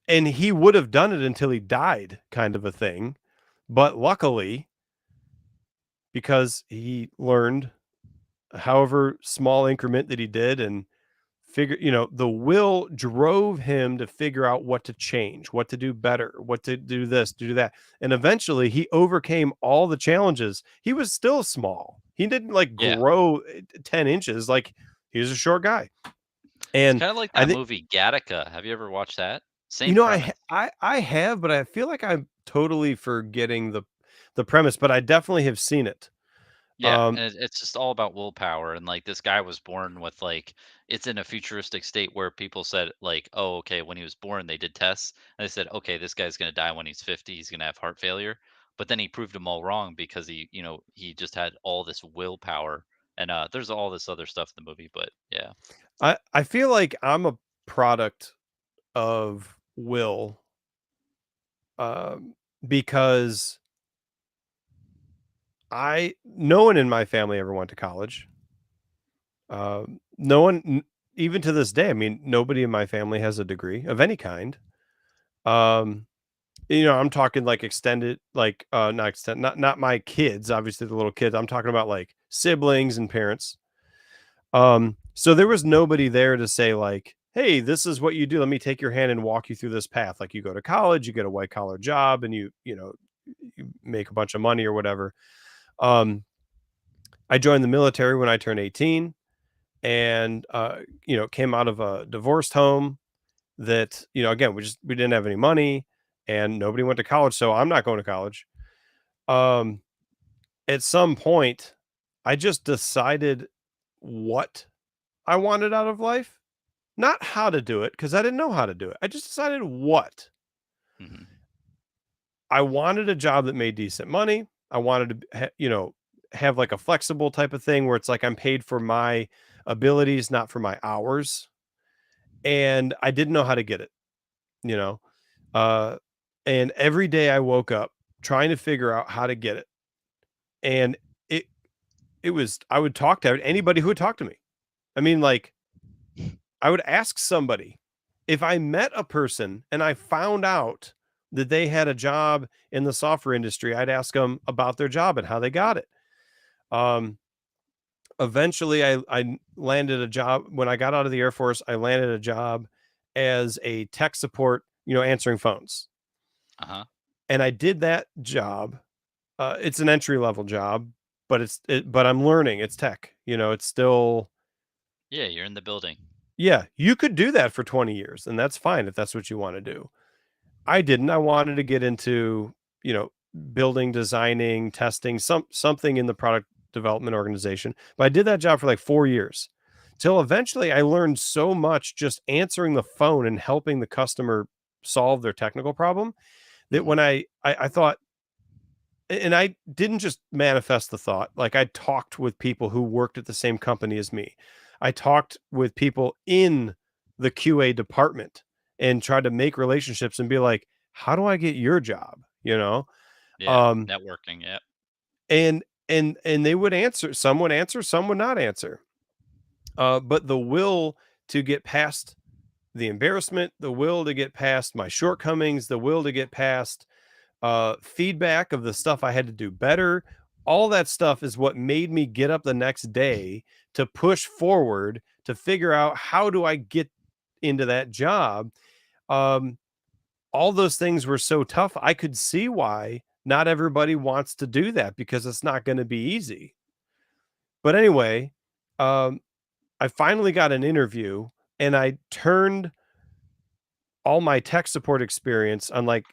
And he would have done it until he died, kind of a thing. But luckily, because he learned, however small increment that he did, and the will drove him to figure out what to change, what to do better, what to do this, to do that. And eventually he overcame all the challenges. He was still small. He didn't like Yeah. grow 10 inches. Like, he was a short guy. It's And kind of like I that think, movie Gattaca. Have you ever watched that? Same premise. I have, but I feel like I'm totally forgetting the premise, but I definitely have seen it. Yeah, and it's just all about willpower. And like this guy was born with like, it's in a futuristic state where people said like, oh, okay, when he was born they did tests and they said, okay, this guy's gonna die when he's 50. He's gonna have heart failure. But then he proved them all wrong because he just had all this willpower. And there's all this other stuff in the movie, but yeah. I feel like I'm a product of will, because no one in my family ever went to college. No one, even to this day. I mean, nobody in my family has a degree of any kind. Um, I'm talking like extended, like not my kids, obviously the little kids. I'm talking about like siblings and parents. So there was nobody there to say like, hey, this is what you do. Let me take your hand and walk you through this path. Like, you go to college, you get a white collar job, and you make a bunch of money or whatever. I joined the military when I turned 18, and came out of a divorced home that, again, we didn't have any money, and nobody went to college. So I'm not going to college. At some point, I just decided what I wanted out of life, not how to do it, because I didn't know how to do it. I just decided what. Hmm. I wanted a job that made decent money. I wanted to, have like a flexible type of thing where it's like I'm paid for my abilities, not for my hours. And I didn't know how to get it, you know. Uh, and every day I woke up trying to figure out how to get it. And it it was, I would talk to anybody who would talk to me. I mean, like, I would ask somebody, if I met a person and I found out that they had a job in the software industry, I'd ask them about their job and how they got it. Um, Eventually I landed a job when I got out of the Air Force. I landed a job as a tech support, answering phones. Uh-huh. And I did that job. It's an entry level job, but I'm learning. It's tech, it's still. Yeah, you're in the building. Yeah, you could do that for 20 years, and that's fine if that's what you want to do. I didn't. I wanted to get into, building, designing, testing, something in the product development organization. But I did that job for like 4 years till eventually I learned so much just answering the phone and helping the customer solve their technical problem that Mhm. when I thought, and I didn't just manifest the thought, like I talked with people who worked at the same company as me. I talked with people in the QA department and tried to make relationships and be like, how do I get your job? Yeah, Um, networking. Yeah. and they would answer, some would not answer. But the will to get past the embarrassment, the will to get past my shortcomings, the will to get past feedback of the stuff I had to do better. All that stuff is what made me get up the next day to push forward to figure out how do I get into that job. Um, all those things were so tough. I could see why not everybody wants to do that because it's not going to be easy. But anyway, um, I finally got an interview and I turned all my tech support experience on like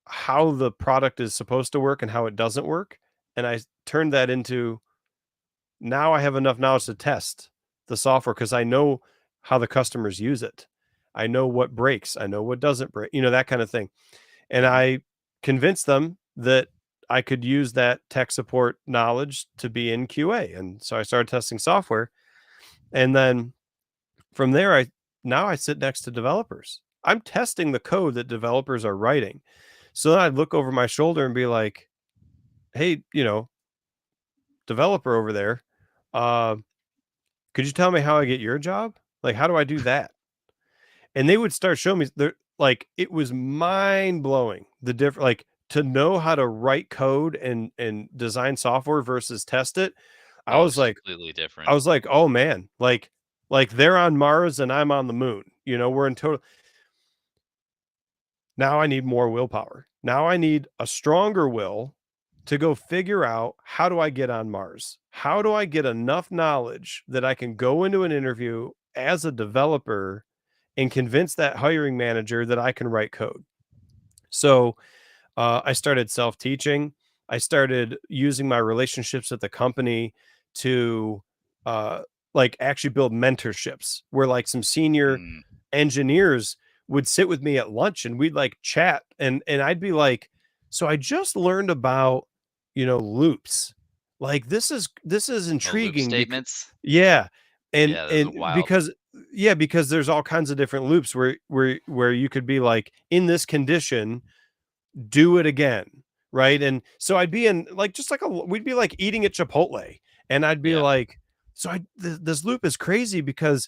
how the product is supposed to work and how it doesn't work. And I turned that into, now I have enough knowledge to test the software because I know how the customers use it. I know what breaks. I know what doesn't break, that kind of thing. And Mhm. I convinced them that I could use that tech support knowledge to be in QA. And so I started testing software. And then from there, now I sit next to developers. I'm testing the code that developers are writing. So then I'd look over my shoulder and be like, hey, developer over there, uh, could you tell me how I get your job? Like, how do I do that? And they would start showing me, like, it was mind blowing, the different, like, to know how to write code and design software versus test it. I Oh, was it's like, completely different. oh man, like they're on Mars and I'm on the moon. We're in total. Now I need more willpower. Now I need a stronger will to go figure out, how do I get on Mars? How do I get enough knowledge that I can go into an interview as a developer and convince that hiring manager that I can write code? So I started self teaching. I started using my relationships at the company to uh, like actually build mentorships where like some senior Mm. engineers would sit with me at lunch and we'd like chat and I'd be like, so I just learned about, loops. Like this is Oh, loop intriguing because statements. yeah. And Yeah, those are and wild. because yeah, because there's all kinds of different loops where you could be like, in this condition, do it again, right? And so I'd be in like, just like we'd be like eating at Chipotle, and I'd be Yeah. like, so this loop is crazy because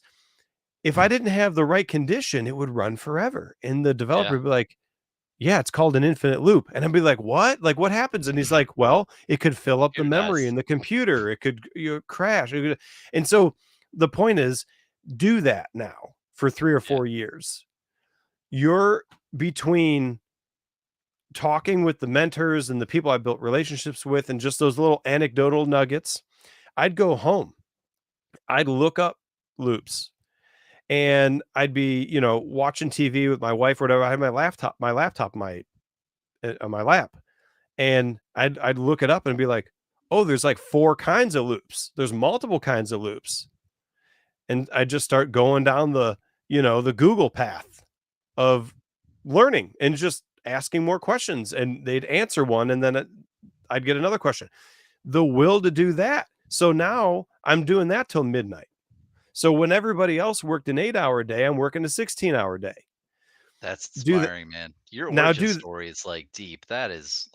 if I didn't have the right condition, it would run forever. And the developer Yeah. would be like, yeah, it's called an infinite loop. And I'd be like, what? Like, what happens? And he's like, well, it could fill up the Computer memory dies. in the computer. It could crash. And so the point is, do that now for 3 or Yeah. 4 years. You're between talking with the mentors and the people I built relationships with and just those little anecdotal nuggets. I'd go home. I'd look up loops and I'd be, watching TV with my wife or whatever. I had my laptop on my lap, and I'd look it up and be like, "Oh, there's like 4 kinds of loops. There's multiple kinds of loops." And I just start going down the Google path of learning and just asking more questions, and they'd answer one and then I'd get another question. The will to do that. So now I'm doing that till midnight. So when everybody else worked an 8-hour day, I'm working a 16-hour day. That's Do that inspiring, man. Your now. origin Do story is like deep. That's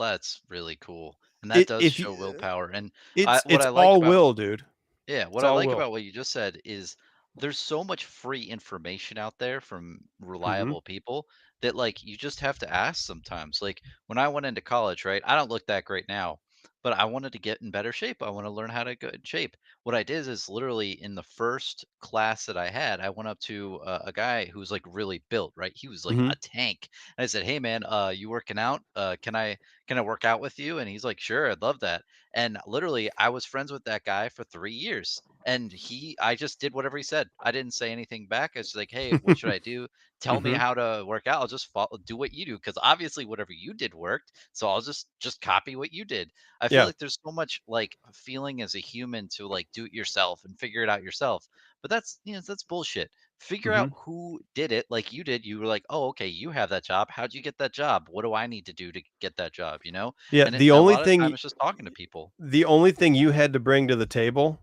really cool. And that it does if show you. willpower. And what It's I like all about will, dude. Yeah, It's what I all like will. about what you just said is there's so much free information out there from Mhm. reliable people that like you just have to ask sometimes. Like when I went into college, right? I don't look that great now, but I wanted to get in better shape. I want to learn how to get in shape. What I did is literally in the first class that I had, I went up to a guy who was like really built, right? He was like Hmm. a tank. And I said, "Hey man, you working out? Can I work out with you?" And he's like, "Sure, I'd love that." And literally, I was friends with that guy for 3 years. And I just did whatever he said. I didn't say anything back. I was like, "Hey, what should I do? Tell me Hmm. how to work out. I'll just do what you do because obviously whatever you did worked. So I'll just copy what you did." I feel Yeah. like there's so much like feeling as a human to like do it yourself and figure it out yourself. But that's bullshit. Figure Hmm. out who did it like you did. You were like, "Oh, okay, you have that job. How'd you get that job? What do I need to do to get that job?" Yeah. And a lot of time it's just talking to people. The only thing you had to bring to the table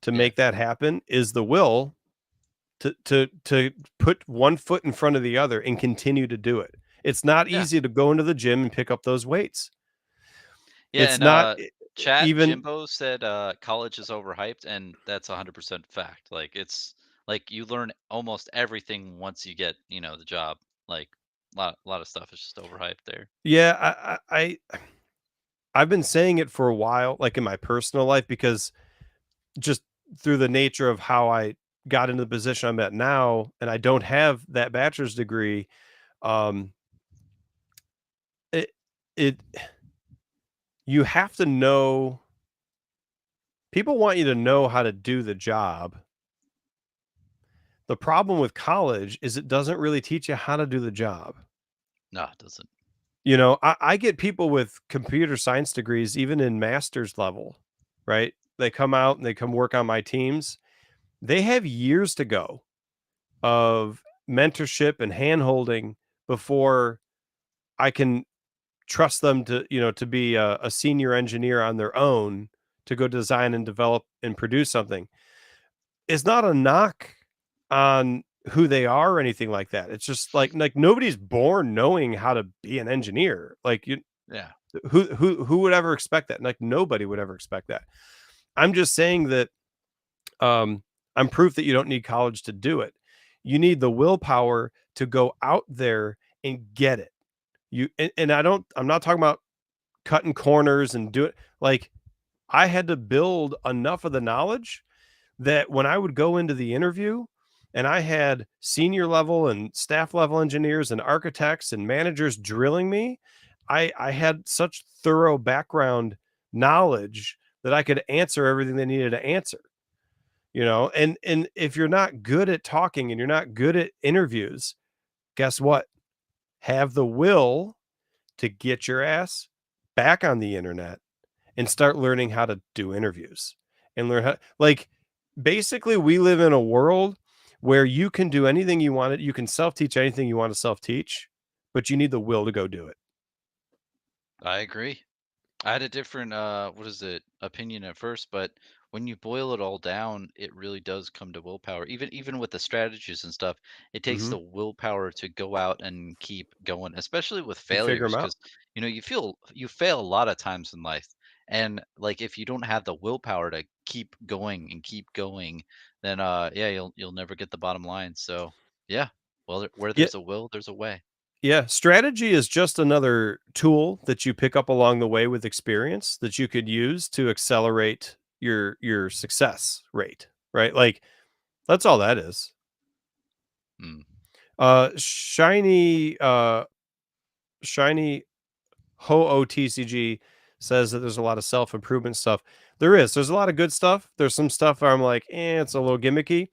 to Yeah. make that happen is the will to put one foot in front of the other and continue to do it. It's not Yeah. easy to go into the gym and pick up those weights. Yeah, It's and not chat even Jimbo said college is overhyped, and that's 100% fact. Like it's like you learn almost everything once you get, the job. Like a lot of stuff is just overhyped there. yeah, I've been saying it for a while, like in my personal life, because just through the nature of how I got into the position I'm at now, and I don't have that bachelor's degree, um, it it you have to know people want you to know how to do the job. The problem with college is it doesn't really teach you how to do the job. No, it doesn't. I get people with computer science degrees, even in master's level, right? They come out and they come work on my teams. They have years to go of mentorship and handholding before I can trust them to be a senior engineer on their own to go design and develop and produce something. It's not a knock on who they are or anything like that. It's just like nobody's born knowing how to be an engineer. Like Yeah. who would ever expect that? Like nobody would ever expect that. I'm just saying that um I'm proof that you don't need college to do it. You need the willpower to go out there and get it. And I'm not talking about cutting corners and do it like I had to build enough of the knowledge that when I would go into the interview and I had senior level and staff level engineers and architects and managers drilling me, I had such thorough background knowledge that I could answer everything they needed to answer. And if you're not good at talking and you're not good at interviews, guess what? Have the will to get your ass back on the internet and start learning how to do interviews and learn how like basically we live in a world where you can do anything you want. You can self-teach anything you want to self-teach, but you need the will to go do it. I agree. I had a different what is it, opinion at first, but when you boil it all down, it really does come to willpower. Even with the strategies and stuff, it takes Mhm. the willpower to go out and keep going, especially with And figure failures, them out. because you fail a lot of times in life. And like if you don't have the willpower to keep going and keep going, then yeah, you'll never get the bottom line. So yeah, well where Yeah, there's a will, there's a way. yeah. Strategy is just another tool that you pick up along the way with experience that you could use to accelerate your success rate, right? Like that's all that is. Mm. Shiny Ho OTCG says that there's a lot of self-improvement stuff. There is. There's a lot of good stuff. There's some stuff where I'm like, it's a little gimmicky.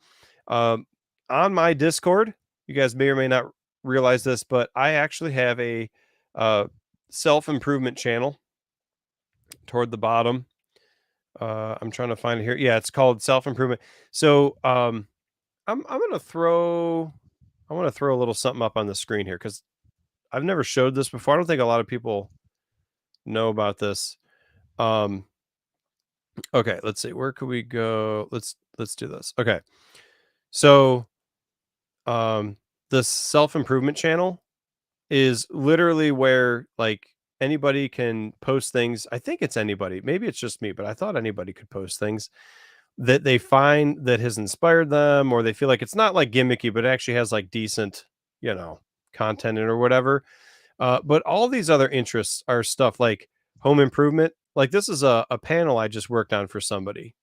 Um, on my Discord, you guys may or may not realize this, but I actually have a uh, self-improvement channel toward the bottom. I'm trying to find it here. Yeah, it's called self-improvement. So I'm gonna throw I want to throw a little something up on the screen here because I've never showed this before. I don't think a lot of people know about this. Um, okay, let's see. Where could we go? Let's do this. Okay. So, um, the self-improvement channel is literally where like anybody can post things. I think it's anybody. Maybe it's just me, but I thought anybody could post things that they find that has inspired them or they feel like it's not like gimmicky, but it actually has like decent, content in or whatever. But all these other interests are stuff like home improvement. like this is a panel I just worked on for somebody.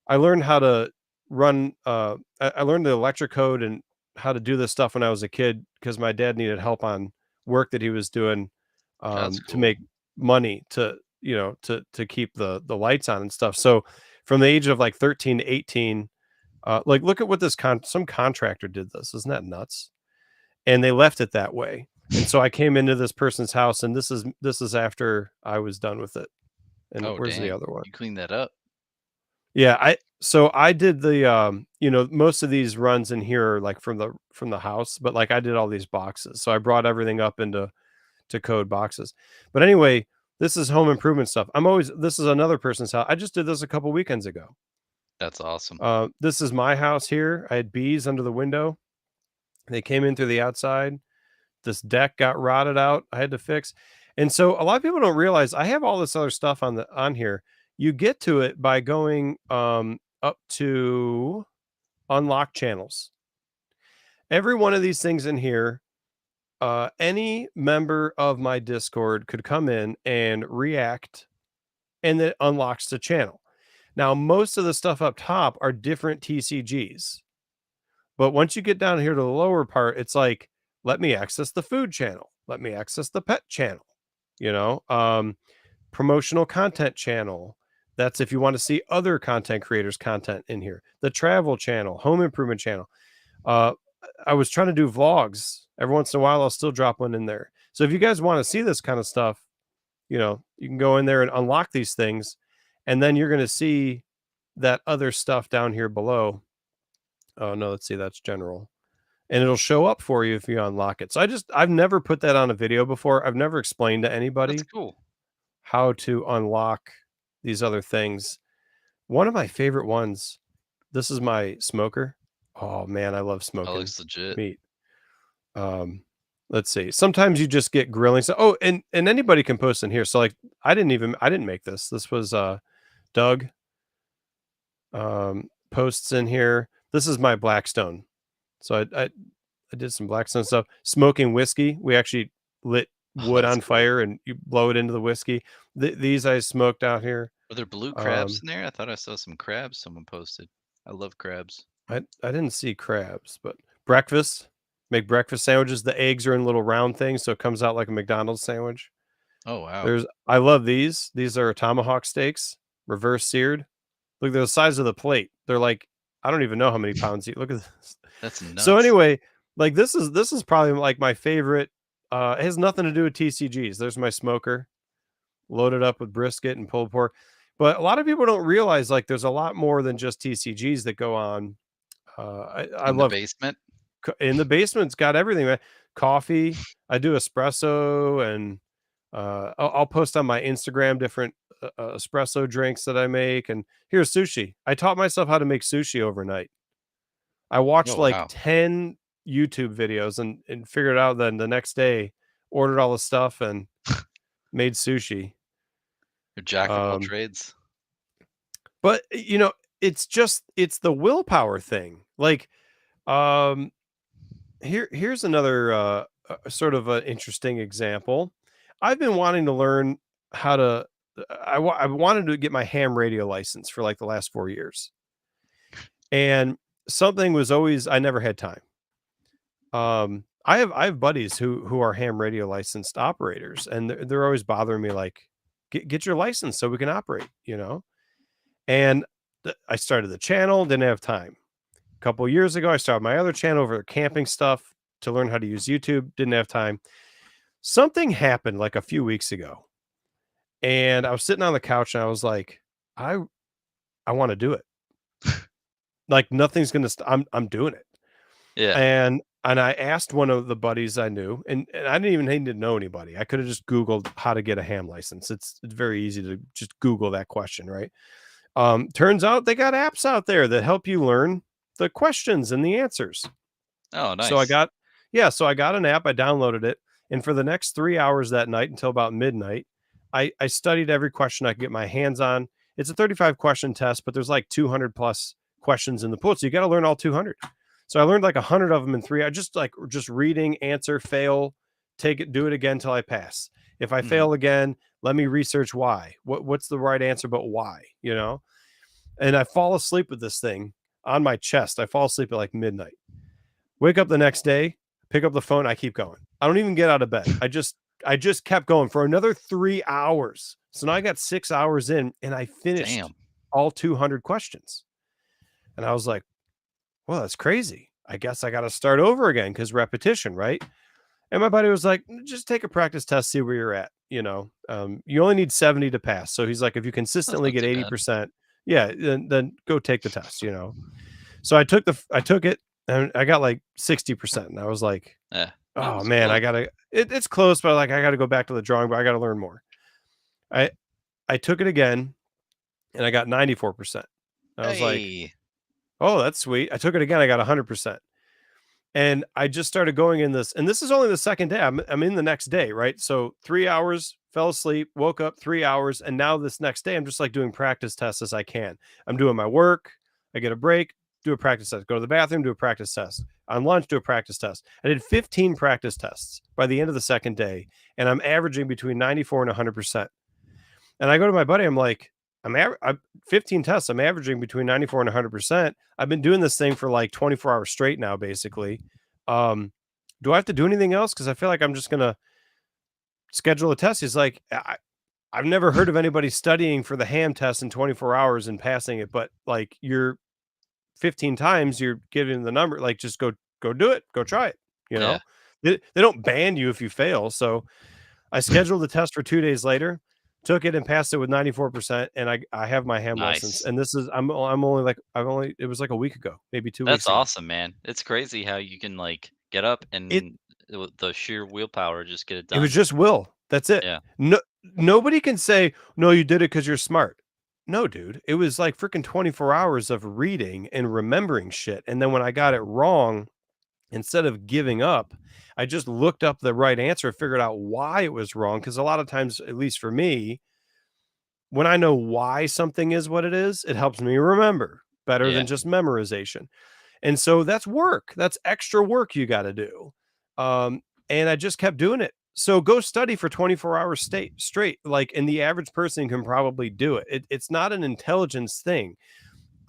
I learned how to run. I learned the electric code and how to do this stuff when I was a kid because my dad needed help on work that he was doing That's to cool. make money to to keep the lights on and stuff. So from the age of like 13 to 18, like look at what this some contractor did this. Isn't that nuts? And they left it that way. And so I came into this person's house, and this is after I was done with it. And Oh, where's the dang. other one? You cleaned that up. Yeah, I did the most of these runs in here are like from the house, but like I did all these boxes. So I brought everything up into code boxes. But anyway, this is home improvement stuff. This is another person's house. I just did this a couple weekends ago. That's awesome. This is my house here. I had bees under the window. They came in through the outside. This deck got rotted out. I had to fix. And so a lot of people don't realize I have all this other stuff on here. You get to it by going up to unlock channels. Every one of these things in here, any member of my Discord could come in and react, and it unlocks the channel. Now, most of the stuff up top are different TCGs. But once you get down here to the lower part, it's like, let me access the food channel. Let me access the pet channel, promotional content channel. That's if you want to see other content creators' content in here. The travel channel, home improvement channel. I was trying to do vlogs. Every once in a while, I'll still drop one in there. So if you guys want to see this kind of stuff, you can go in there and unlock these things. And then you're going to see that other stuff down here below. Oh, no, let's see. That's general. And it'll show up for you if you unlock it. So I've never put that on a video before. I've never explained to anybody That's cool. how to unlock these other things. One of my favorite ones, this is my smoker. Oh man, I love That smoking looks legit. meat. Let's see. Sometimes you just get grilling. So and anybody can post in here. So like I didn't make this. This was Doug posts in here. This is my Blackstone. So I did some Blackstone stuff. Smoking whiskey. We actually lit wood That's on cool. fire and you blow it into the whiskey. These I smoked out here. Are there blue crabs in there? I thought I saw some crabs someone posted. I love crabs. I didn't see crabs, but breakfast. Make breakfast sandwiches. The eggs are in little round things, so it comes out like a McDonald's sandwich. Oh, wow. I love these. These are tomahawk steaks, reverse seared. Look, they're the size of the plate. They're like, I don't even know how many pounds eat. Look at this. That's nuts. So anyway, like this is probably like my favorite. It has nothing to do with TCGs. There's my smoker, loaded up with brisket and pulled pork. But a lot of people don't realize like there's a lot more than just TCGs that go on. I in love the basement. in the basement's got everything. Man. Coffee. I do espresso, and I'll post on my Instagram different espresso drinks that I make. And here's sushi. I taught myself how to make sushi overnight. I watched Oh, like wow. 10 YouTube videos and figured out. Then the next day, ordered all the stuff and made sushi. Your jack of all trades. But it's the willpower thing. Like, here's another sort of an interesting example. I've been wanting to learn how to. I wanted to get my ham radio license for like the last 4 years, and something was always I never had time. I have buddies who are ham radio licensed operators, and they're always bothering me like, get your license so we can operate, And I started the channel, didn't have time. A couple of years ago, I started my other channel over camping stuff to learn how to use YouTube. Didn't have time. Something happened like a few weeks ago, and I was sitting on the couch and I was like, I want to do it. Like nothing's gonna. I'm doing it. Yeah. And I asked one of the buddies I knew, and I didn't even need to know anybody. I could have just Googled how to get a ham license. It's very easy to just Google that question, right? Turns out they got apps out there that help you learn the questions and the answers. Oh, nice. So I got an app. I downloaded it, and for the next 3 hours that night until about midnight, I studied every question I could get my hands on. It's a 35 question test, but there's like 200 plus questions in the pool, so you got to learn all 200. So I learned like 100 of them in 3 hours, just reading, answer, fail, do it again till I pass. If I Mhm. fail again, let me research why. What's the right answer, but why, you know? And I fall asleep with this thing on my chest. I fall asleep at like midnight. Wake up the next day, pick up the phone, I keep going. I don't even get out of bed. I just kept going for another 3 hours. So now I got 6 hours in and I finished Damn. all 200 questions. And I was like, well, that's crazy. I guess I got to start over again because repetition, right? And my buddy was like, just take a practice test, see where you're at. You know, you only need 70 to pass. So he's like, if you That's consistently not get too bad. 80%, yeah, then go take the test, you know? So I took it and I got like 60%. And I was like, Yeah. oh It's man, close. it's close, but like, I got to go back to the drawing board. I got to learn more. I took it again and I got 94%. I was like, Hey. oh, that's sweet. I took it again. I got 100%. And I just started going in this, and this is only the second day. I'm in the next day, right? So 3 hours, fell asleep, woke up 3 hours, and now this next day I'm just like doing practice tests as I can. I'm doing my work, I get a break, do a practice test, go to the bathroom, do a practice test. On lunch, do a practice test. I did 15 practice tests by the end of the second day, and I'm averaging between 94 and 100%. And I go to my buddy, I'm like, I'm 15 tests. I'm averaging between 94 and 100%. I've been doing this thing for like 24 hours straight now, basically. Do I have to do anything else? Because I feel like I'm just gonna schedule a test. He's like, I've never heard of anybody studying for the ham test in 24 hours and passing it, but like you're 15 times, you're giving the number. Like, just go do it, go try it. You Yeah. know, they don't ban you if you fail. So I scheduled the test for 2 days later, took it and passed it with 94%, and I have my ham license. Nice. And this is I'm only like it was like a week ago, maybe 2 That's weeks ago. awesome, man. It's crazy how you can like get up It and with the sheer willpower just get it it was done. just will. That's it. Yeah. No, nobody can say, "No, you did it because you're smart." No, dude. It was like freaking 24 hours of reading and remembering shit. And then when I got it wrong, instead of giving up, I just looked up the right answer, figured out why it was wrong. Because a lot of times, at least for me, when I know why something is what it is, it helps me remember better than Yeah. just memorization. And so that's work. That's extra work you got to do. Um, and I just kept doing it. So go study for 24 hours straight. Like, and the average person can probably do it. It's not an intelligence thing.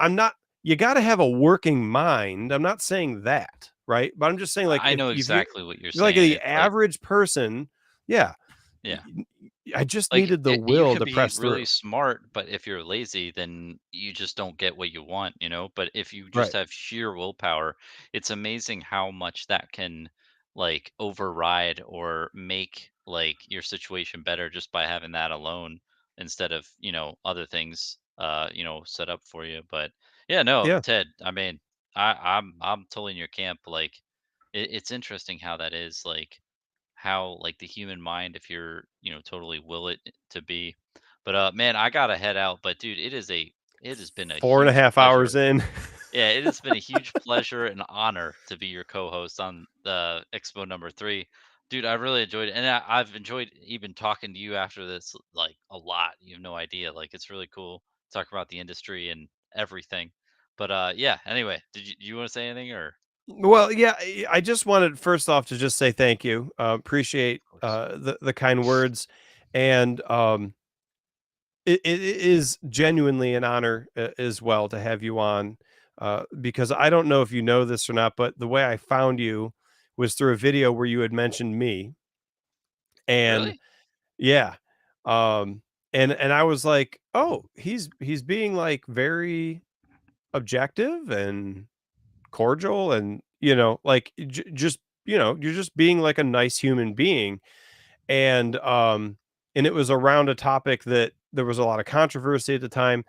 You got to have a working mind. I'm not saying that, right? But I'm just saying, like, I if know you're exactly what you're like saying. the It's like, average person, yeah, yeah. I just Like needed the you will could to be press really through. smart, but if you're lazy, then you just don't get what you want, you know? But if you just Right. have sheer willpower, it's amazing how much that can like override or make like your situation better just by having that alone instead of, other things set up for you. But yeah, no, Yeah. Ted, I mean, I'm totally in your camp. Like it's interesting how that is like how like the human mind if you're totally will it to be. But man, I gotta head out, but dude, it has been a Four and a huge half hours pleasure. in. Yeah, it has been a huge pleasure and honor to be your co-host on the Expo number 3. Dude, I really enjoyed it, and I've enjoyed even talking to you after this like a lot. You have no idea, like it's really cool to talk about the industry and everything. But yeah, anyway, do you want to say anything or Well, yeah, I just wanted first off to just say thank you. Appreciate of course. the kind words, and it is genuinely an honor as well to have you on. Because I don't know if you know this or not, but the way I found you was through a video where you had mentioned me, and Really? yeah, um, and I was like, oh, he's being like very objective and cordial, and like just you're just being like a nice human being. And um and it was around a topic that there was a lot of controversy at the time,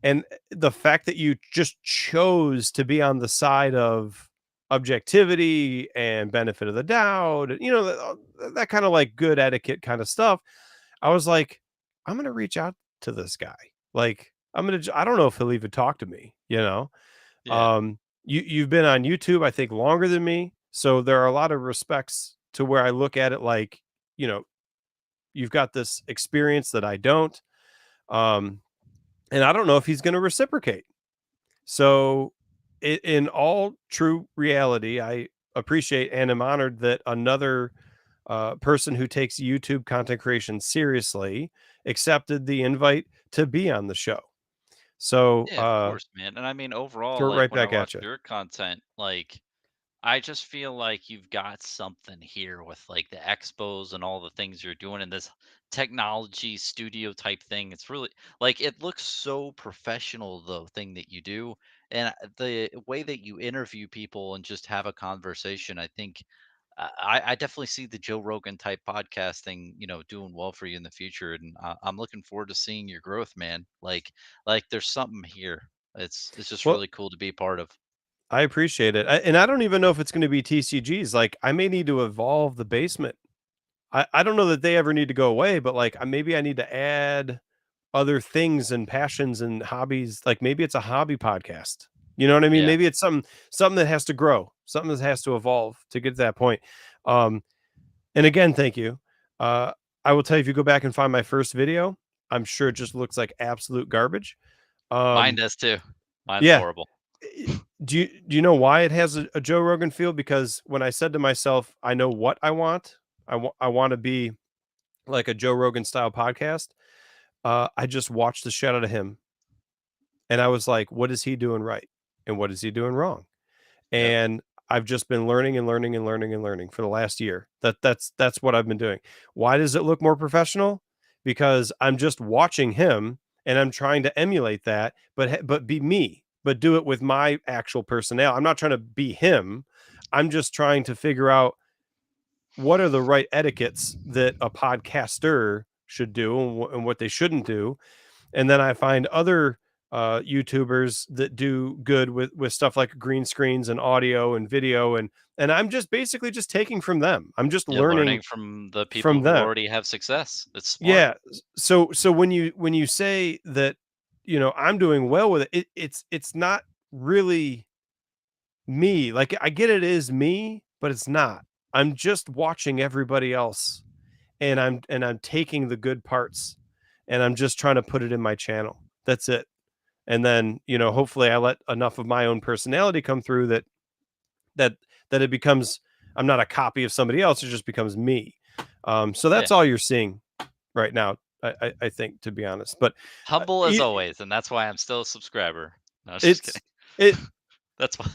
and the fact that you just chose to be on the side of objectivity and benefit of the doubt, that kind of like good etiquette kind of stuff. I was like, I'm gonna reach out to this guy. Like, I don't know if he'll even talk to me. Yeah. You've been on YouTube, I think, longer than me, so there are a lot of respects to where I look at it like, you know, you've got this experience that I don't, um, and I don't know if he's going to reciprocate. So, in all true reality, I appreciate and am honored that another person who takes YouTube content creation seriously, accepted the invite to be on the show. So Yeah, of course, man. And I mean, overall, throw it like right when I back watch at you. your content, like I just feel like you've got something here with like the expos and all the things you're doing in this technology studio type thing. It's really like it looks so professional, the thing that you do. And the way that you interview people and just have a conversation, I think I definitely see the Joe Rogan type podcasting, doing well for you in the future. And I'm looking forward to seeing your growth, man. Like there's something here. It's just Well, really cool to be a part of. I appreciate it. And I don't even know if it's going to be TCGs. Like, I may need to evolve the basement. I don't know that they ever need to go away, but like maybe I need to add other things and passions and hobbies. Like maybe it's a hobby podcast. You know what I mean? Yeah. Maybe it's something that has to grow, something that has to evolve to get to that point. Um, and again, thank you. Uh, I will tell you, if you go back and find my first video, I'm sure it just looks like absolute garbage. Mine Um, does too. Mine's yeah. horrible. Do you know why it has a Joe Rogan feel? Because when I said to myself, I know what I want. I want to be like a Joe Rogan style podcast. I just watched the shit out of him, and I was like, what is he doing right, and what is he doing wrong? Yep. And I've just been learning and learning and learning and learning for the last year. That's what I've been doing. Why does it look more professional? Because I'm just watching him and I'm trying to emulate that, but be me, but do it with my actual personnel. I'm not trying to be him. I'm just trying to figure out what are the right etiquettes that a podcaster should do and what they shouldn't do. And then I find other YouTubers that do good with stuff like green screens and audio and video, and I'm just basically just taking from them. I'm just Yeah, learning learning from the people from who them. already have success. It's smart. Yeah. So when you say that, I'm doing well with it, it's not really me. Like, I get it is me, but it's not. I'm just watching everybody else, and I'm taking the good parts, and I'm just trying to put it in my channel. That's it. And then, hopefully I let enough of my own personality come through that that it becomes, I'm not a copy of somebody else, it just becomes me. So Yeah. that's all you're seeing right now, I think, to be honest. But Humble as it, always, and that's why I'm still a subscriber. No, I was just it's kidding. it That's why.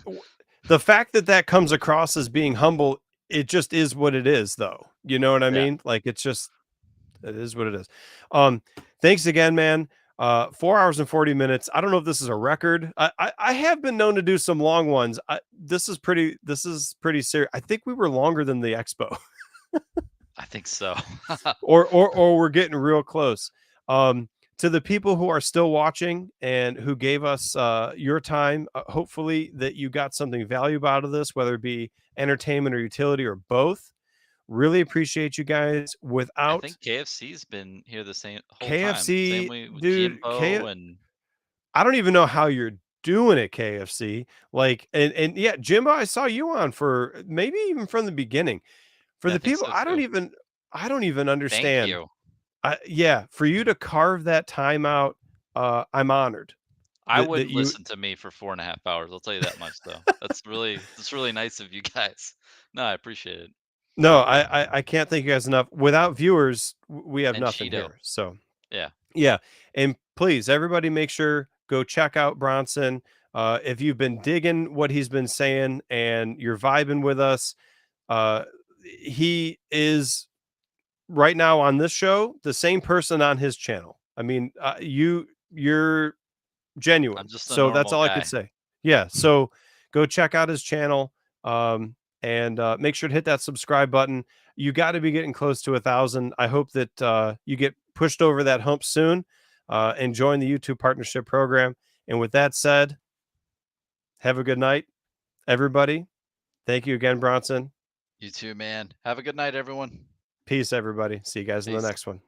the fact that comes across as being humble, it just is what it is, though. You know what I Yeah. mean? Like, it is what it is. Thanks again, man. 4 hours and 40 minutes. I don't know if this is a record. I have been known to do some long ones. This is pretty serious. I think we were longer than the Expo. I think so. or we're getting real close. To the people who are still watching and who gave us your time, hopefully that you got something valuable out of this, whether it be entertainment or utility or both. Really appreciate you guys. I Without think KFC's been here the same whole time. Same KFC, way with dude, Jimbo and I don't even know how you're doing at KFC. Like, and yeah, Jimbo, I saw you on for maybe even from the beginning. For yeah, I the think people, so I too. don't even Thank understand. you. Yeah, for you to carve that time out, I'm honored I that wouldn't you. listen to me for 4.5 hours. I'll tell you that much though. That's really nice of you guys. No, I appreciate it. No, I can't thank you guys enough. Without viewers, we have And nothing Cheeto. here. So Yeah. yeah, and please, everybody, make sure go check out Bronson. If you've been digging what he's been saying and you're vibing with us, uh, he is right now on this show the same person on his channel. I mean, you're I'm genuine. just a So that's normal all I could guy. say. Yeah. So go check out his channel. And make sure to hit that subscribe button. You got to be getting close to 1,000. I hope that you get pushed over that hump soon and join the YouTube partnership program. And with that said, have a good night, everybody. Thank you again, Bronson. You too, man. Have a good night, everyone. Peace, everybody. See you guys in the Peace. next one.